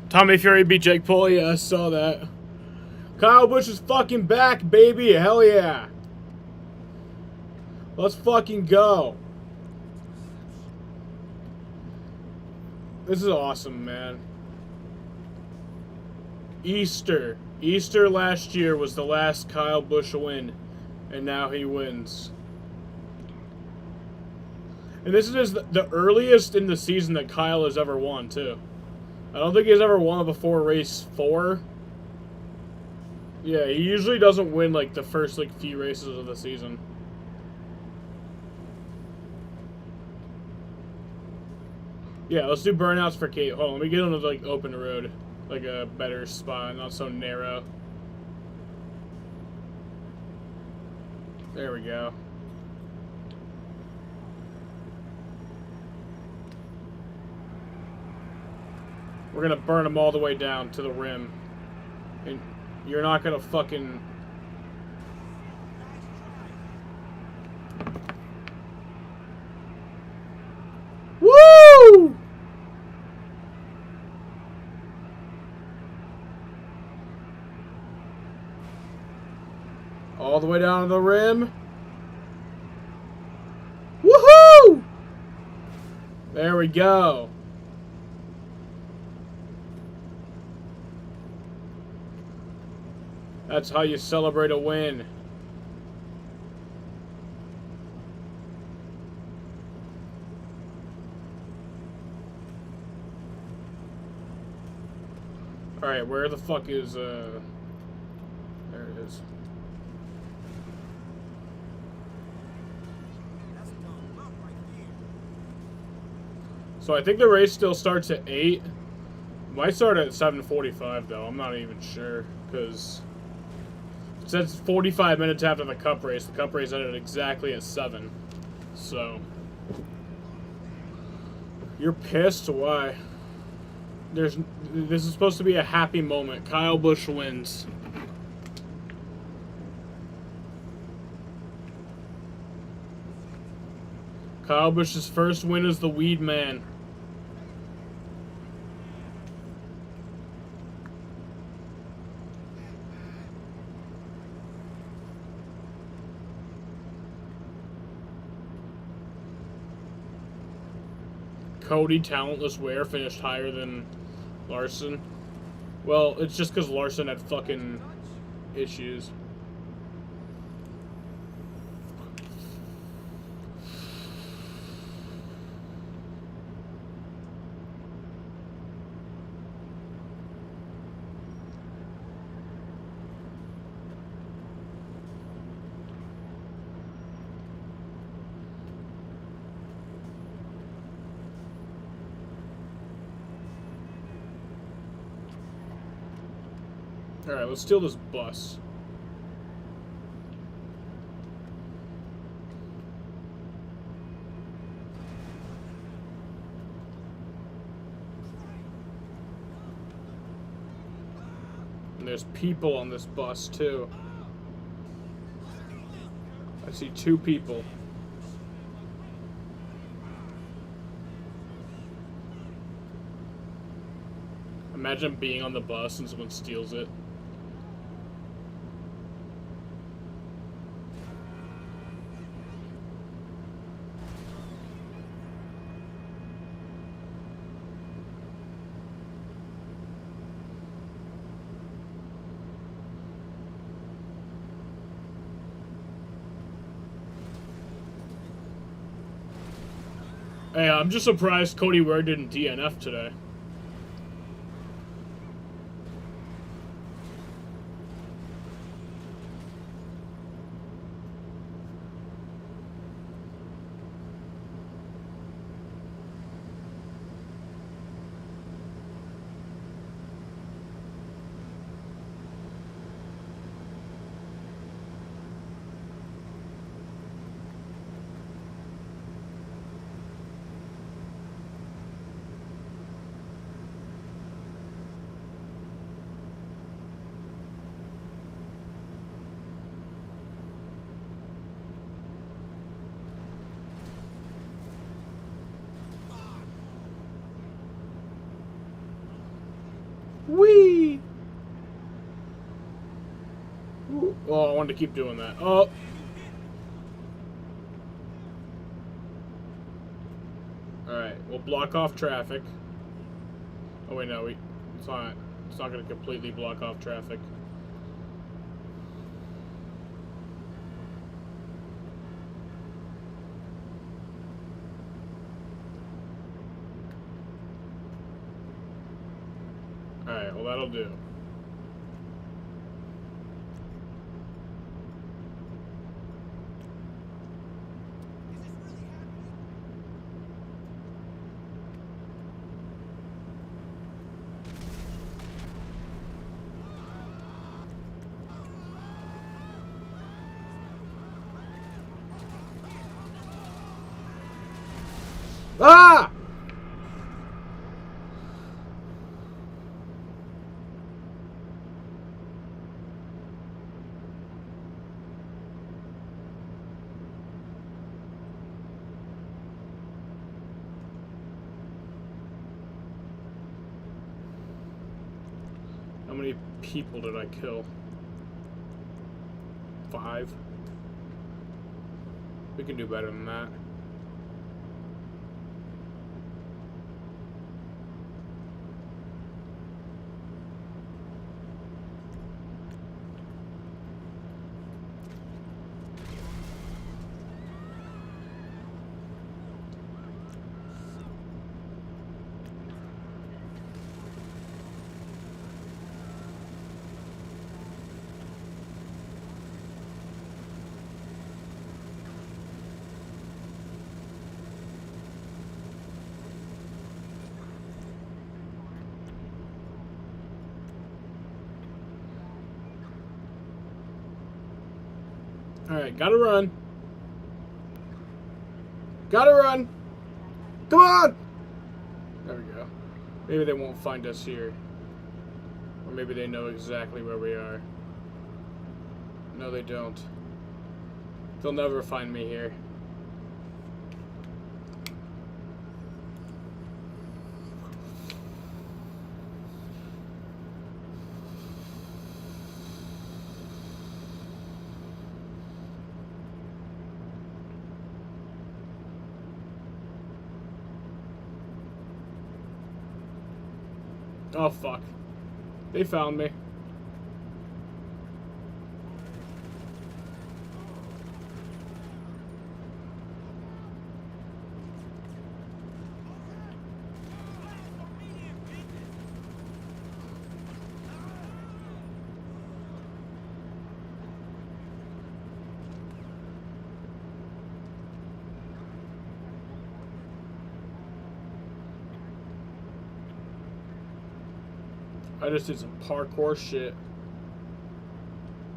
Tommy Fury beat Jake Paul. Yeah, I saw that. Kyle Busch is fucking back, baby. Hell yeah. Let's fucking go. This is awesome, man. Easter last year was the last Kyle Busch win, and now he wins. And this is the earliest in the season that Kyle has ever won, too. I don't think he's ever won before race 4. Yeah, he usually doesn't win, like, the first, like, few races of the season. Yeah, let's do burnouts for Kate. Hold on, let me get on the, like, open road. Like a better spot, not so narrow. There we go. We're gonna burn them all the way down to the rim. And you're not gonna fucking... Woo! All the way down to the rim. Woohoo! There we go. That's how you celebrate a win. Alright, where the fuck is, there it is. So I think the race still starts at 8. Might start at 7:45 though. I'm not even sure because it says 45 minutes after the Cup race. The Cup race ended exactly at 7. So you're pissed? Why? This is supposed to be a happy moment. Kyle Busch wins. Kyle Busch's first win as the Weed Man. Cody Talentless Ware finished higher than Larson. Well, it's just because Larson had fucking issues. Alright, let's steal this bus. And there's people on this bus, too. I see 2 people. Imagine being on the bus and someone steals it. Hey, I'm just surprised Cody Ware didn't DNF today. Whee! Oh, I wanted to keep doing that. Oh. Alright, we'll block off traffic. Oh wait, no, it's not going to completely block off traffic. Alright, well that'll do. Ah! How many people did I kill? 5? We can do better than that. Alright, gotta run. Gotta run. Come on! There we go. Maybe they won't find us here. Or maybe they know exactly where we are. No, they don't. They'll never find me here. Oh, fuck. They found me. I just did some parkour shit.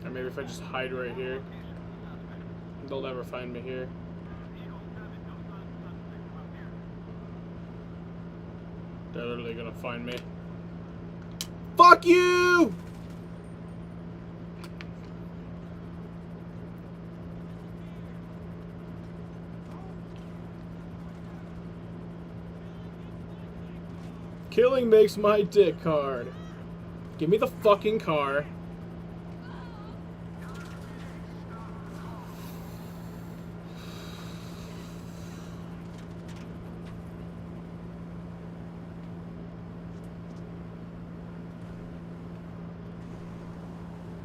Or maybe if I just hide right here, they'll never find me here. They're literally gonna find me. Fuck you! Killing makes my dick hard. Give me the fucking car.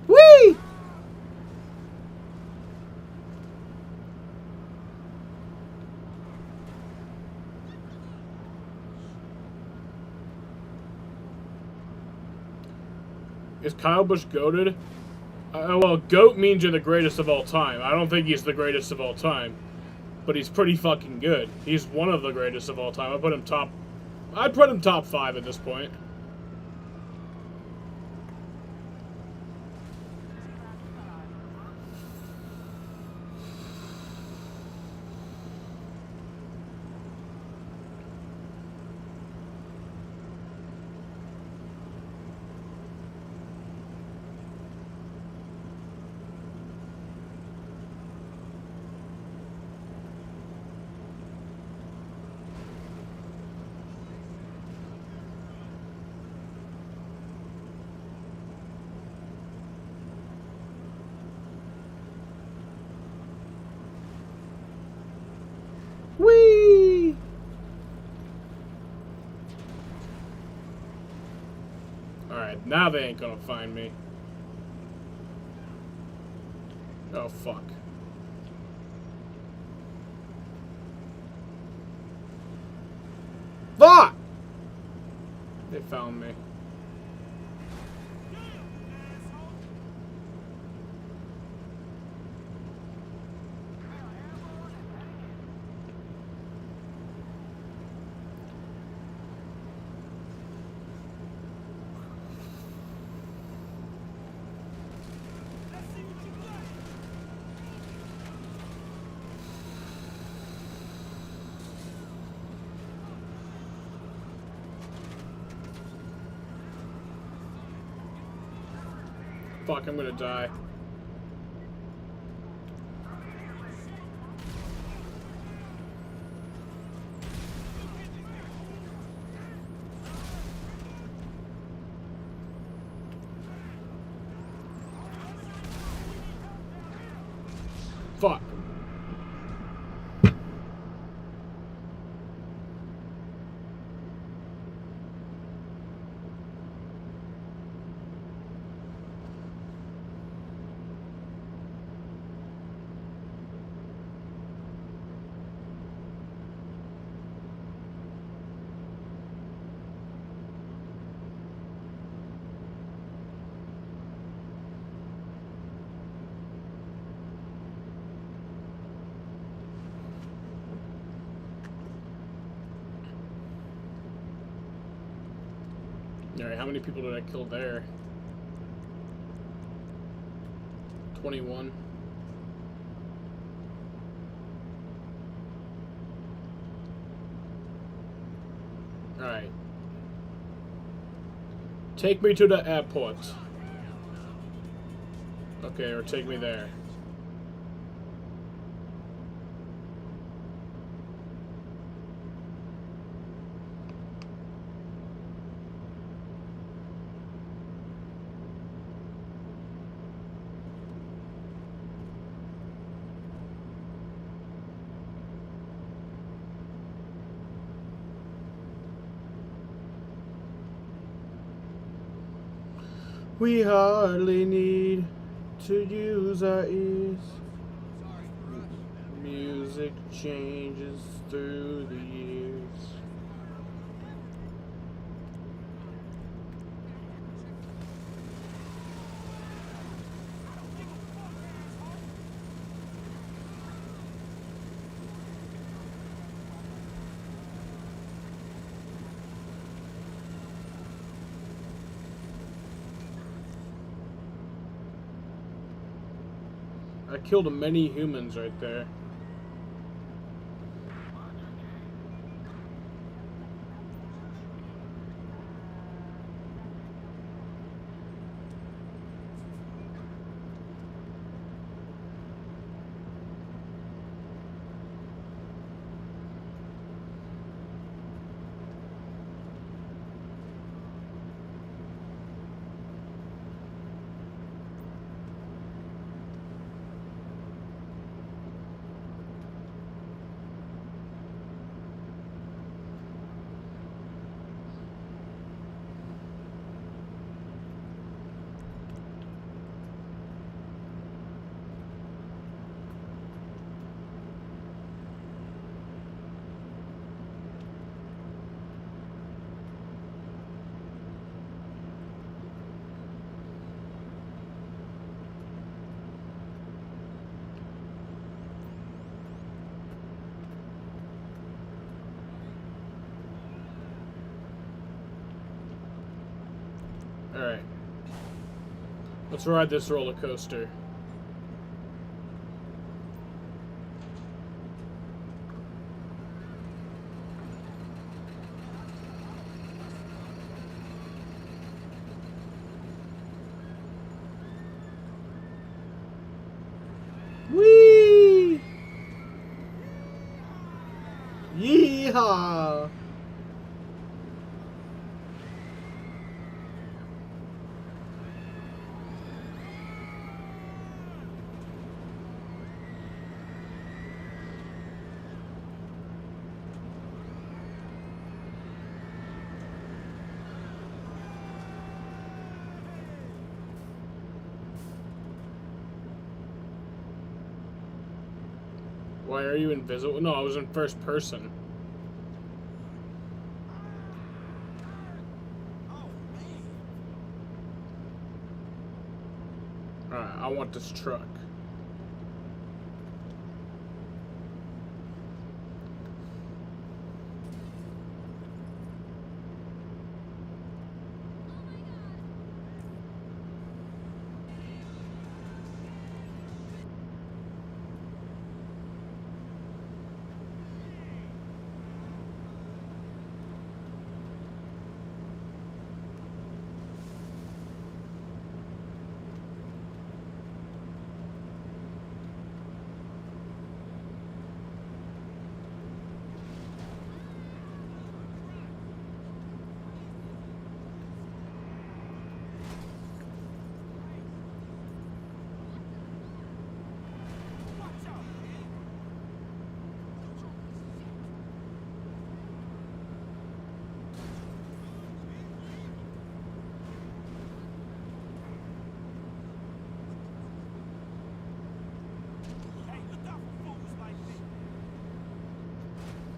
Whee! Is Kyle Busch goated? Well, GOAT means you're the greatest of all time. I don't think he's the greatest of all time. But he's pretty fucking good. He's one of the greatest of all time. I'd put him top 5 at this point. Now they ain't gonna find me. Oh, fuck. Fuck! They found me. Fuck, I'm gonna die. Fuck. Alright, how many people did I kill there? 21. Alright. Take me to the airport. Okay, or take me there. We hardly need to use our ears. Music changes through the years. I killed many humans right there. Alright. Let's ride this roller coaster. Whee! Yeehaw! Why are you invisible? No, I was in first person. Alright, I want this truck.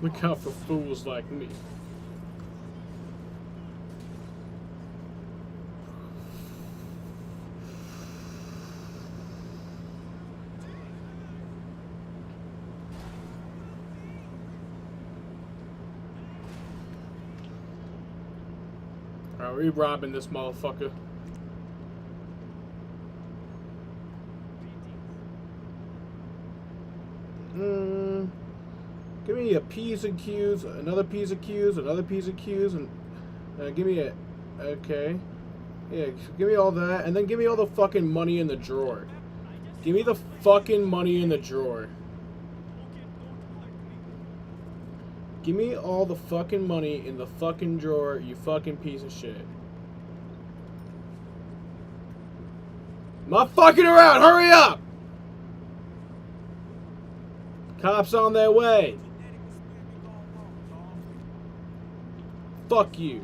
Look out for fools like me. Alright, we robbing this motherfucker. Give me a P's and Q's, another P's and Q's, another P's and Q's, and give me a, okay. Yeah, give me all that, and then give me all the fucking money in the drawer. Give me the fucking money in the drawer. Give me all the fucking money in the fucking drawer, you fucking piece of shit. I'm not fucking around, hurry up! Cops on their way. Fuck you.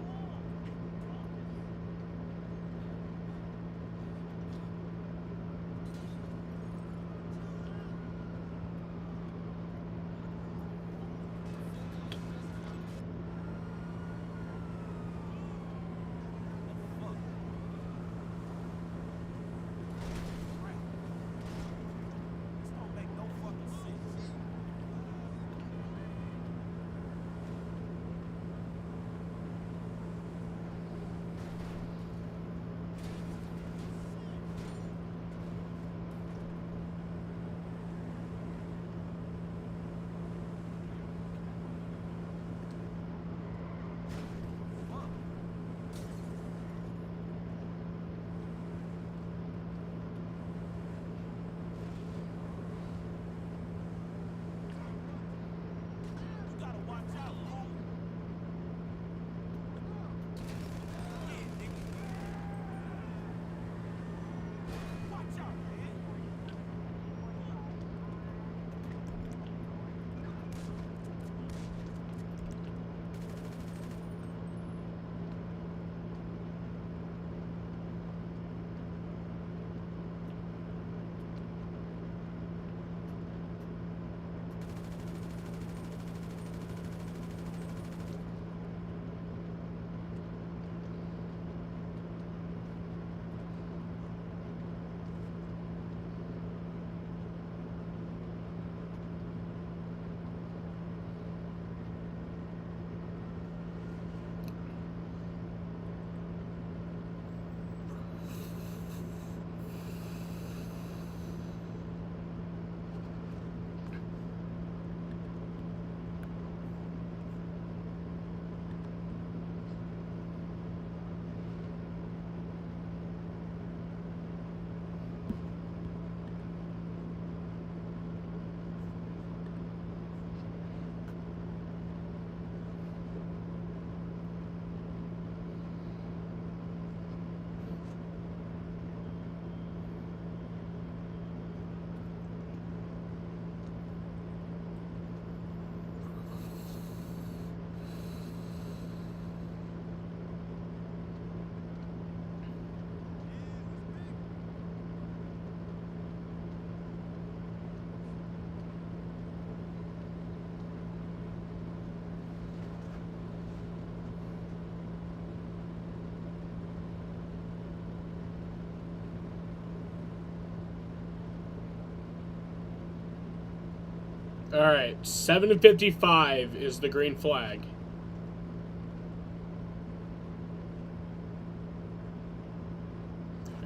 All right, 7:55 is the green flag.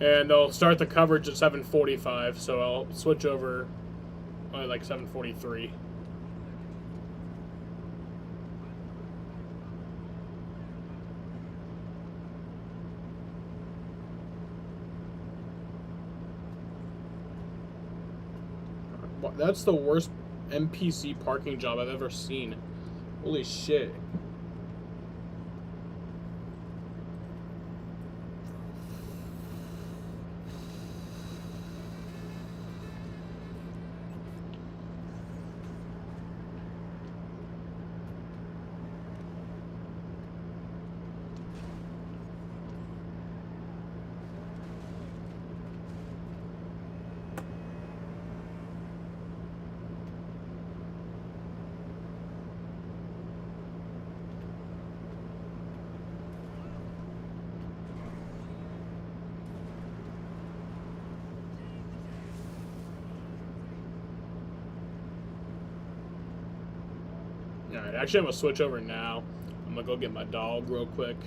And they'll start the coverage at 7:45, so I'll switch over by like 7:43. That's the worst NPC parking job I've ever seen. Holy shit. Alright, actually I'm gonna switch over now. I'm gonna go get my dog real quick.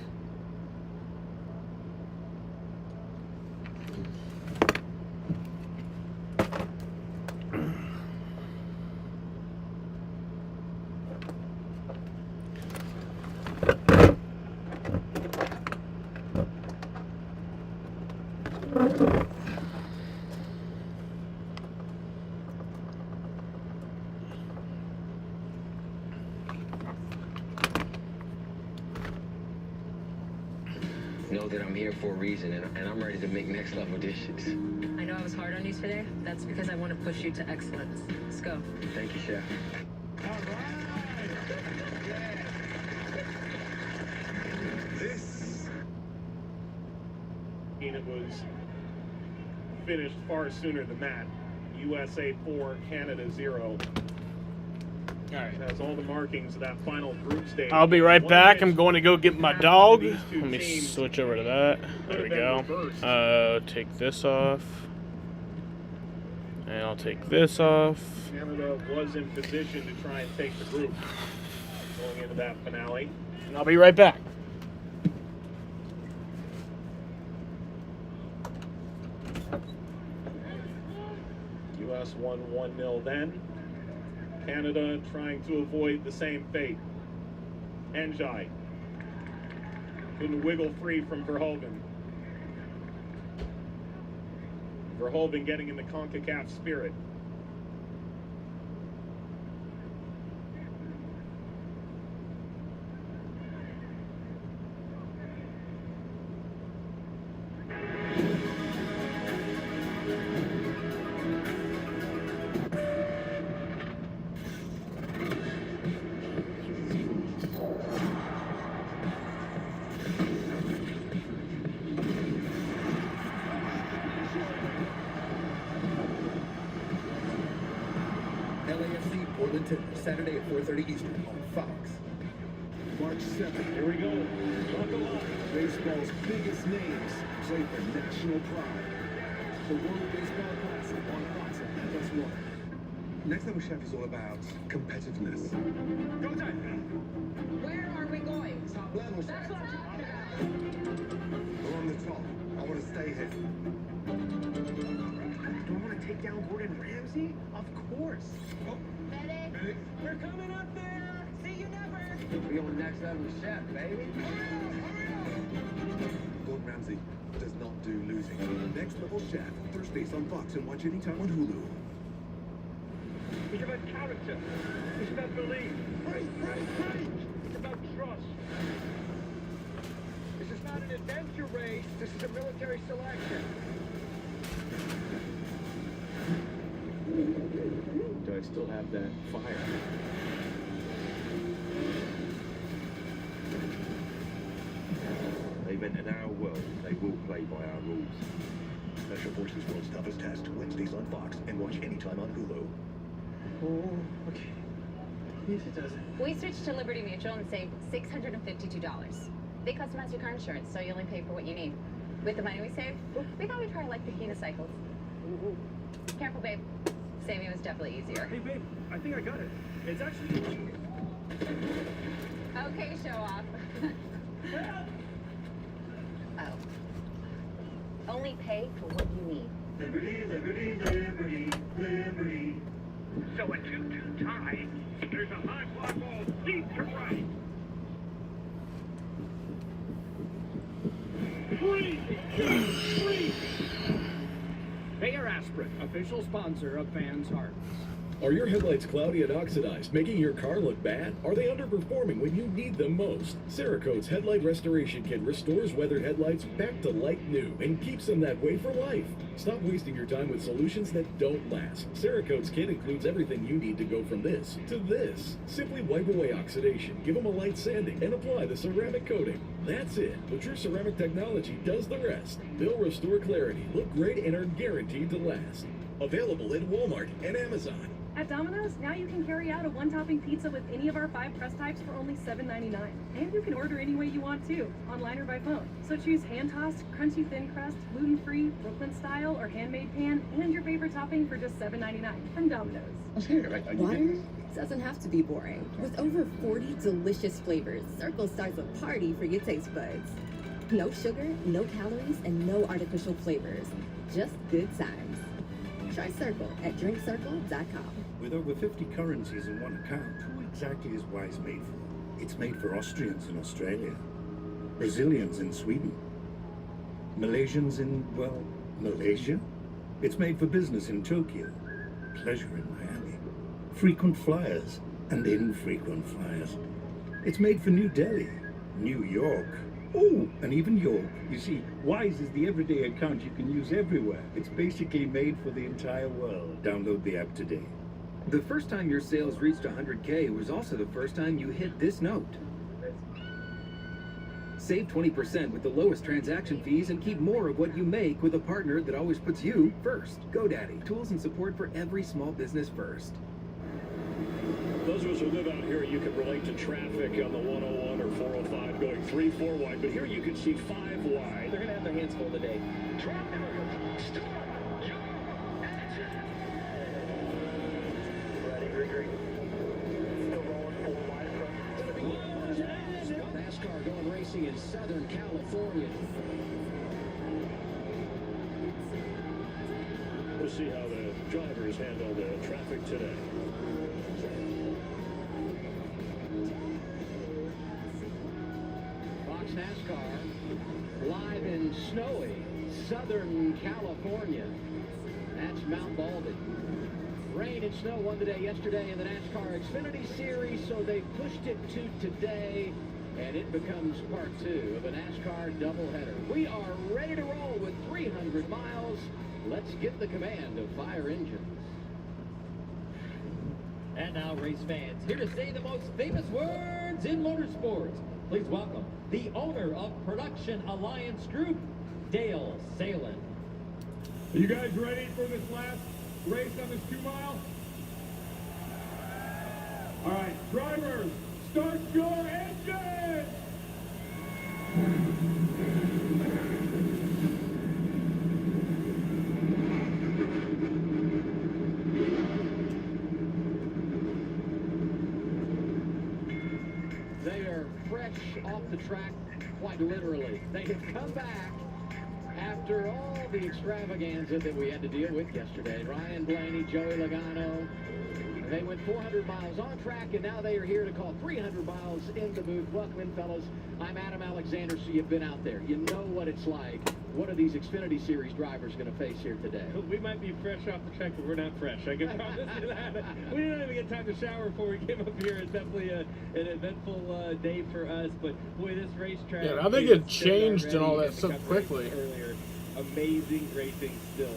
Know that I'm here for a reason, and I'm ready to make next level dishes. I know I was hard on you today. That's because I want to push you to excellence. Let's go. Thank you, Chef. It was finished far sooner than that. USA 4, Canada 0. Alright. It has all the markings of that final group stage. I'll be right back. I'm going to go get my dog. Let me switch over to that. There we go. Take this off. And I'll take this off. Canada was in position to try and take the group going into that finale. And I'll be right back. US won 1-0 then. Canada trying to avoid the same fate. Njai couldn't wiggle free from Verhoeven. Verhoeven getting in the CONCACAF spirit. Saturday at 4:30 Eastern on Fox. March 7th. Here we go. Baseball's biggest names play for national pride. The World Baseball Classic on Fox and FS1. Next Level Chef is all about competitiveness. Go time. Where are we going? Top level, Chef. That's what I'm talking about. We're on the top. I want to stay here. Do I want to take down Gordon Ramsay? Of course. Oh. Medic. We're coming up there. See you never. We on Next Level Chef, baby. Gordon Ramsay does not do losing. Next Level Chef, Thursdays on Fox and watch anytime on Hulu. It's about character. It's about belief. Right. It's about trust. This is not an adventure race. This is a military selection. Do I still have that fire? They've entered our world. They will play by our rules. Special Forces World's Toughest Test, Wednesdays on Fox, and watch anytime on Hulu. Oh, okay. Yes, it does. We switched to Liberty Mutual and saved $652. They customize your car insurance, so you only pay for what you need. With the money we saved, we thought we'd try electric unicycles. Careful, babe. Sammy was definitely easier. Hey, babe, I think I got it. It's actually... Okay, show off. Oh. Only pay for what you need. Liberty, liberty, liberty, liberty. So a 2-2 tie. There's a high fly ball deep to right. Freeze! Bayer Aspirin, official sponsor of fans' hearts. Are your headlights cloudy and oxidized, making your car look bad? Are they underperforming when you need them most? Cerakote's Headlight Restoration Kit restores weathered headlights back to like new and keeps them that way for life. Stop wasting your time with solutions that don't last. Cerakote's kit includes everything you need to go from this to this. Simply wipe away oxidation, give them a light sanding, and apply the ceramic coating. That's it. The True Ceramic technology does the rest. They'll restore clarity, look great, and are guaranteed to last. Available at Walmart and Amazon. At Domino's, now you can carry out a one-topping pizza with any of our 5 crust types for only $7.99. And you can order any way you want to, online or by phone. So choose hand-tossed, crunchy thin crust, gluten-free, Brooklyn style, or handmade pan, and your favorite topping for just $7.99 from Domino's. Water doesn't have to be boring. With over 40 delicious flavors, Circle starts a party for your taste buds. No sugar, no calories, and no artificial flavors. Just good times. Try Circle at drinkcircle.com. With over 50 currencies in one account, who exactly is Wise made for? It's made for Austrians in Australia, Brazilians in Sweden, Malaysians in, well, Malaysia. It's made for business in Tokyo, pleasure in Miami, frequent flyers and infrequent flyers. It's made for New Delhi, New York, oh, and even York. You see, Wise is the everyday account you can use everywhere. It's basically made for the entire world. Download the app today. The first time your sales reached 100K was also the first time you hit this note. Save 20% with the lowest transaction fees and keep more of what you make with a partner that always puts you first. GoDaddy, tools and support for every small business first. Those of us who live out here, you can relate to traffic on the 101 or 405 going 3-4 wide, but here you can see 5 wide. They're going to have their hands full today. NASCAR going racing in Southern California. We'll see how the drivers handle the traffic today. Fox NASCAR live in snowy Southern California. That's Mount Baldy. Rain and snow won today yesterday in the NASCAR Xfinity Series, so they pushed it to today, and it becomes part 2 of a NASCAR doubleheader. We are ready to roll with 300 miles. Let's get the command of fire engines. And now, race fans, here to say the most famous words in motorsports. Please welcome the owner of Production Alliance Group, Dale Salin. Are you guys ready for this last race on this 2-mile? All right, drivers, start your engines! They are fresh off the track, quite literally. They have come back after all the extravaganza that we had to deal with yesterday. Ryan Blaney, Joey Logano, they went 400 miles on track, and now they are here to call 300 miles in the booth. Welcome in, fellas. I'm Adam Alexander, so you've been out there. You know what it's like. What are these Xfinity Series drivers going to face here today? We might be fresh off the track, but we're not fresh. I can promise you that. We didn't even get time to shower before we came up here. It's definitely an eventful day for us. But boy, this racetrack. Yeah, I think it changed and all that so quickly. Earlier, amazing racing still.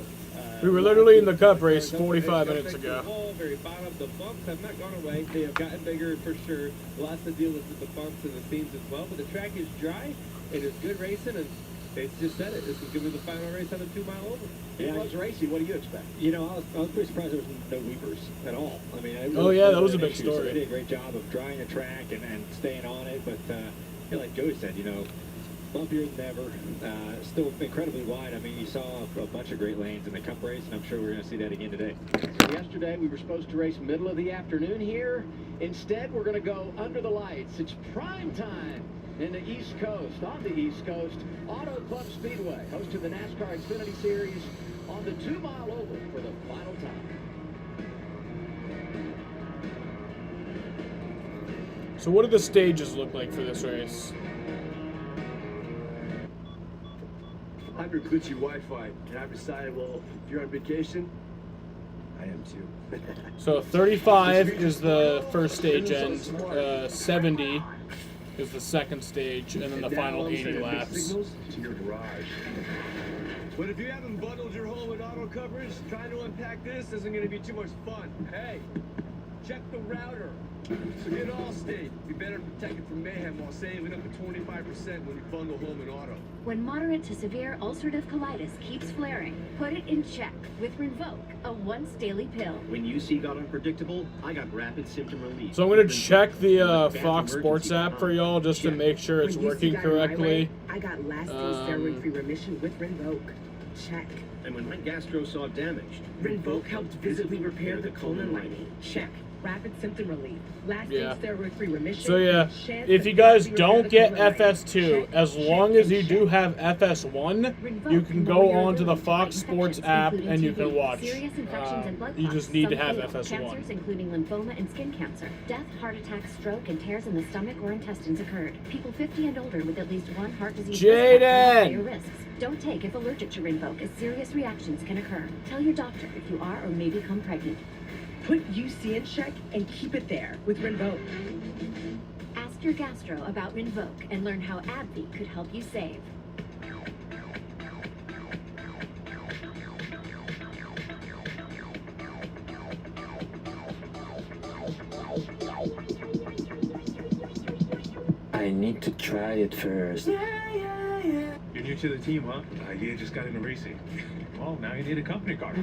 We were literally in the Cup race 45 minutes ago. Very bottom. The bumps have not gone away. They have gotten bigger for sure. Lots to deal with the bumps and the seams as well. But the track is dry. It is good racing, and it's just said it. This is going to be the final race on the 2-mile oval. Yeah, it was racy. What do you expect? You know, I was pretty surprised there was no weepers at all. I mean, that was a big story. So they did a great job of drying the track and staying on it. But like Joey said, you know, Bumpier than ever. Still incredibly wide. I mean, you saw a bunch of great lanes in the Cup race, and I'm sure we're going to see that again today. So yesterday we were supposed to race middle of the afternoon here. Instead, we're going to go under the lights. It's prime time in the East Coast. On the East Coast, Auto Club Speedway, host of the NASCAR Xfinity Series on the 2-mile oval for the final time. So what do the stages look like for this race? I'm your glitchy Wi-Fi, and I've decided, well, if you're on vacation, I am too. So 35 is the first stage end, 70 is the second stage, and then the final 80 laps. Signals to your garage. But if you haven't bundled your home with auto coverage, trying to unpack this isn't going to be too much fun. Hey, check the router. So get Allstate. Be better protected from mayhem while saving up to 25% when you bundle home and auto. When moderate to severe ulcerative colitis keeps flaring, put it in check with Rinvoq, a once daily pill. When UC got unpredictable, I got rapid symptom relief. So I'm going to check the Fox Sports app for y'all just to make sure it's working correctly. I got lasting steroid-free remission with Rinvoq. Check. And when my gastro saw damage, Rinvoq helped visibly repair the colon lining. Check. Rapid symptom relief. Lasting steroid-free remission. So yeah, if you guys don't get FS2, as long as you do have FS1, you can go on to the Fox Sports app and you can watch. Serious infections and blood You clots, just need to some have fatal. FS1. Cancers including lymphoma and skin cancer. Death, heart attack, stroke, and tears in the stomach or intestines occurred. People 50 and older with at least one heart disease risk factor have higher risks. Don't take if allergic to Rinvoq, as serious reactions can occur. Tell your doctor if you are or may become pregnant. Put UC in check and keep it there with Rinvoq. Ask your gastro about Rinvoq and learn how AbbVie could help you save. I need to try it first. You're new to the team, huh? Yeah, just got into racing. Well, now you need a company car.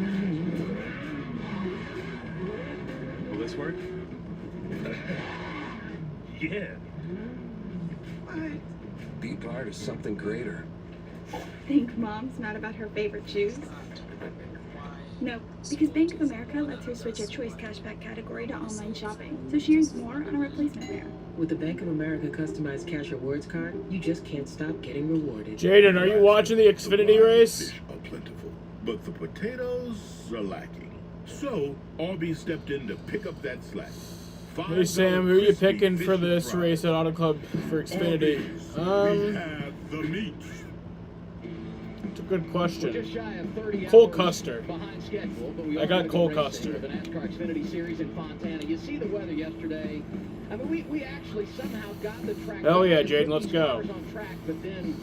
Will this work? Yeah. What? Be part of something greater. Think Mom's mad about her favorite shoes? No, because Bank of America lets her switch a choice cashback category to online shopping, so she earns more on a replacement fare. With the Bank of America customized cash rewards card, you just can't stop getting rewarded. Jaden, are you watching the Xfinity race? Fish are plentiful, but the potatoes are lacking. So, Arby's stepped in to pick up that slack. Hey Sam, who are you picking for this race at Auto Club for Xfinity? We have the meat. It's a good question. Just shy of 30 Cole hours Custer. behind schedule, but we I are got gonna Cole go racing Custer. with the NASCAR Xfinity Series in Fontana. You see the weather yesterday. I mean, we actually somehow got the track. Hell yeah, going, Jaden, put let's these go. cars on track, but then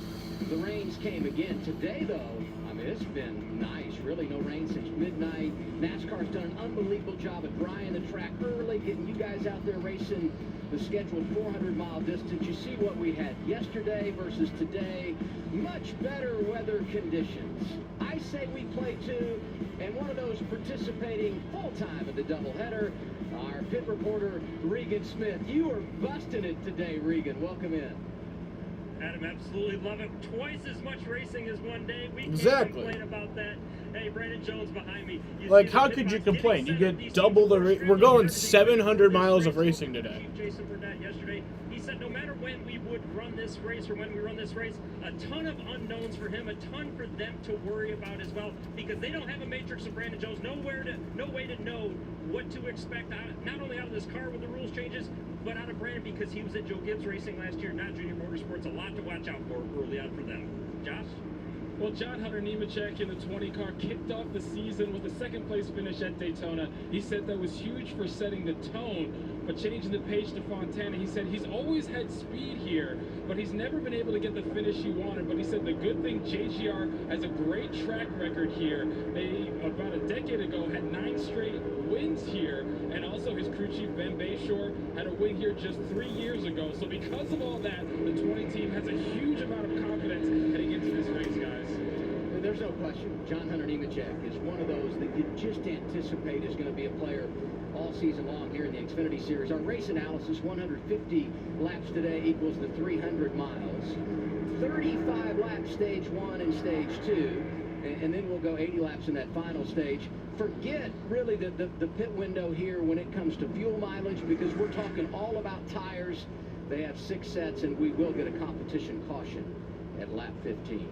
the rains came again. Today, though, I mean, it's been nice. Really, no rain since midnight. NASCAR's done an unbelievable job at drying the track early, getting you guys out there racing the scheduled 400-mile distance. You see what we had yesterday versus today. Much better weather conditions. I say we play two, and one of those participating full-time in the doubleheader, our pit reporter, Regan Smith. You are busting it today, Regan. Welcome in. Adam, absolutely love it. Twice as much racing as one day. We can't Exactly. complain about that. Hey, Brandon Jones behind me. You Like, see how the could you pit box complain? You getting get set up, double the DC We're going 700 miles of racing today. Jason Burnett yesterday, he said no matter when we would run this race or when we run this race, a ton of unknowns for him, a ton for them to worry about as well, because they don't have a matrix of Brandon Jones, no way to know what to expect, not only out of this car with the rules changes, but out of Brandon, because he was at Joe Gibbs Racing last year, not Junior Motorsports. A lot to watch out for early on for them. Josh? Well, John Hunter Nemechek in the 20 car kicked off the season with a second place finish at Daytona. He said that was huge for setting the tone, but changing the pace to Fontana, he said he's always had speed here, but he's never been able to get the finish he wanted. But he said the good thing, JGR has a great track record here. They, about a decade ago, had 9 straight wins here, and also his crew chief, Ben Bayshore, had a win here just 3 years ago. So because of all that, the 20 team has a huge amount of confidence heading into this race, guys. There's no question. John Hunter Nemechek is one of those that you just anticipate is going to be a player all season long here in the Xfinity Series. Our race analysis, 150 laps today equals the 300 miles. 35 laps stage 1 and stage 2, and then we'll go 80 laps in that final stage. Forget really the pit window here when it comes to fuel mileage, because we're talking all about tires. They have 6 sets, and we will get a competition caution at lap 15.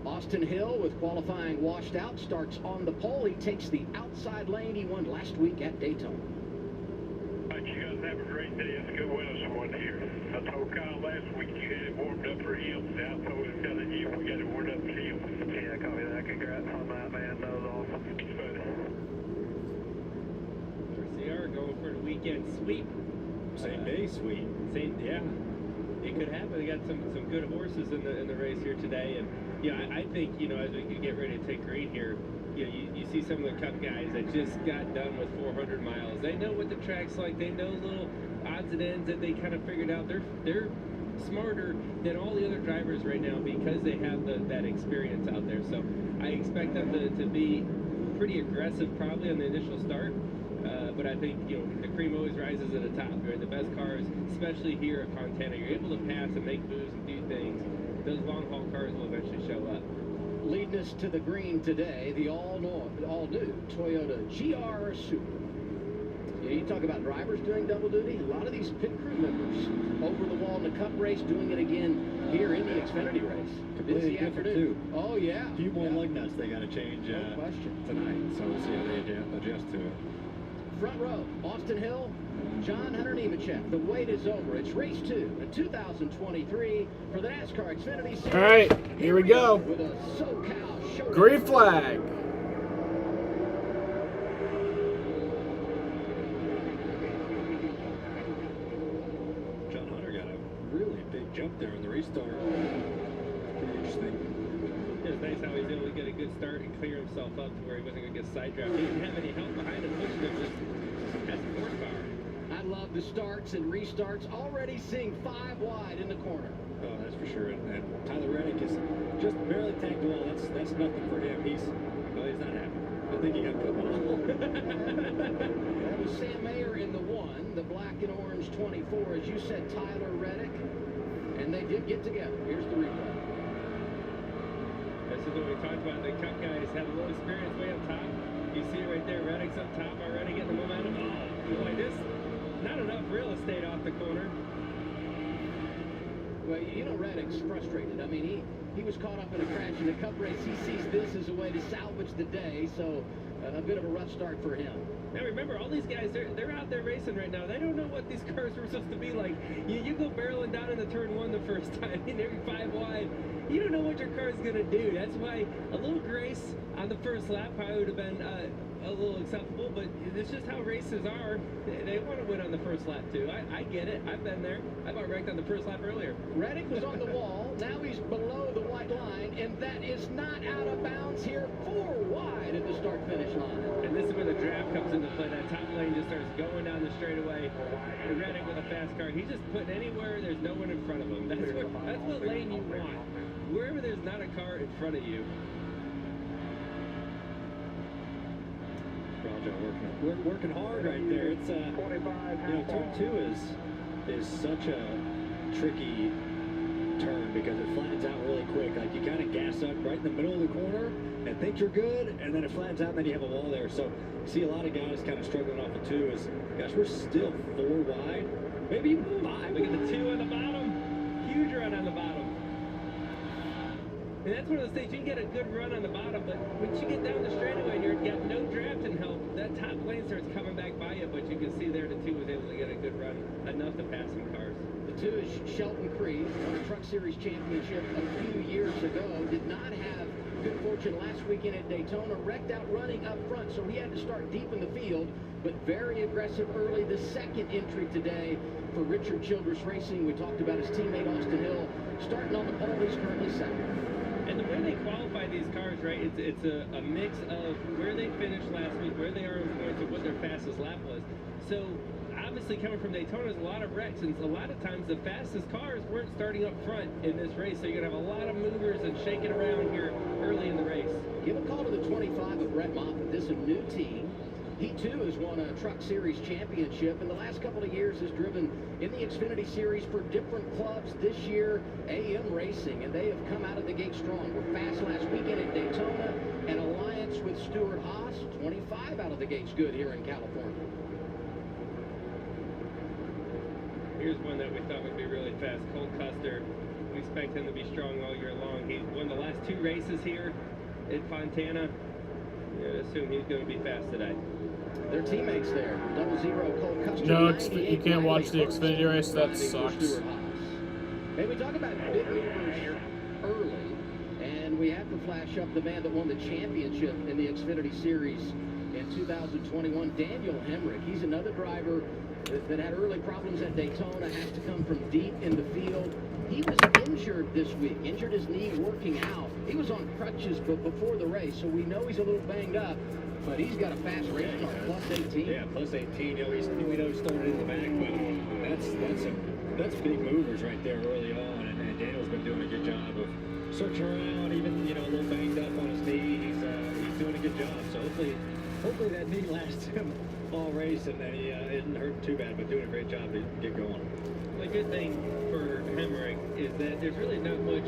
Austin Hill, with qualifying washed out, starts on the pole. He takes the outside lane he won last week at Daytona. All right, you guys have a great day. It's a good weather someone here. I told Kyle last week you had it warmed up for him. Now I told him telling you we got it warmed up for him. Yeah, copy that. Congrats on that, man. That was awesome. RCR going for the weekend sweep. Same day sweep. Yeah. It could happen. They got some good horses in the race here today, and I think as we get ready to take green here, you see some of the Cup guys that just got done with 400 miles. They know what the track's like. They know little odds and ends that they kind of figured out. They're smarter than all the other drivers right now because they have that experience out there. So I expect them to be pretty aggressive probably on the initial start. But I think the cream always rises at the top. Right? The best cars, especially here at Fontana, you're able to pass and make moves and do things. Those long haul cars will eventually show up. Leading us to the green today, the all-new Toyota GR Super. You talk about drivers doing double duty. A lot of these pit crew members over the wall in the Cup race, doing it again here in the Xfinity race. Completely different too. Oh yeah. Few more lug nuts they got to change no question tonight. So we'll see how they adjust to it. Front row, Austin Hill, John Hunter Nemechek. The wait is over. It's race 2 in 2023 for the NASCAR Xfinity Series. All right, here we go. With a SoCal show. Green flag. John Hunter got a really big jump there in the restart. Pretty interesting. It's nice how he's able to get a good start and clear himself up to where he wasn't going to get side draft. He didn't have any help behind him, pushing him, just has horsepower. I love the starts and restarts. Already seeing 5 wide in the corner. Oh, that's for sure. And Tyler Reddick is just barely tagged the wall. That's nothing for him. He's not happy. I think he got put on. That was Sam Mayer in the 1, the black and orange 24, as you said, Tyler Reddick. And they did get together. Here's the replay. This is what we talked about. The Cup guys have a little experience way up top. You see it right there. Reddick's up top already, getting the momentum. Oh, boy, this not enough real estate off the corner. Well, Reddick's frustrated. I mean, he was caught up in a crash in the Cup race. He sees this as a way to salvage the day, so a bit of a rough start for him. Now remember, all these guys, they're out there racing right now. They don't know what these cars were supposed to be like. You go barreling down into turn 1 the first time, and every 5 wide. You don't know what your car's going to do. That's why a little grace on the first lap probably would have been a little acceptable, but it's just how races are. They want to win on the first lap, too. I get it. I've been there. I got wrecked on the first lap earlier. Reddick was on the wall. Now he's below the white line, and that is not out of bounds here. 4 wide at the start-finish line. And this is where the draft comes into play. That top lane just starts going down the straightaway. And Reddick with a fast car, he's just putting anywhere there's no one in front of him. That's what lane you want. Wherever there's not a car in front of you. We're working hard right there. It's turn 2 is such a tricky turn because it flattens out really quick. Like you kind of gas up right in the middle of the corner and think you're good, and then it flattens out, and then you have a wall there. So you see a lot of guys kind of struggling off the 2. Gosh, we're still 4 wide, maybe even 5. Look at the 2 on the bottom. Huge run on the bottom. And that's one of those things, you can get a good run on the bottom, but once you get down the straightaway and you've got no drafting help, that top lane starts coming back by you, but you can see there the 2 was able to get a good run, enough to pass some cars. The 2 is Shelton Creed, won a Truck Series championship a few years ago, did not have good fortune last weekend at Daytona, wrecked out running up front, so he had to start deep in the field, but very aggressive early. The second entry today for Richard Childress Racing. We talked about his teammate Austin Hill, starting on the pole. He's currently second. And the way they qualify these cars, right, it's a mix of where they finished last week, where they are in points, and what their fastest lap was. So honestly, coming from Daytona, there's a lot of wrecks, and a lot of times the fastest cars weren't starting up front in this race, so you're going to have a lot of movers and shaking around here early in the race. Give a call to the 25 of Brett Moffitt. This is a new team. He, too, has won a Truck Series championship. In the last couple of years has driven in the Xfinity Series for different clubs. This year, AM Racing, and they have come out of the gate strong. We're fast last weekend at Daytona, and alliance with Stuart Haas. 25 out of the gate's good here in California. Here's one that we thought would be really fast. Cole Custer. We expect him to be strong all year long. He won the last 2 races here at Fontana. I assume he's going to be fast today. Their teammates there. 00 Cole Custer. No, you can't watch the Xfinity race. That sucks. Hey, we talk about big movers early, and we have to flash up the man that won the championship in the Xfinity Series in 2021, Daniel Hemrick. He's another driver that had early problems at Daytona, has to come from deep in the field. He was injured this week, injured his knee working out. He was on crutches before the race, so we know he's a little banged up, but he's got a fast race car, plus 18. Yeah, plus 18. You know, we know he started in the back, but that's big movers right there early on, and Daniel's been doing a good job of searching around, even, you know, a little banged up on his knee. He's doing a good job, so hopefully that knee lasts him all race, and that he isn't hurting too bad, but doing a great job to get going. The good thing for Hemrick is that there's really not much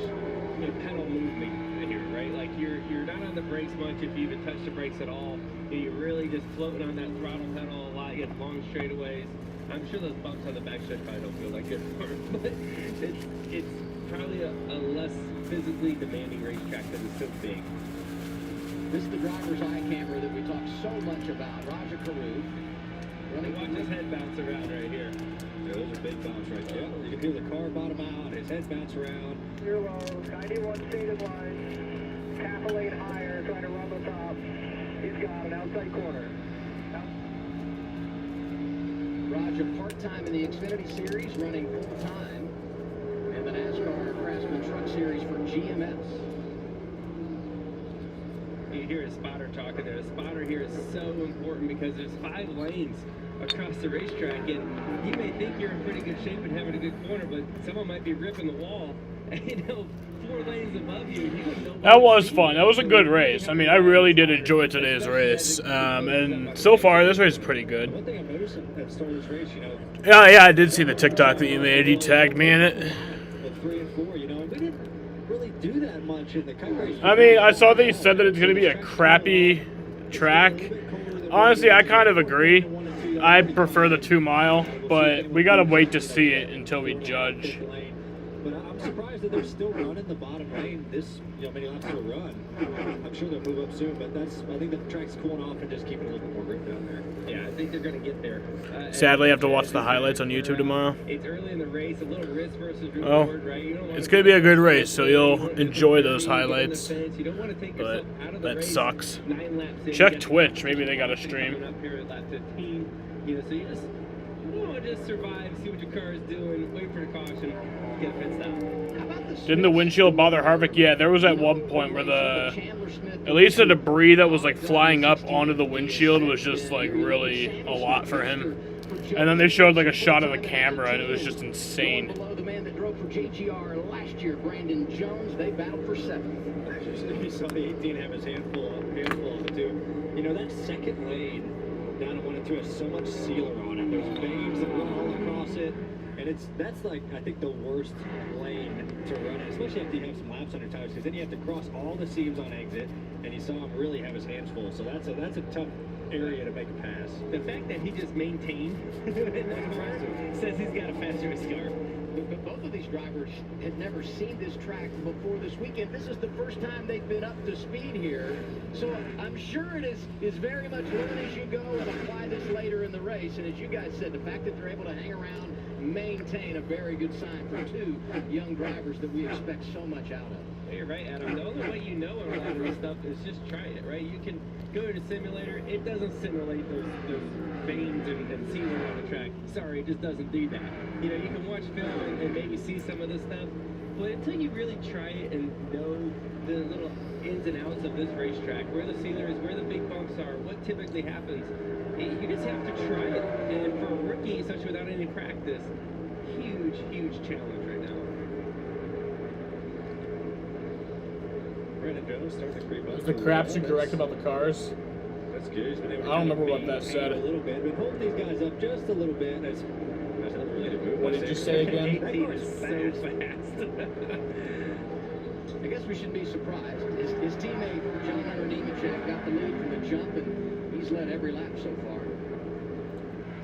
pedal movement here, right? Like you're not on the brakes much if you even touch the brakes at all. You're really just floating on that throttle pedal a lot. You have long straightaways. I'm sure those bumps on the backside probably don't feel like good for him, but it's probably a less physically demanding racetrack than it's so big. This is the driver's eye camera that we talk so much about. Roger Carew. Watch his head bounce around right here. Yeah, those are big bumps right there. You can feel the car bottom out, his head bounce around. You're low, 91 stated line, half a lane higher, trying to run the top. He's got an outside corner. Roger part-time in the Xfinity Series, running full-time in the NASCAR Craftsman Truck Series for GMS. You hear a spotter talking there. The spotter here is so important because there's 5 lanes across the racetrack, and you may think you're in pretty good shape and having a good corner, but someone might be ripping the wall, and 4 lanes above you. That was fun. That was a good race. I mean, I really did enjoy today's race, and so far this race is pretty good. One thing I noticed at the start of this race, you know. Yeah, I did see the TikTok that you made. You tagged me in it. The 3 and 4, you know, we didn't really do that much in the cup race. I mean, I saw that you said that it's going to be a crappy track. Honestly, I kind of agree. I prefer the 2 mile, but we got to wait to see it until we judge. But I'm surprised that they're still running the bottom lane this many laps to a run. I'm sure they'll move up soon, but I think the track's cooling off and just keeping a little bit more grip down there. Yeah, I think they're going to get there. Sadly, I have to watch the highlights on YouTube tomorrow. It's early in the race, a little risk versus reward, right? It's going to be a good race, so you'll enjoy those highlights. But that sucks. Check Twitch. Maybe they got a stream. Up here at lap 15, so you want to just survive, see what your car is doing, wait for the caution, get a pit stop. Didn't the windshield bother Harvick? Yeah, there was at one point where at least the debris that was like flying up onto the windshield was just like really a lot for him. And then they showed like a shot of the camera, and it was just insane. Below the man that drove for JGR last year, Brandon Jones, they battled for 7th. You saw the 18 have his handful of it too. You know, that second lane down at 1 and 2 has so much sealer on it. There's veins that run all across it, and that's like I think the worst lane to run in, especially after you have some laps on your tires, because then you have to cross all the seams on exit, and you saw him really have his hands full. So that's a tough area to make a pass. The fact that he just maintained says he's got a fast race car. But both of these drivers had never seen this track before this weekend. This is the first time they've been up to speed here. So I'm sure it is very much learn as you go and apply this later in the race. And as you guys said, the fact that they're able to hang around, maintain a very good sign for 2 young drivers that we expect so much out of. You're right, Adam. The only way you know a lot of this stuff is just try it, right? You can go to the simulator. It doesn't simulate those veins and sealing on the track. Sorry, it just doesn't do that. You can watch film and maybe see some of this stuff, but until you really try it and know the little ins and outs of this racetrack, where the sealer is, where the big bumps are, what typically happens, you just have to try it. And for a rookie, especially without any practice. Huge, huge challenge right now. Brandon Jones starting to creep up. Is the Crapsy correct about the cars? That's good. He's been able to I don't remember what that said. a little bit. Been holding these guys up just a little bit. That's nothing really to move. What did you say again? That car is so fast. I guess we should be surprised. His teammate, John Hunter Nemechek, got the lead from the jump, and he's led every lap so far.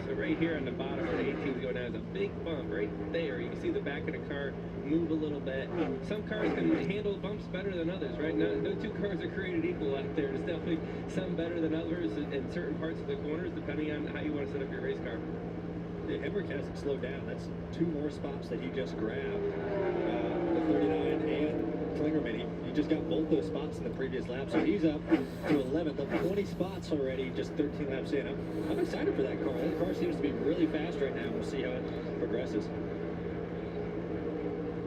So right here on the bottom where the 18's going down is a big bump right there. You can see the back of the car move a little bit. Some cars can handle bumps better than others, right? No two cars are created equal out there. There's definitely some better than others in certain parts of the corners, depending on how you want to set up your race car. Yeah, Emmerich hasn't slowed down. That's 2 more spots that he just grabbed. The 39 and Klingerman. He just got both those spots in the previous lap, so he's up to 11th, up 20 spots already, just 13 laps in. I'm excited for that car. That car seems to be really fast right now. We'll see how it progresses.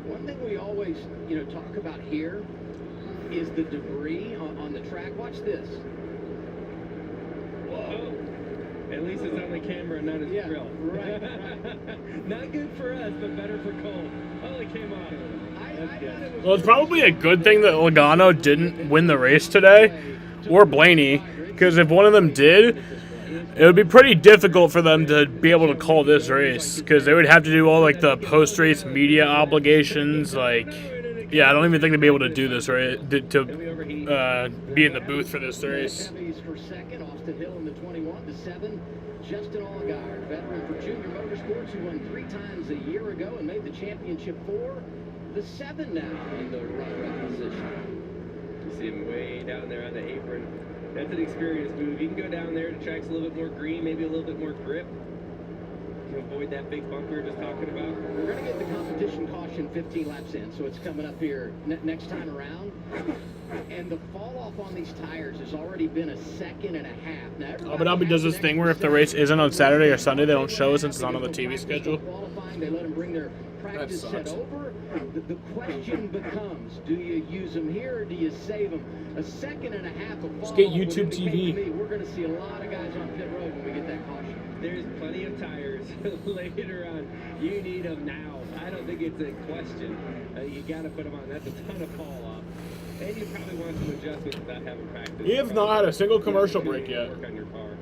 One thing we always, talk about here is the debris on the track. Watch this. Whoa. At least it's on the camera, not his grill. Right. Not good for us, but better for Cole. Oh, it came off. Well, it's probably a good thing that Logano didn't win the race today, or Blaney, because if one of them did, it would be pretty difficult for them to be able to call this race, because they would have to do all like the post-race media obligations. Like, yeah, I don't even think they'd be able to do this race to be in the booth for this race. For second, Austin Hill in the 21 to 7. Justin Allgaier, veteran for Junior Motorsports, who won 3 times a year ago and made the championship 4. The 7 now in the runner-up position. You see him way down there on the apron. That's an experience move. You can go down there, the track's a little bit more green, maybe a little bit more grip. You can avoid that big bump we were just talking about. We're going to get the competition caution 15 laps in, so it's coming up here next time around. And the fall off on these tires has already been a second and a half. Now, Abu Dhabi does this thing where if the race isn't on Saturday or Sunday, they don't show it since it's not on the TV schedule. They let them bring their practice set over. The question becomes, do you use them here or do you save them? A second and a half of fall. Just get YouTube TV. We're going to see a lot of guys on pit road when we get that caution. There's plenty of tires later on. You need them now. I don't think it's a question. You got to put them on. That's a ton of fall off. And you probably want some adjustments without having practice. He has not had a single commercial break yet. Work on your car.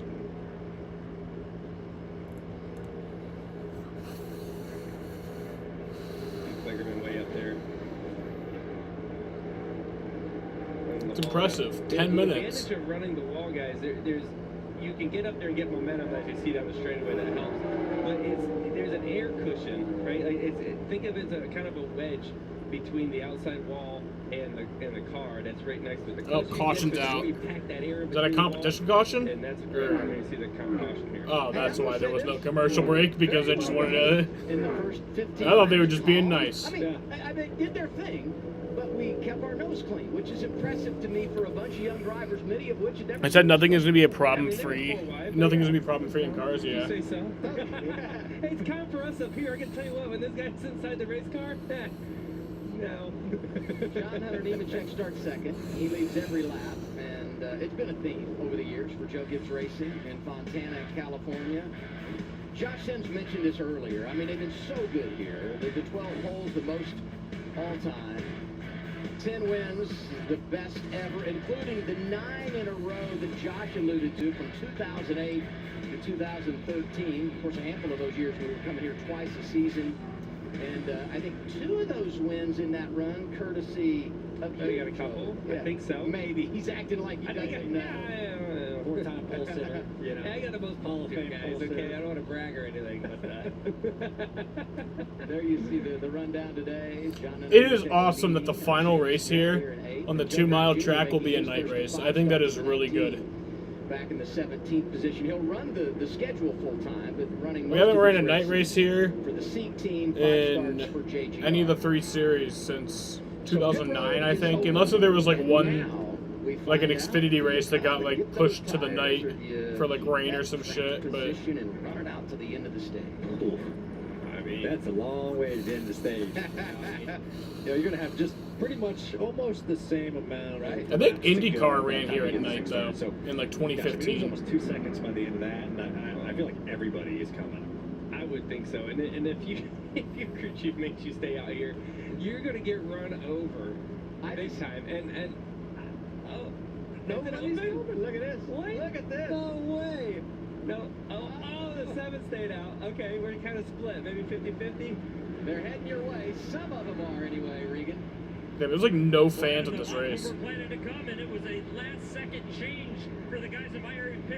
Clingerman way up there. It's impressive. 10 minutes. The advantage of running the wall, guys, you can get up there and get momentum as you see down the straightaway. That helps. But there's an air cushion, right? Like think of it as a kind of a wedge between the outside wall and the car that's right next to the cushion. Oh, caution's out. Is that a competition caution? And that's where I'm going to see the caution here. Oh, that's why there was no commercial break, because they just wanted to. In the first 15 I thought they were just being nice. I mean, they did their thing, but we kept our nose clean, which is impressive to me for a bunch of young drivers, many of which had never. I said nothing is going to be a problem-free. Nothing is going to be problem-free in cars, yeah. You say so? Hey, it's kind for us up here. I can tell you what, when this guy's inside the race car, no. John Hunter Nemechek starts second. He leads every lap, and it's been a theme over the years for Joe Gibbs Racing in Fontana, California. Josh Sims mentioned this earlier. I mean, they've been so good here. The 12 holes, the most all time. 10 wins, the best ever, including the 9 in a row that Josh alluded to from 2008 to 2013. Of course, a handful of those years we were coming here twice a season. And I think 2 of those wins in that run, courtesy of you got a couple? Yeah, I think so. Maybe. He's acting like he doesn't know. Yeah, 4-time pole sitter. You know. I got the most Hall of Fame guys, okay? I don't want to brag or anything, but there you see the rundown today. It is awesome that the final race here on the 2-mile track will be a night race. I think that is really good. Back in the 17th position. He'll run the schedule full time, but running. We haven't ran a night race here for the Seek team. In any of the 3 series since 2009, I think, unless there was like one, like an Xfinity race that got like pushed to the night for like rain or some shit. But and run it out to the end of the stage. I mean, that's a long way to the end of the stage. You're going to have just pretty much almost the same amount. Right? I think IndyCar ran here at night though, in like 2015. It was almost 2 seconds by the end of that, and I feel like everybody is coming. I would think so. And if your crew chief makes you stay out here, you're gonna get run over big time. And oh, nobody's moving. Look at this. Wait. Look at this. No way. No. Oh, the 7 stayed out. Okay, we're kind of split. Maybe 50-50. They're heading your way. Some of them are anyway, Regan. Yeah, there's like no fans in this race.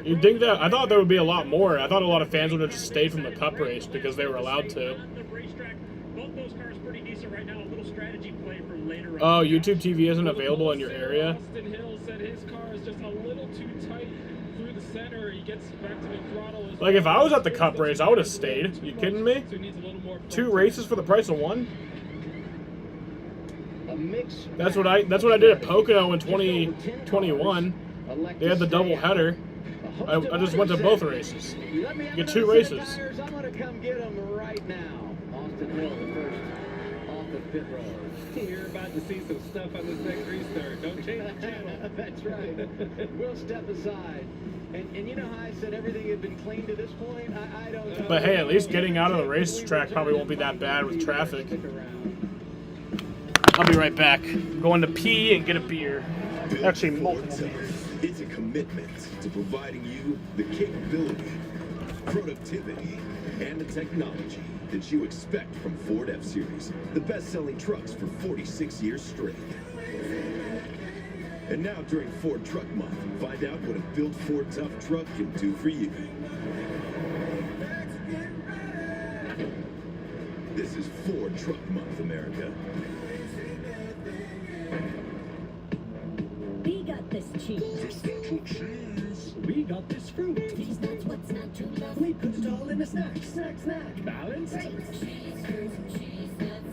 You'd think that, I thought there would be a lot more. I thought a lot of fans would have just stayed from the Cup race because they were allowed to. Oh, YouTube TV isn't available in your area? Austin Hill said his car is just a little too tight through the center. He gets back to the throttle. Like, if I was at the Cup race, I would have stayed. You kidding me? 2 races for the price of 1? That's what I did at Pocono in 2021. They had the double header. I just went to both races. You get 2 races. I'm gonna come get them right now. Austin Hill, the first off the pit road. You're about to see some stuff on this next restart. Don't change the channel. That's right. We'll step aside. And you know how I said everything had been clean to this point? I don't know. But hey, at least getting out of the racetrack probably won't be that bad with traffic. I'll be right back. I'm going to pee and get a beer. Actually, multiple beers. It's a commitment to providing you the capability, productivity, and the technology that you expect from Ford F-Series, the best-selling trucks for 46 years straight. And now during Ford Truck Month, find out what a built Ford Tough truck can do for you. This is Ford Truck Month, America. We got this cheese. This natural cheese. We got this fruit. These nuts, what's not too love? We put it all in a snack. Snack, snack. Balance. Cheese and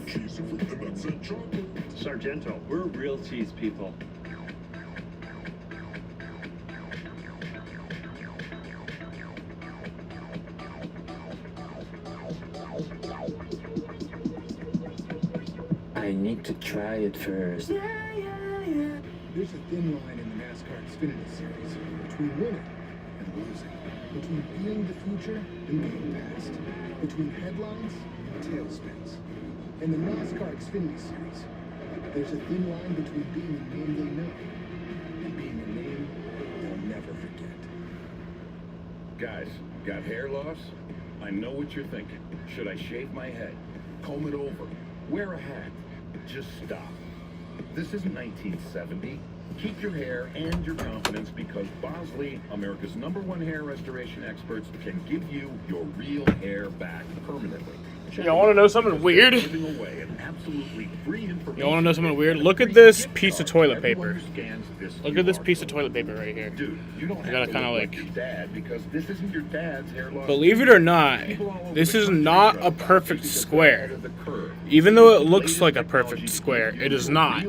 fruit and nuts and chocolate. Sargento, we're real cheese people. I need to try it first. There's a thin line in the NASCAR Xfinity Series between winning and losing, between being the future and being past, between headlines and tailspins. In the NASCAR Xfinity Series, there's a thin line between being a name they know and being a name they'll never forget. Guys, got hair loss? I know what you're thinking. Should I shave my head? Comb it over? Wear a hat? Just stop. This isn't 1970. Keep your hair and your confidence because Bosley, America's #1 hair restoration experts, can give you your real hair back permanently. Y'all want to know something weird? Giving away an absolutely free information. Y'all want to know something weird? Look at this piece of toilet paper. Look at this piece of toilet paper right here. Dude, you don't I gotta kind of like. your dad because this isn't your dad's hair loss. Believe it or not, this is not a perfect square. Even though it looks like a perfect square, it is not.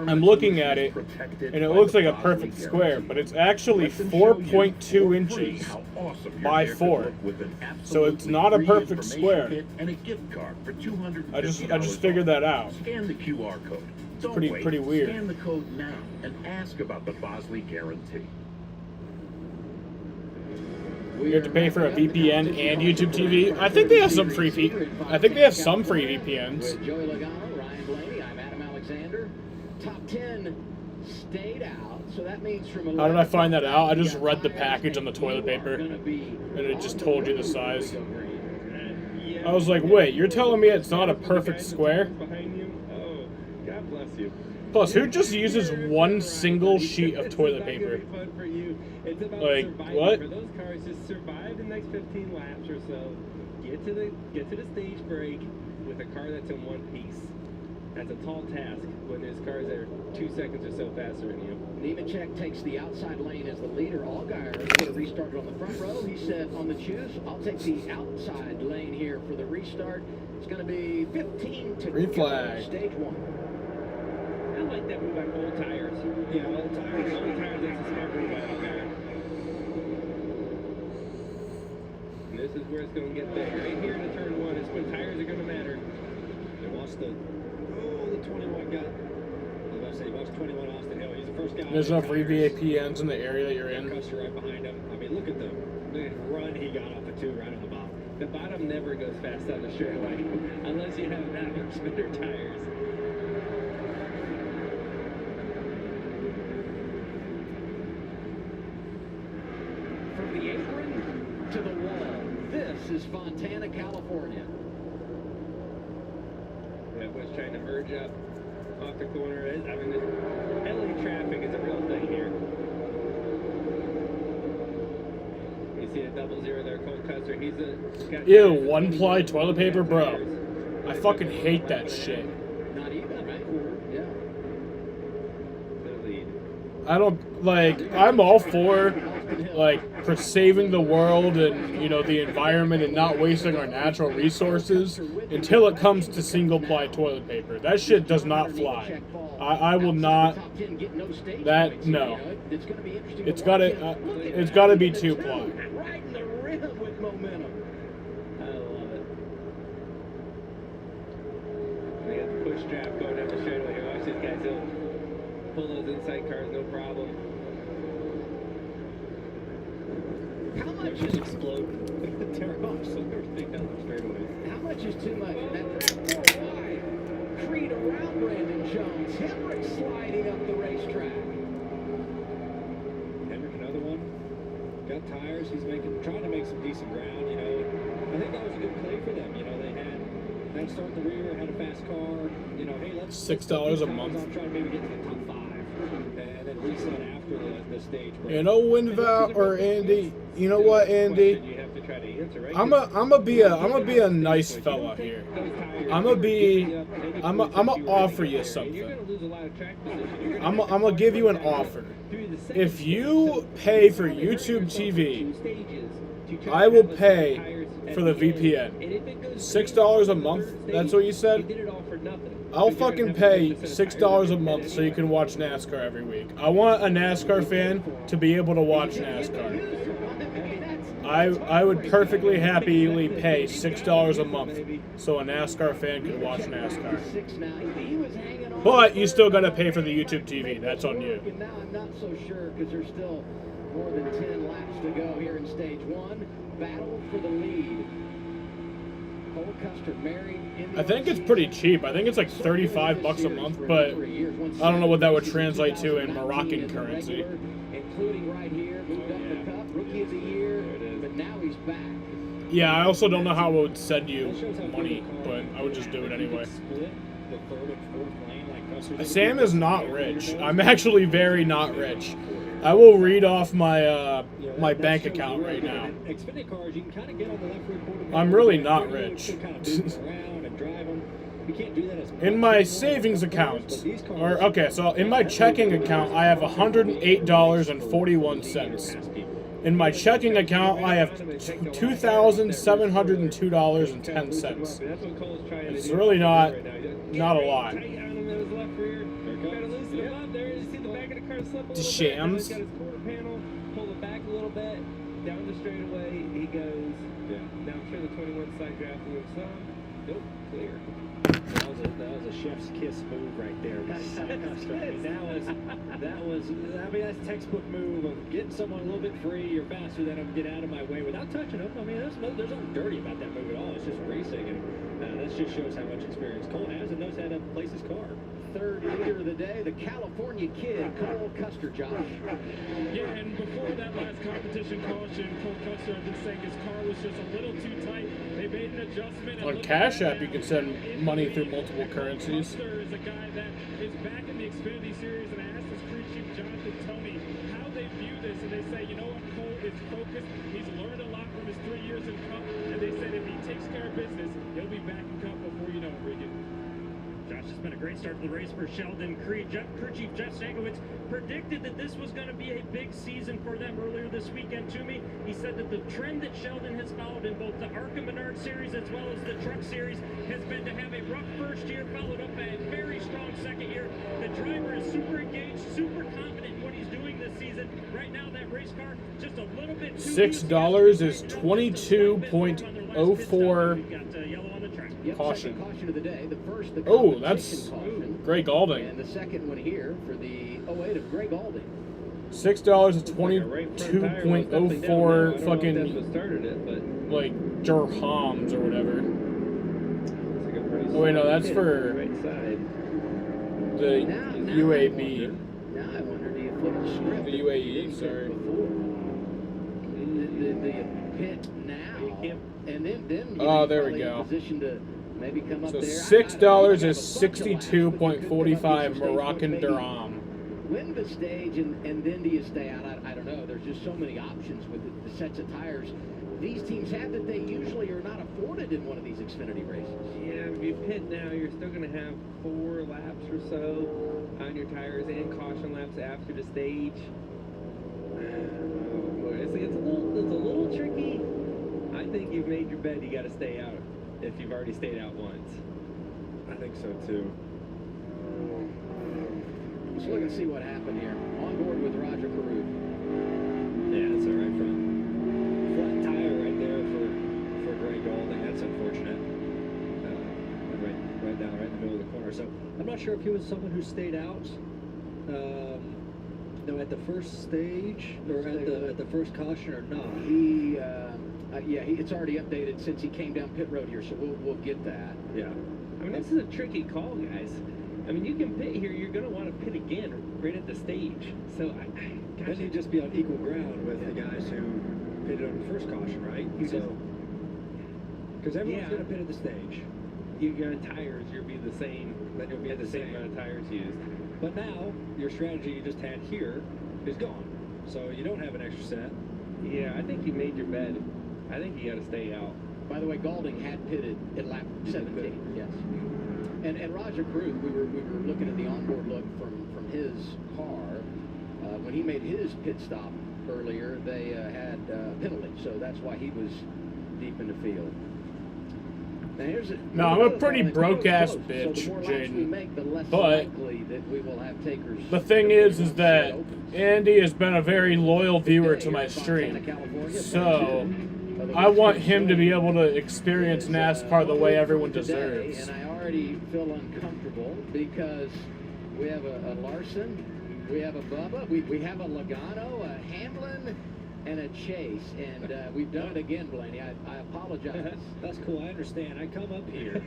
I'm looking at it, and it looks like a perfect square, but it's actually 4.2 inches by 4. So it's not a perfect square. I just figured that out. Scan the QR code. It's pretty weird. Scan the code now and ask about the Bosley guarantee. You have to pay for a VPN and YouTube TV. I think they have some free I think they have some free VPNs. With Joey Logano, Ryan Blaney, I'm Adam Alexander. Top 10 stayed out, so that means from How did I find that out? I just read the package on the toilet paper, and it just told you the size. I was like, wait, you're telling me it's not a perfect square? Behind you? Oh, God bless you. Plus, who just uses one single sheet of toilet paper? It's about Like, surviving. what? For those cars, just survive the next 15 laps or so. Get to the stage break with a car that's in one piece. That's a tall task when there's cars that are 2 seconds or so faster than you. Nemechek takes the outside lane as the leader. Allgaier could have restarted on the front row. He said on the choose, I'll take the outside lane here for the restart. It's going to be 15 to Green flag. Stage 1. I like that move on old tires. Yeah, old tires. Old tires, that's a smart move by Allgaier. And this is where it's going to get big. Right here to turn 1 is when tires are going to matter. They watched the 21 guy. I was about to say, watch 21 Austin Hill. He's the first guy. There's no free VPNs in the area that you're in. Custer right behind him. I mean, look at the run he got off the 2 right on the bottom. The bottom never goes fast on the straightaway unless you have that much better tires. From the apron to the wall, this is Fontana, California. That was trying to merge up off the corner. I mean, the LA traffic is a real thing here. You see a 00 there, Cole Custer. He's got Ew, 1-ply toilet paper, bro. I fucking hate that shit. Not even, right? Yeah. the lead. I don't, like, I'm all for, like, for saving the world and, you know, the environment and not wasting our natural resources until it comes to single-ply toilet paper. That shit does not fly. I will not, that, no. It's gotta be 2-ply. Right in the rim with momentum. I love it. They got the push strap going down the straightaway here. Watch these guys. They'll pull those inside cars, no problem. How much Just explode. Tear off so everything down the straightaway. How much is too much? That 4 wide. Creed around Brandon Jones. Hendrick sliding up the racetrack. Hendrick, another one. Got tires. He's trying to make some decent ground. You know, I think that was a good play for them. You know, they had start in the rear, had a fast car. You know, hey, let's $6 a month. I'll try to maybe get to the top 5, and then reset after the stage break. You know, Winval or Andy. You know what, Andy? You have to try to answer, right? I'ma be a nice fella here. I'ma offer you something. I'ma give you an offer. If you pay for YouTube TV, I will pay for the VPN. $6 a month? That's what you said? I'll fucking pay $6 a month so you can watch NASCAR every week. I want a NASCAR fan to be able to watch NASCAR. I would perfectly happily pay $6 a month so a NASCAR fan could watch NASCAR. But you still gotta pay for the YouTube TV. That's on you. Now I'm not so sure because there's still more than 10 laps to go here in stage 1. Battle for the lead. Cole Custer married. I think it's pretty cheap. I think it's like $35 a month, but I don't know what that would translate to in Moroccan currency. Including right here, moved up the cup, rookie of the year, but now he's back. Yeah, I also don't know how it would send you money, but I would just do it anyway. Sam is not rich. I'm actually very not rich. I will read off my my bank account right now. I'm really not rich. In my savings account, so in my checking account, I have $108.41. In my checking account, I have $2,702.10. It's really not a lot. The shams. Got his quarter panel, pull it back a little bit, down the straightaway, he goes. Yeah. Now I'm sure the 21 side draft moves some. Nope, clear. That was a chef's kiss move right there. That was that's textbook move of getting someone a little bit free. You're faster than them, get out of my way without touching them. I mean, there's nothing dirty about that move at all. It's just racing, and that just shows how much experience Cole has and knows how to place his car. Third leader of the day, the California kid, Cole Custer, Josh. Yeah, and before that last competition caution, Cole Custer had been saying his car was just a little too tight. They made an adjustment. On Cash App, you can send money through multiple currencies. Custer is a guy that is back in the Xfinity Series, and I asked his crew chief, Jonathan Tony, how they view this, and they say, you know what, Cole is focused. He's learned a lot from his 3 years in Cup, and they said if he takes care of business, he'll be back in Cup before you know it, Regan. Josh, it's been a great start to the race for Sheldon Creed. Crew Chief Jeff Stankiewicz predicted that this was going to be a big season for them earlier this weekend to me. He said that the trend that Sheldon has followed in both the ARCA Menard Series as well as the Truck Series has been to have a rough first year followed up by a very strong second year. The driver is super engaged, super confident in what he's doing this season. Right now, that race car just a little bit too $6 is 22.04. Caution. Caution of the day. The first, the that's caution. Greg Galding. And the second one here for the 08 of Greg Galding. $6 is 22.04 fucking like dirhams or whatever. Oh wait, no, that's for the UAB. Now I wonder, do you flip the script? The UAE, sorry. The pit now, and then oh, there we go. Position to maybe come up so there. $6 is 62.45 Moroccan dirham. Win the stage, and then do you stay out? I don't know. There's just so many options with the sets of tires these teams have that they usually are not afforded in one of these Xfinity races. Yeah, if you pit now, you're still going to have 4 laps or so on your tires and caution laps after the stage. It's a little tricky. I think you've made your bed. You got to stay out if you've already stayed out once. I think so too. Let's look and see what happened here. On board with Roger Caruth. Yeah, that's all right front. Flat tire right there for Greg Golding. That's unfortunate. Right down right in the middle of the corner. So I'm not sure if he was someone who stayed out. No, at the first stage or at the first caution or not. He, it's already updated since he came down pit road here, so we'll get that. Yeah. I mean, this is a tricky call, guys. I mean, you can pit here. You're going to want to pit again right at the stage. So, then you'd just be on equal ground with the guys who pitted on the first caution, right? Because everyone's going to pit at the stage. Your tires, you'll be the same. Then you'll be at the same amount of tires used. But now, your strategy you just had here is gone. So you don't have an extra set. Yeah, I think you made your bed. I think you got to stay out. By the way, Golding had pitted at lap 17. Yes. And Roger Caruth, we were looking at the onboard look from his car. When he made his pit stop earlier, they had a penalty, so that's why he was deep in the field. Now no, I'm a pretty broke-ass bitch, Jaden. But the thing is that Andy has been a very loyal viewer to my stream. So I want him to be able to experience NASCAR the way everyone deserves. And I already feel uncomfortable because we have a Larson, we have a Bubba, we have a Logano, a Hamlin, and a Chase, and we've done it again, Blaney. I apologize. That's cool. I understand. I come up here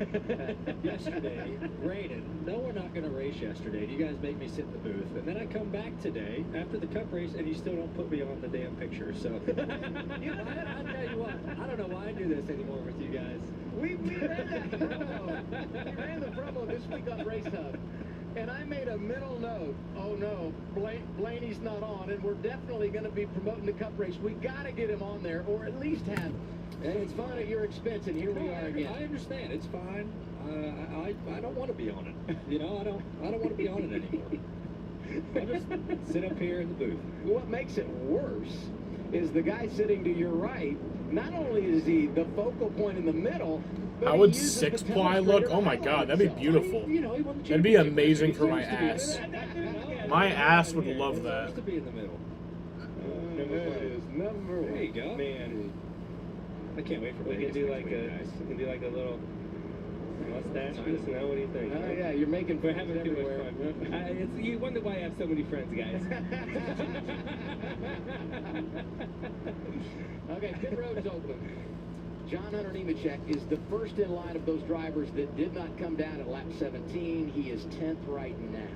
yesterday, raining. No, we're not going to race yesterday. You guys make me sit in the booth, and then I come back today after the Cup race, and you still don't put me on the damn picture. So, I tell you what, I don't know why I do this anymore with you guys. We ran that promo. We ran the promo this week on Race Hub. And I made a mental note, oh no, Blaney's not on, and we're definitely going to be promoting the Cup race. We got to get him on there, or at least have him. And it's fine at your expense, and here we are again. I understand, it's fine. I don't want to be on it. You know, I don't want to be on it anymore. I'll just sit up here in the booth. What makes it worse is the guy sitting to your right, not only is he the focal point in the middle, how would 6-ply look? Oh my god, that'd be beautiful. That'd be amazing for my ass. My ass would love that. To be in the middle. That is number 1. There you go. Man, I can't wait for we can do like a little mustache piece now. What do you think? Oh yeah, you're making We're having too everywhere. much fun. You wonder why I have so many friends, guys. Okay, pit road's open. John Hunter Nemechek is the first in line of those drivers that did not come down at lap 17. He is 10th right now.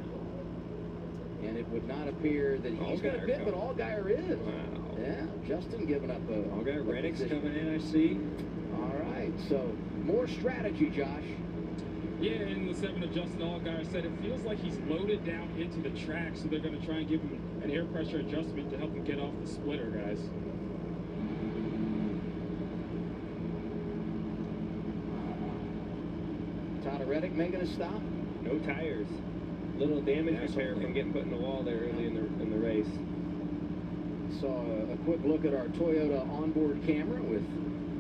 And it would not appear that he's going to pit, but Allgaier is. Wow. Yeah, Justin giving up a... Allgaier, Reddick's coming in, I see. All right, so more strategy, Josh. Yeah, in the 7 of Justin Allgaier said it feels like he's loaded down into the track, so they're going to try and give him an air pressure adjustment to help him get off the splitter, guys. Tyler Reddick making a stop. No tires. Little damage repair from getting put in the wall there early in the race. Saw a quick look at our Toyota onboard camera with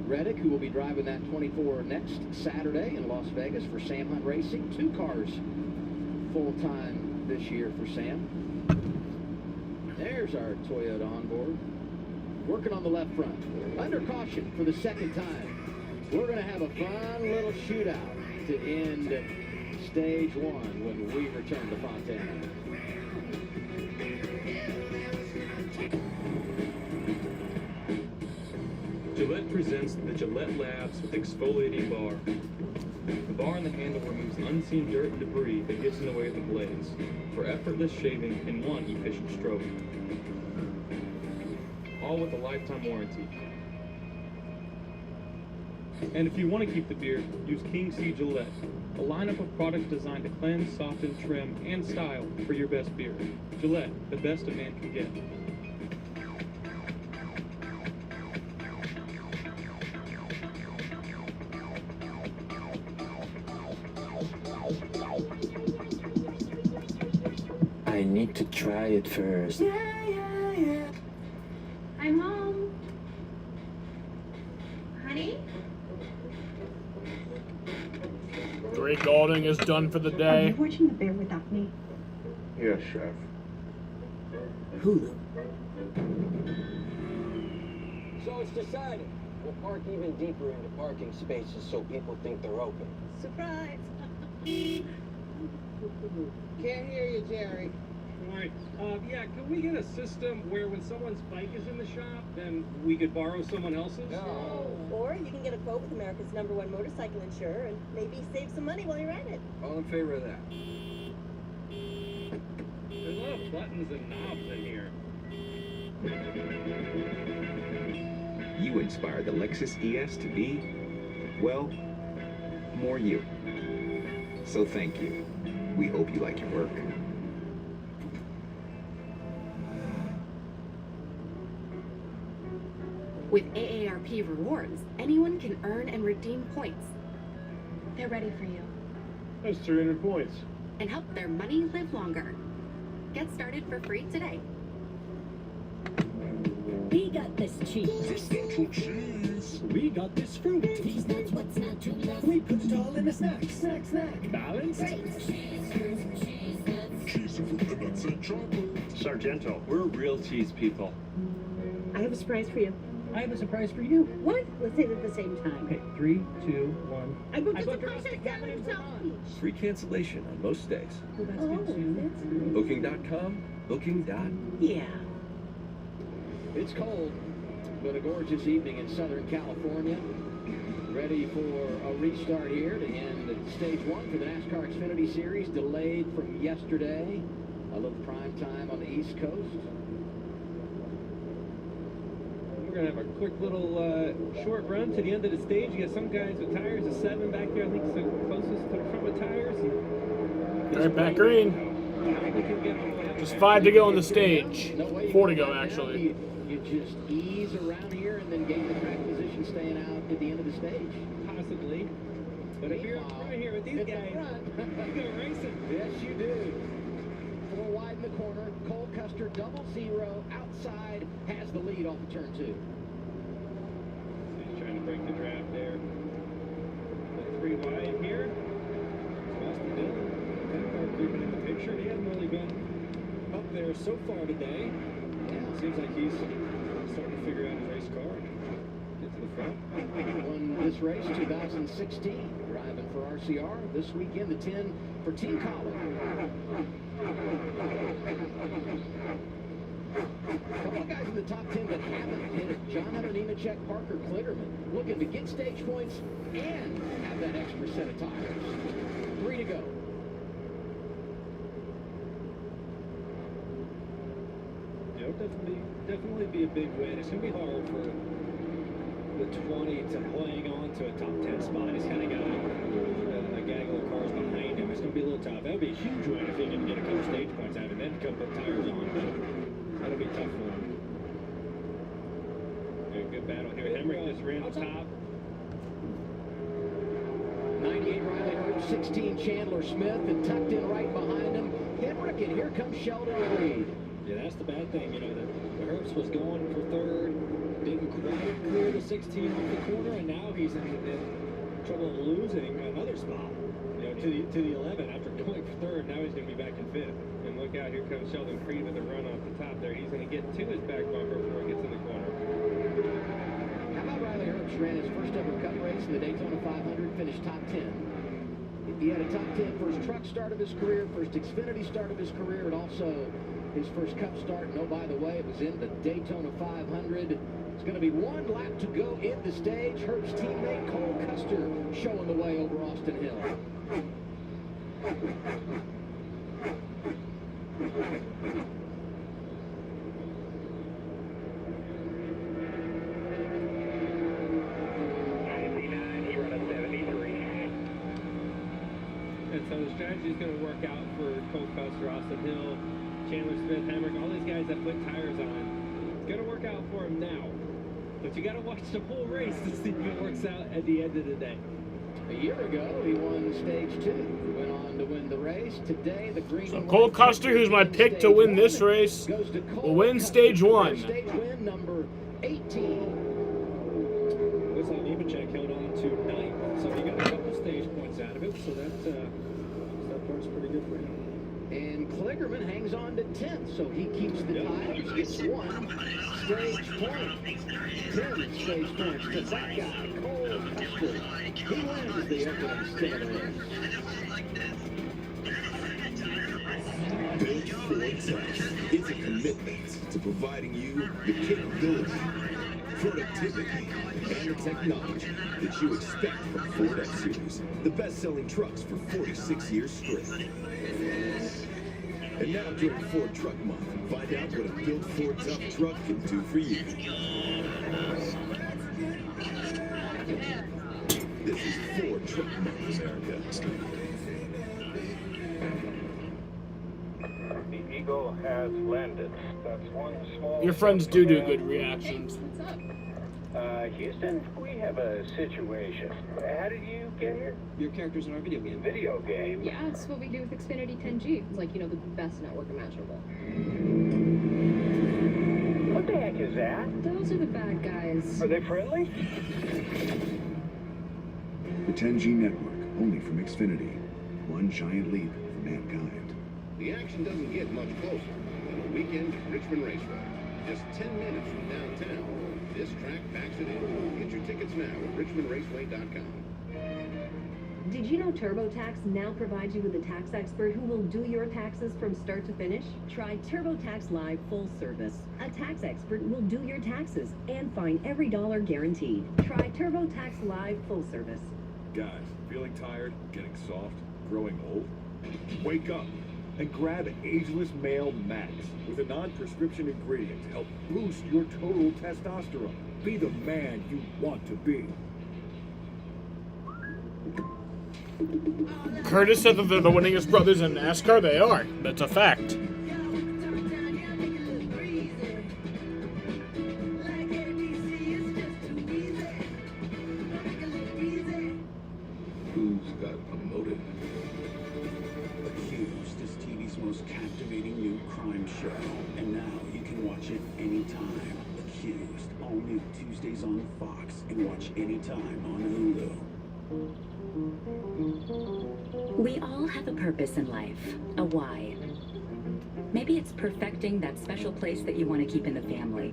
Reddick, who will be driving that 24 next Saturday in Las Vegas for Sam Hunt Racing. 2 cars full-time this year for Sam. There's our Toyota onboard. Working on the left front. Under caution for the second time. We're going to have a fun little shootout to end stage 1 when we return to Fontana. Gillette presents the Gillette Labs with Exfoliating Bar. The bar and the handle removes unseen dirt and debris that gets in the way of the blades for effortless shaving in one efficient stroke. All with a lifetime warranty. And if you want to keep the beard, use King C Gillette, a lineup of products designed to cleanse, soften, trim, and style for your best beard. Gillette, the best a man can get. I need to try it first. I'm home. Honey? Grey Golding is done for the Are day. you watching The Bear without me? Yes, Chef. Hulu. So it's decided. We'll park even deeper into parking spaces so people think they're open. Surprise! Can't hear you, Jerry. Right. Yeah, can we get a system where when someone's bike is in the shop, then we could borrow someone else's? No. Or you can get a quote with America's #1 motorcycle insurer and maybe save some money while you're at it. All in favor of that. There's a lot of buttons and knobs in here. You inspired the Lexus ES to be, well, more you. So thank you. We hope you like your work. With AARP rewards, anyone can earn and redeem points They're ready for you. That's 300 points. and help their money live longer. Get started for free today. We got this cheese. This natural cheese. We got this fruit. These nuts, what's not to love? We put it all in a snack. Snack, snack. Balanced. Cheese and fruit and nuts and chocolate. Sargento, we're real cheese people. I have a surprise for you. I have a surprise for you. What? Let's say it at the same time. Okay, 3, 2, 1. I booked a surprise salad in South Beach. Free cancellation on most days. Oh, that's good too. Booking.com, booking. Yeah. It's cold, but a gorgeous evening in Southern California. Ready for a restart here to end stage 1 for the NASCAR Xfinity Series, delayed from yesterday. A little prime time on the East Coast. We're going to have a quick little short run to the end of the stage. You got some guys with tires of 7 back there. I think it's the closest to the front with tires. All right, back green. Just 5 to go on the stage. 4 to go, actually. You just ease around here and then gain the track position staying out at the end of the stage. Possibly. But if you're in front here with these guys, you go racing. Yes, you do. 4 wide in the corner. Cole Custer, 0-0 outside, has the lead off of turn 2. He's trying to break the draft there. The 3 wide here. Austin Dillon. 10 car creeping in the picture. He hasn't really been up there so far today. Seems like he's starting to figure out his race car and get to the front. Won this race 2016, driving for RCR. This weekend, the 10 for Team Collin. A couple of guys in the top 10 that haven't hit it. John Hunter, Nemechek, Parker, Klitterman, looking to get stage points and have that extra set of tires. 3 to go. Definitely be a big win. It's going to be hard for the 20 to hang on to a top 10 spot. He's kind of got a gaggle of cars behind him. It's going to be a little tough. That would be a huge win if he can get a couple stage points out of it, then come put tires on. But that'll be tough for him. Good battle here. Hemrick just ran the top. 98 Riley Herbst, 16 Chandler Smith, and tucked in right behind him, Henrik, and here comes Sheldon Reed. Yeah, that's the bad thing, you know, the Herbst was going for third, didn't quite clear the 16 off the corner, and now he's in trouble losing another spot, you know, to the 11 after going for third. Now he's going to be back in 5th. And look out, here comes Sheldon Creed with a run off the top there. He's going to get to his back bumper before he gets in the corner. How about Riley Herbst ran his first ever cup race in the Daytona 500, finished top 10. He had a top 10 first truck start of his career, first Xfinity start of his career, and also his first cup start. And oh, by the way, it was in the Daytona 500. It's going to be one lap to go in the stage. Herb's teammate Cole Custer showing the way over Austin Hill. And so the strategy is going to work out for Cole Custer, Austin Hill, Chandler Smith, Hemrick, all these guys that put tires on. It's going to work out for them now. But you got to watch the whole race to see if it works out at the end of the day. A year ago, he won stage 2. Went on to win the race. Today, the green. So Cole Custer, who's my pick to win this race, will win stage 1. Stage win number 18. Looks like Nemechek held on to 9th, so he got a couple stage points out of it. So that part's pretty good for him. And Kligerman hangs on to 10th, so he keeps the tires, gets 1 stage point. 10 stage points to that guy, Cole Custer. He wins the opening stint of the race. Built for Texas. It's a commitment to providing you the capability, productivity, and the technology that you expect from Ford F-Series, the best-selling trucks for 46 years straight. And now during Ford Truck Month, find out what a built Ford tough truck can do for you. This is Ford Truck Month, America. The Eagle has landed. That's one small... Your friends do good reactions. What's up? Houston, we have a situation. How did you get here? Your character's in our video game. Video game? Yeah, it's what we do with Xfinity 10G. It's like, you know, the best network imaginable. What the heck is that? Those are the bad guys. Are they friendly? The 10G network, only from Xfinity. One giant leap for mankind. The action doesn't get much closer than a weekend at Richmond Raceway. Just 10 minutes from downtown. This track packs it in. Get your tickets now at richmondraceway.com. Did you know TurboTax now provides you with a tax expert who will do your taxes from start to finish? Try TurboTax Live Full Service. A tax expert will do your taxes and find every dollar guaranteed. Try TurboTax Live Full Service. Guys, feeling tired, getting soft, growing old? Wake up and grab Ageless Male Max with a non-prescription ingredient to help boost your total testosterone. Be the man you want to be. Curtis said that they're the winningest brothers in NASCAR. They are. That's a fact. Who's got a motive? Accused is TV's most captivating new crime show. And now you can watch it anytime. Accused. All new Tuesdays on Fox and watch anytime on Hulu. We all have a purpose in life, a why. Maybe it's perfecting that special place that you want to keep in the family,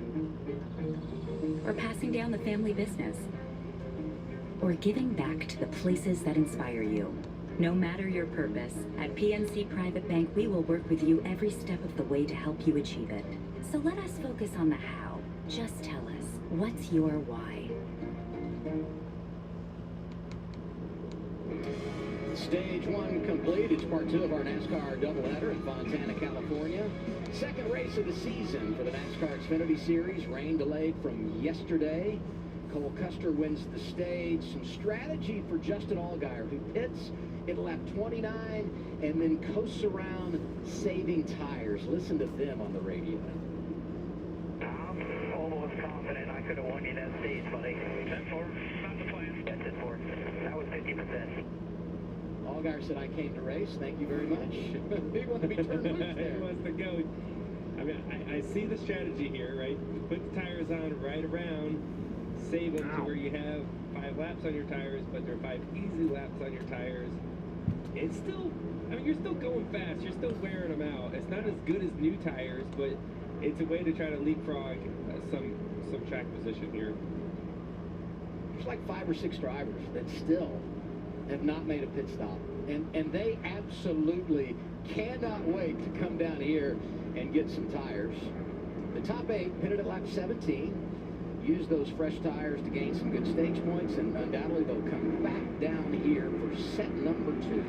or passing down the family business, or giving back to the places that inspire you. No matter your purpose, at PNC Private Bank, we will work with you every step of the way to help you achieve it. So let us focus on the how. Just tell us, what's your why? Stage 1 complete. It's part 2 of our NASCAR doubleheader in Fontana, California. Second race of the season for the NASCAR Xfinity Series. Rain delayed from yesterday. Cole Custer wins the stage. Some strategy for Justin Allgaier, who pits at lap 29 and then coasts around saving tires. Listen to them on the radio. I'm almost confident I could have won you that stage, buddy. 10-4, not the plan. Yeah, 10-4. That was 50%. Allgaier said, I came to race. Thank you very much. He wanted to be turned loose there. He wants to go. I mean, I see the strategy here, right? Put the tires on right around, save them to where you have 5 laps on your tires, but there are 5 easy laps on your tires. It's still, I mean, you're still going fast. You're still wearing them out. It's not as good as new tires, but it's a way to try to leapfrog some track position here. There's like 5 or 6 drivers that still have not made a pit stop. And they absolutely cannot wait to come down here and get some tires. The top 8 pitted at lap 17. use those fresh tires to gain some good stage points, and undoubtedly they'll come back down here for set number 2.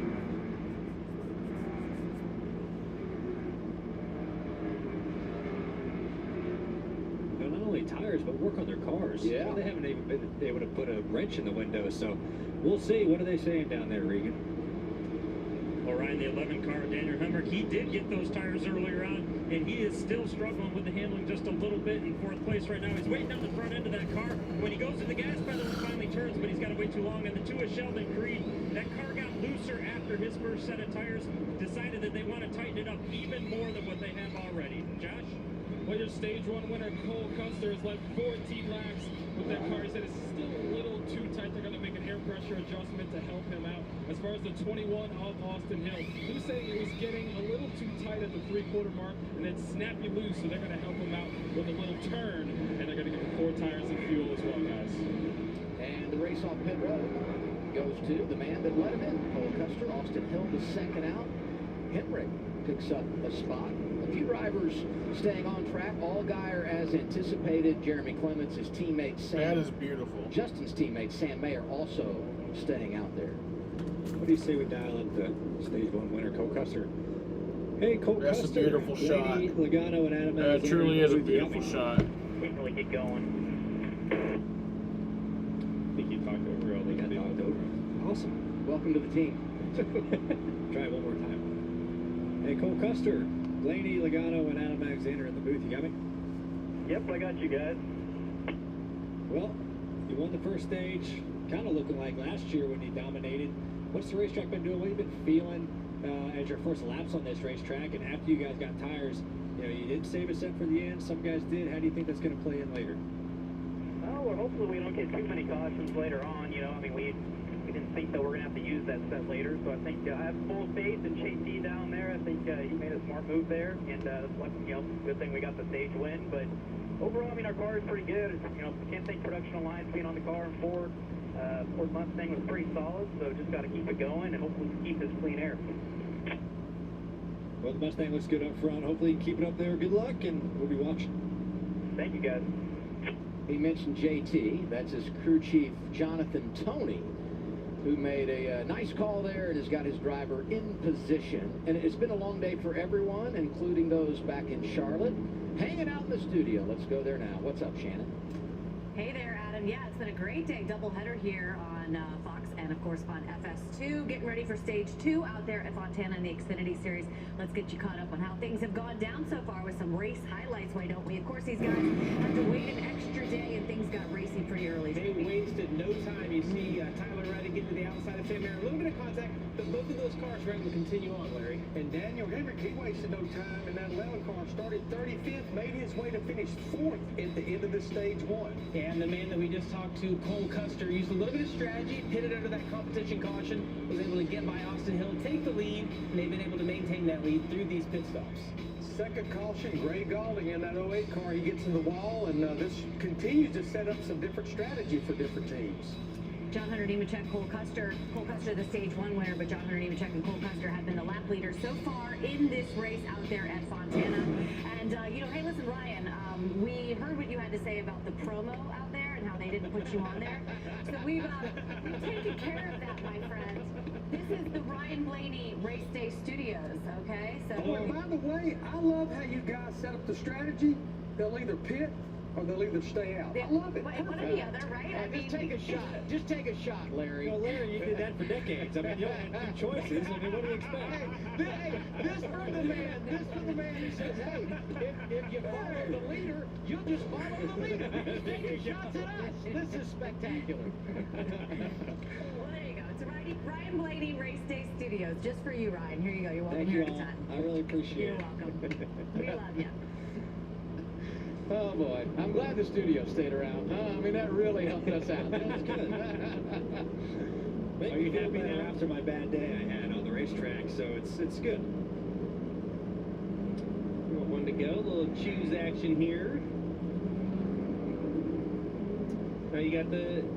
Not only tires, but work on their cars. Yeah. They haven't even been able to put a wrench in the window, so we'll see. What are they saying down there, Regan? Well, Ryan, the 11 car, Daniel Hummer, he did get those tires earlier on, and he is still struggling with the handling just a little bit in 4th place right now. He's waiting down the front end of that car. When he goes to the gas pedal, he finally turns, but he's got to wait too long. And the 2 is Sheldon Creed. That car got looser after his first set of tires, decided that they want to tighten it up even more than what they have already. Josh? Well, your stage 1 winner, Cole Custer, has led 14 laps with that car. He said it's still a little too tight. They're going to make an air pressure adjustment to help him out. As far as the 21 off Austin Hill, he was saying it was getting a little too tight at the 3/4 mark and then snap you loose, so they're going to help him out with a little turn, and they're going to give him 4 tires and fuel as well, guys. And the race off pit road goes to the man that let him in, Cole Custer. Austin Hill the second out. Henrik picks up a spot. A few drivers staying on track. Allgaier, as anticipated. Jeremy Clements, his teammate Sam. That is beautiful. Justin's teammate Sam Mayer also staying out there. What do you say we dial up the stage 1 winner, Cole Custer? Hey, Cole That's Custer. a beautiful shot. Lady Logano and Adam. That truly is a beautiful shot. Can't really get going. I think you talked over all those people. Talked over. Awesome. Welcome to the team. Try it one more time. Hey, Cole Custer, Blaney, Logano, and Adam Alexander in the booth. You got me? Yep, I got you guys. Well, you won the first stage, kind of looking like last year when you dominated. What's the racetrack been doing? What have you been feeling as your first laps on this racetrack? And after you guys got tires, you didn't save a set for the end. Some guys did. How do you think that's going to play in later? Oh, well, hopefully we don't get too many cautions later on. I mean, we didn't think that we're going to have to use that set later. So I think I have full faith in Chase D down there. I think he made a smart move there. And, good thing we got the stage win. But overall, I mean, our car is pretty good. Can't think production alliance being on the car, and Ford Mustang was pretty solid. So just got to keep it going and hopefully keep this clean air. Well, the Mustang looks good up front. Hopefully you can keep it up there. Good luck, and we'll be watching. Thank you, guys. He mentioned JT. That's his crew chief, Jonathan Toney, who made a nice call there and has got his driver in position. And it's been a long day for everyone, including those back in Charlotte, hanging out in the studio. Let's go there now. What's up, Shannon? Hey there, Adam. Yeah, it's been a great day. Doubleheader here on Fox and, of course, on FS2. Getting ready for stage 2 out there at Fontana in the Xfinity Series. Let's get you caught up on how things have gone down so far with some race highlights, why don't we? Of course, these guys have to wait an extra day, and things got racy pretty early. They wasted no time. You see Tyler Reddick get to the outside of Sam Mayer. A little bit of contact, but both of those cars were able to continue on, Larry. And Daniel Henrik, he wasted no time in that 11 car. Started 35th, made his way to finish 4th at the end of the stage 1. And the man that we just talked to, Cole Custer, used a little bit of strategy, pitted under that competition caution, was able to get by Austin Hill, take the lead, and they've been able to maintain that lead through these pit stops. Second caution, Gray Galding in that 08 car. He gets in the wall, and this continues to set up some different strategy for different teams. John Hunter Nemechek, Cole Custer, the stage 1 winner, but John Hunter Nemechek and Cole Custer have been the lap leaders so far in this race out there at Fontana. And, hey, listen, Ryan, we heard what you had to say about the promo out there and how they didn't put you on there. So we've taken care of that, my friend. This is the Ryan Blaney Race Day Studios, okay? So. Oh, and by the way, I love how you guys set up the strategy. They'll either pit or they'll either stay out. I love it. One or the other, right? I mean, just take a shot. Just take a shot, Larry. Well, Larry, you did that for decades. I mean, you had 2 choices. I mean, what do you expect? Hey, this for the man. This for the man who says, hey, if you follow the leader, you'll just follow the leader. Just taking shots at us. This is spectacular. Well, there you go. It's Ryan Blaney Race Day Studios. Just for you, Ryan. Here you go. You're welcome Thank here you all. anytime. I really appreciate You're it. welcome. We love you. Oh, boy. I'm glad the studio stayed around. I mean, that really helped us out. That's good. Are you happy now after my bad day I had on the racetrack? So it's good. We want one to go. A little choose action here. Now you got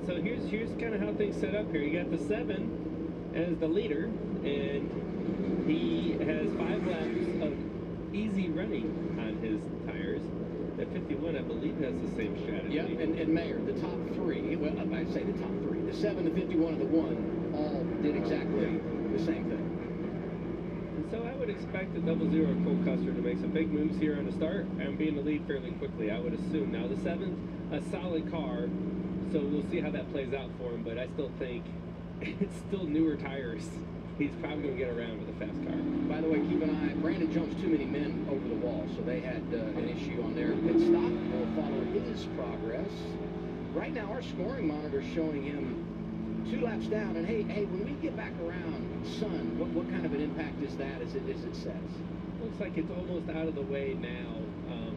so here's kind of how things set up here. You got the 7 as the leader, and he has 5 laps of easy running on his tires. At 51, I believe has the same strategy. Yep, and Mayer, the top three, well, I say the top three, the 7, the 51, and the 1 all did exactly the same thing. And so I would expect the 00 Cole Custer to make some big moves here on the start and be in the lead fairly quickly, I would assume. Now, the 7th, a solid car, so we'll see how that plays out for him, but I still think it's still newer tires. He's probably going to get around with a fast car. By the way, keep an eye. Brandon Jones, too many men over the wall, so they had an issue on their pit stop. We'll follow his progress. Right now, our scoring monitor is showing him 2 laps down. And hey, when we get back around Sun, what kind of an impact is that as it says? Looks like it's almost out of the way now.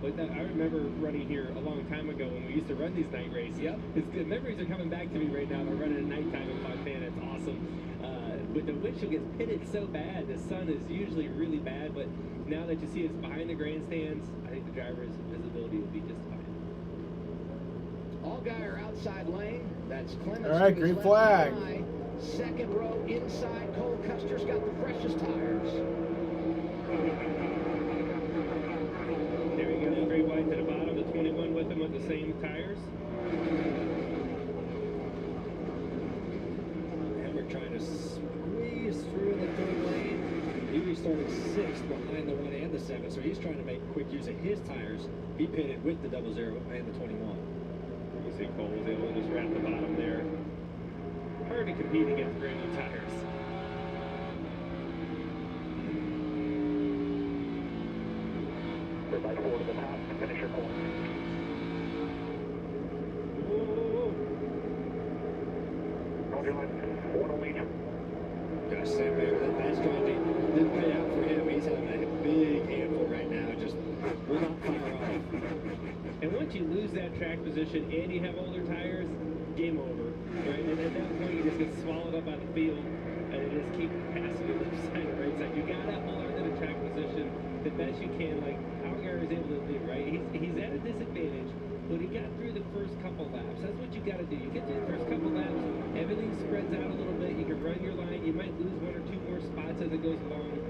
But I remember running here a long time ago when we used to run these night races. Yep. It's good. Memories are coming back to me right now. We're running at nighttime in Fontana. It's awesome. But the windshield gets pitted so bad. The sun is usually really bad. But now that you see it's behind the grandstands, I think the driver's visibility will be just fine. Allgaier outside lane. That's Clemens. All right, green flag. Second row inside. Cole Custer's got the freshest tires. There we go. Straight wide to the bottom. The 21 with him with the same tires. Hammer trying to squeeze through in the third lane. He restarted 6th behind the 1 and the 7, so he's trying to make quick use of his tires. He pitted with the 00 and the 21. You see Cole was able to just wrap the bottom there. Hard to compete against brand new tires. Right forward to the top, finish your corner. Roger line, 1 on each. Gosh, Sam Mayer, that strategy didn't pay out for him. He's having a big handful right now. Just will not fire off. And once you lose that track position and you have older tires, game over, right? And at that point, you just get swallowed up by the field, and you just keep passing to the left side and right side. You gotta hold on to the track position the best you can, like Allgaier is able to do, right? He's at a disadvantage, but he got through the first couple laps. That's what you gotta do. You get through the first couple laps, everything spreads out a little bit. You can run your line. You might lose 1 or 2 more spots as it goes along,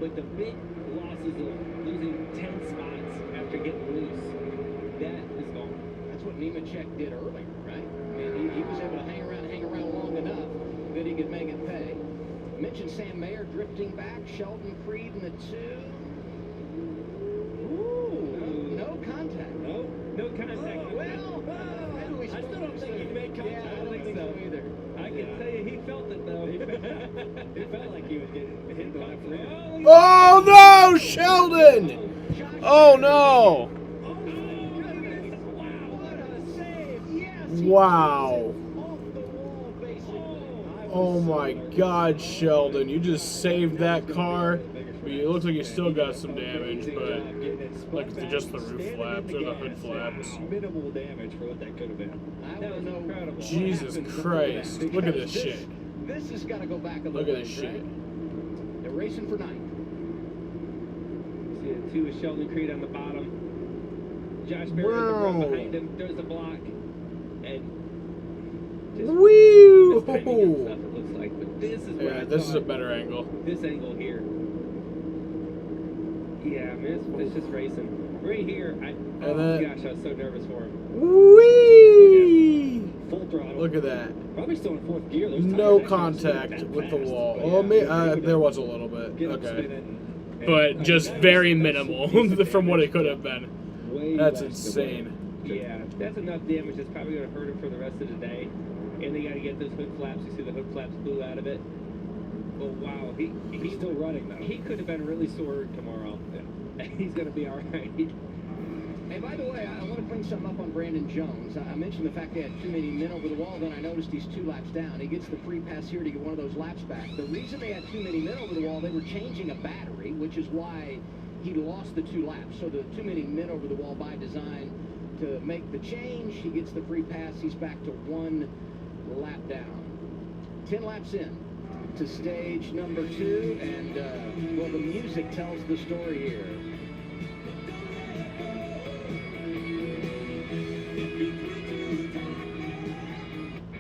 but the big losses of losing 10 spots after getting loose, that is gone. That's what Nemechek did earlier, right? I mean, he was able to hang around long enough that he could make it pay. I mentioned Sam Mayer drifting back, Sheldon Creed in the 2. Ooh, no contact. No contact. I still don't think he made contact. Yeah, I don't think so either. I can tell you he felt it though. It felt like he was getting hit by a friend. Oh no, Sheldon! Oh no! Wow. Oh my God, Sheldon, you just saved that car. I mean, it looks like you still got some damage, but like just the roof flaps or the hood flaps. Minimal damage for what that could have been. That was incredible. Jesus Christ, look at this shit. This has got to go back a little Look at bit, this shit. right? They're racing for 9th. See the 2 with Sheldon Creed on the bottom. Josh Berry run behind him. There's a block. And just Woo! stuff, it looks like. But this is where Yeah, this is a better angle. This angle here. Yeah, I mean, it's just racing. Right here, oh gosh, I was so nervous for him. Whee! Full throttle. Look at that. Probably still in 4th gear. Those No tires contact with the fast. wall. But Oh, yeah, there was a little bit. get him Okay. spinning. But just very minimal from what it could have been. Way That's less insane. Yeah, that's enough damage. That's probably going to hurt him for the rest of the day. And they got to get those hood flaps. You see the hood flaps blew out of it. Oh wow, he's still running though. He could have been really sore tomorrow. Yeah. He's going to be all right. Hey, by the way, I want to bring something up on Brandon Jones. I mentioned the fact they had too many men over the wall. Then I noticed he's 2 laps down. He gets the free pass here to get one of those laps back. The reason they had too many men over the wall, they were changing a battery, which is why he lost the 2 laps. So the too many men over the wall by design to make the change. He gets the free pass. He's back to 1 lap down. 10 laps in to stage number 2. And, well, the music tells the story here.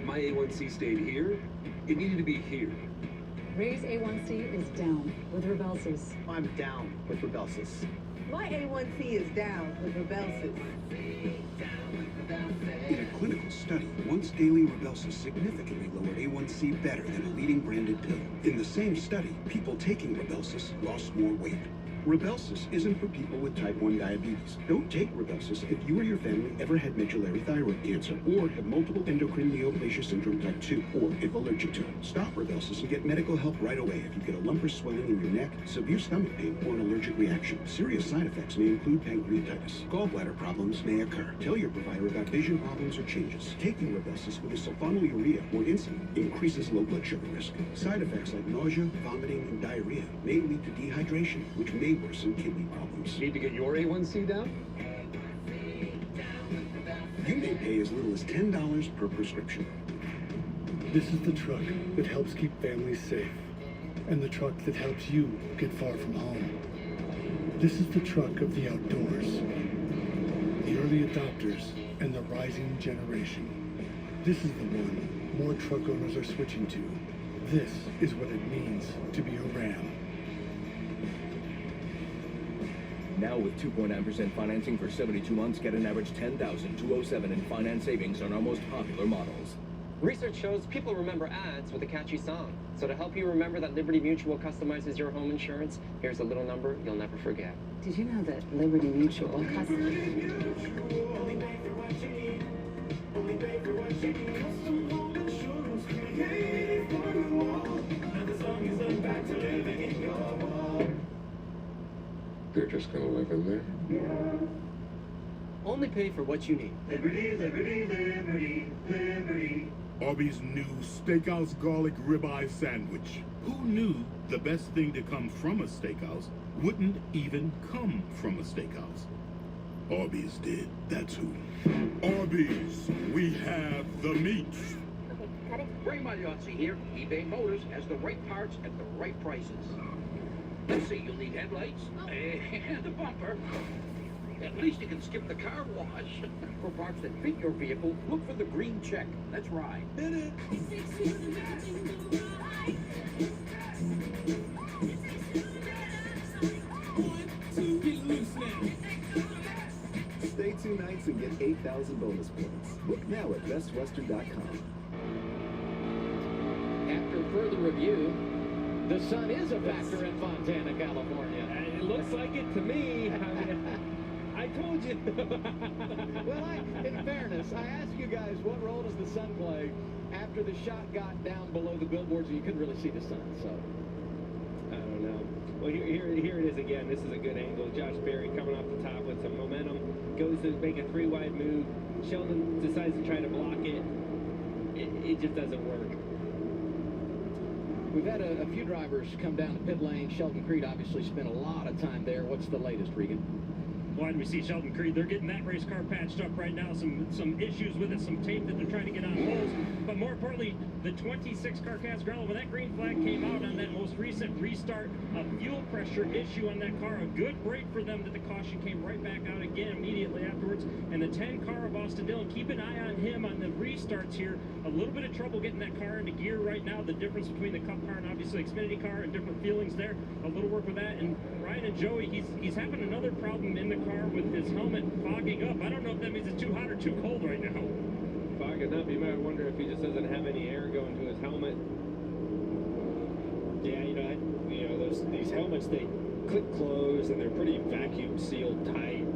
My A1C stayed here. It needed to be here. Ray's A1C is down with Rebelsis. I'm down with Rebelsis. My A1C is down with Rybelsus. In a clinical study, once daily Rybelsus significantly lowered A1C better than a leading branded pill. In the same study, people taking Rybelsus lost more weight. Rybelsus isn't for people with type 1 diabetes. Don't take Rybelsus if you or your family ever had medullary thyroid cancer, or have multiple endocrine neoplasia syndrome type 2, or if allergic to it. Stop Rybelsus and get medical help right away if you get a lump or swelling in your neck, severe stomach pain, or an allergic reaction. Serious side effects may include pancreatitis. Gallbladder problems may occur. Tell your provider about vision problems or changes. Taking Rybelsus with a sulfonylurea or insulin increases low blood sugar risk. Side effects like nausea, vomiting, and diarrhea may lead to dehydration, which may worsen kidney problems. Need to get your A1C down? You may pay as little as $10 per prescription. This is the truck that helps keep families safe, and the truck that helps you get far from home. This is the truck of the outdoors, the early adopters, and the rising generation. This is the one more truck owners are switching to. This is what it means to be a Ram. Now with 2.9% financing for 72 months, get an average $10,207 in finance savings on our most popular models. Research shows people remember ads with a catchy song. So to help you remember that Liberty Mutual customizes your home insurance, here's a little number you'll never forget. Did you know that Liberty Mutual They're just gonna live in there. Only pay for what you need. Liberty, liberty, liberty, liberty. Arby's new Steakhouse Garlic Ribeye Sandwich. Who knew the best thing to come from a steakhouse wouldn't even come from a steakhouse? Arby's did, that's who. Arby's, we have the meat. Ray Magliozzi here. eBay Motors has the right parts at the right prices. Let's see, you'll need headlights and a bumper. At least you can skip the car wash. For parts that fit your vehicle, look for the green check. Let's ride. Hit it. Stay 2 nights and get 8,000 bonus points. Book now at bestwestern.com. After further review, the sun is a factor in Fontana, California. It looks like it to me. I told you. Well, in fairness, I asked you guys, what role does the sun play after the shot got down below the billboards and you couldn't really see the sun, so. I don't know. Well, here it is again. This is a good angle. Josh Berry coming off the top with some momentum. Goes to make a 3-wide move. Sheldon decides to try to block it. It just doesn't work. We've had a few drivers come down the pit lane. Sheldon Creed obviously spent a lot of time there. What's the latest, Regan? Why do we see Sheldon Creed? They're getting that race car patched up right now. Some issues with it, some tape that they're trying to get on holes. But more importantly, the 26 car cast ground, when that green flag came out on that most recent restart, a fuel pressure issue on that car. A good break for them that the caution came right back out again immediately afterwards. And the 10 car of Austin Dillon, keep an eye on him on the restarts here. A little bit of trouble getting that car into gear right now. The difference between the Cup car and obviously Xfinity car and different feelings there. A little work with that. And Ryan and Joey, he's having another problem in the car with his helmet fogging up. I don't know if that means it's too hot or too cold right now. Fogging up, you might wonder if he just doesn't have any air going to his helmet. Yeah, these helmets, they click close and they're pretty vacuum sealed tight.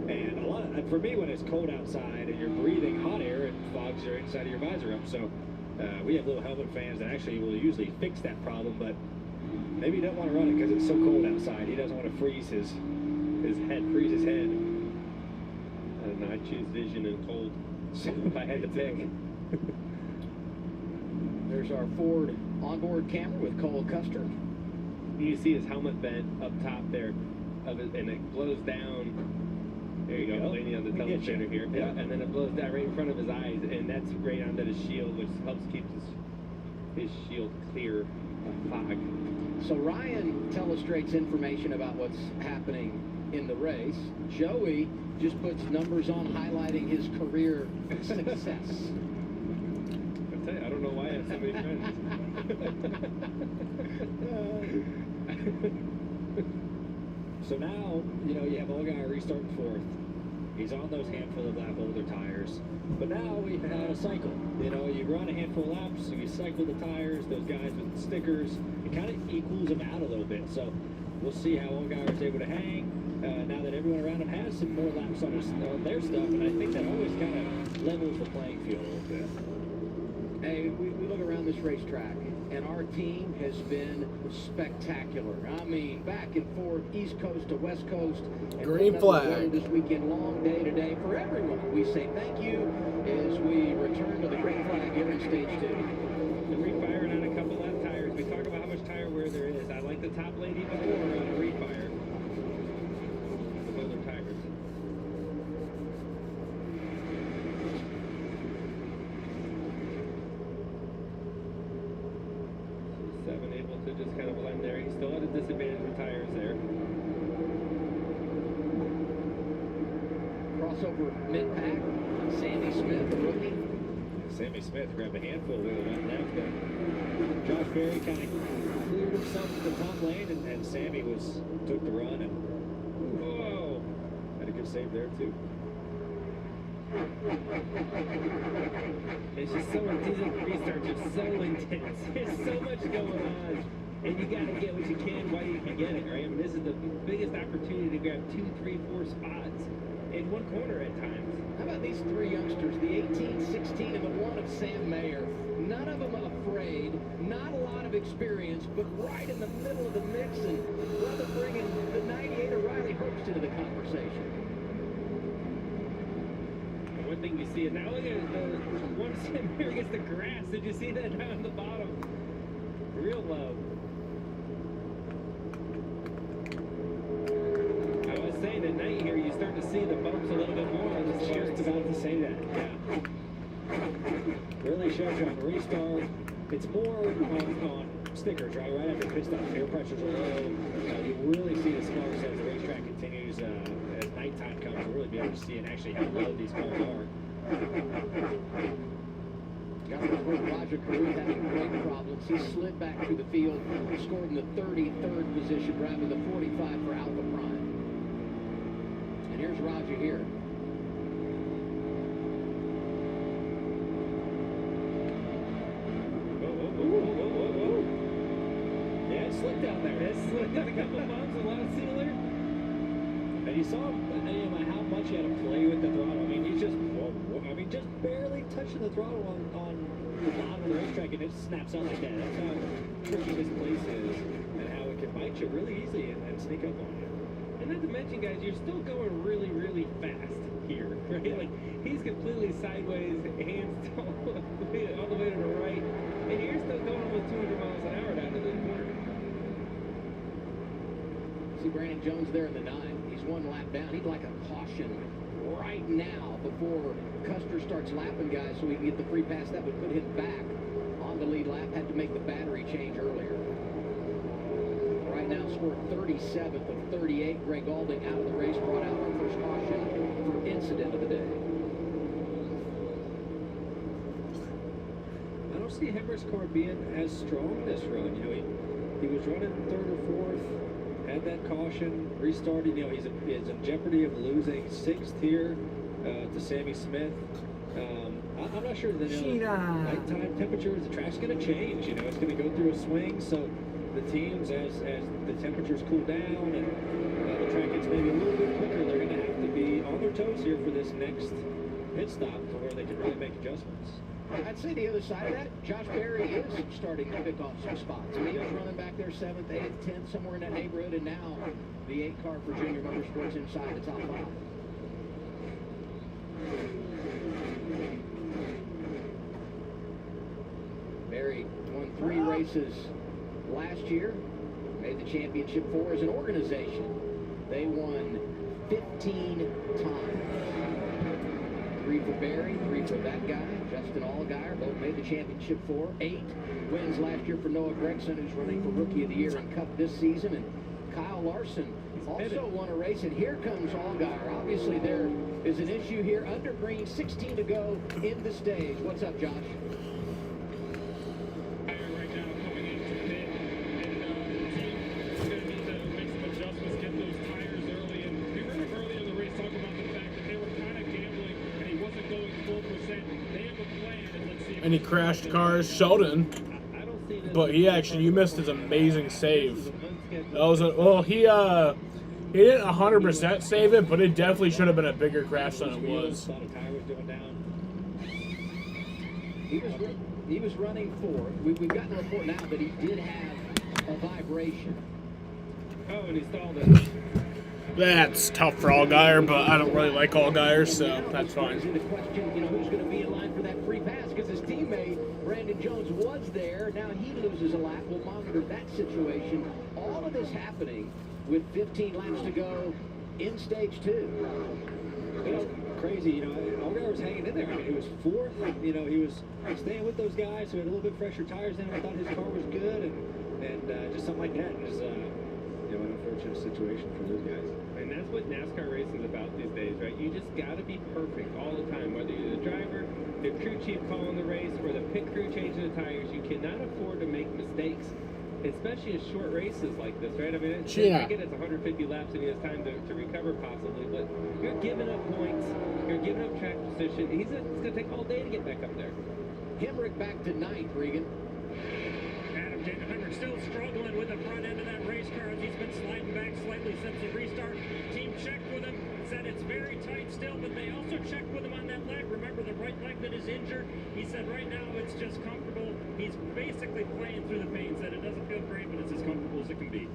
And for me, when it's cold outside and you're breathing hot air, it fogs your inside of your visor up. So we have little helmet fans that actually will usually fix that problem, but maybe he doesn't want to run it because it's so cold outside. He doesn't want to freeze his head. I don't know, I'd choose vision and cold if I had to pick. There's our Ford onboard camera with Cole Custer. You see his helmet vent up top there, and it blows down. There you go, landing on the telestrator here. Yeah, and then it blows down right in front of his eyes, and that's right onto his shield, which helps keep his shield clear of fog. So Ryan telestrates information about what's happening in the race. Joey just puts numbers on highlighting his career success. I tell you, I don't know why I have so many friends. So now, you know, you have Allgaier restarting fourth. He's on those handful of lap older tires. But now we have a cycle. You know, you run a handful of laps, you cycle the tires, those guys with stickers. It kind of equals them out a little bit. So we'll see how Allgaier is able to hang now that everyone around him has some more laps on their stuff. And I think that always kind of levels the playing field a little bit. Hey, we look around this racetrack, and our team has been spectacular. I mean, back and forth, East Coast to West Coast. And Green flag. This weekend, long day today for everyone. We say thank you as we return to the green flag here in stage 2. The refiring on a couple left tires. We talk about how much tire wear there is. I like the top lady before on a refire. The other tires. Seven able to just kind of blend there. He's still at a disadvantage with tires there. Crossover mid-pack. Sammy Smith, rookie. Sammy Smith grabbed a handful of it went left there. Josh Berry kind of cleared himself to the top lane, and Sammy took the run and whoa, had a good save there too. It's just so intense. Restarts are so intense. There's so much going on. And you got to get what you can while you can get it, right? I mean, this is the biggest opportunity to grab 2, 3, 4 spots in one corner at times. How about these three youngsters, the 18, 16, and the one of Sam Mayer? None of them afraid, not a lot of experience, but right in the middle of the mix, and rather bringing the 98 of Riley Herbst into the conversation. One thing you see is now look at the one Sam Mayer gets the grass. Did you see that down on the bottom? Real low. I was saying at night here, you start to see the bumps a little bit more on the Just about to say that, yeah. Really shows you on the restart. It's more on stickers, right? Right after pit stop, air pressures are low. You really see the sparks as the racetrack continues. As nighttime comes, you'll really be able to see and actually how low these cars are. Got to report Roger Caruth having brake problems. He slid back through the field, scored in the 33rd position, driving the 45 for Alpha Prime. And here's Roger here. Yeah, it slipped down there. It slipped a couple bumps, a lot of sealer. And you saw him, how much he had to play with the throttle. I mean, he's just, just barely touching the throttle on the bottom of the racetrack, and it snaps out like that. That's how tricky this place is, and how it can bite you really easily and sneak up on you. And not to mention, guys, you're still going really, really fast here, right? Like, he's completely sideways, hands all the way to the right, and you're still going almost 200 miles an hour down to the corner. See Brandon Jones there in the 9. He's one lap down. He'd like a caution right now before Custer starts lapping guys so he can get the free pass. That would put him back on the lead lap. Had to make the battery change earlier. Right now scored 37th of 38. Greg Alding out of the race, brought out our first caution for incident of the day. I don't see Hemmer's car being as strong this run. You know, he was running 3rd or 4th. Had that caution, restarted. You know, he's in jeopardy of losing 6th here to Sammy Smith. I'm not sure that nighttime temperatures, the track's going to change. You know, it's going to go through a swing. So the teams, as the temperatures cool down and the track gets maybe a little bit quicker, they're going to have to be on their toes here for this next pit stop to where they can really make adjustments. I'd say the other side of that, Josh Berry is starting to pick off some spots. I mean, he was running back there 7th, 8th, 10th, somewhere in that neighborhood, and now the 8 car for Junior Motorsports inside the top 5. Berry won 3 races last year, made the championship 4 as an organization. They won 15 times. 3 for Berry, 3 for that guy, Justin Allgaier, both made the championship 4. 8 wins last year for Noah Gregson, who's running for Rookie of the Year in Cup this season. And Kyle Larson also won a race, and here comes Allgaier. Obviously, there is an issue here. Under green, 16 to go in the stage. What's up, Josh? Right now, coming into pit, and the team is going to need to make some adjustments, get those tires any crashed cars. Sheldon, but you missed his amazing save. That was he didn't 100% save it, but it definitely should have been a bigger crash than it was. He was running fourth. We've gotten a report now that he did have a vibration. Oh, and he stalled it. That's tough for Allgaier, but I don't really like Allgaier, so that's fine. The question, who's going to be in line for that free pass? Because his teammate Brandon Jones was there. Now he loses a lap. We'll monitor that situation. All of this happening with 15 laps to go in stage 2. Crazy, Allgaier was hanging in there. I mean, he was fourth. He was staying with those guys who had a little bit fresher tires than him. I thought his car was good, and just something like that is, an unfortunate situation for those guys. And that's what NASCAR racing is about these days, right? You just got to be perfect all the time, whether you're the driver, the crew chief calling the race, or the pit crew changing the tires. You cannot afford to make mistakes, especially in short races like this, right? I mean, I get it's 150 laps and he has time to recover possibly, but you're giving up points, you're giving up track position. It's going to take all day to get back up there. Hemrick back to 9th, Regan. Adam Hemrick still struggling with the front end of that race car as he's been sliding back slightly since the restart. Team checked with him, said it's very tight still, but they also checked with him on that leg. Remember the right leg that is injured? He said right now it's just comfortable. He's basically playing through the pain, said it doesn't feel great, but it's as comfortable as it can be.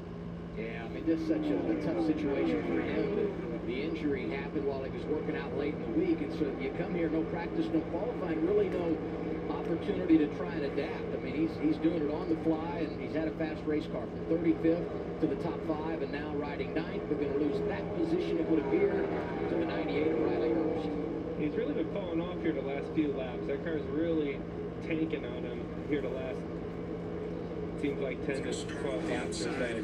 Yeah, I mean, just such a tough situation for him. The injury happened while he was working out late in the week, and so you come here, no practice, no qualifying, really no opportunity to try and adapt. I mean, he's doing it on the fly, and he's had a fast race car from 35th to the top 5, and now riding 9th. We're going to lose that position, it would appear, to the 98 of Riley Hurst. He's really been falling off here the last few laps. That car's really tanking on him here the last, seems like 10 to 12 laps or so.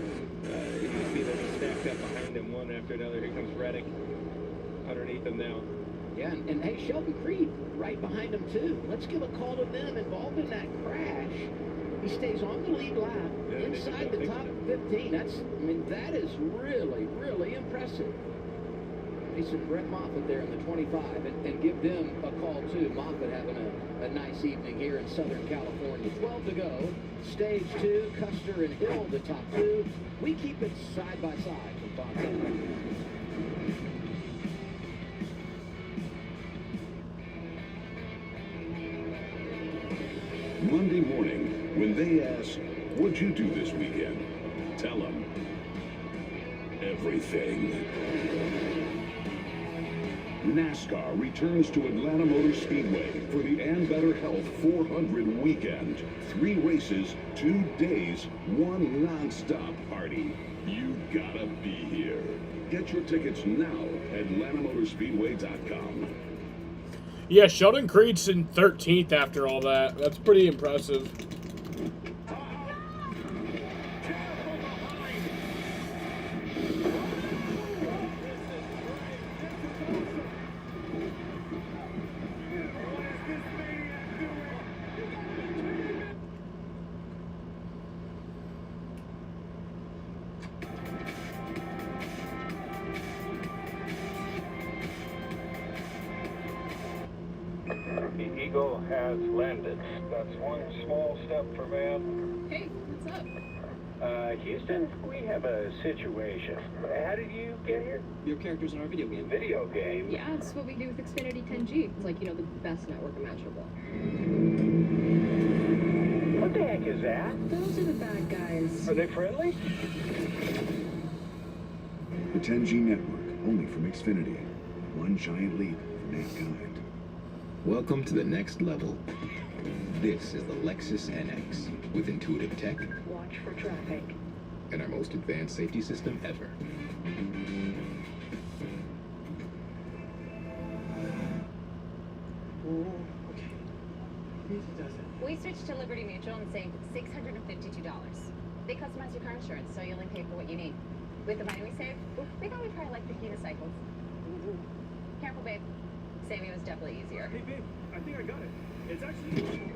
You can see that he's stacked up behind him one after another. Here comes Reddick underneath him now. Yeah, and hey, Sheldon Creed right behind him too. Let's give a call to them involved in that crash. He stays on the lead lap inside the top 15. That is really, really impressive. Mason Brett Moffitt there in the 25, and give them a call too. Moffitt having a nice evening here in Southern California. 12 to go. Stage 2, Custer and Hill, the top 2. We keep it side by side from Fontana. Monday morning, when they ask, what'd you do this weekend? Tell them everything. NASCAR returns to Atlanta Motor Speedway for the And Better Health 400 weekend. 3 races, 2 days, 1 non-stop party. You gotta be here. Get your tickets now at AtlantaMotorspeedway.com. Yeah, Sheldon Creed's in 13th after all that. That's pretty impressive. The Eagle has landed. That's one small step for man. Hey, what's up? Houston, we have a situation. How did you get here? Your character's in our video game. Video game? Yeah, it's what we do with Xfinity 10G. It's like, the best network imaginable. What the heck is that? Those are the bad guys. Are they friendly? The 10G network, only from Xfinity. One giant leap for mankind. Welcome to the next level. This is the Lexus NX with intuitive tech. Watch for traffic. And our most advanced safety system ever. We switched to Liberty Mutual and saved $652. They customize your car insurance, so you only pay for what you need. With the money we saved, we thought we'd try electric unicycles. Careful, babe. Saving was definitely easier. Hey, babe, I think I got it. It's actually...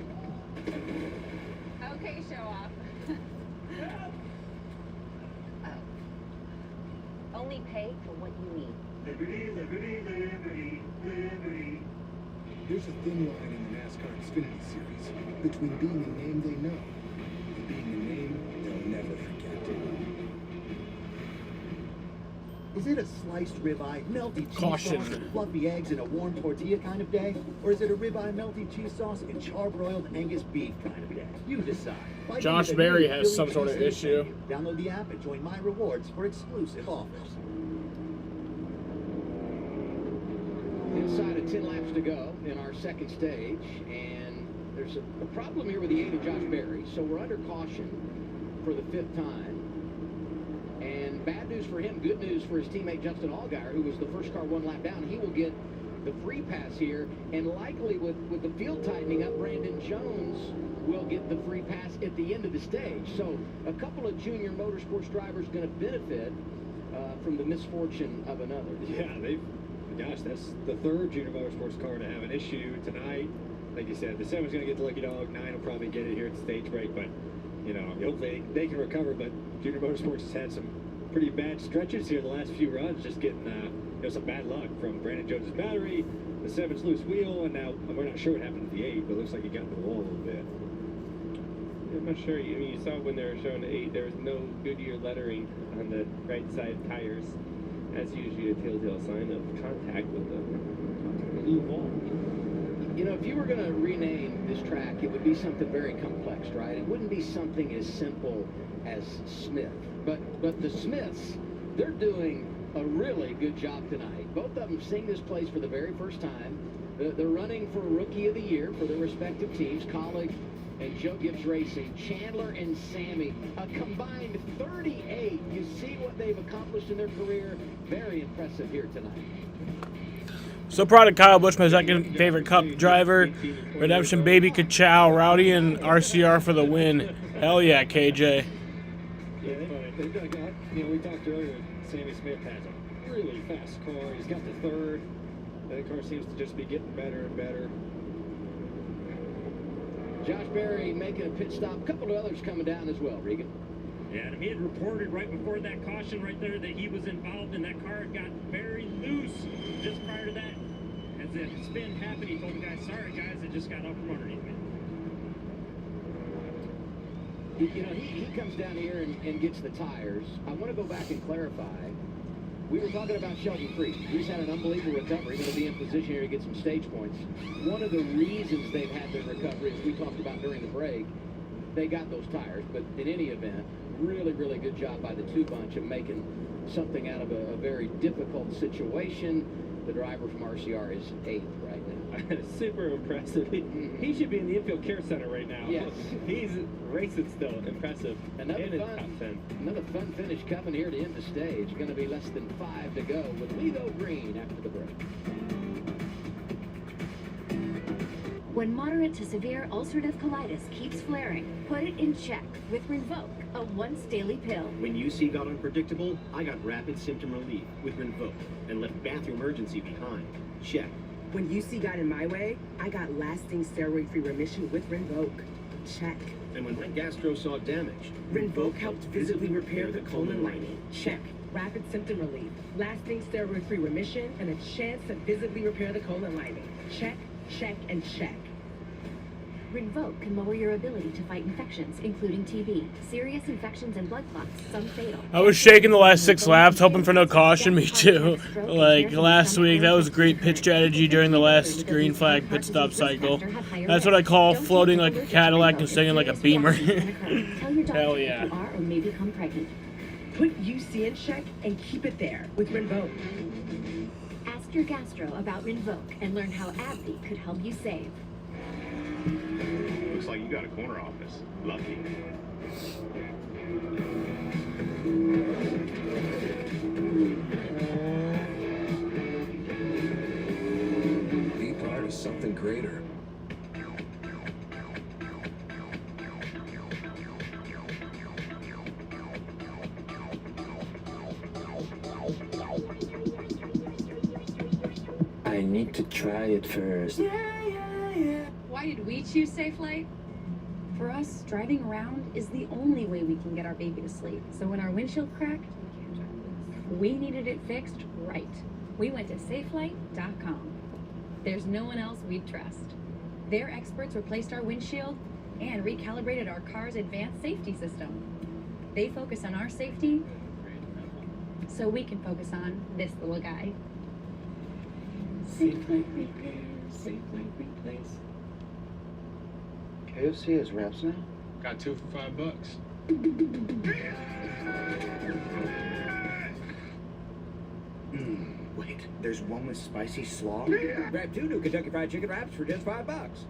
Okay, show off. Oh. Only pay for what you need. Liberty, liberty, liberty, liberty. There's a thin line in the NASCAR Xfinity Series between being a name they know and being a name they'll never forget. Is it a sliced ribeye, melty cheese Caution. sauce, and fluffy eggs in a warm tortilla kind of day? Or is it a ribeye, melty cheese sauce, and charbroiled Angus beef kind of day? You decide. By Josh the Berry new has Philly some sort of cheesesteak issue. menu. Download the app and join My Rewards for exclusive offers. Inside of 10 laps to go in our second stage, and there's a problem here with the 8 of Josh Berry, so we're under caution for the 5th time. And bad news for him, good news for his teammate Justin Allgaier, who was the first car 1 lap down. He will get the free pass here, and likely with the field tightening up, Brandon Jones will get the free pass at the end of the stage. So a couple of junior motorsports drivers going to benefit from the misfortune of another. Yeah, gosh, that's the 3rd junior motorsports car to have an issue tonight. Like you said, the 7's going to get the lucky dog, 9 will probably get it here at the stage break, but you know, hopefully they can recover. But junior motorsports has had some pretty bad stretches here the last few runs, just getting some bad luck from Brandon Jones' battery, the 7's loose wheel, and now we're not sure what happened to the 8, but it looks like he got in the wall a little bit. I'm not sure. I mean, you saw when they were showing the 8, there was no Goodyear lettering on the right side tires. That's usually a telltale sign of contact with the blue wall. You know, if you were going to rename this track, it would be something very complex, right? It wouldn't be something as simple as Smith. But the Smiths, they're doing a really good job tonight. Both of them seeing this place for the very first time. They're running for Rookie of the Year for their respective teams. Colleague and Joe Gibbs Racing, Chandler and Sammy, a combined 38. You see what they've accomplished in their career. Very impressive here tonight. So proud of Kyle Busch, my second favorite Cup driver. Redemption Baby Ka-chow, Rowdy and RCR for the win. Hell yeah, KJ. Yeah, they've done good. You know, we talked earlier, Sammy Smith has a really fast car. He's got the 3rd. That car seems to just be getting better and better. Josh Berry making a pit stop. A couple of others coming down as well, Regan. Yeah, and he had reported right before that caution right there that he was involved, and that car had got very loose just prior to that. As the spin happened, he told the guys, sorry guys, it just got out from underneath me. You know, he comes down here and gets the tires. I want to go back and clarify. We were talking about Sheldon Creek. He's had an unbelievable recovery. Going to be in position here to get some stage points. One of the reasons they've had their recovery, as we talked about during the break, they got those tires. But in any event, really, really good job by the 2 bunch of making something out of a very difficult situation. The driver from RCR is 8th right now. Super impressive. He should be in the infield care center right now. Yes. He's racing still. Impressive. Another top 10. Another fun finish coming here to end the stage. Going to be less than 5 to go with Leo Green after the break. When moderate to severe ulcerative colitis keeps flaring, put it in check with Rinvoq, a once-daily pill. When UC got unpredictable, I got rapid symptom relief with Rinvoq and left bathroom urgency behind. Check. When UC got in my way, I got lasting steroid-free remission with Rinvoq. Check. And when my gastro saw damage, Rinvoq helped visibly repair the colon lining. Check. Rapid symptom relief, lasting steroid-free remission, and a chance to visibly repair the colon lining. Check, check, and check. Rinvoq can lower your ability to fight infections, including TB, serious infections and blood clots, some fatal. I was shaking the last 6 laps, hoping for no caution. Me too. Like last week, that was great pit strategy during the last green flag pit stop cycle. That's what I call floating like a Cadillac and singing like a Beamer. Hell yeah. You are or may become pregnant. Put UC in check and keep it there with Rinvoq. Ask your gastro about Rinvoq and learn how AbbVie could help you save. Looks like you got a corner office. Lucky. Be part of something greater. I need to try it first. Why did we choose Safe Flight? For us, driving around is the only way we can get our baby to sleep. So when our windshield cracked, we needed it fixed right. We went to safelight.com. There's no one else we'd trust. Their experts replaced our windshield and recalibrated our car's advanced safety system. They focus on our safety so we can focus on this little guy. Safe Light Repair, Safe Light Replace. KFC has wraps now? Got 2 for $5. Wait, there's one with spicy slaw? Grab 2 new Kentucky Fried Chicken wraps for just $5.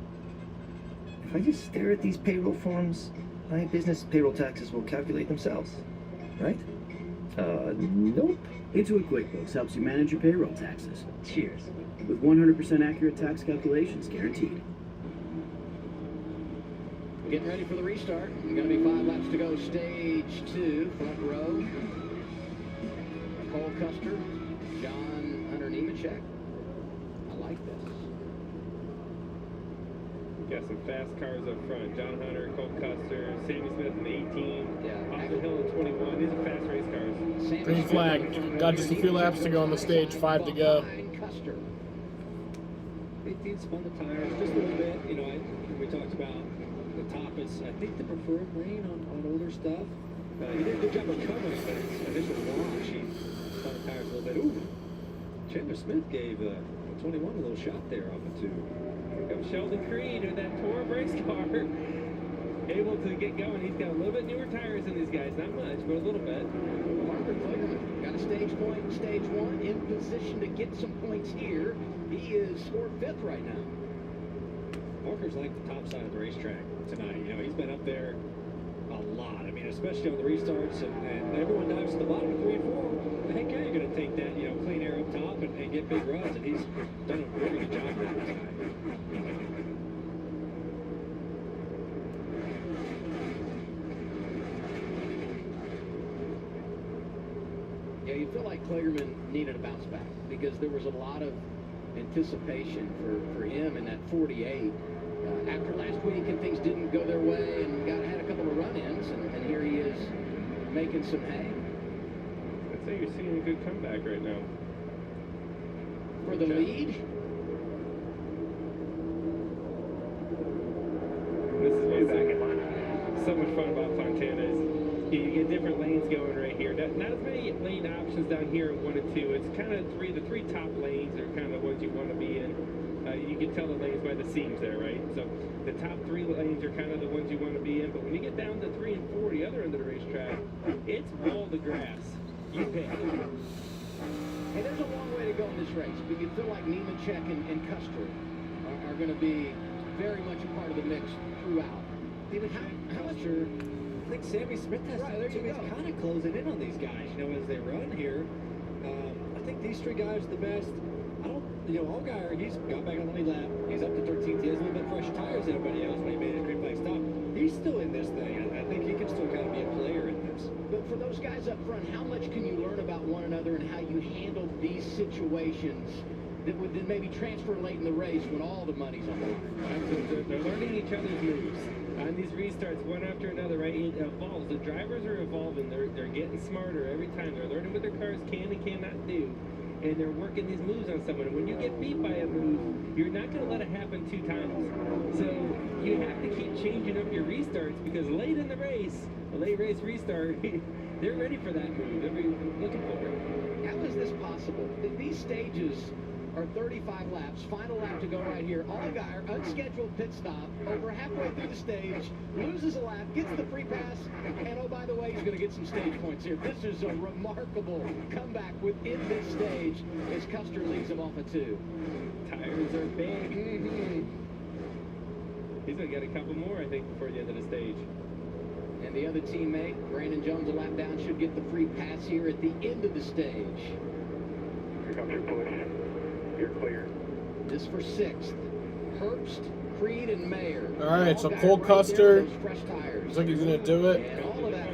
If I just stare at these payroll forms, my business payroll taxes will calculate themselves, right? Nope. Intuit QuickBooks helps you manage your payroll taxes. Cheers. With 100% accurate tax calculations guaranteed. Getting ready for the restart. Going to be 5 laps to go. Stage 2, front row. Cole Custer, John Hunter Nemechek. I like this. Got some fast cars up front. John Hunter, Cole Custer, Sammy Smith in the 18, off the hill in 21. These are fast race cars. Green flag. Got just a few laps to go on the stage. 5 to go. Custer. 18 spun the tires just a little bit. You know, we talked about the top is, I think, the preferred lane on older stuff. He did a good job of covering, but his initial launch, he spun the tires a little bit. Ooh, Chandler Smith gave 21 a little shot there off of 2. Here comes Sheldon Creed with that Toro race car. Able to get going. He's got a little bit newer tires than these guys. Not much, but a little bit. Parker Kligerman got a stage point in stage 1, in position to get some points here. He is scored 5th right now. Parker's like the top side of the racetrack tonight. You know, he's been up there a lot. I mean, especially on the restarts, and everyone dives to the bottom of 3 and 4. Heck yeah, you're going to take that, you know, clean air up top and get big runs, and he's done a really good job with that tonight. Yeah, you feel like Kligerman needed a bounce back because there was a lot of anticipation for him in that 48. After last week and things didn't go their way and had a couple of run-ins, and here he is making some hay. I'd say you're seeing a good comeback right now. For the lead. This is what's so much fun about Fontana is you get different lanes going right here. Not as many lane options down here in 1 and 2. It's kind of the three top lanes are kind of the ones you want to be in. You can tell the lanes by the seams there, right? So the top 3 lanes are kind of the ones you want to be in. But when you get down to 3 and 4, the other end of the racetrack, it's wall to grass. You pick. Hey, there's a long way to go in this race, but you feel like Nemechek and Custer are going to be very much a part of the mix throughout. Even how much I think Sammy Smith has to he's kind of closing in on these guys, you know, as they run here. I think these 3 guys are the best. Allgaier, he's got back on the lead lap. He's up to 13th. He has a little bit fresher tires than everybody else when he made a green flag stop. He's still in this thing. I think he can still kind of be a player in this. But for those guys up front, how much can you learn about one another and how you handle these situations that would then maybe transfer late in the race when all the money's on the line? They're learning each other's moves. On these restarts, one after another, right? It evolves. The drivers are evolving. They're getting smarter every time. They're learning what their cars can and cannot do. And they're working these moves on someone. And when you get beat by a move, you're not going to let it happen 2 times. So you have to keep changing up your restarts because late in the race, a late race restart, they're ready for that move. They're looking for it. How is this possible? These stages are 35 laps. Final lap to go right here. Allgaier, unscheduled pit stop, over halfway through the stage, loses a lap, gets the free pass, and oh, by the way, he's going to get some stage points here. This is a remarkable comeback within this stage as Custer leads him off of 2. Tires are big. He's going to get a couple more, I think, before the end of the stage. And the other teammate, Brandon Jones, a lap down, should get the free pass here at the end of the stage. Here comes your push. You're clear. This for 6th. Herbst, Creed, and Mayer. All right, so Cole Custer looks like he's going to do it.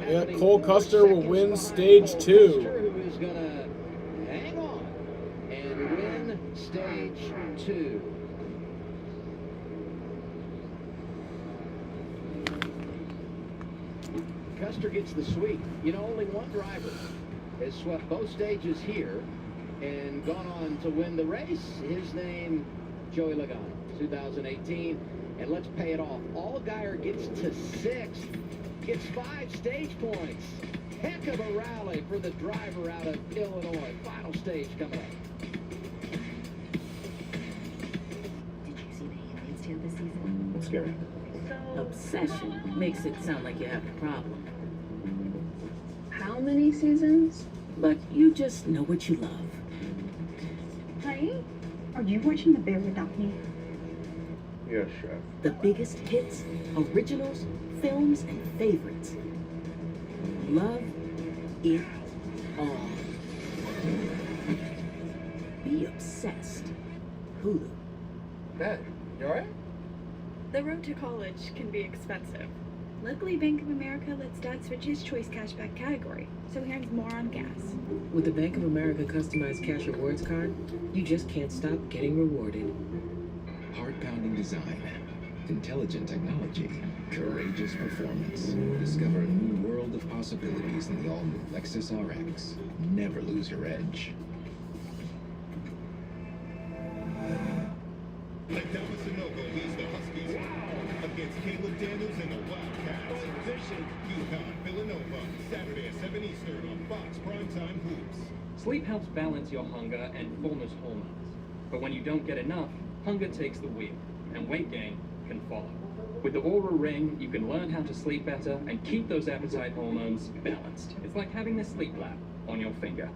Yeah, Cole Custer will win stage 2. Who is going to hang on and win stage 2. Custer gets the sweep. You know, only one driver has swept both stages here and gone on to win the race. His name Joey Logano, 2018. And let's pay it off. Allgaier gets to 6th, gets 5 stage points. Heck of a rally for the driver out of Illinois. Final stage coming up. Did you see the Aliens too this season? It's scary. Obsession makes it sound like you have a problem. How many seasons? But you just know what you love. Hey, are you watching The Bear Without Me? Yes, Chef. The biggest hits, originals, films, and favorites. Love it all. Be obsessed. Hulu. Dad, you alright? The road to college can be expensive. Luckily, Bank of America lets Dad switch his choice cashback category, so he earns more on gas. With the Bank of America customized cash rewards card, you just can't stop getting rewarded. Heart-pounding design, intelligent technology, courageous performance. Discover a new world of possibilities in the all-new Lexus RX. Never lose your edge. Adama Sunoco leads the Huskies against Caleb Daniels and the Wildcats. UConn, Villanova, Saturday at 7 Eastern on Fox Primetime Hoops. Sleep helps balance your hunger and fullness hormones. But when you don't get enough, hunger takes the wheel, and weight gain can follow. With the Aura Ring, you can learn how to sleep better and keep those appetite hormones balanced. It's like having a sleep lab on your finger.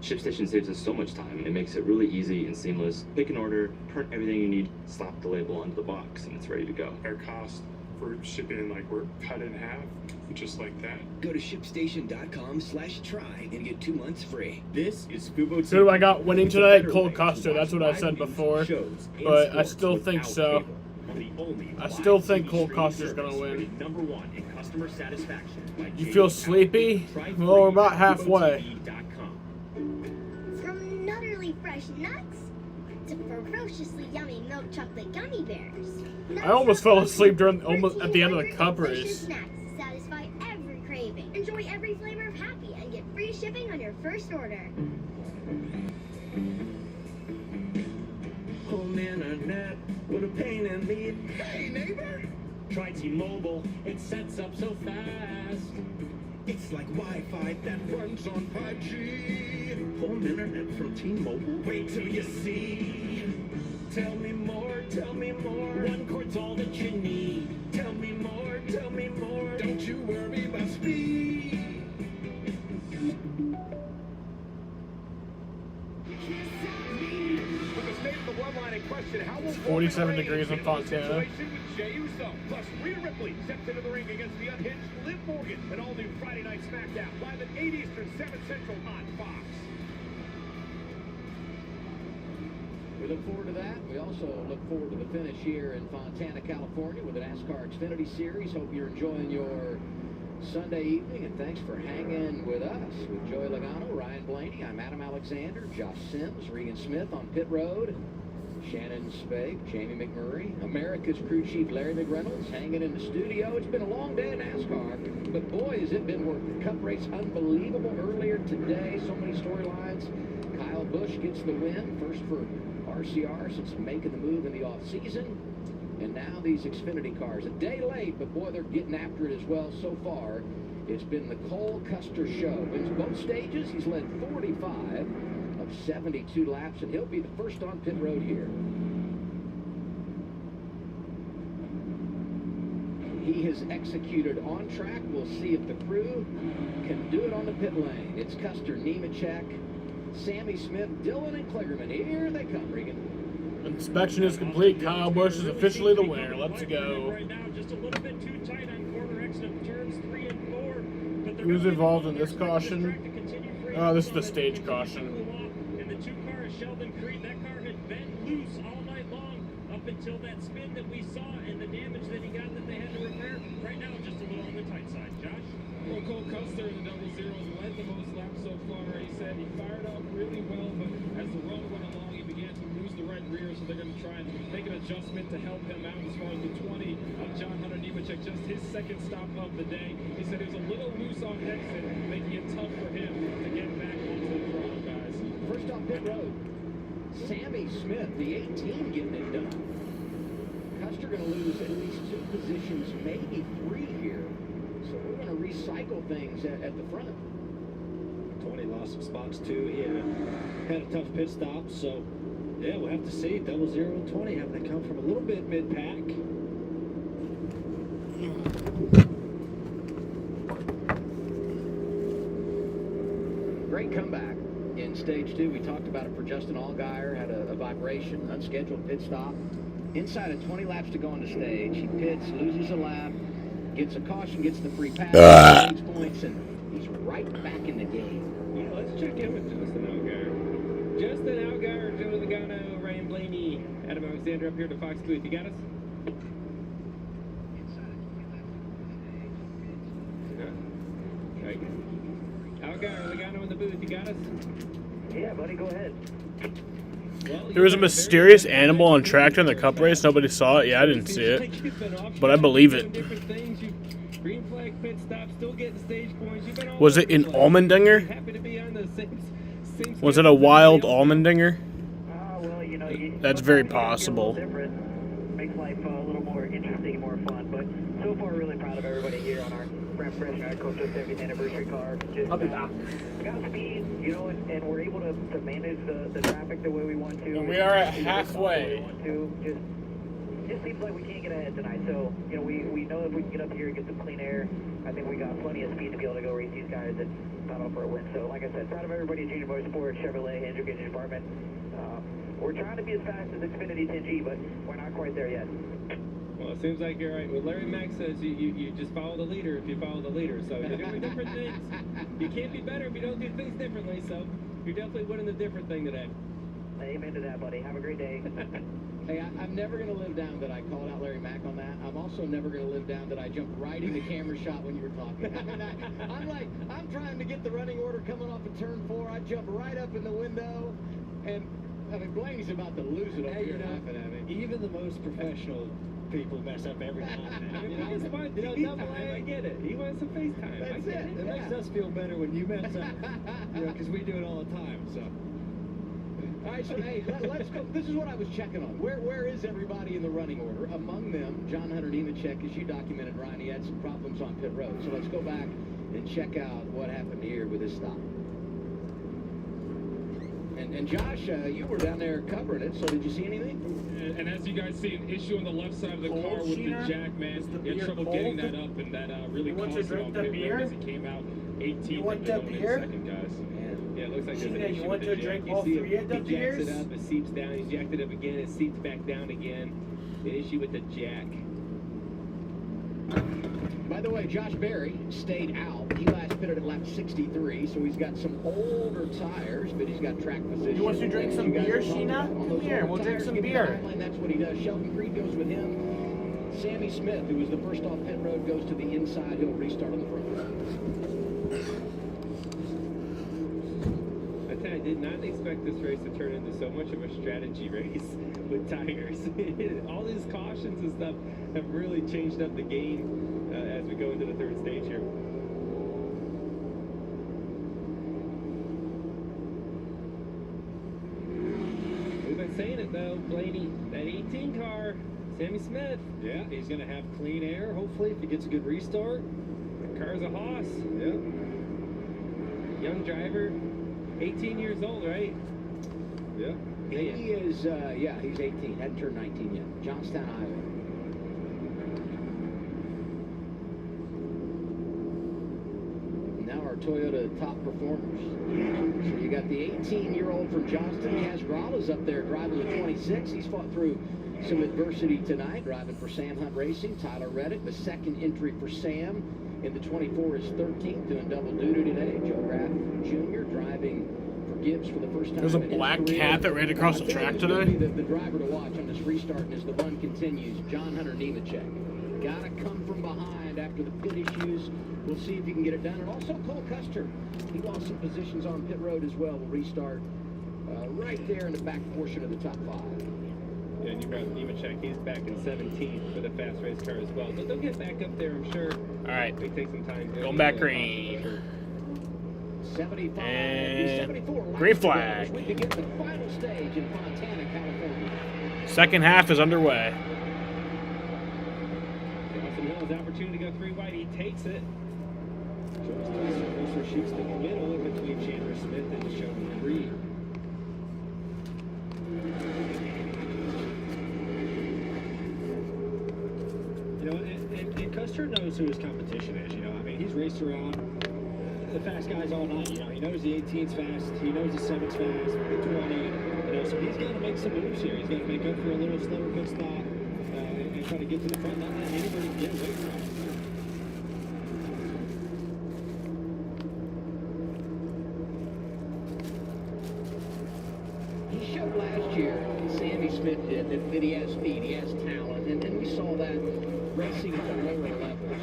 ShipStation saves us so much time. It makes it really easy and seamless. Pick an order, print everything you need, slap the label onto the box, and it's ready to go. Our cost for shipping, like, we're cut in half, just like that. Go to shipstation.com/try and get 2 months free. This is Fubo. Who do I got winning tonight? Cole Custer. That's what I said before. But I still think so. I still think Cole Custer's going to win. #1 in customer satisfaction. You feel sleepy? Well, we're about halfway. From nutterly fresh nuts to ferociously yummy milk chocolate gummy bears. I almost fell asleep at the end of the cup race. Snacks to satisfy every craving. Enjoy every flavor of happy and get free shipping on your first order. Home internet with a pain in the... Hey, neighbor! Try T-Mobile, it sets up so fast. It's like Wi-Fi that runs on 5G. Home internet from T-Mobile? Wait till you see. Tell me more, tell me more. One cord's all that you need. Tell me more, tell me more. Don't you worry about speed. It's 47 degrees in Fontana. Plus, Rhea Ripley steps into the ring against the unhinged Liv Morgan. An all-new Friday Night SmackDown, live at 8 Eastern, 7 Central on Fox. We look forward to that. We also look forward to the finish here in Fontana, California with the NASCAR Xfinity Series. Hope you're enjoying your Sunday evening, and thanks for hanging with us. With Joey Logano, Ryan Blaney, I'm Adam Alexander, Josh Sims, Regan Smith on pit road, Shannon Spake, Jamie McMurray, America's crew chief Larry McReynolds hanging in the studio. It's been a long day in NASCAR, but boy, has it been worth the Cup race. Unbelievable earlier today. So many storylines. Kyle Busch gets the win, first for RCR since making the move in the off-season. And now these Xfinity cars, a day late, but boy, they're getting after it as well so far. It's been the Cole Custer show. Wins both stages. He's led 45 of 72 laps, and he'll be the first on pit road here. He has executed on track. We'll see if the crew can do it on the pit lane. It's Custer, Nemechek, Sammy Smith, Dillon, and Kligerman. Here they come, Regan. Inspection is complete. Kyle Busch is officially the winner. Let's go. Right now, just a little bit too tight on corner exit of turns 3 and 4. But Who's involved in this caution? This is the stage caution. And the 2 car is Sheldon Creed. That car had been loose all night long up until that spin that we saw and the damage that he got that they had to repair. Right now, just a little on the tight side. Josh? Well, Cole Custer in the double zeros led the most laps so far. He said he fired up really well, but as the run went along, he began to lose the right rear, so they're going to try and make an adjustment to help him out as far as the 20 of John Hunter Nemechek, just his second stop of the day. He said he was a little loose on exit, making it tough for him to get back onto the throttle, guys. First on pit road. Sammy Smith, the 18, getting it done. Custer going to lose at least 2 positions, maybe 3 here. So we're going to recycle things at the front. 20 lost some spots too. He had a tough pit stop, so yeah, we'll have to see. 0020 having to come from a little bit mid-pack. Great comeback in stage 2. We talked about it for Justin Allgaier. Had a vibration, unscheduled pit stop. Inside of 20 laps to go on the stage, he pits, loses a lap, gets a caution, gets the free pass, stage points, and he's right back in the game. Yeah, let's check in with Justin Allgaier. Justin Allgaier, Joe Logano, Ryan Blaney, Adam Alexander up here to Fox Booth. You got us? Right. Allgaier, Logano in the booth. You got us? Yeah, buddy, go ahead. There was a mysterious animal on track during the cup race. Nobody saw it. Yeah, I didn't see it, but I believe it. Green flag pit stop, still getting stage points. Was it an Allmendinger? Was it a wild Allmendinger? That's very possible. Makes life a little more interesting and more fun. But so far, really proud of everybody here on our fresh Coach 70th anniversary car. Just got speed, you know, and we're able to manage the traffic the way we want to. And we are at halfway. Just seems like we can't get ahead tonight. So, you know, we know if we can get up here and get some clean air, I think we got plenty of speed to be able to go race these guys and battle for a win. So, like I said, proud of everybody at Junior Motorsports, Chevrolet, Andrew Gage Department. We're trying to be as fast as Xfinity 10G, but we're not quite there yet. Well, it seems like you're right. Well, Larry Mack says you just follow the leader if you follow the leader. So you're doing different things. You can't be better if you don't do things differently. So you're definitely winning the different thing today. Amen to that, buddy. Have a great day. Hey, I'm never going to live down that I called out Larry Mack on that. I'm also never going to live down that I jumped right in the camera shot when you were talking. I mean, I'm trying to get the running order coming off of turn 4. I jump right up in the window, and I mean, Blaney's about to lose it over here laughing at me. Even the most professional people mess up every now and then. You know, it's fun. I get it. He wants some FaceTime. That's it. It makes us feel better when you mess up, you know, because we do it all the time. So. All right, so hey, let's go. This is what I was checking on. Where is everybody in the running order? Among them, John Hunter Nemechek, as you documented, Ryan, he had some problems on pit road. So let's go back and check out what happened here with this stop. And Josh, you were down there covering it, so did you see anything? And as you guys see, an issue on the left side of the car with the jack, man. He had trouble getting that up, and that really caused it on pit road as he came out 18th and going in second, guys. Yeah, it looks like there's an Sheena, issue you want with to the drink jack. all You see three it, of them he jacks beers? it up, it seeps down, he jacked it up again, it seeps back down again. The issue with the jack. By the way, Josh Berry stayed out. He last pitted at lap 63, so he's got some older tires, but he's got track position. You want to drink some beer, Sheena? Come here, we'll drink some beer. That's what he does. Sheldon Creed goes with him. Sammy Smith, who was the first off pit road, goes to the inside. He'll restart on the front road. I did not expect this race to turn into so much of a strategy race with tires. All these cautions and stuff have really changed up the game as we go into the third stage here. We've been saying it though, Blaney, that 18 car, Sammy Smith. Yeah, he's going to have clean air, hopefully, if he gets a good restart. The car's a hoss. Yeah. Young driver. 18 years old, right? Yeah. He is, he's 18. Hadn't turned 19 yet. Johnstown, Iowa. Now our Toyota top performers. So you got the 18-year-old from Johnston. Kaz Grala's up there driving the 26. He's fought through some adversity tonight, driving for Sam Hunt Racing. Tyler Reddick, the second entry for Sam. In the 24 is 13th, doing double duty today. Joe Graff Jr. driving for Gibbs for the first time. There's a black cat that ran across the track today. The driver to watch on this restart as the run continues. John Hunter Nemechek. Got to come from behind after the pit issues. We'll see if he can get it done. And also Cole Custer. He lost some positions on pit road as well. Will restart right there in the back portion of the top 5. Yeah, and you brought Nemechek, he's back in 17th for the fast race car as well. They'll get back up there, I'm sure. All right. They take some time. Going back green. 75 And 74 green flag. We begin the final stage in Fontana, California. Second half is underway. Austin Hill has the opportunity to go 3 wide. He takes it. Closer shoots to the middle in between Chandler Smith and Sheldon Reed. You know, and Custer knows who his competition is. You know, I mean, he's raced around the fast guys all night. You know, he knows the 18's fast. He knows the 7's fast, the 20. You know, so he's got to make some moves here. He's got to make up for a little slower pit stop and try to get to the front. Not let anybody get away from him. He showed last year, Sammy Smith did, that he has speed, he has talent, and we saw that racing at the lower levels.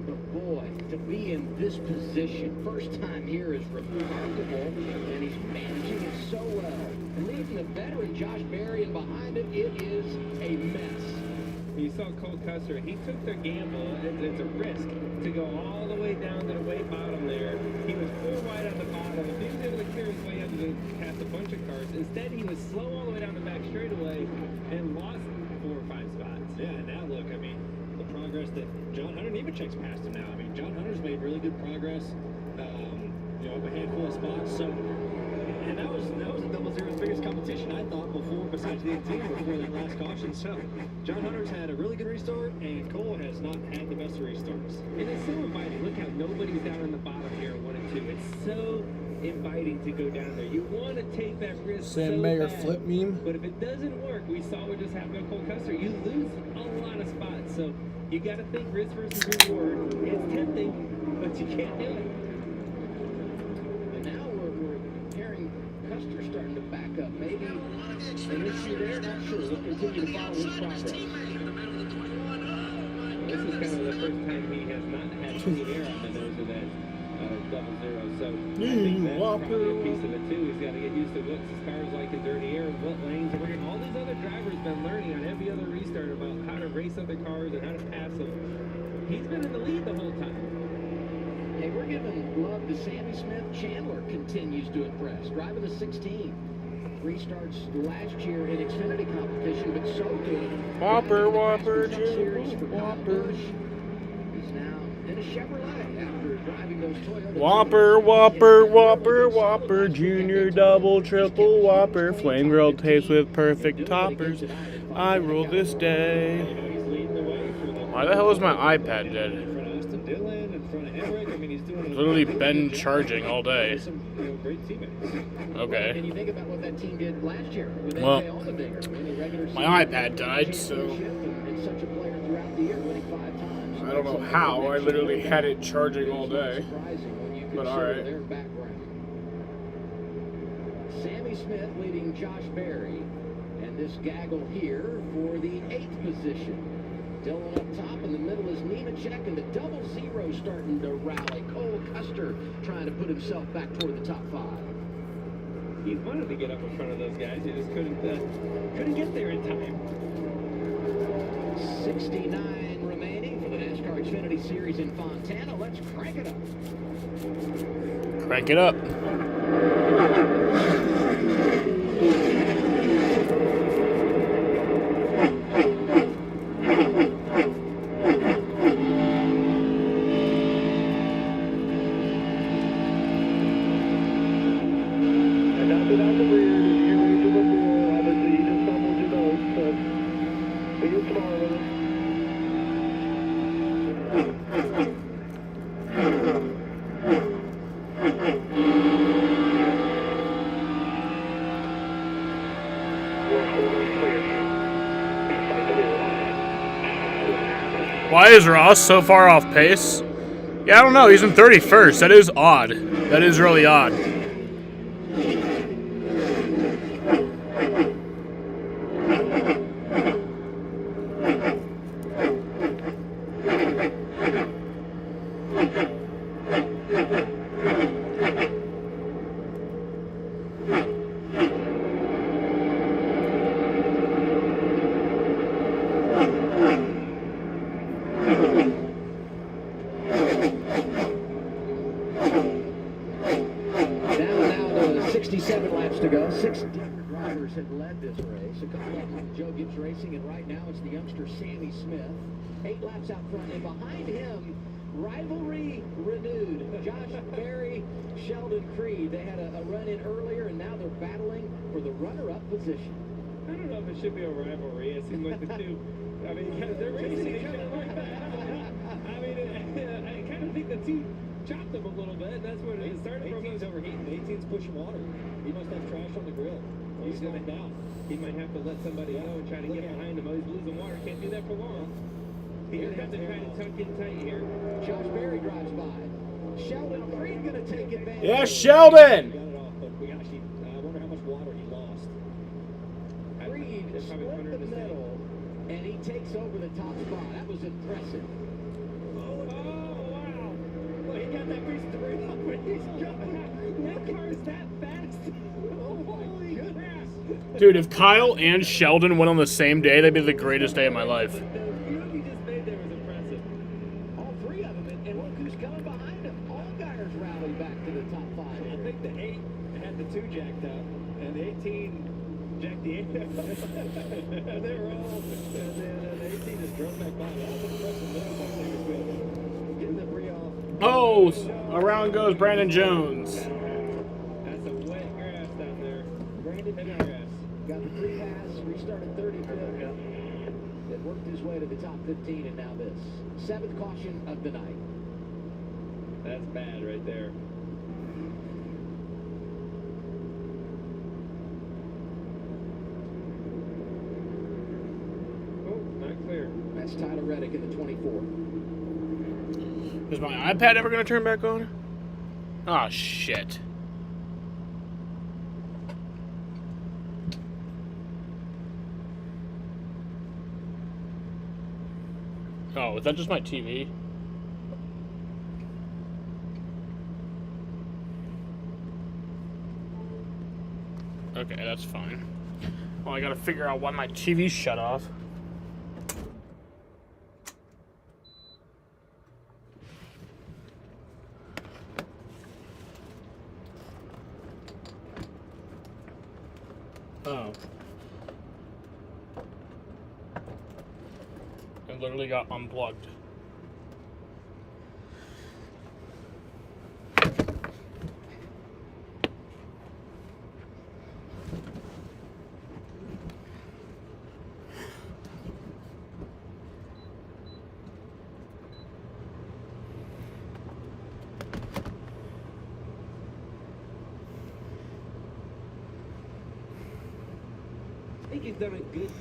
But boy, to be in this position, first time here is remarkable, and he's managing it so well. And leaving the veteran Josh Berry, and behind him, it is a mess. You saw Cole Custer, he took the gamble, it's a risk, to go all the way down to the way bottom there. He was 4 wide on the bottom. If he was able to clear his way up to past a bunch of cars, instead he was slow all the way down the back straightaway and lost 4 or 5 spots. Yeah, and now look, I mean, the progress that John Hunter Nemechek's passed him now. I mean, John Hunter's made really good progress, you know, up a handful of spots. So, and that was the Double Zero's biggest competition, I thought, before, besides the 18, before that last caution. So, John Hunter's had a really good restart, and Cole has not had the best of restarts. And it's so inviting. Look how nobody's down on the bottom here, 1 and 2. It's so inviting to go down there. You want to take that risk Sam so Mayer bad. flip meme. But if it doesn't work, we saw what just happened to Cole Custer. You lose a lot of spots. So you got to think risk versus reward. It's tempting, but you can't do it. And now we're hearing Custer starting to back up. Maybe an issue there, not sure. We'll continue to follow his progress. This is kind of the first time he has not had clean air on the nose of that Double Zero. So I think that's probably a piece of it too. He's got to get used to what his car's like in dirty air, what lanes. And all these other drivers been learning on every other restart about how to race other cars and how to pass them. He's been in the lead the whole time. Hey, we're giving love to Sammy Smith. Chandler continues to impress, driving the 16. Restarts last year in Xfinity competition, but so good. Whopper, Whopper, Series for Whopper. He's now in a Chevrolet after driving those Toyota. Whopper, Whopper, Whopper, Whopper, Junior, Double, Triple, Whopper, Flame grilled taste with perfect toppers. I rule this day. Why the hell is my iPad dead? In front of Austin Dillon, in front of Emmerich. I mean, he's doing It's literally been charging all day. some great teammates. Okay. And you think about what that team did last year with Well, AJ Allmendinger, winning regular season my iPad died, so and such a player throughout the year, winning 5 times. I don't know how. I literally had it charging all day. But alright. Their background. Sammy Smith leading Josh Berry, and this gaggle here for the 8th position. Dillon up top, in the middle is Nemechek, and the Double Zero starting to rally. Cole Custer trying to put himself back toward the top 5. He wanted to get up in front of those guys. He just couldn't get there in time. 69 remaining for the NASCAR Xfinity Series in Fontana. Let's crank it up. crank it up. Why is Ross so far off pace? Yeah, I don't know. He's in 31st. That is odd. That is really odd. 37 laps to go. 6 different drivers had led this race. A couple of them Joe Gibbs Racing, and right now it's the youngster Sammy Smith. 8 laps out front, and behind him, rivalry renewed. Josh Berry, Sheldon Creed. They had a run-in earlier, and now they're battling for the runner-up position. I don't know if it should be a rivalry. It seems like the two, I mean, they're racing each other like that. I mean, I kind of think the two chopped them a little bit. That's what it started from. 18's overheating. 18's pushing water. He must have trash on the grill. He's slowing down. He might have to let somebody go and try to get behind him. Oh, he's losing water. Can't do that for long. Here comes it trying to tuck in tight here. Josh Berry drives by. Sheldon Creed going to take advantage. Yeah, Sheldon! Got it off, but we actually, I wonder how much water he lost. Creed split the middle, and he takes over the top spot. That was impressive. Oh, wow. Well, he got that piece of debris off when he's going. That car is that fast. Holy crap. Dude, if Kyle and Sheldon went on the same day, that'd be the greatest day of my life. All 3 of them, and look who's coming behind him. Allgaier's rallied back to the top 5. I think the 8 had the 2 jacked up, and the 18 jacked the 8 up. They were all, and then the 18 just drove back by. That was impressive move by Sammy Smith. Getting the free off. Oh, around goes Brandon Jones. That's a wet grass down there. Brandon Jones got the free pass, restarted 35th. That worked his way to the top 15, and now this. 7th caution of the night. That's bad right there. Oh, not clear. That's Tyler Reddick in the 24. Is my iPad ever going to turn back on? Oh, shit. Oh, is that just my TV? Okay, that's fine. Well, I gotta figure out why my TV's shut off. Oh. It literally got unplugged. I think he's done a good.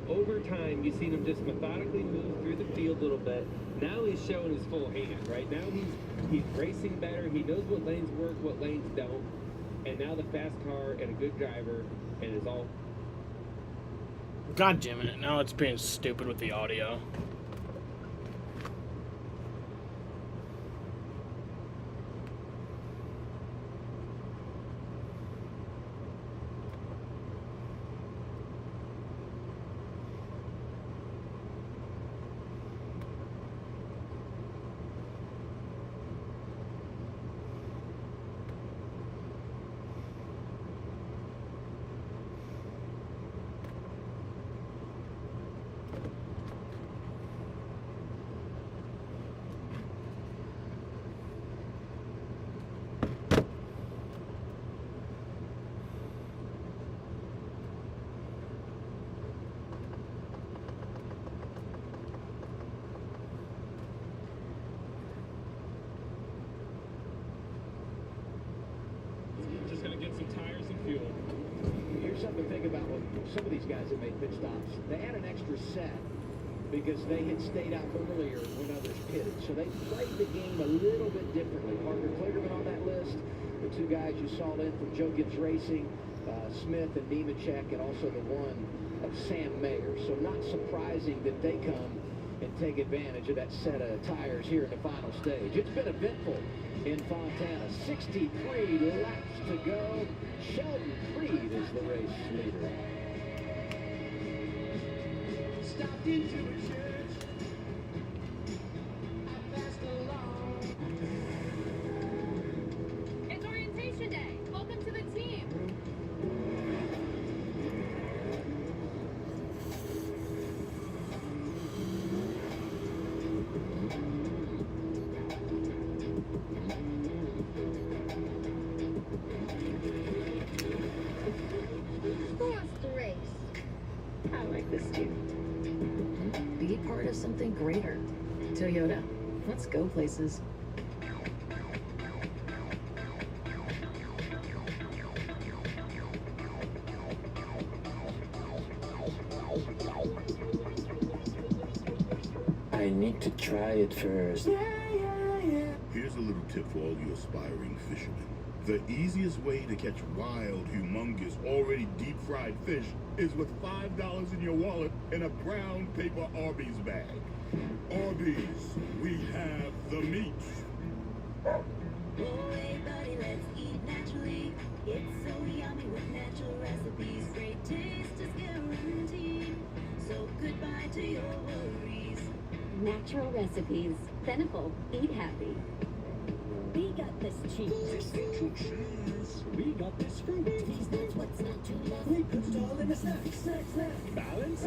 Over time, you've seen him just methodically move through the field a little bit. Now he's showing his full hand, right? Now he's racing better. He knows what lanes work, what lanes don't. And now the fast car and a good driver, and it's all. God damn it, now it's being stupid with the audio. Just gonna get some tires and fuel. Here's something to think about with some of these guys that make pit stops. They had an extra set because they had stayed out earlier when others pitted. So they played the game a little bit differently. Parker Kligerman on that list. The 2 guys you saw in from Joe Gibbs Racing, Smith and Nemechek, and also the one of Sam Mayer. So not surprising that they come and take advantage of that set of tires here in the final stage. It's been eventful in Fontana. 63 laps to go. Sheldon Creed is the race leader. Stopped into a church. I passed along. It's orientation day. Welcome to the team. Who wants to race? I like this team. Be part of something greater. Toyota, let's go places. I need to try it first. Here's a little tip for all you aspiring fishermen. The easiest way to catch wild, humongous, already deep-fried fish is with $5 in your wallet and a brown paper Arby's bag. Arby's, we have the meat. Oh, hey, buddy, let's eat naturally. It's so yummy with natural recipes. Great taste is guaranteed. So goodbye to your worries. Natural recipes. Beneful. Eat happy. We got this cheese. We got this fruit. These nuts, what's not too love? We put it all in a snack. Balance.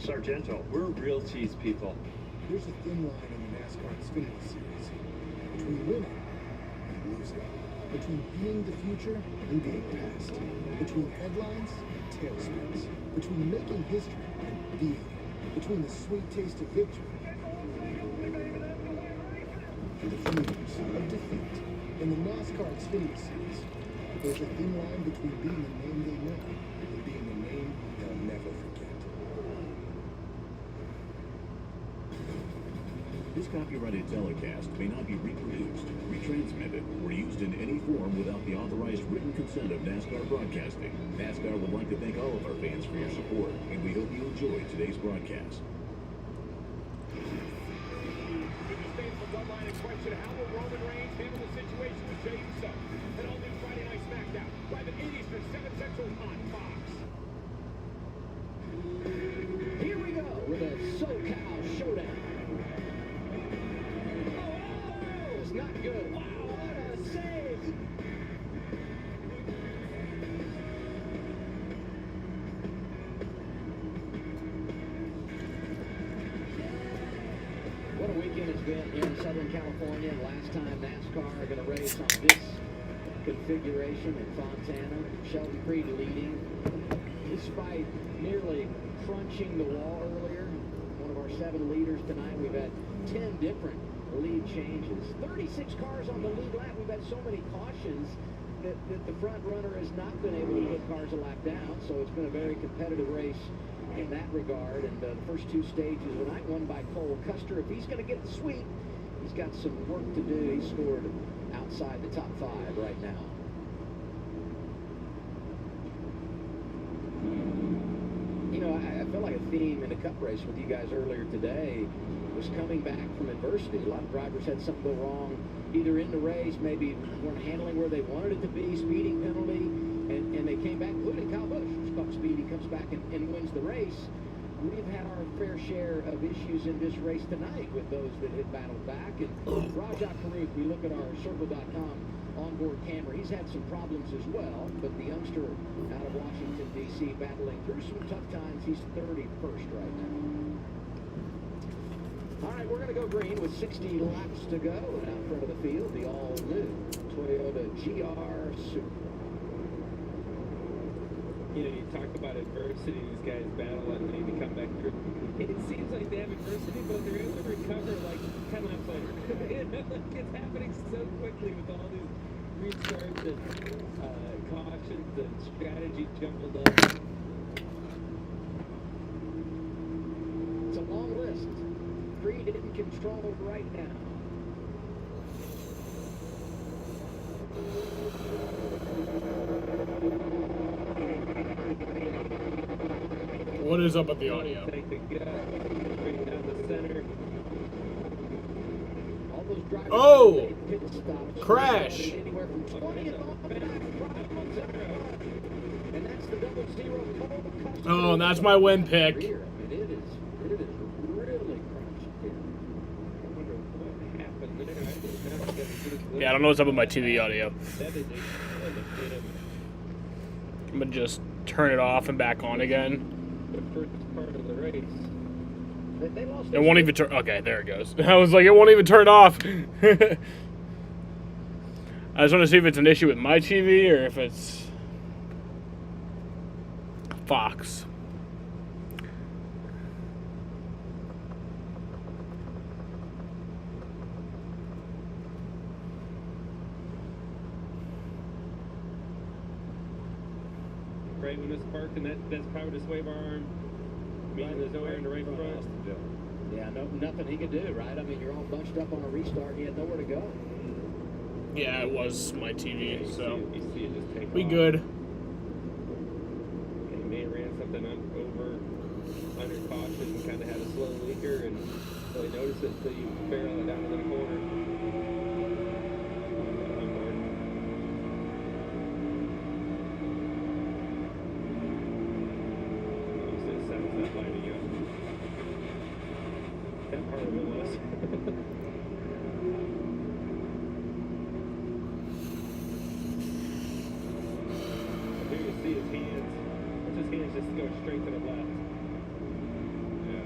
Sargento, we're real cheese people. There's a thin line in the NASCAR Xfinity Series between winning and losing, between being the future and being past, between headlines and tailspins, between making history and being, between the sweet taste of victory and the fumes of defeat. In the NASCAR Xfinity Series, there's a thin line between being the name they know and being the name they'll never forget. This copyrighted telecast may not be reproduced, retransmitted, or used in any form without the authorized written consent of NASCAR Broadcasting. NASCAR would like to thank all of our fans for your support, and we hope you enjoyed today's broadcast. Bloodline in question. How will Roman Reigns handle the situation with Jey Uso? An all-new Friday Night SmackDown, live at 8 Eastern, 7 Central on Fox. Here we go with a SoCal showdown. Oh, it's not good. Wow, what a save! What a weekend it's been in Southern California. Last time NASCAR are going to race on this configuration in Fontana. Sheldon Creed leading. Despite nearly crunching the wall earlier, one of our 7 leaders tonight, we've had 10 different lead changes. 36 cars on the lead lap. We've had so many cautions that the front runner has not been able to hit cars a lap down, so it's been a very competitive race in that regard. And the first 2 stages tonight won by Cole Custer. If he's going to get the sweep, he's got some work to do. He scored outside the top 5 right now. You know, I felt like a theme in the Cup race with you guys earlier today was coming back from adversity. A lot of drivers had something go wrong either in the race, maybe weren't handling where they wanted it to be, speeding penalty, and they came back, including Kyle Busch, who's caught speed. He comes back and wins the race. We've had our fair share of issues in this race tonight with those that had battled back. And Rajat Karuk, we look at our Circle.com onboard camera, he's had some problems as well, but the youngster out of Washington, D.C., battling through some tough times. He's 31st right now. All right, we're going to go green with 60 laps to go. And out front of the field, the all-new Toyota GR Supra. You know, you talk about adversity, these guys battle and they need to come back through. It seems like they have adversity, but they're able to recover like 10 laps later. You know, like it's happening so quickly with all these restarts and cautions and strategy jumbled up. It's a long list. Creed in control right now. is up with the audio? Take the gut, bring down the center. All those drivers Oh! pit stops. Crash! Anywhere from 20th on back, and that's the 00 Oh, and that's my win pick. It is really crunched here. I wonder what happened there. Yeah, I don't know what's up with my TV audio. That is a hell of a bit of I'm gonna just turn it off and back on again. the first part of the race. They lost. It won't even turn. Okay, there it goes. I was like, it won't even turn off. I just want to see if it's an issue with my TV or if it's Fox. Right when it's parked, and that's power to swave our arm. Meaning there's nowhere in the right front. Yeah, nothing he could do, right? I mean, you're all bunched up on a restart. He had nowhere to go. Yeah, it was my TV, so You see it just take we off. good. He may have ran something under caution and kind of had a slow leaker and really notice it until you barrel it down into the corner. It sounds that lighting up. That part of it was. Here you see his hands. Watch his hands just go straight to the left. Yeah.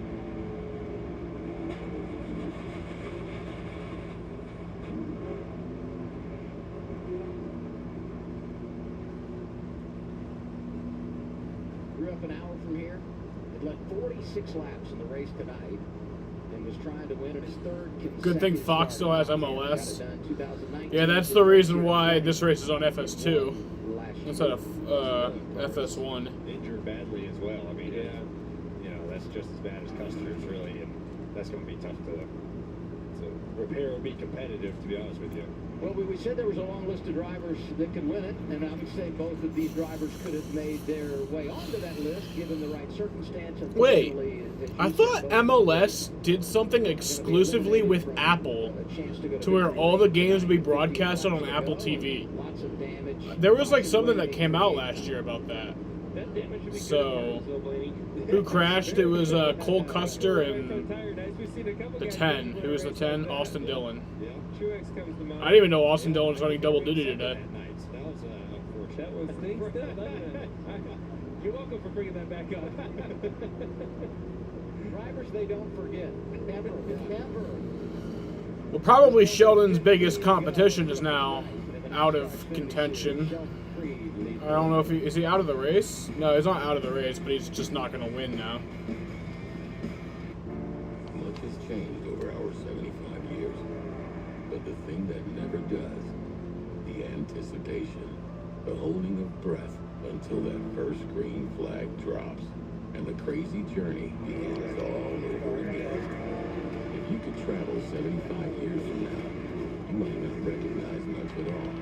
Grew up an hour from here. Had led 46 laps in the race tonight and was trying to win in his third consecutive Good thing Fox still has start. MLS. Got it done in 2019. Yeah, that's the reason why this race is on FS2 instead of FS1. Injured badly as well. I mean, you know, that's just as bad as Custer's really, and that's going to be tough to repair or be competitive, to be honest with you. Well, we said there was a long list of drivers that could win it, and I would say both of these drivers could have made their way onto that list given the right circumstance. Wait, Unfortunately, as you I said, thought both MLS did something exclusively with Apple to where all the games would be broadcasted on Apple TV. lots of damage. There was like something that came out last year about that. That damage should be So, good. Blaney. who crashed? It was Cole Custer and Tired eyes. We've seen a couple the guys 10. that Who was the race 10? like that. Austin Dillon. Yeah. Truex comes to mind. I didn't even know Austin Dillon was running double duty today. That night. That was unfortunate. That was things still, doesn't it? You're welcome for bringing that back up. Drivers they don't forget. Never. Well, probably Sheldon's biggest competition is now out of contention. I don't know if is he out of the race? No, he's not out of the race, but he's just not going to win now. Much has changed over our 75 years. But the thing that never does, the anticipation, the holding of breath until that first green flag drops and the crazy journey begins all over again. If you could travel 75 years from now, you might not recognize much at all.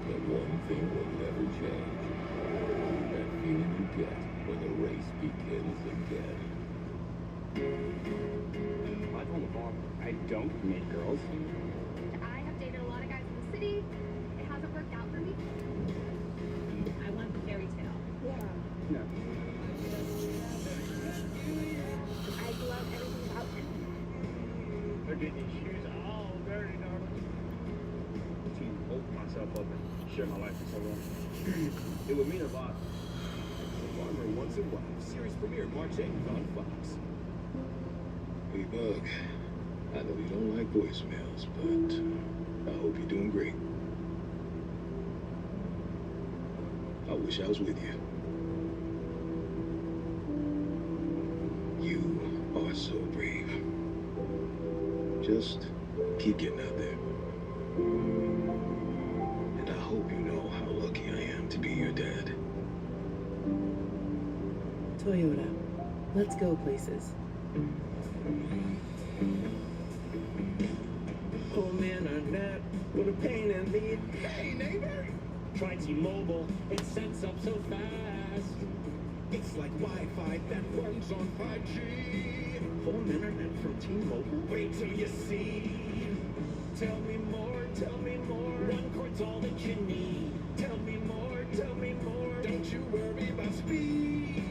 But one thing will never change. That feeling you get when the race begins again. I told the farm I don't meet girls. I have dated a lot of guys in the city. It hasn't worked out for me. I want the fairy tale. No. I love everything about him. They're getting these shoes all dirty, darling. To hold myself up and share my life with someone. It would mean a lot. Farmer Wants a Wife series premiere March 8th on Fox. Hey Bug, I know you don't like voicemails, but I hope you're doing great. I wish I was with you. You are so brave. Just keep getting out there. And I hope you know how lucky I am to be your dad. Toyota. Let's go places. Oh man, I'm not. What a pain in the. Hey, neighbor! Try T-Mobile. It sets up so fast. It's like Wi-Fi that runs on 5G. Home internet from T-Mobile? Wait till you see. Tell me more, tell me more. One cord's all that you need. Tell me more, tell me more. Don't you worry about speed.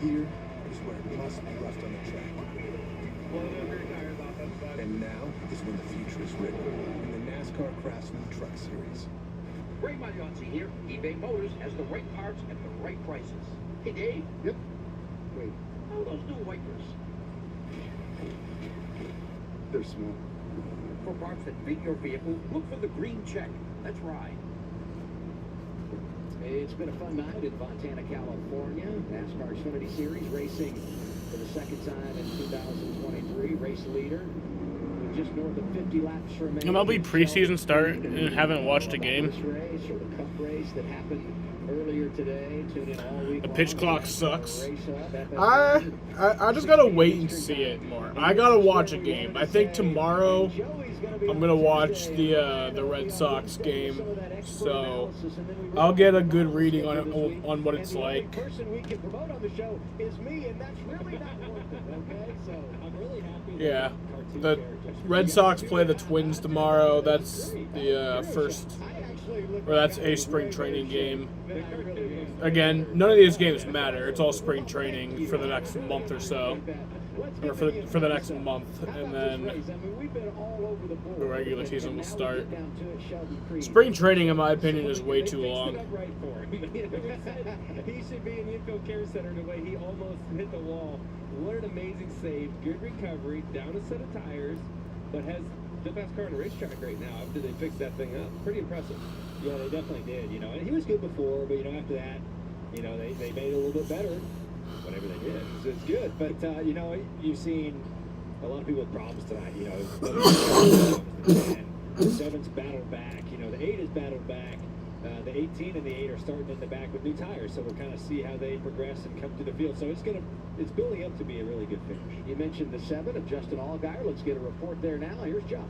Here is where it must be left on the track. And now is when the future is written in the NASCAR Craftsman Truck Series. Ray Magliozzi here. eBay Motors has the right parts at the right prices. Hey, Dave. Yep. Wait, how are those new wipers? They're small. For parts that fit your vehicle, look for the green check. That's right. It's been a fun night in Fontana, California. NASCAR Xfinity Series racing for the second time in 2023. Race leader with just north of 50 laps remaining. MLB preseason start and haven't watched a game. This race or the Cup race that happened earlier today. Tune in all week The pitch long. clock sucks. I just gotta wait and see it more. I gotta watch a game. I think tomorrow I'm gonna watch the Red Sox game, so I'll get a good reading on what it's like. Person we can promote on the show is me, and that's really not worth it. Okay, so I'm really happy. Yeah, the Red Sox play the Twins tomorrow. That's the first, or that's a spring training game. Again, none of these games matter. It's all spring training for the next month or so, or for the next month, and then the regular season will start. Spring training, in my opinion, is way too long. He should be in the infield care center the way he almost hit the wall. What an amazing save. Good recovery, down a set of tires, but has the best car on the racetrack right now after they fixed that thing up. Pretty impressive. Yeah, they definitely did, you know. And he was good before, but, you know, after that, you know, they made it a little bit better, whatever they did. So it's good. But, you know, you've seen a lot of people with problems tonight, you know. The 7's battled back. You know, the 8 is battled back. The 18 and the 8 are starting in the back with new tires, so we'll kind of see how they progress and come to the field. So it's building up to be a really good finish. You mentioned the 7 of Justin Allgaier. Let's get a report there now. Here's Josh.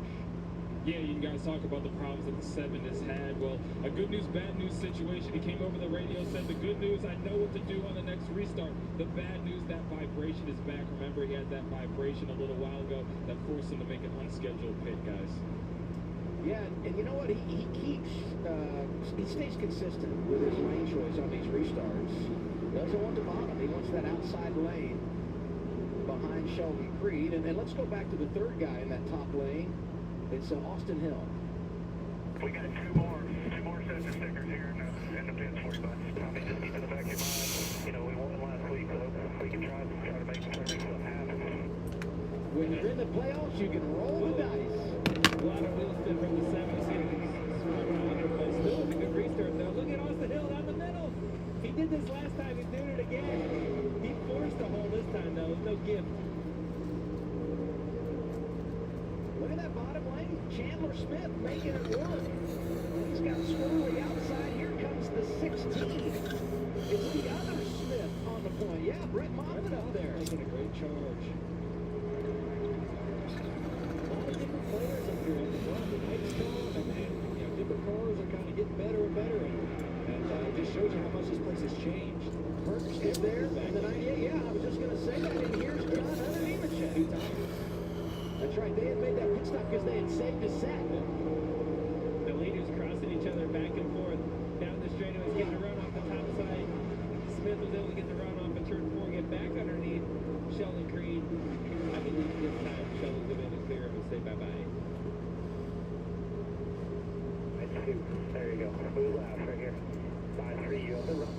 Yeah, you guys talk about the problems that the 7 has had. Well, a good news, bad news situation. He came over the radio, said the good news, I know what to do on the next restart. The bad news, that vibration is back. Remember, he had that vibration a little while ago that forced him to make an unscheduled pit, guys. Yeah, and you know what? He stays consistent with his lane choice on these restarts. Doesn't want the bottom. He wants that outside lane behind Sheldon Creed. And let's go back to the third guy in that top lane. It's Austin Hill. We got two more sets of stickers here in the pits for you, bud. Probably just keep in the back of your mind. You know, we won last week, so we can try to make something happen. When you're in the playoffs, you can roll the dice. A lot of wheel spin from the 7. Still a good restart, though. Look at Austin Hill down the middle. He did this last time. He's doing it again. He forced a hole this time, though. With no gift. Look at that bottom lane. Chandler Smith making it work. He's got swirly outside. Here comes the 16. It's the other Smith on the point. Yeah, Brett Moffitt up there. Making a great charge. A lot of different players up here at the front. The night's strong, and you know, different cars are kind of getting better and better. And it just shows you how much this place has changed. Perkins is there. And the 98, yeah, I was just going to say that. And here's John Hunter-Nemechek. That's right, they had made that pit stop because they had saved a set. The leaders crossing each other back and forth down the straightaway, getting a run off the top side. Smith was able to get the run off of turn 4, get back underneath Sheldon Creed. I believe this time Sheldon's going to be able to clear him and say bye-bye. There you go. Move left right here. 5-3, you have the run.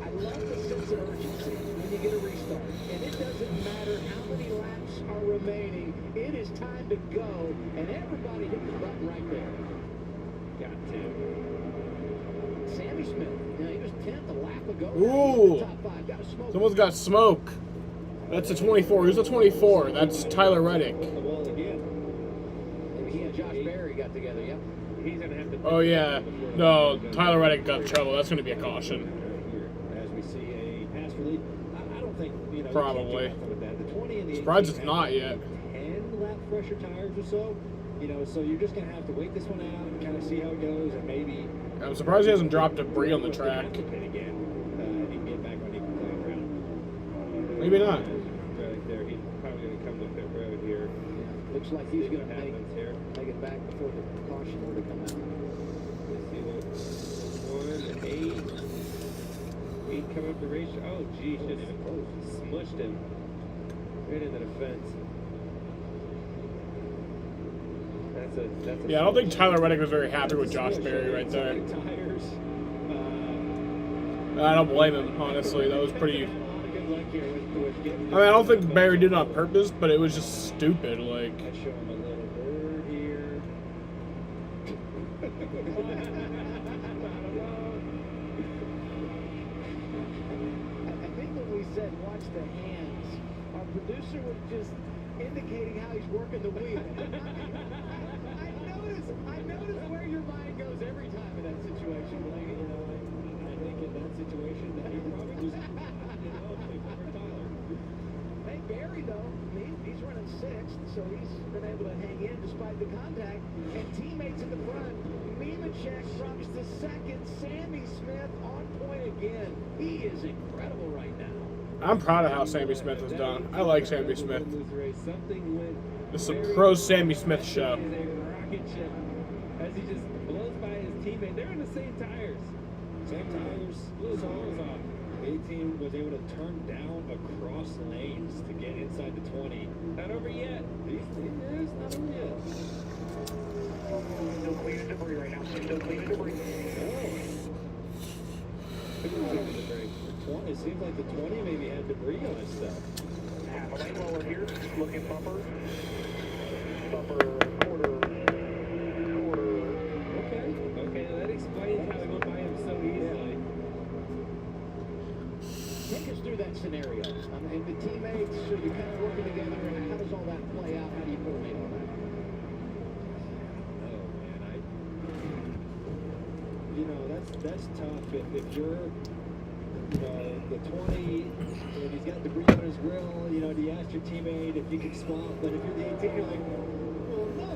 I love the sense of urgency when you get a restart. And it doesn't matter how many laps are remaining. It is time to go. And everybody hit the button right there. Got to. Sammy Smith, he was 10th a lap ago. Ooh. Top 5. Got a smoke. Someone's got smoke. That's a 24. Who's a 24? That's Tyler Reddick. The wall again. Maybe he and Josh Berry got together, yep. He's going to have to... Oh, yeah. No, Tyler Reddick got in trouble. That's going to be a caution. As we see a pass relief, I don't think, you know, Probably. with that. The 20 and the Surprised 18 it's not yet. 10 lap pressure tires or so, you know, so you're just going to have to wait this one out and kind of see how it goes and maybe I'm surprised he hasn't dropped debris on the track. Again, he can get back on even playing ground. Maybe not. Right there, he's probably going to come to pit road here. Looks like he's going to make Here. it back before the caution order come out. Let's see what 8 coming up the race. Oh, geez, just smushed him right into the fence. That's a Yeah, I don't think Tyler Reddick was very happy with Josh Berry right there. Tires. I don't blame him, honestly. That was pretty. Good luck here with getting. I mean, I don't think Barry did it on purpose, but it was just stupid. Like, I show him a little bird here. I think when we said watch the hands, our producer was just indicating how he's working the wheel. I notice where your mind goes every time in that situation, Blaney. You know, I think in that situation that he probably just, picked over Tyler. Hey, Barry, though, he's running 6th, so he's been able to hang in despite the contact. And teammates in the front, Nemechek drops to 2nd. Sammy Smith on point again. He is incredible right now. I'm proud of how Sammy Smith has done. I like Sammy Smith. Something went. This is a pro Sammy Smith show. As he just blows by his teammate. They're in the same tires. Same tires. So 18 was able to turn down across lanes to get inside the 20. Not over yet. It's not over yet. Still cleaning debris right now. Still cleaning debris. It seems like the 20 maybe had debris on his stuff. Half a lane lower here. Looking bumper. Bumper, quarter. Okay, that explains how he went by him so easily. Take us through that scenario. And the teammates, are you kind of working together? And how does all that play out? How do you coordinate all that? Oh man, that's tough. If you're, the 20, and he's got debris on his grill, do you ask your teammate if you can swap? But if you're the 18, you're like, well, no,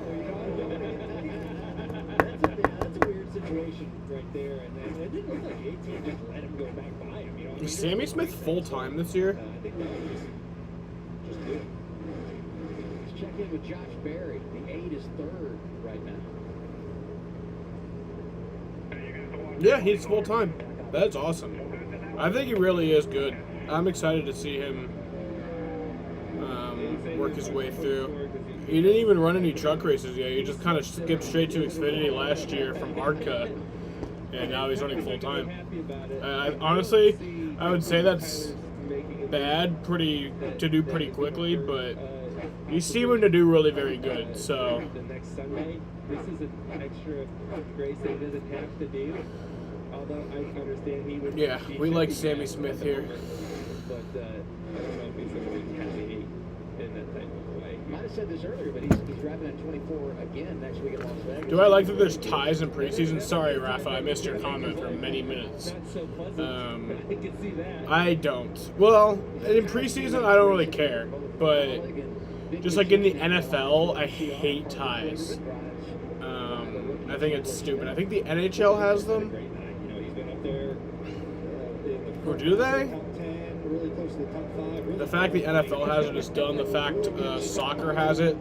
that's a weird situation right there. And it didn't look like the 18 just let him go back by him. Is Sammy Smith full-time this year? I think that was just good. Let's check in with Josh Berry. The 8 is 3rd right now. Yeah, he's full-time. That's awesome. I think he really is good. I'm excited to see him work his way through. He didn't even run any truck races yet. He just kind of skipped straight to Xfinity last year from Arca, and now he's running full-time. Honestly, I would say that's bad to do pretty quickly, but he's seeming to do really very good. So The next Sunday, this is an extra race that he doesn't have to do. Although I understand he would. yeah, we like Sammy Smith here. But I don't know if he's going to retaliate in that type of way. Might have said this earlier, but he's driving at 24 again next week in Las Vegas. Do I like that there's ties in preseason? Sorry, Rafa, I missed your comment for many minutes. Not so pleasant. I can see that. I don't. Well, in preseason, I don't really care. But just like in the NFL, I hate ties. I think it's stupid. I think the NHL has them. He's been up there. Or do they? Top 10, really close to the top 5. Really The fact the NFL has it is dumb. The fact soccer has it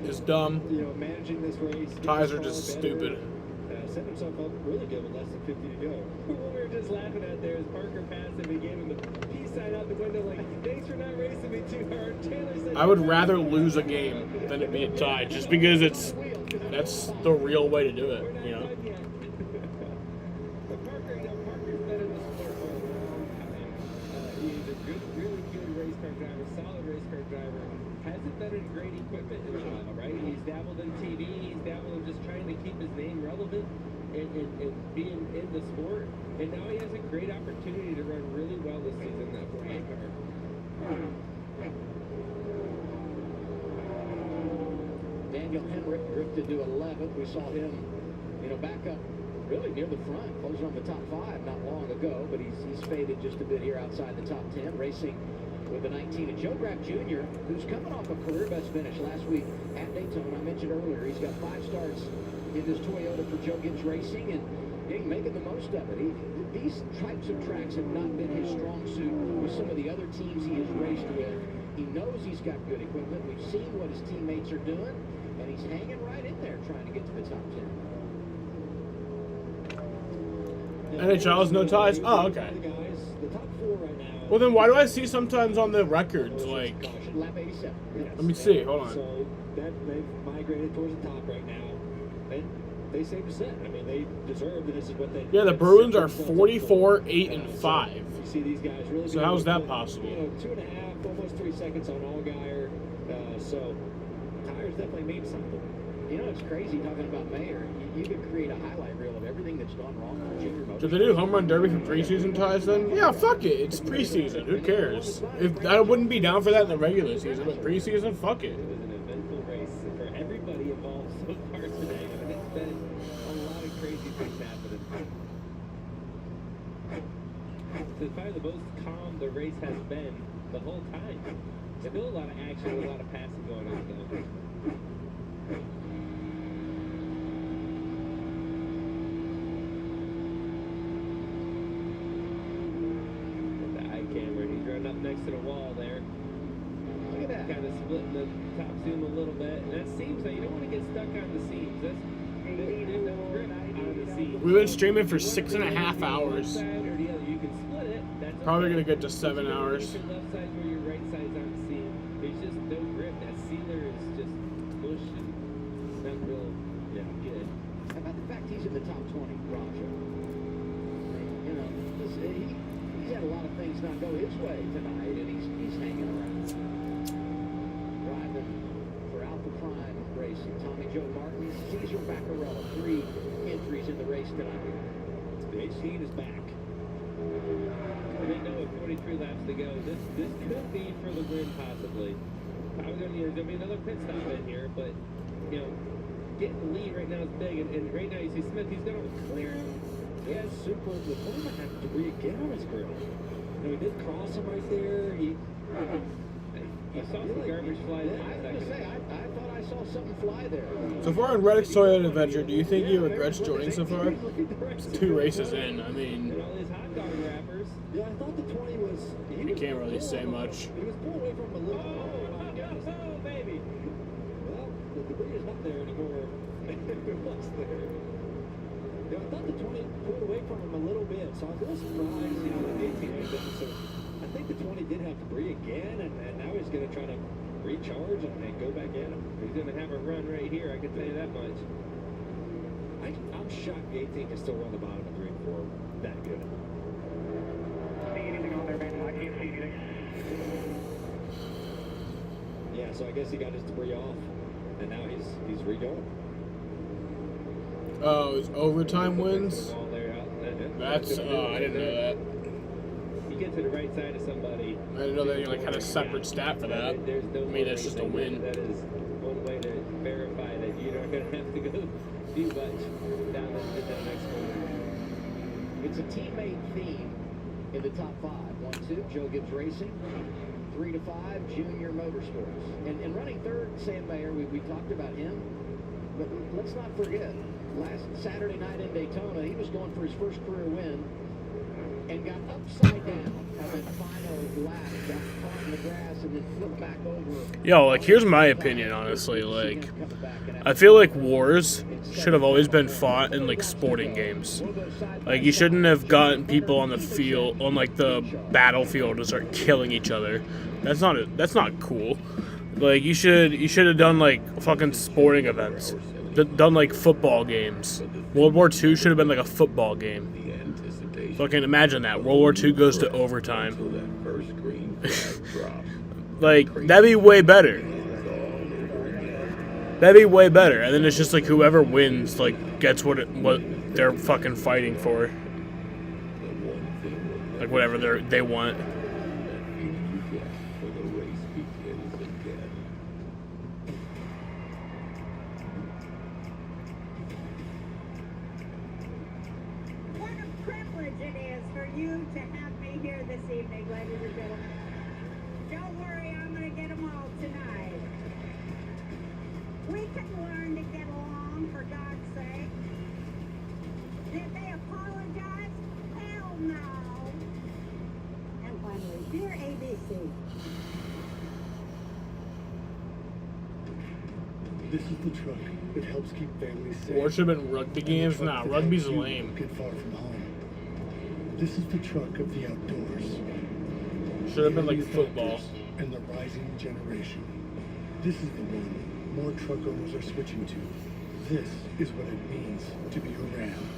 is dumb. Managing this race. Ties are just stupid. Setting himself up really good with less than 50 to go. What we were just laughing at there is Parker passed him and gave him the peace sign out the window like, thanks for not racing me too hard. Taylor said, I would rather lose a game than it be a tie, just because that's the real way to do it, But Parker, Parker's been in the sport for a long time. He's a really good race car driver, solid race car driver. Hasn't been in great equipment in a while, right? He's dabbled in TV, he's dabbled in just trying to keep his name relevant and being in the sport. And now he has a great opportunity to run really well this season, that 48 car. Daniel Henrik drifted to 11th. We saw him, back up really near the front, closing on the top 5 not long ago, but he's faded just a bit here outside the top 10, racing with the 19. And Joe Graff Jr., who's coming off a career best finish last week at Daytona. I mentioned earlier, he's got 5 starts in this Toyota for Joe Gibbs Racing, and he's making the most of it. These types of tracks have not been his strong suit with some of the other teams he has raced with. He knows he's got good equipment. We've seen what his teammates are doing, and he's hanging right in there trying to get to the top 10. NHL has no ties? Oh, okay. The top 4 right now. Well, then why do I see sometimes on the records, like... Lap 87. Let me see, hold on. So they've migrated towards the top right now. They saved a set. I mean, they deserve that. This is what they. Yeah, the Bruins are 44, 8, and 5. You see these guys really. So how's that possible? 2.5, almost 3 seconds on Allgaier. So tires definitely mean something. You know, it's crazy talking about Mayer. You could create a highlight reel of everything that's gone wrong for Junior Motorsports. Did they do home run derby for preseason ties then? Yeah, fuck it. It's preseason. Who cares? If I wouldn't be down for that in the regular season, but preseason, fuck it. It was an eventful race for everybody involved so far today. I mean, it's been a lot of crazy things happening. It's probably the most calm the race has been the whole time. There's still a lot of action, a lot of passing going on though. He's running up next to the wall there. Look at that. Kind of splitting the top seam a little bit. And that seams, you don't want to get stuck on the seams. There's no grip on the seams. We've been streaming for 6.5 hours. You can split it. That's Probably going to get to 7 hours. Your left side where your right side's on the seam. There's just no grip. That sealer is just push and it's not real good. How about the fact he's in the top 20, Raja? You know, he's had a lot of things not go his way tonight, and he's hanging around. Driving for Alpha Prime Racing, Tommy Joe Martin, Cesar Vaccarella, 3 entries in the race tonight. The 18 is back. I didn't know with 43 laps to go. This could be for the win, possibly. There's going to be another pit stop in here, but, you know, getting the lead right now is big. And right now you see Smith, he's going to clear him. Yeah, super. The Fontana had debris again on his grill. He did cross him right there. You saw some garbage fly there. I was going to say, I thought I saw something fly there. So far in Reddick's Toyota Adventure, do you think he regrets joining so far? It's 2 races in. I mean, And all these hot dog wrappers. Yeah, I thought the 20 was. you can't really say much. He was pulled away from him a little. Oh, baby. Well, the debris is not there anymore. It was there. Yeah, I thought the 20 pulled away from him a little bit, so I was a little surprised, that the 18 had done so. I think the 20 did have debris again, and now he's going to try to recharge and go back at him. He's going to have a run right here, I can tell you that much. I'm shocked the 18 can still run the bottom of 3 and 4 that good. Anything on there, man? I can't see anything. Yeah, so I guess he got his debris off, and now he's redoing. Oh, it's overtime wins? All there, That's, I didn't know that. You get to the right side of somebody. I didn't know they had a separate stat for that. There's no I mean, that's just a win. That is one way to verify that you're not going to have to go too much down the next one. It's a teammate theme in the top 5. 1-2, Joe Gibbs Racing. 3-5, Junior Motorsports. And running third, Sam Mayer, we talked about him. But let's not forget, last Saturday night in Daytona, he was going for his first career win and got upside down on that final lap, got caught in the grass, and then flipped back over. Yo, like, here's my opinion, honestly. Like, I feel like wars should have always been fought in, like, sporting games. Like, you shouldn't have gotten people on the field, on, like, the battlefield to start killing each other. That's not cool. Like, you should have done, like, fucking sporting events. Done, like, football games. World War II should have been, like, a football game. Fucking imagine that. World War II goes to overtime. Like, that'd be way better. That'd be way better. And then it's just, like, whoever wins, like, gets what they're fucking fighting for. Like, whatever they want. You to have me here this evening, ladies and gentlemen. Don't worry, I'm going to get them all tonight. We can learn to get along, for God's sake. Dear ABC. This is the truck that helps keep families safe. Or should have been rugby games. Nah, rugby's lame. Get far from home. This is the truck of the outdoors. Should have been like football. And the rising generation. This is the one more truck owners are switching to. This is what it means to be a Ram.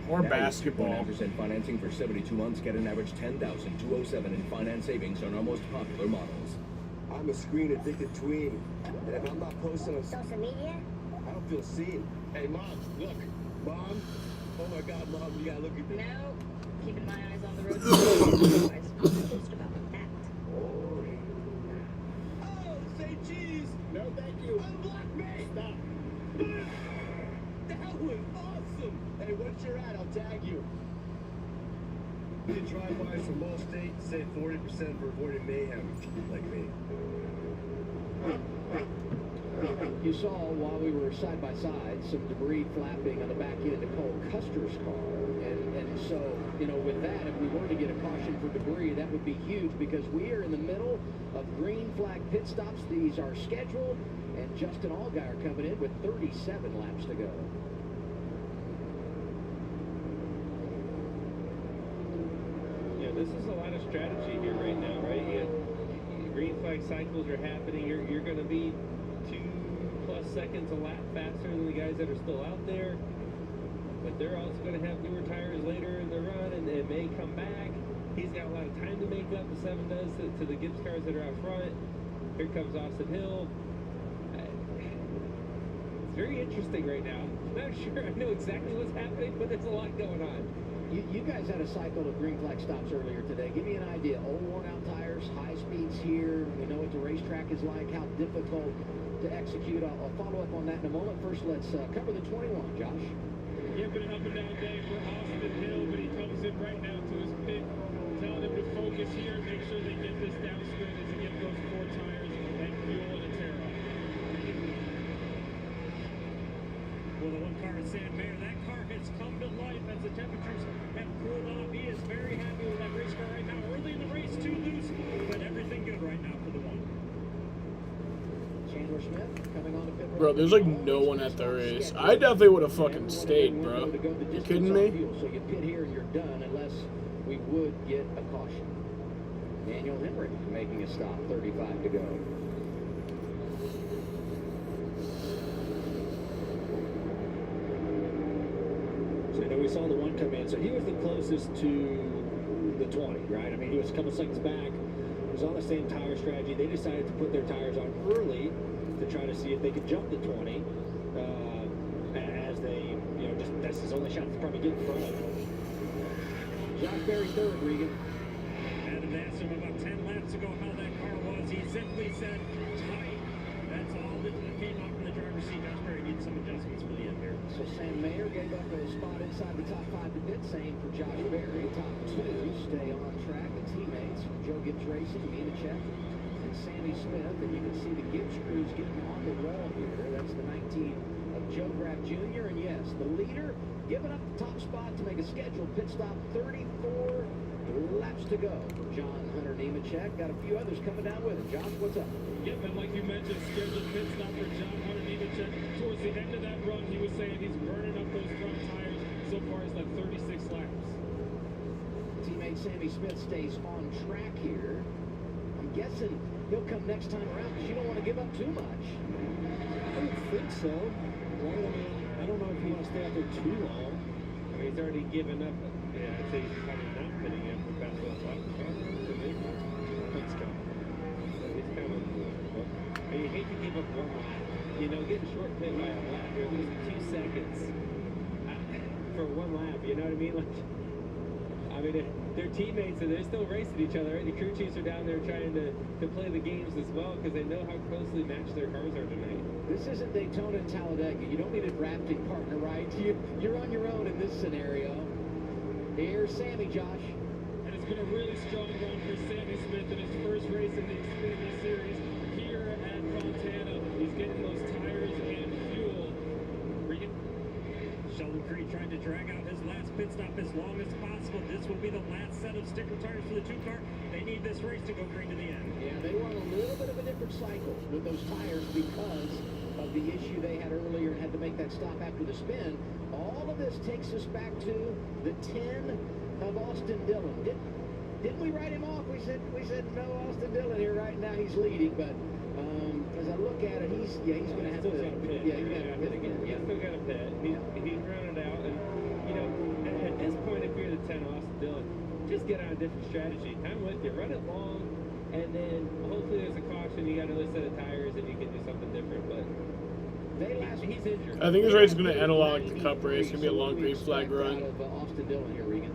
Or basketball. 9% financing for 72 months. Get an average $10,207 in finance savings on our most popular models. I'm a screen-addicted tween, and if I'm not posting on Social media? I don't feel seen. Hey, Mom, look. Mom? Oh, my God, Mom, you gotta look at me. No, keeping my eyes on the road. Otherwise, I'll post about that. Oh, say cheese. No, thank you. Unblock me. Stop. That was awesome. Hey, what's your ad? I'll tag you. The drive-bys from all states save 40% for avoiding mayhem, like me. You saw while we were side by side some debris flapping on the back end of Nicole Custer's car, and so with that, if we were to get a caution for debris, that would be huge because we are in the middle of green flag pit stops. These are scheduled, and Justin Allgaier coming in with 37 laps to go. This is a lot of strategy here right now, right? Green flag cycles are happening. You're going to be 2+ seconds a lap faster than the guys that are still out there. But they're also going to have newer tires later in the run, and they may come back. He's got a lot of time to make up, the 7 does, to the Gibbs cars that are out front. Here comes Austin Hill. It's very interesting right now. Not sure I know exactly what's happening, but there's a lot going on. You guys had a cycle of green flag stops earlier today. Give me an idea. Old worn-out tires, high speeds here. We know what the racetrack is like, how difficult to execute. I'll follow up on that in a moment. First, let's cover the 21, Josh. Yeah, been an up and down day for Austin Hill, but he comes in right now to his pit, telling him to focus here, make sure they get this down straight as he gets those 4 tires and fuel and a tear off. Well, the one car is Sam Mayer. That car has come to life as the temperatures have cooled off. He is very happy with that race car right now. Early in the race, too loose, but everything good right now for the one. Chandler Smith coming on the pit road. Bro, there's like no one at the race. I definitely would have fucking stayed, bro. You kidding me? So you pit here and you're done unless we would get a caution. Daniel Henry making a stop, 35 to go. So, we saw the one come in. So he was the closest to the 20, right? I mean, he was a couple seconds back. He was on the same tire strategy. They decided to put their tires on early to try to see if they could jump the 20 as they, that's his only shot to probably get in front of him. Josh Berry third, Regan. Adam asked him about 10 laps ago how that car was. He simply said, tight. That's all that came off from the driver's seat. Josh Berry needs some adjustments for the end here. So Sam Mayer gave up a spot inside the top 5 to pit. Same for Josh Berry. Top 2 stay on track. The teammates, Joe Gibbs Racing, Nemechek, and Sammy Smith. And you can see the Gibbs crews getting on the wall here. That's the 19 of Joe Graff Jr. And yes, the leader giving up the top spot to make a scheduled pit stop. 34 laps to go for John Hunter Nemechek. Got a few others coming down with him. Josh, what's up? Yep, and like you mentioned, scheduled pit stop for John Hunter Nemechek. Towards the end of that run, he was saying he's burning up those front tires. So far, he's left 36 laps. Teammate Sammy Smith stays on track here. I'm guessing he'll come next time around because you don't want to give up too much. I don't think so. Right? I mean, I don't know if you want to stay out there too long. I mean, he's already given up. Yeah, I'd say he's probably not pitting in for past 12 laps. It's coming. He's coming. I mean, you hate to give up 1 lap. Getting short pit by a lap, you're losing 2 seconds for 1 lap. You know what I mean? They're teammates and they're still racing each other. Right? The crew chiefs are down there trying to play the games as well because they know how closely matched their cars are tonight. This isn't Daytona and Talladega. You don't need a drafting partner, right? You're on your own in this scenario. Here's Sammy, Josh. And it's been a really strong run for Sammy Smith in his first race in the Xfinity Series here at Fontana. He's getting those tires and fuel. Regan? Sheldon Creed trying to drag out his last pit stop as long as possible. This This will be the last set of sticker tires for the 2 car. They need this race to go green to the end. Yeah, they run a little bit of a different cycle with those tires because of the issue they had earlier and had to make that stop after the spin. All of this takes us back to the 10 of Austin Dillon. Didn't we write him off? We said no Austin Dillon here right now. He's leading, but as I look at it, he's going to have to pit. Yeah, he's got to pit again. He's still got to pit. He's running out, and at this point, if you're the 10 Austin Dillon, just get on a different strategy. I'm with you. Run it long, and then hopefully there's a caution. You got another set of tires, and you can do something different. But he's injured. I think this race is going to end a lot like the Cup race. It's going to be a long green flag run. Austin Dillon here, Regan.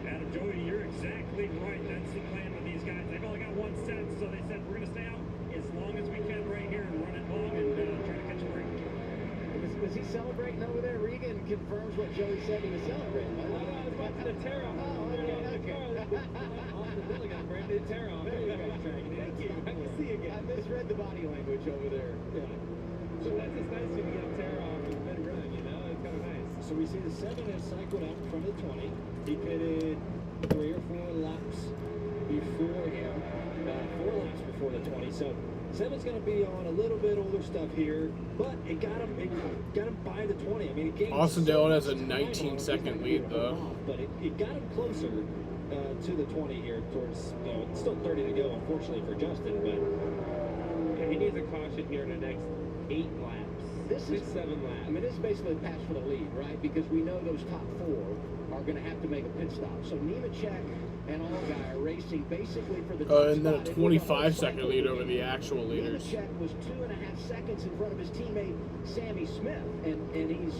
Adam Joey, you're exactly right. That's the plan with these guys. They've only got 1 set, so they said we're going to stay out as long as we can right here and run it long and try to catch a break. Was he celebrating over there? Regan confirms what Joey said he was celebrating. I was watching the tear off. Oh, okay. Austin Dillon got a brand new tear off. Thank you. I can see again. I misread the body language over there. Yeah. So that's just nice when you get a tear off and then run, It's kind of nice. So we see the 7 has cycled out in front of the 20. He pitted 3 or 4 laps before him, 4 laps before the 20. So 7's going to be on a little bit older stuff here, but it got him by the 20. I mean, it gained Austin Dillon has a 19-second lead, though. But it got him closer to the 20 here towards, it's still 30 to go, unfortunately, for Justin, but he needs a caution here in the next 8 laps. This is 7 laps. I mean, this is basically a pass for the lead, right? Because we know those top 4 are going to have to make a pit stop. So Nemechek and Allgaier are racing basically for the top And then a spot. 25-second lead over the actual leaders. Nemechek was 2.5 seconds in front of his teammate Sammy Smith, and he's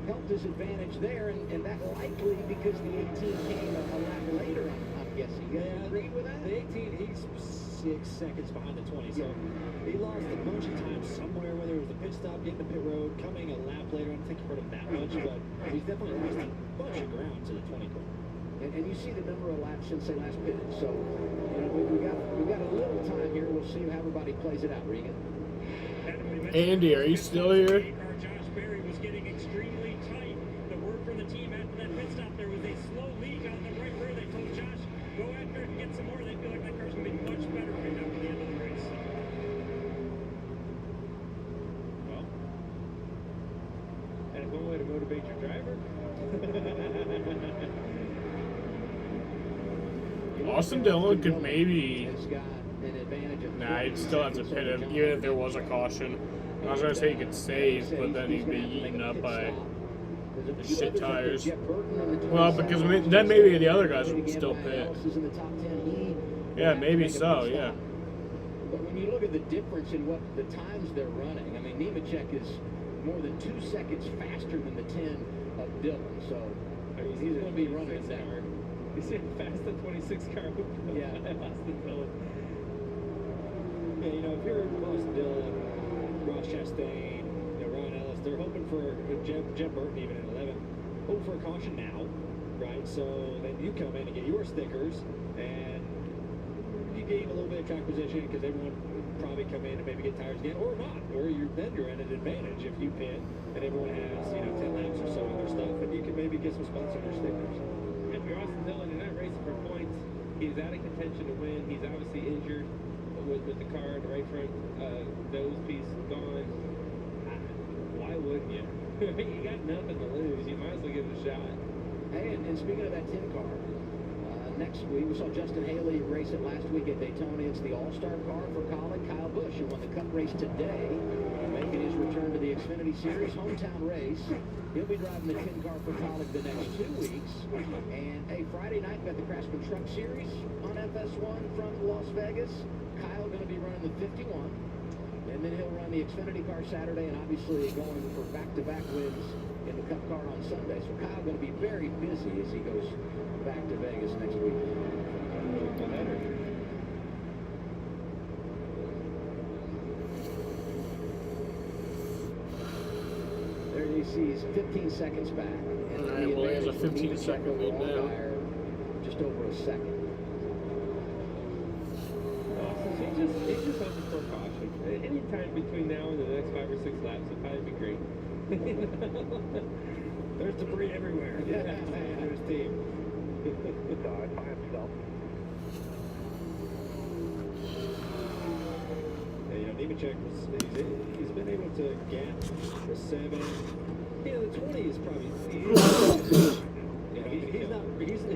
helped his advantage there, and that likely because the 18 came a lap later, I'm guessing. You agree with that? The 18, he's 6 seconds behind the 20, so he lost a bunch of time somewhere, whether it was the pit stop, getting the pit road, coming a lap later. I don't think he hurt him that much, but he's definitely lost a bunch of ground to the 20 car. And you see the number of laps since they last pitted, so we've got a little time here. We'll see how everybody plays it out, Regan. Andy, are you still here? Josh Berry was getting extremely tight. The word from the team after that pit stop, there was a slow leak on the right rear. They told Josh, go after it and get some more. They feel like that car's going to be much better right now for the end of the race. Well, that's one way to motivate your driver. Austin Dillon could maybe... Has got an advantage of Nah, he'd still have to pit him, even if there was a caution. I was going to say he could save, but then he'd be eaten up by the shit tires. Well, because then maybe the other guys would still pit. Yeah, maybe so, yeah. But when you look at the difference in what the times they're running, I mean, Nemechek is more than 2 seconds faster than the 10 of Dillon, so he's going to be running down. He's fast the 26 car. Yeah. Austin Dillon. Yeah, if you're Austin Dillon, Ross Chastain, Ryan Ellis, they're hoping for Jeb Burton even at 11, hoping for a caution now, right? So then you come in and get your stickers, and you gain a little bit of track position because everyone would probably come in and maybe get tires again, or not, or you're at an advantage if you pit and everyone has 10 laps or so of their stuff, and you can maybe get some spots on your stickers. If you're Austin Dillon, you're not racing for points. He's out of contention to win. He's obviously injured with the car in the right front nose piece gone. Why wouldn't you? You got nothing to lose. You might as well give it a shot. Hey, and speaking of that 10 car, next week we saw Justin Haley race it last week at Daytona. It's the all-star car for Colin Kyle Busch, who won the Cup race today, making his return to the Xfinity Series hometown race. He'll be driving the 10 car for Colin the next 2 weeks. And hey, Friday night we got the Craftsman Truck Series on FS1 from Las Vegas. Kyle going to be running the 51. And then he'll run the Xfinity car Saturday, and obviously going for back-to-back wins in the Cup car on Sunday. So Kyle going to be very busy as he goes back to Vegas next week. There you see he's 15 seconds back. And All right, well, he has a 15-second lead now. Just over a second. He's just hoping for a caution. Any time between now and the next 5 or 6 laps would probably be great. There's debris everywhere. Yeah. There's team. Nemechek he's been able to gap the 7. You know, the 20 is probably.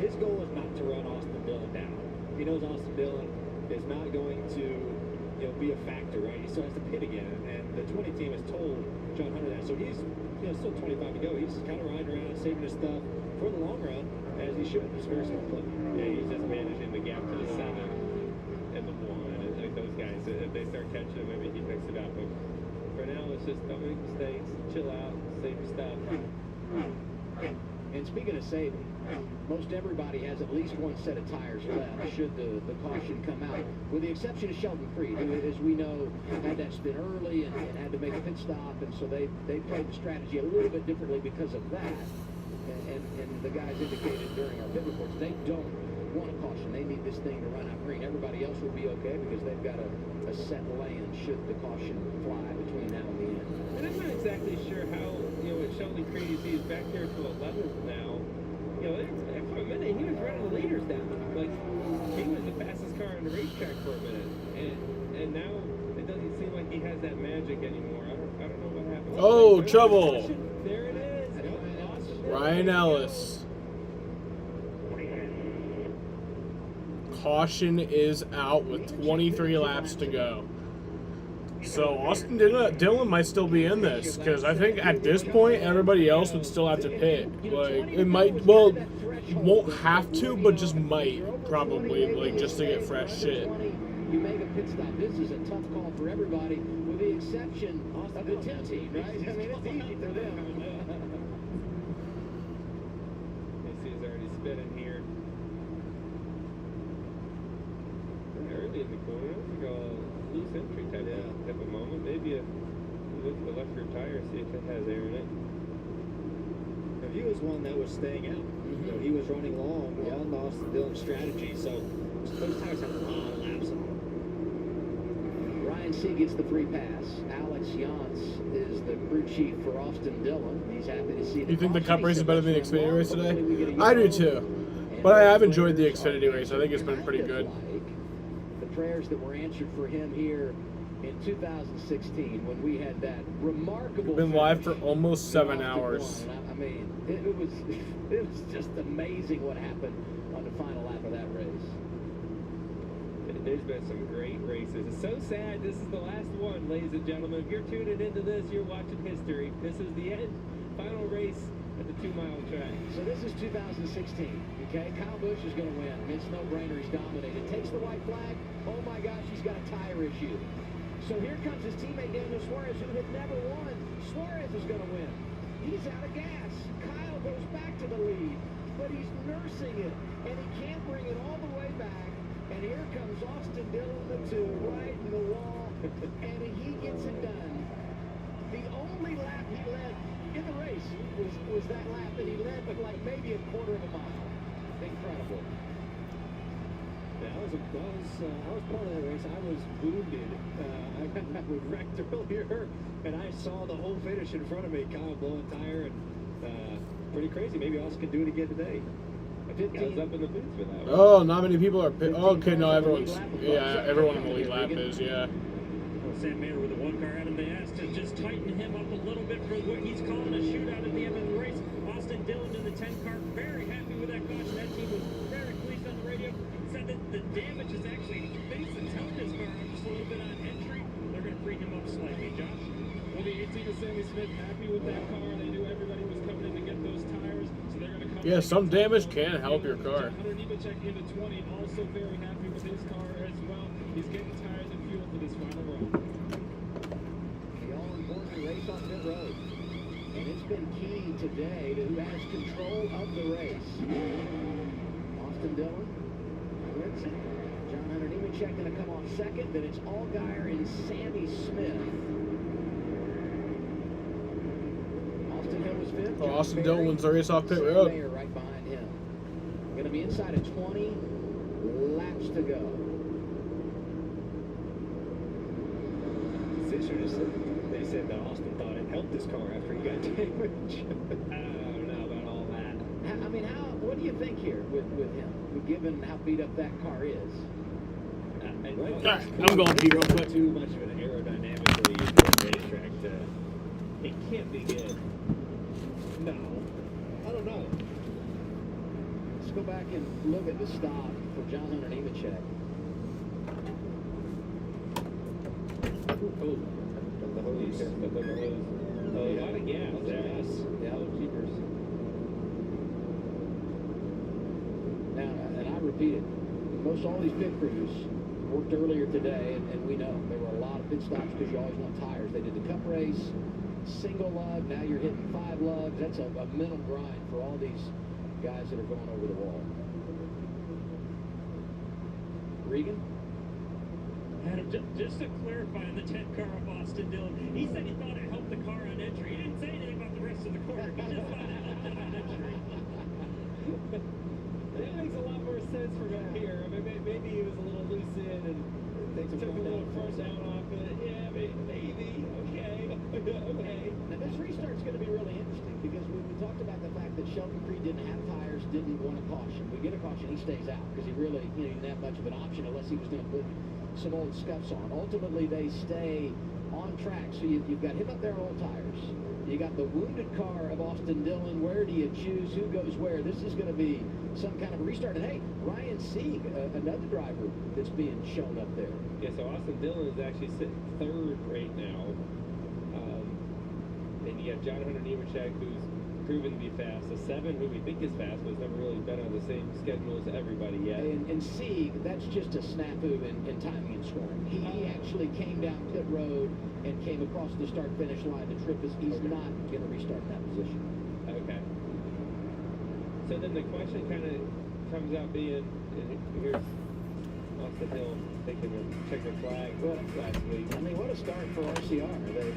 His goal is not to run Austin Dillon down. He knows Austin Dillon is not going to be a factor, right? He still has to pit again, and the 20 team has told John Hunter that. So he's still 25 to go. He's kind of riding around, saving his stuff for the long run, as he should. It's a very smart play. Yeah, he's just managing the gap to the 7 and the 1. And like those guys, if they start catching him, maybe he picks it up. But for now, it's just don't make mistakes, chill out, save your stuff. And speaking of saving, most everybody has at least one set of tires left should the caution come out, with the exception of Sheldon Creed, who, as we know, had that spin early and had to make a pit stop, and so they played the strategy a little bit differently because of that. And the guys indicated during our pit reports they don't want a caution. They need this thing to run out green. Everybody else will be okay because they've got a set lane should the caution fly between now and the end. And I'm not exactly sure how, with Sheldon Creed, he's back there to 11th now. For a minute, he was running the leaders down. Like, he was the fastest car on the racetrack for a minute. And now it doesn't seem like he has that magic anymore. I don't know what happened. Oh, trouble. There it is. Ryan Ellis. Caution is out with 23 laps to go. So Austin Dillon might still be in this, because I think at this point everybody else would still have to pit. Like, it might, well, won't have to, but just might, probably, like, just to get fresh shit. You make a pit stop. This is a tough call for everybody, with the exception of the 10 team, right? I mean, it's easy for them. He's already spinning here. Early in the corner, it's like a loose entry type of moment. Maybe look at the left rear tire, see if it has air in it. Now, he was one that was staying out. He was running long on Austin Dillon's strategy, so those tires had a lot of laps on them. Ryan C gets the free pass. Alex Yance is the crew chief for Austin Dillon. He's happy to see. You think the Cup race is better than the Xfinity race today? I do too. But I have enjoyed the Xfinity race. I think it's been pretty good. The prayers that were answered for him here in 2016 when we had that remarkable. We've been live for almost 7 hours. I mean, it was just amazing what happened on the final lap of that race. There's been some great races. It's so sad this is the last one, ladies and gentlemen. If you're tuning into this, you're watching history. This is the end. Final race at the 2-mile track. So this is 2016, okay? Kyle Busch is going to win. It's no brainer. He's dominated. Takes the white flag. Oh my gosh, he's got a tire issue. So here comes his teammate Daniel Suarez, who had never won. Suarez is going to win. He's out of gas. Kyle goes back to the lead, but he's nursing it, and he can't bring it all the way back. And here comes Austin Dillon, the 2, right in the wall, and he gets it done. The only lap he led in the race was that lap that he led, but like maybe a quarter of a mile. Incredible. Yeah, I was part of that race. I was wounded. I was wrecked earlier, and I saw the whole finish in front of me. Kyle blowing tire, and pretty crazy. Maybe Austin can do it again today. I was up in the booth for that one. Oh, not many people are pit. Oh, okay, no, everyone on the lead lap is, yeah. Well, Sam Mayer with the 1 car out, and they asked to just tighten him up a little bit for what he's calling a shootout at the end of the race. Austin Dillon in the 10 car, very happy with that caution. That team was very pleased on the radio. Said that the damage is actually facing telling his car just a little bit on entry. They're going to free him up slightly, Josh. Well, the 18 of Sammy Smith happy with that car. They knew everybody was coming in to get those tires, so they're going to come. Yeah, some damage can help your car. Hunter Nemechek into 20, also very happy with his car as well. He's getting tires and fuel for this final run. The all-important race on pit road. And it's been key today to who has control of the race. Austin Dillon wins it. John Hunter Nemechek going to come off second. Then it's Allgaier and Sammy Smith. Austin Hill was fifth. Oh, Austin Dillon wins the race off pit road. Mayer right behind him. Going to be inside of 20 laps to go. They said that Austin thought it helped his car after he got damaged. I don't know about all that. I mean, what do you think here with him, given how beat up that car is? I'm going Pete real quick. Too much of an aerodynamically good racetrack it can't be good. No. I don't know. Let's go back and look at the stop for John Hunter Nemechek. Oh, the hose. A lot of gas there. Yeah. Keepers. Now, and I repeat it, most all these pit crews worked earlier today, and we know there were a lot of pit stops because you always want tires. They did the cup race, single lug, now you're hitting 5 lugs. That's a mental grind for all these guys that are going over the wall. Regan? Adam, just to clarify on the 10 car of Austin Dillon, he said he thought it helped the car on entry. He didn't say anything about the rest of the car. He just thought it helped it on entry. That makes a lot more sense from up here. I mean, maybe he was a little loose in and took a little front down off it. Yeah, maybe. Okay. Okay. Now, this restart's going to be really interesting because we talked about the fact that Sheldon Creed didn't have tires, didn't want a caution. We get a caution, he stays out because he really, he didn't have much of an option unless he was going to put some old scuffs on. Ultimately, they stay on track. So you've got him up there on old tires. You got the wounded car of Austin Dillon. Where do you choose? Who goes where? This is going to be some kind of a restart. And hey, Ryan Sieg, another driver that's being shown up there. Yeah, so Austin Dillon is actually sitting 3rd right now. And you have John Hunter Nemechek, who's proven to be fast. The 7, who we think is fast, but has never really been on the same schedule as everybody yet. And Sieg, that's just a snafu in timing and scoring. He actually came down pit road and came across the start-finish line. The trip is he's not going to restart in that position. Okay. So then the question kind of comes out being, here's Austin Hill taking a checker flag last week. I mean, what a start for RCR.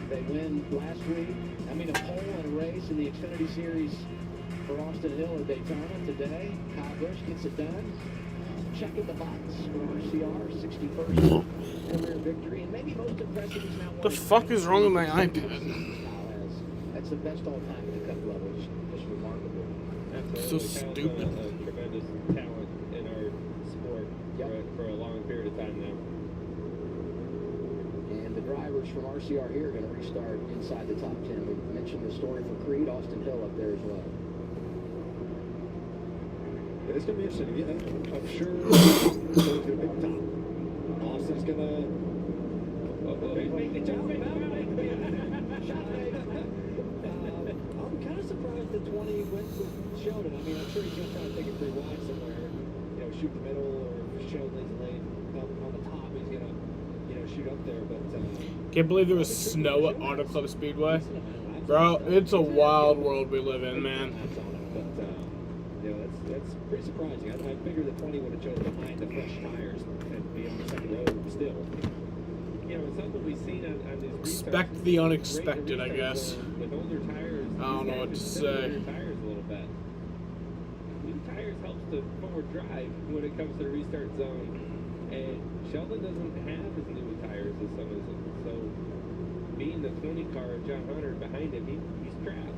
They win last week. I mean, a pole and a race in the Xfinity Series for Austin Hill at Daytona today. Kyle Busch gets it done. Checking the box for RCR, 61st career victory. And maybe most impressive is now The fuck is wrong with my iPad? That's the best all time at the cup level. Just remarkable. So stupid. A tremendous talent in our sport for a long period of time now. And the drivers from RCR here are going to restart inside the top 10. We mentioned the story for Creed, Austin Hill up there as well. It's going to be interesting. Yeah, I'm sure it's going to be a big top. Austin's going to... make the jump. I'm kind of surprised that 20 went with Sheldon. I mean, I'm sure he's going to try to take it pretty wide somewhere. Shoot the middle, or if Sheldon's lane on the top, he's going to shoot up there. But Can't believe there was snow at Auto Club Speedway. Bro, it's a wild world we live in, man. That's pretty surprising. I figured that 20 would have chosen behind the fresh tires and be on the second row still. It's something we've seen on these restarts. Expect the unexpected, I guess. With older tires, I don't know what to say. Tires a little bit. New tires helps the forward drive when it comes to the restart zone, and Sheldon doesn't have as new tires as some of them. So, being the 20 car of John Hunter behind him, he's trapped.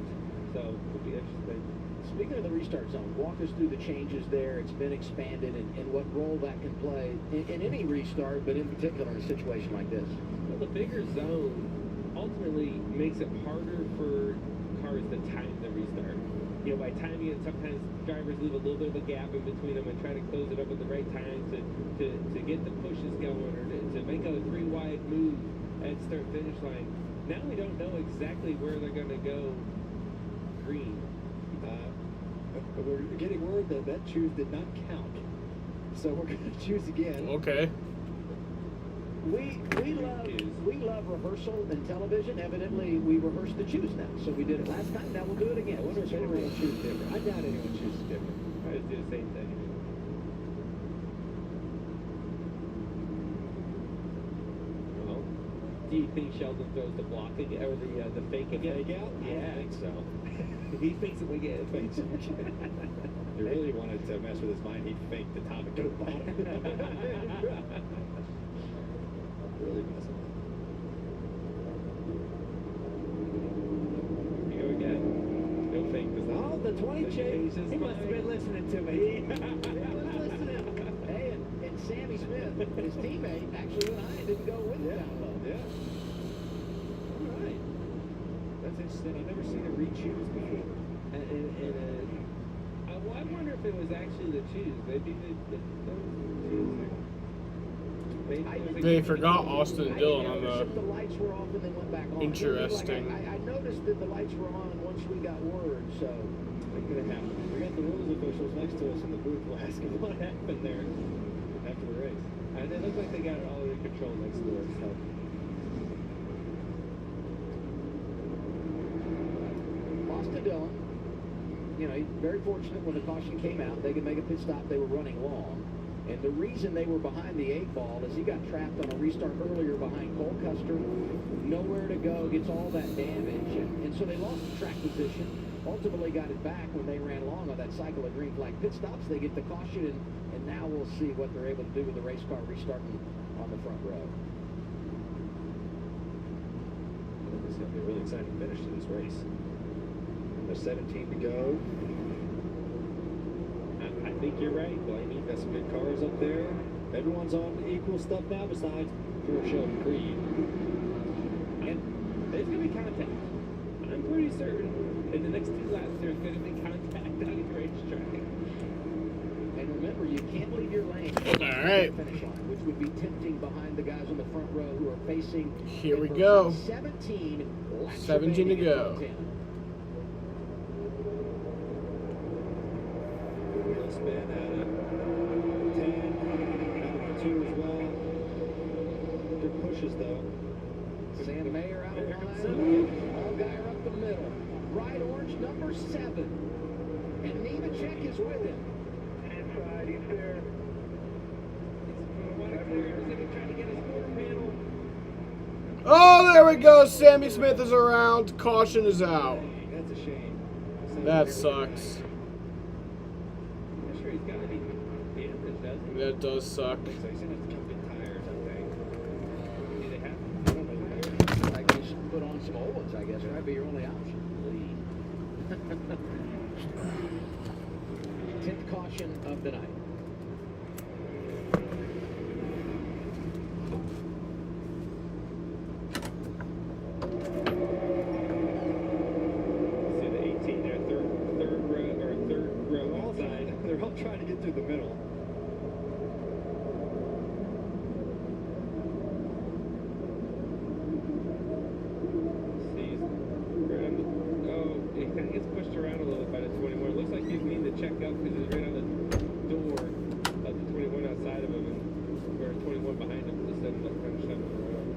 So it'll be interesting. Speaking of the restart zone, walk us through the changes there. It's been expanded and what role that can play in any restart, but in particular in a situation like this. Well, the bigger zone ultimately makes it harder for cars to time the restart. By timing it, sometimes drivers leave a little bit of a gap in between them and try to close it up at the right time to get the pushes going or to make a 3-wide move at start-finish line. Now we don't know exactly where they're going to go green. We're getting word that choose did not count. So we're going to choose again. Okay. We love rehearsal in television. Evidently, we rehearsed the choose now. So we did it last time. Now we'll do it again. I wonder if anyone will choose different. I doubt anyone chooses different. I just do the same thing. Well, do you think Sheldon throws the block again, or the fake again? Fake out? Yeah, I think so. He thinks it again. If he really wanted to mess with his mind, he'd fake the top and go to the bottom. Really messing with it. Here we go again. No fake this time. Oh, the 20 chase. He must have been listening to me. Hey, and Sammy Smith, His teammate actually went high and didn't go with him down low. Yeah. All right. That's interesting. I've never seen it re-choose before. Well, I wonder if it was actually the choose. Maybe they choose. They forgot Austin Dillon on The lights were off and they went back on. Interesting. I noticed that the lights were on once we got word, so It could have happened. We got the rules officials next to us in the booth. We'll ask them what happened there after the race. And it looked like they got it all under control next door. So. Austin Dillon, he's very fortunate when the caution came out. They could make a pit stop. They were running long. And the reason they were behind the 8-ball is he got trapped on a restart earlier behind Cole Custer. Nowhere to go, gets all that damage. And so they lost the track position. Ultimately got it back when they ran long on that cycle of green flag pit stops. They get the caution, and now we'll see what they're able to do with the race car restarting on the front row. I think this is going to be a really exciting finish to this race. There's 17 to go. I think you're right, Blaney. Got some good cars up there. Everyone's on equal stuff now besides poor Sheldon Creed. And it's going to be contact. I'm pretty certain in the next 2 laps there's going to be contact on the racetrack. And remember, you can't leave your lane All right. finish line, which would be tempting behind the guys on the front row who are facing. Here we go. 17 laps 17 to go. Spin out of 10, out of 2 as well. Good pushes though. Sam Mayer out of line. Allgaier up the middle. Bright orange, number 7. And Nemechek is with him. Inside, he's there. Oh, there we go. Sammy Smith is around. Caution is out. That's a shame. That sucks. That does suck. So he's going to have to come get tires, I think. Do they have? I guess put on some old ones, I guess. That'd be your only option. 10th caution of the night. See the 18 there, third row outside. They're all trying to get through the middle. It kind of gets pushed around a little bit by the 21. It looks like he's needing to check up because he's right on the door of the 21 outside of him, and where 21 behind him just doesn't look kind of shut around.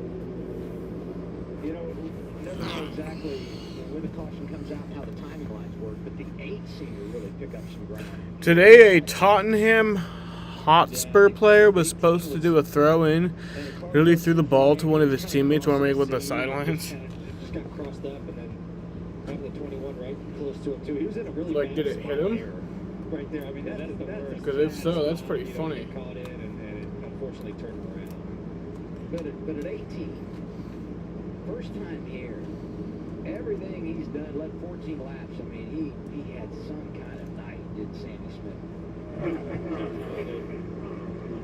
Never know exactly when the caution comes out and how the timing lines work, but the 8 seemed to really pick up some ground. Today, a Tottenham Hotspur player was supposed to do a throw-in. Really threw the ball to one of his teammates while making with the sidelines. Just got crossed up and then having the 21 right close to him too. He was in a really Like, bad did it hit him? spot right there. I mean, that's the worst. Because if so, that's pretty funny. Caught in and it unfortunately turned him around. But at 18, first time here, everything he's done, led 14 laps. I mean, he had some kind of night, did Sammy Smith.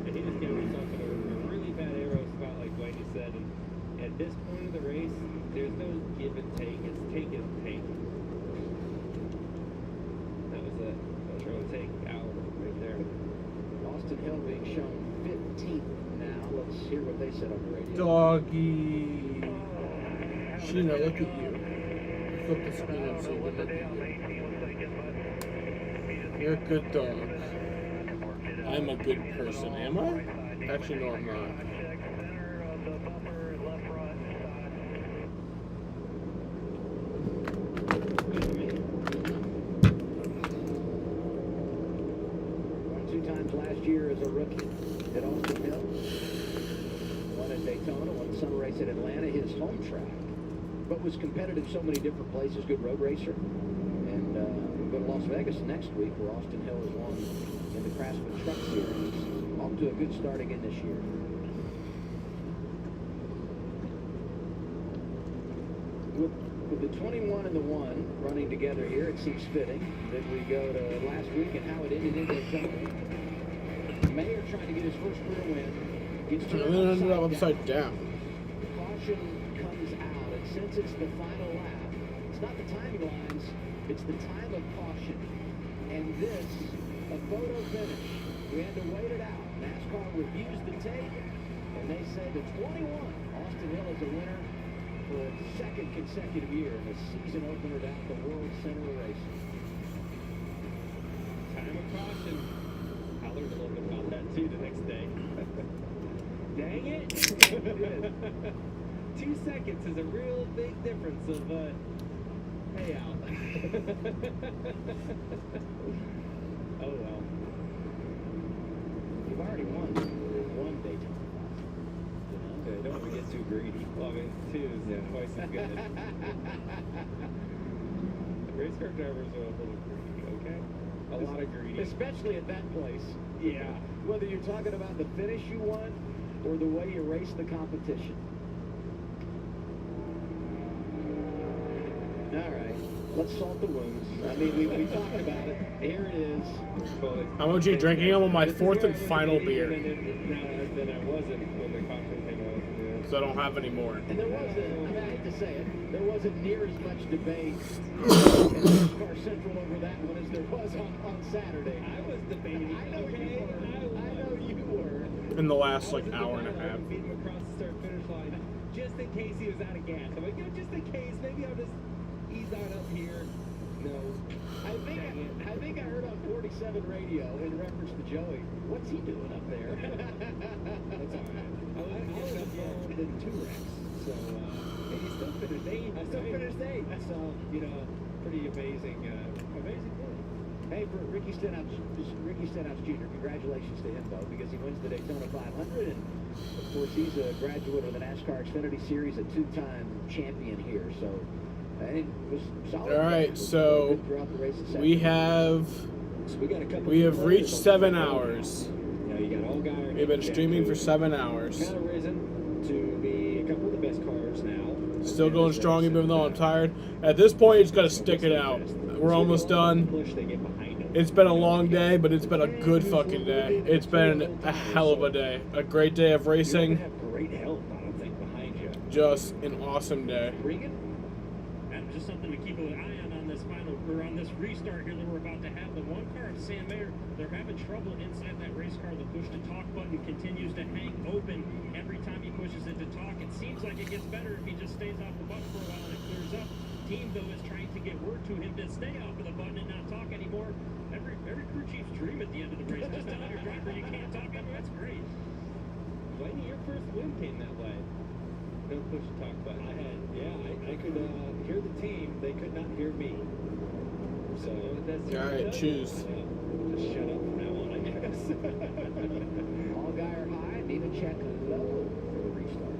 And he just got himself in a really bad aero spot, like Blaney said. And at this point of the race, there's no give and take. It's take and take. That was a throw and take out right there. Austin Hill being shown 15th now. Let's hear what they said on the radio. Doggy. Sheena, look at you. Flip the screen up so you can look at you. You're a good dog. I'm a good person, am I? Actually, no, I'm not. 2 times last year as a rookie at Austin Hill. Won at Daytona, won the summer race at Atlanta, his home track. But was competitive so many different places, good road racer. And we'll go to Las Vegas next week where Austin Hill has won in the Craftsman Truck Series. Off to a good start again this year. With the 21 and the 1 running together here, it seems fitting that we go to last week and how it ended in Daytona. Mayer trying to get his first career win Gets And turned then it ended up upside upside down. Caution comes out, and since it's the final lap, it's not the timing lines, it's the time of caution. And this, a photo finish. We had to wait it out. NASCAR refused to take, and they said to 21, Austin Hill is a winner for a second consecutive year in a season opener down at the World Center of Racing. Time of caution. I learned a little bit about that too the next day. Dang it! 2 seconds is a real big difference of payout. Oh well. You've already won one Daytona. Okay, don't want to get too greedy. Well, I mean, 2 is twice as good. Race car drivers are a little greedy, okay? A lot of greedy. Especially at that place. Yeah. Whether you're talking about the finish you won or the way you race the competition. All right, let's salt the wounds. I mean, we talked about it. Here it is. How much are you drinking? I'm on my 4th and final beer. Then I wasn't when the caution came out. Yeah. Because I don't have any more. And there wasn't, I mean, I hate to say it, there wasn't near as much debate in NASCAR Central over that one as there was on Saturday. I was debating. I know you were. I know you were. In the last, like, hour and a half. Beat him across the start-finish line just in case he was out of gas. I'm like, just in case, maybe I'll just ease on up here. No. I think I heard on 47 radio in reference to Joey. What's he doing up there? That's all right. I was involved in 2 wrecks, so and he still finished 8th. I still finished 8th. So pretty amazing, amazing thing. Hey, for Ricky Stenhouse Jr., congratulations to him, though, because he wins the Daytona 500, and, of course, he's a graduate of the NASCAR Xfinity Series, a 2-time champion here, so and it was solid. All right, so we have reached 7 hours. You got Allgaier. We've been streaming for 7 hours. Kind of risen to be a couple of the best cars now. Still going strong even though I'm tired. At this point, you just got to stick it out. We're almost done. It's been a long day, but it's been a good fucking day. It's been a hell of a day. A great day of racing. Great help, I don't think, behind you. Just an awesome day. And just something to keep an eye on this final, or on this restart here that we're about to have. The one car of Sam Mayer, they're having trouble inside that race car. The push to talk button continues to hang open every time he pushes it to talk. It seems like it gets better if he just stays off the button for a while and it clears up. Team, though, is trying to get word to him to stay off of the button and not talk anymore. Every crew chief's dream at the end of the race. Just telling your driver you can't talk anymore. That's great. Blaney, your first win came that way. No push to talk button. I could hear the team. They could not hear me. So all right, choose. Just shut up from now on, I guess. Allgaier high, Nemechek low for the restart.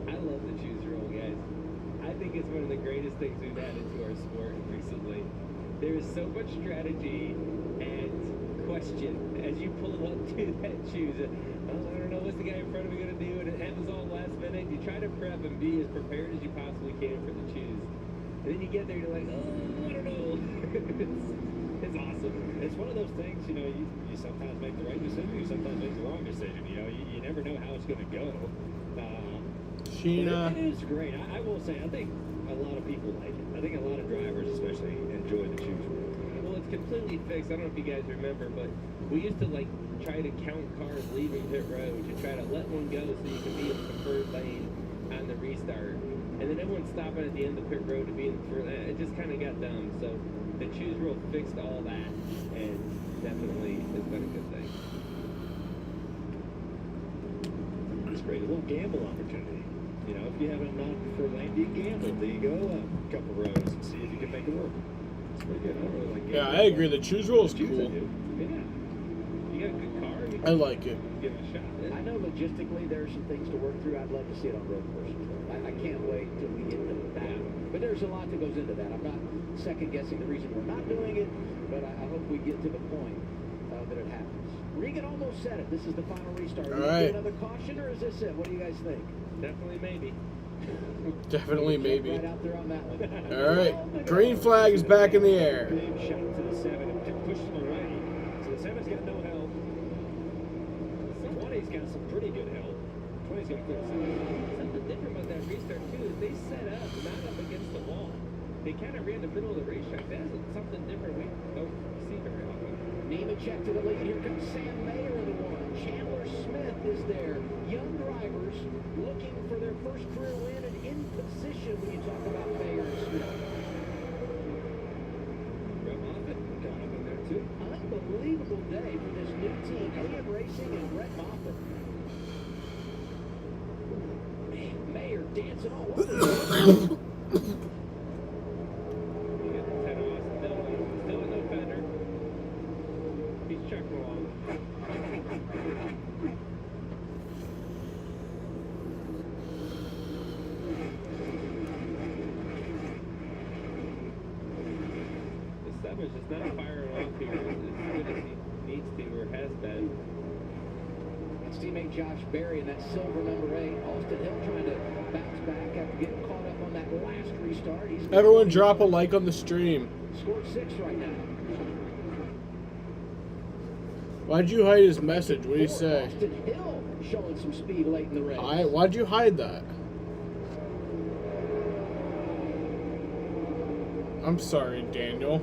I love the choose rule, guys. I think it's one of the greatest things we've added to our sport recently. There is so much strategy and question as you pull up to that choose. I don't know what's the guy in front of me going to do, and it happens all last minute. You try to prep and be as prepared as you possibly can for the choose. And then you get there, you're like, oh, I don't know. It's awesome. It's one of those things, you sometimes make the right decision, you sometimes make the wrong decision. You never know how it's going to go. Sheena. It is great. I will say, I think a lot of people like it. I think a lot of drivers especially enjoy the choose rule. Well, it's completely fixed. I don't know if you guys remember, but we used to try to count cars leaving pit road to try to let one go so you can be in the preferred lane on the restart. And then everyone's stopping at the end of pit road to be in the preferred lane. It just kind of got dumb. So the choose rule fixed all that, and definitely has been a good thing. It's great. A little gamble opportunity. If you have a non-preferred lane, you gamble. There you go a couple rows and see if you can make it work. It's pretty good. I don't really like Yeah, I agree. The choose rule is cool. Yeah. You got a good car. I like it. Give it a shot. I know logistically there are some things to work through. I'd love to see it on road courses. I can't wait till we get to that. But there's a lot that goes into that. I'm not second guessing the reason we're not doing it, but I hope we get to the point that it happens. Regan almost said it. This is the final restart. All right. Another caution, or is this it? What do you guys think? Definitely maybe. Definitely maybe. Right out there on that one. All right. Green flag is back in the air. Big shot to the 7 and pushed them away. So The 7's got no help. The 20's got some pretty good help. 20's going to clear the 7. Something different about that restart, too, is they set up, not up against the wall. They kind of ran the middle of the racetrack. That's something different we don't see very often. Nemechek to the lead. Here comes Sam Mayer in the one. Chandler Smith is there. Young drivers looking for their first career win and in position when you talk about Mayer and Smith. Brett Moffitt got up in there too. Unbelievable day for this new team. AM Racing and Brett Moffitt. Man, Mayer dancing all over. Is just not firing off here as good as he needs to or has been. His teammate Josh Berry in that silver number 8. Austin Hill trying to bounce back after getting caught up on that last restart. Everyone drop a like on the stream. Scored 6 right now. Why'd you hide his message? What do you say? Austin Hill showing some speed late in the race. Why'd you hide that? I'm sorry, Daniel.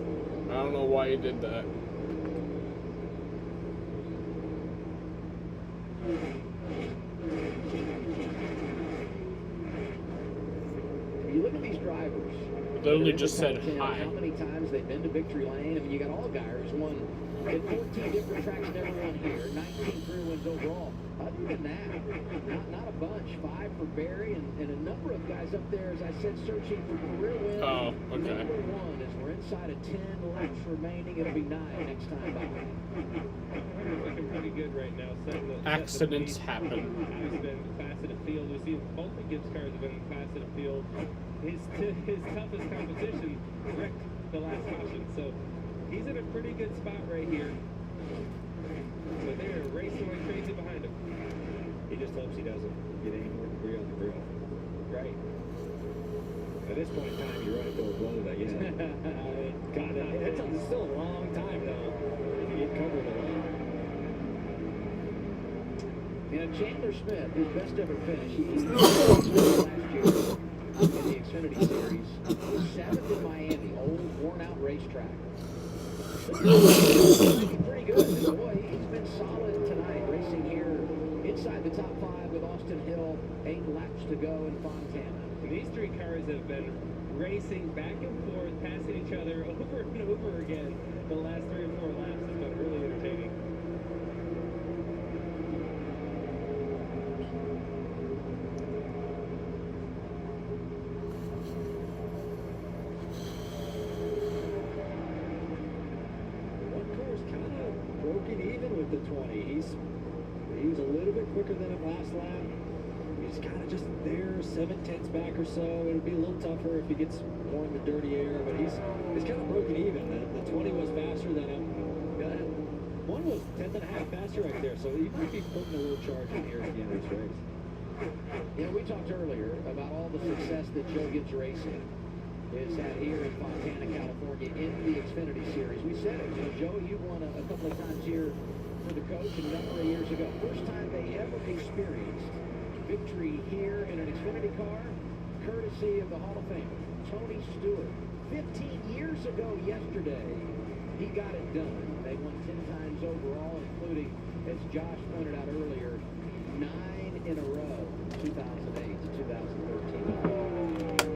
I don't know why you did that. You look at these drivers. Literally just said hi. How many times they've been to victory lane? I mean, you got Allgaier who's won at 14 different tracks, never won here. 19 career wins overall. Other than that, not a bunch. 5 for Barry and a number of guys up there, as I said, searching for career wins. Oh, okay. Number 1 is we're inside of 10 laps remaining. It'll be 9 next time by. We're looking pretty good right now. Accidents happen. He's been fast in the field. We see both of Gibbs cars have been fast in the field. His toughest competition wrecked the last caution, so he's in a pretty good spot right here. But they're racing like crazy behind him. He just hopes he doesn't get any more debris on the grill. Right. At this point in time, you're running for a blow that, you know. God, it's still a long time, though, if you get covered a lot. And Chandler Smith, his best ever finish, he last year in the Xfinity Series, 7th in Miami, old, worn-out racetrack. Pretty good. And boy, he's been solid tonight, racing here inside the top 5 with Austin Hill, 8 laps to go in Fontana. And these 3 cars have been racing back and forth, passing each other over and over again the last 3 or 4 laps. It's been really entertaining. Broken even with the 20. He was a little bit quicker than him last lap. He's kind of just there, 7/10 back or so. It'll be a little tougher if he gets more in the dirty air, but he's kind of broken even. The 20 was faster than him. One was 10th and a half faster right there, so he might be putting a little charge in here at the end of this race. You know, we talked earlier about all the success that Joe Gibbs Racing is had here in Fontana, California, in the Xfinity Series. We said it. You know, Joe, you won a couple of times here for the coach a number of years ago. First time they ever experienced victory here in an Xfinity car, courtesy of the Hall of Famer, Tony Stewart. 15 years ago yesterday, he got it done. They won 10 times overall, including, as Josh pointed out earlier, 9 in a row, 2008 to 2013.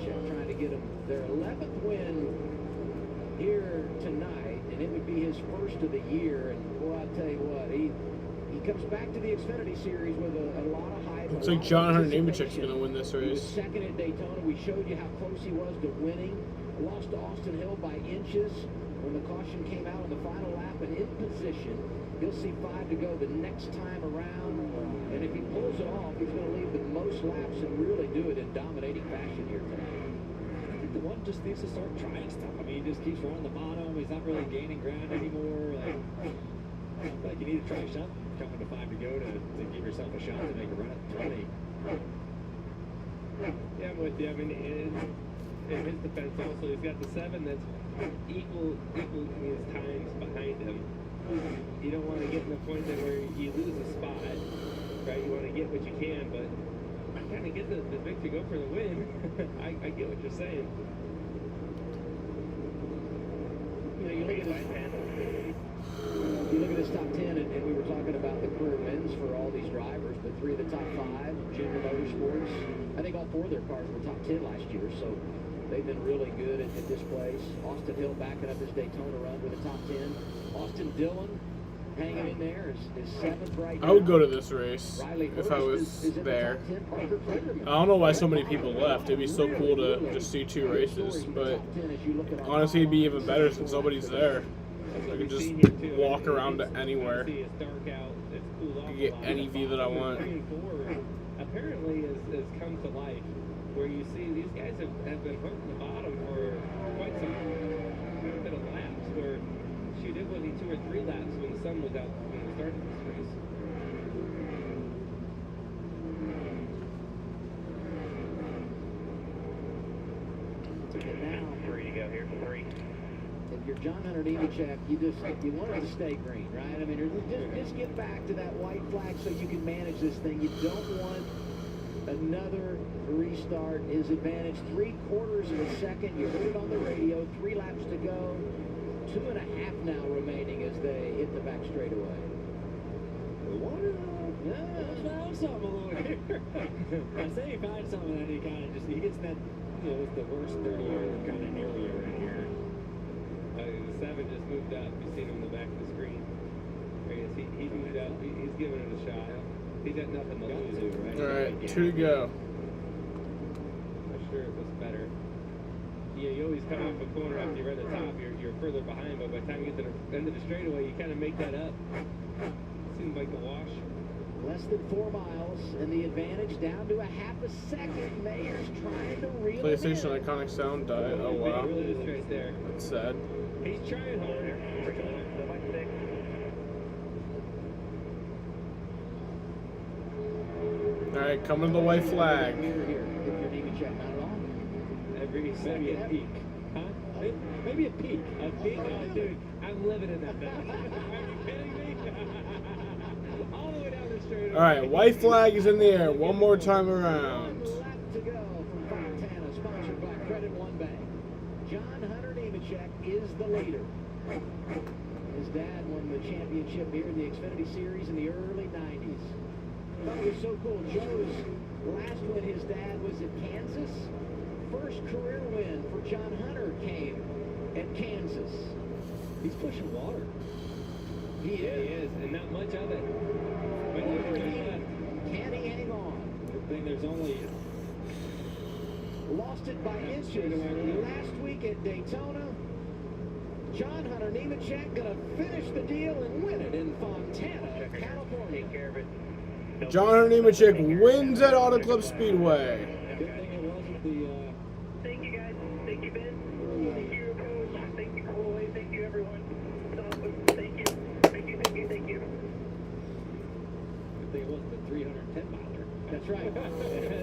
Trying to get them their 11th win here tonight, and it would be his first of the year. And boy, I tell you what, he comes back to the Xfinity Series with a lot of hype. Looks like John Hunter Nemechek's going to win this race. Second at Daytona, we showed you how close he was to winning. Lost to Austin Hill by inches when the caution came out on the final lap, and in position. He'll see 5 to go the next time around, and if he pulls it off, he's going to leave the most laps and really do it in dominating fashion here tonight. I think the one just needs to start trying stuff. I mean, he just keeps running the bottom. He's not really gaining ground anymore. Like you need to try something coming to 5 to go to give yourself a shot to make a run at 20. Yeah, I'm with you. I mean, in his defense also, he's got the 7 that's equal his times behind him. You don't want to get in the point that where you lose a spot, right? You want to get what you can, but I kind of get the victory, go for the win. I get what you're saying. You know, you look at this top 10, and we were talking about the career wins for all these drivers, but 3 of the top 5, Junior Motorsports, I think all 4 of their cars were top 10 last year, so they've been really good at this place. Austin Hill backing up his Daytona run with a top 10. Austin Dillon hanging in there is 7th right now. I would go to this race if I was there. I don't know why so many people left. It'd be so cool to just see 2 races, but honestly, it'd be even better since nobody's there. I could just walk around to anywhere. Get any view that I want. 3 and 4 apparently has come to life, where you see these guys have been hunting the bottom for quite some bit of laps, where shoot, it wasn't 2 or 3 laps when the sun was out when we started this race. Now, 3 to go here, 3. if you're John Hunter Nemechek, you want it to stay green, right? I mean, just get back to that white flag so you can manage this thing. You don't want another restart. His advantage, 3/4 of a second. You heard it on the radio. 3 laps to go. 2.5 now remaining as they hit the back straightaway. Found something over here. I say he finds something that he kind of he gets that, it's the worst 30-year kind of area right here. The 7 just moved up. You seen him in the back of the screen. There he is. He moved up. He's giving it a shot. He's got nothing to lose, right? All right, 2 to go. I'm sure it was better. Yeah, you always come off a corner after you run the top. You're further behind, but by the time you get to the end of the straightaway, you kind of make that up. Seems like the wash. Less than 4 miles, and the advantage down to 1/2 second. Mayer's trying to reel it in. PlayStation Iconic Sound died. Oh wow. Really just right there. That's sad. He's trying hard. All right, coming to the white flag. Every second peak. Huh? Maybe a peak. A peak? Oh, dude, I'm living in that thing. Are you kidding me? All the way down the straight. All right, white flag is in the air. One more time around. Lap to go from Fontana, sponsored by Credit One Bank. John Hunter Nemechek is the leader. His dad won the championship here in the Xfinity Series in the early 90s. I thought it was so cool. Joe's last win, his dad was at Kansas. First career win for John Hunter came at Kansas. He's pushing water. He is, and not much of it. Can he hang on? Good thing there's only... Lost it by inches last week at Daytona. John Hunter Nemechek gonna finish the deal and win it in Fontana, California. John Hunter Nemechek wins at Auto Club Speedway. Good thing it wasn't the... Thank you, guys. Thank you, Ben. Thank you, Coach. Thank you, Cole. Thank you, everyone. Thank you. Thank you, thank you, thank you. Good thing it wasn't the 310 miler. That's right.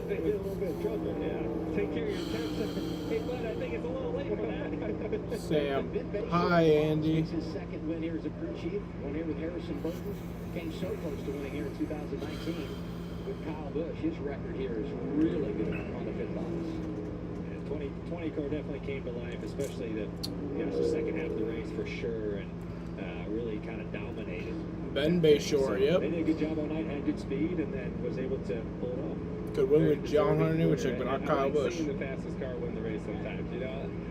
They did a little bit of trouble. Yeah. Take care of your temps. Hey, bud, I think it's a little late for that. Sam. Hi, Andy. His second win here as a crew chief. One here with Harrison Burton. Came so close to winning here in 2019 with Kyle Busch. His record here is really good on the pit box. 20 car definitely came to life, especially the second half of the race for sure, and really kind of dominated. Ben Bayshore, yep. They did a good job all night, had good speed, and then was able to pull it off. Good win with John Hunter Nemechek, but not Kyle Busch. I like seeing the fastest car win the race sometimes.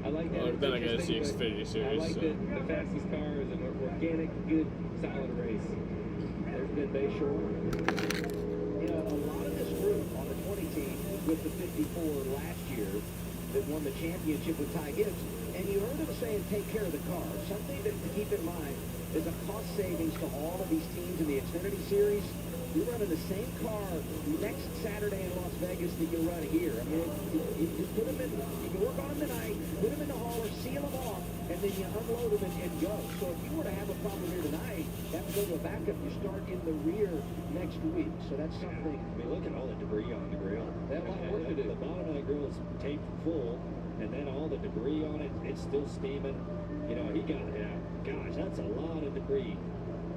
I like that. Well, then I guess the Xfinity Series. I like that the fastest car is an organic, good, solid race. There's Ben Bayshore. A lot of this group on the 20 team with the 54 last year that won the championship with Ty Gibbs. And you heard him saying, take care of the car. Something to keep in mind is a cost savings to all of these teams in the Xfinity Series. You're running the same car next Saturday in Las Vegas that you'll run here. I mean, you just put them in, you can work on them tonight, put them in the hauler, seal them off, and then you unload them and go. So if you were to have a problem here tonight, you have to go to a backup, you start in the rear next week. So that's something. I mean, look at all the debris on the grill. They have a lot of work to do. The bottom of the grill is taped full. and then all the debris on it, it's still steaming. You know, he got it out. Gosh, that's a lot of debris.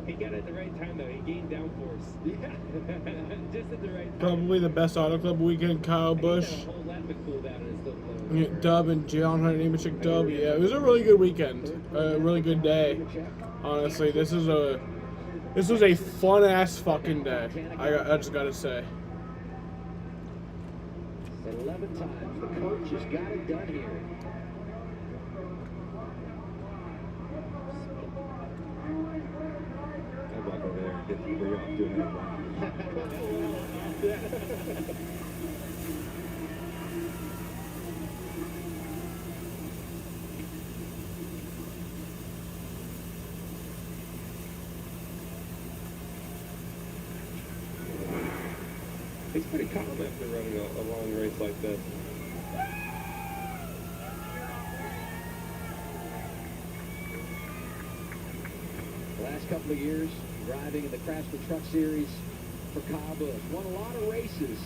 He got it at the right time, though. He gained downforce. Yeah. Just at the right time. Probably the best Auto Club weekend, Kyle Busch. A whole lap to cool down and it's still flowing. Yeah, Dub and John Hunter Nemechek Dub. Yeah, it was a really good weekend. A really good day. Honestly, this was a fun ass fucking day. I just gotta say. 11 times. The coach has got it done here. I'd walk over there and get the debris off doing that. It's pretty calm after running a long race like this. The last couple of years, driving in the Craftsman Truck Series for Kyle Busch. Won a lot of races,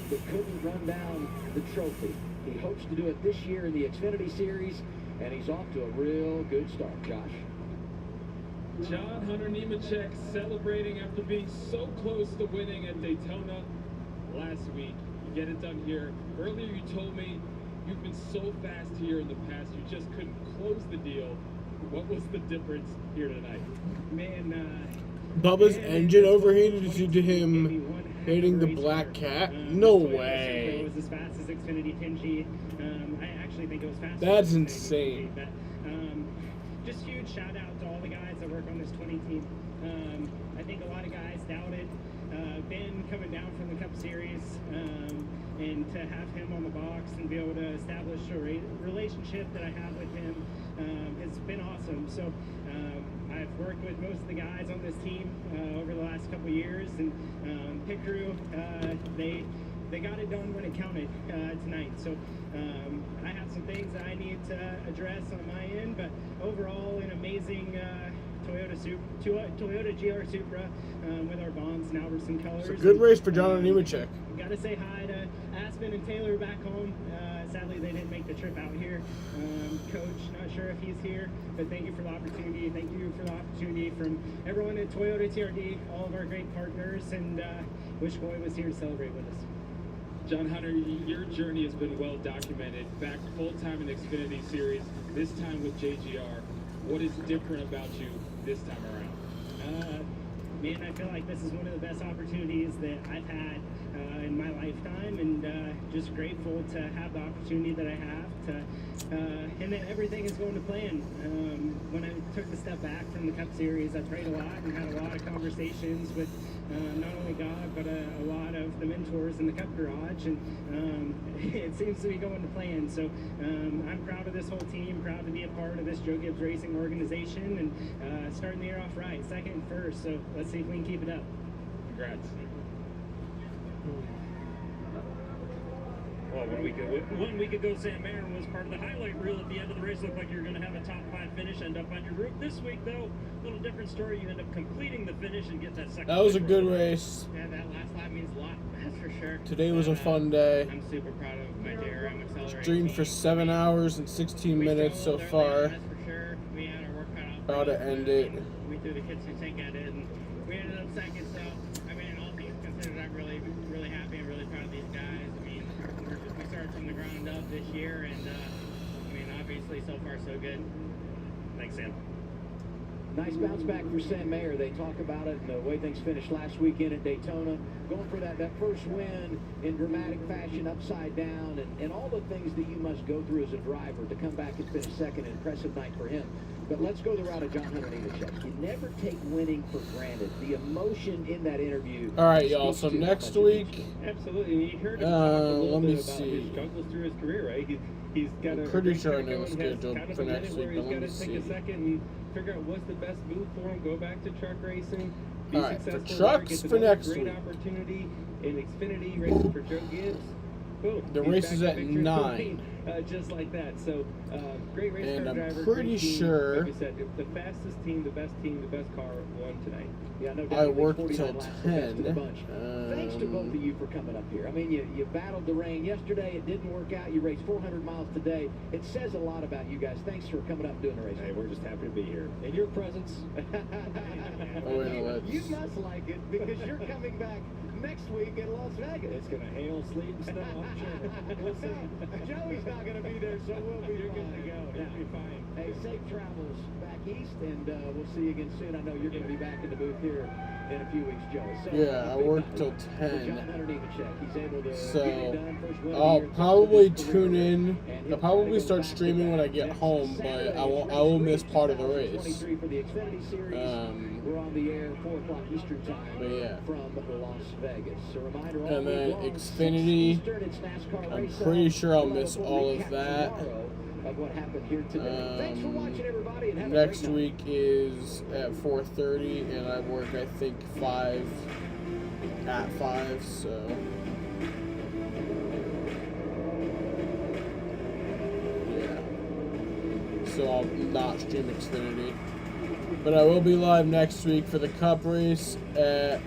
but couldn't run down the trophy. He hopes to do it this year in the Xfinity Series, and he's off to a real good start. Josh. John Hunter Nemechek celebrating after being so close to winning at Daytona last week. You get it done here. Earlier you told me you've been so fast here in the past, you just couldn't close the deal. What was the difference here tonight? Man, Bubba's engine overheated due to him hitting the black cat? No way. It was as fast as Xfinity 10G. I actually think it was faster. That's insane. But, just huge shout out to all the guys that work on this 20 team. I think a lot of guys doubted Ben coming down from the Cup Series, and to have him on the box and be able to establish a relationship that I have with him has been awesome. So I've worked with most of the guys on this team over the last couple of years, and pit crew, they got it done when it counted tonight. So I have some things that I need to address on my end, but overall an amazing Toyota GR Supra with our Bonds and Albertson colors. It's a good race for John Nemechek. Got to say hi to Aspen and Taylor back home. Sadly, they didn't make the trip out here. Coach, not sure if he's here, but thank you for the opportunity. Thank you for the opportunity from everyone at Toyota TRD, all of our great partners, and wish Boy was here to celebrate with us. John Hunter, your journey has been well documented. Back full-time in the Xfinity Series, this time with JGR. What is different about you this time around? Man, I feel like this is one of the best opportunities that I've had in my lifetime, and just grateful to have the opportunity that I have to, and that everything is going to plan. When I took the step back from the Cup Series, I prayed a lot and had a lot of conversations with not only God, but a lot of the mentors in the Cup Garage, and it seems to be going to plan. So I'm proud of this whole team, proud to be a part of this Joe Gibbs Racing organization, and starting the year off right, second and first. So let's see if we can keep it up. Congrats. Well, one week ago, Sam Mayer was part of the highlight reel at the end of the race. Looked like you were going to have a top 5 finish, end up on your roof. This week, though, a little different story. You end up completing the finish and get that second. That was a good race. Yeah, that last lap means a lot. That's for sure. Today was a fun day. I'm super proud of my JRM accelerator. Streamed for 7 hours and 16 minutes so far. That's for sure. We had our work cut out. About to end it. We threw the kitchen sink at it, and we ended up second. So, I mean, all things considered, I'm really, really happy and really proud of these guys. I mean, we started from the ground up this year, and I mean, obviously, so far so good. Thanks, Sam. Nice bounce back for Sam Mayer. They talk about it and the way things finished last weekend at Daytona. Going for that first win in dramatic fashion, upside down, and all the things that you must go through as a driver to come back and finish second. An impressive night for him. But let's go the route of John Hunter Nemechek. You never take winning for granted. The emotion in that interview. All right, y'all. So next week. Absolutely. You heard him talk a little let me bit about see. his struggles through his career, right? He's got I'm a pretty great sure I track know going, the has schedule kind of for a next minute week, where but he's let me got to take see. a second and figure out what's the best move for him. Go back to truck racing. Be All right, for successful trucks there, get for another next great week. opportunity in Xfinity racing for Joe Gibbs. Boom. The He's race back is to at victory 9. lane. just like that. So, great race And car I'm driver. pretty great team. sure Like I said, The fastest team, the best car won tonight. Yeah, no I doubt. worked 49 till laps, the best of the 10. bunch. Thanks to both of you for coming up here. I mean, you battled the rain yesterday. It didn't work out. You raced 400 miles today. It says a lot about you guys. Thanks for coming up and doing the race. Hey, we're just happy to be here. In your presence. Oh, yeah, You must like it because you're coming back next week in Las Vegas. It's going to hail, sleet, and snow, I'm sure. We'll see. Joey's not going to be there, so we'll be You're fine. good to go. You'll be fine. Hey, safe travels back east, and we'll see you again soon. I know you're going to be back in the booth here in a few weeks, Joey. So, Yeah, I worked till John 10. Hunter Nemechek, he's able to So, get it done. First win of the I'll year. probably tune in. I'll probably start streaming when I get home, but I will miss part of the race. 23 for the Xfinity Series. We're on the air 4 o'clock Eastern time But yeah. from Las Vegas. A reminder, all And then week long, Xfinity, 6 Eastern, it's NASCAR I'm Race pretty On. sure I'll We'll miss have a all recap of that. tomorrow of what happened here today. Thanks for watching, everybody, and have a Next great night. week is at 4:30, and I work, I think, 5 at 5, so yeah. So I'll not stream Xfinity. But I will be live next week for the Cup race at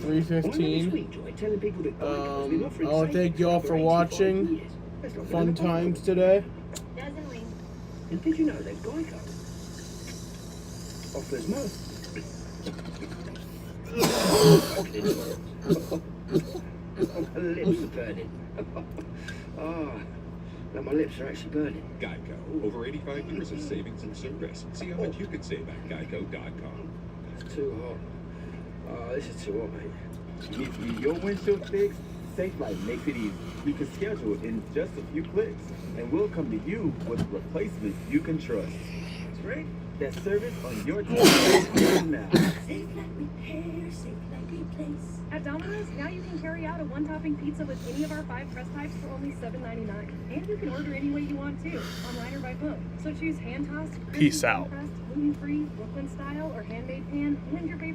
3:15. I want to thank you all for watching. Fun times today. And did you know that Geico offers my lips are burning. Now my lips are actually burning. Geico. Over 85 years of savings and service. See how much you could save at geico.com. It's too hot. Oh, this is too hot, mate. If your windshield fixed, SafeLight makes it easy. You can schedule it in just a few clicks, and we'll come to you with a replacement you can trust. It's great. That service on your team is now. SafeLight Repair, SafeLight Replace. At Domino's, now you can carry out a one-topping pizza with any of our 5 crust types for only $7.99. And you can order any way you want to, online or by phone. So choose hand-tossed, Peace out. gluten-free, Brooklyn style, or handmade pan, and your favorite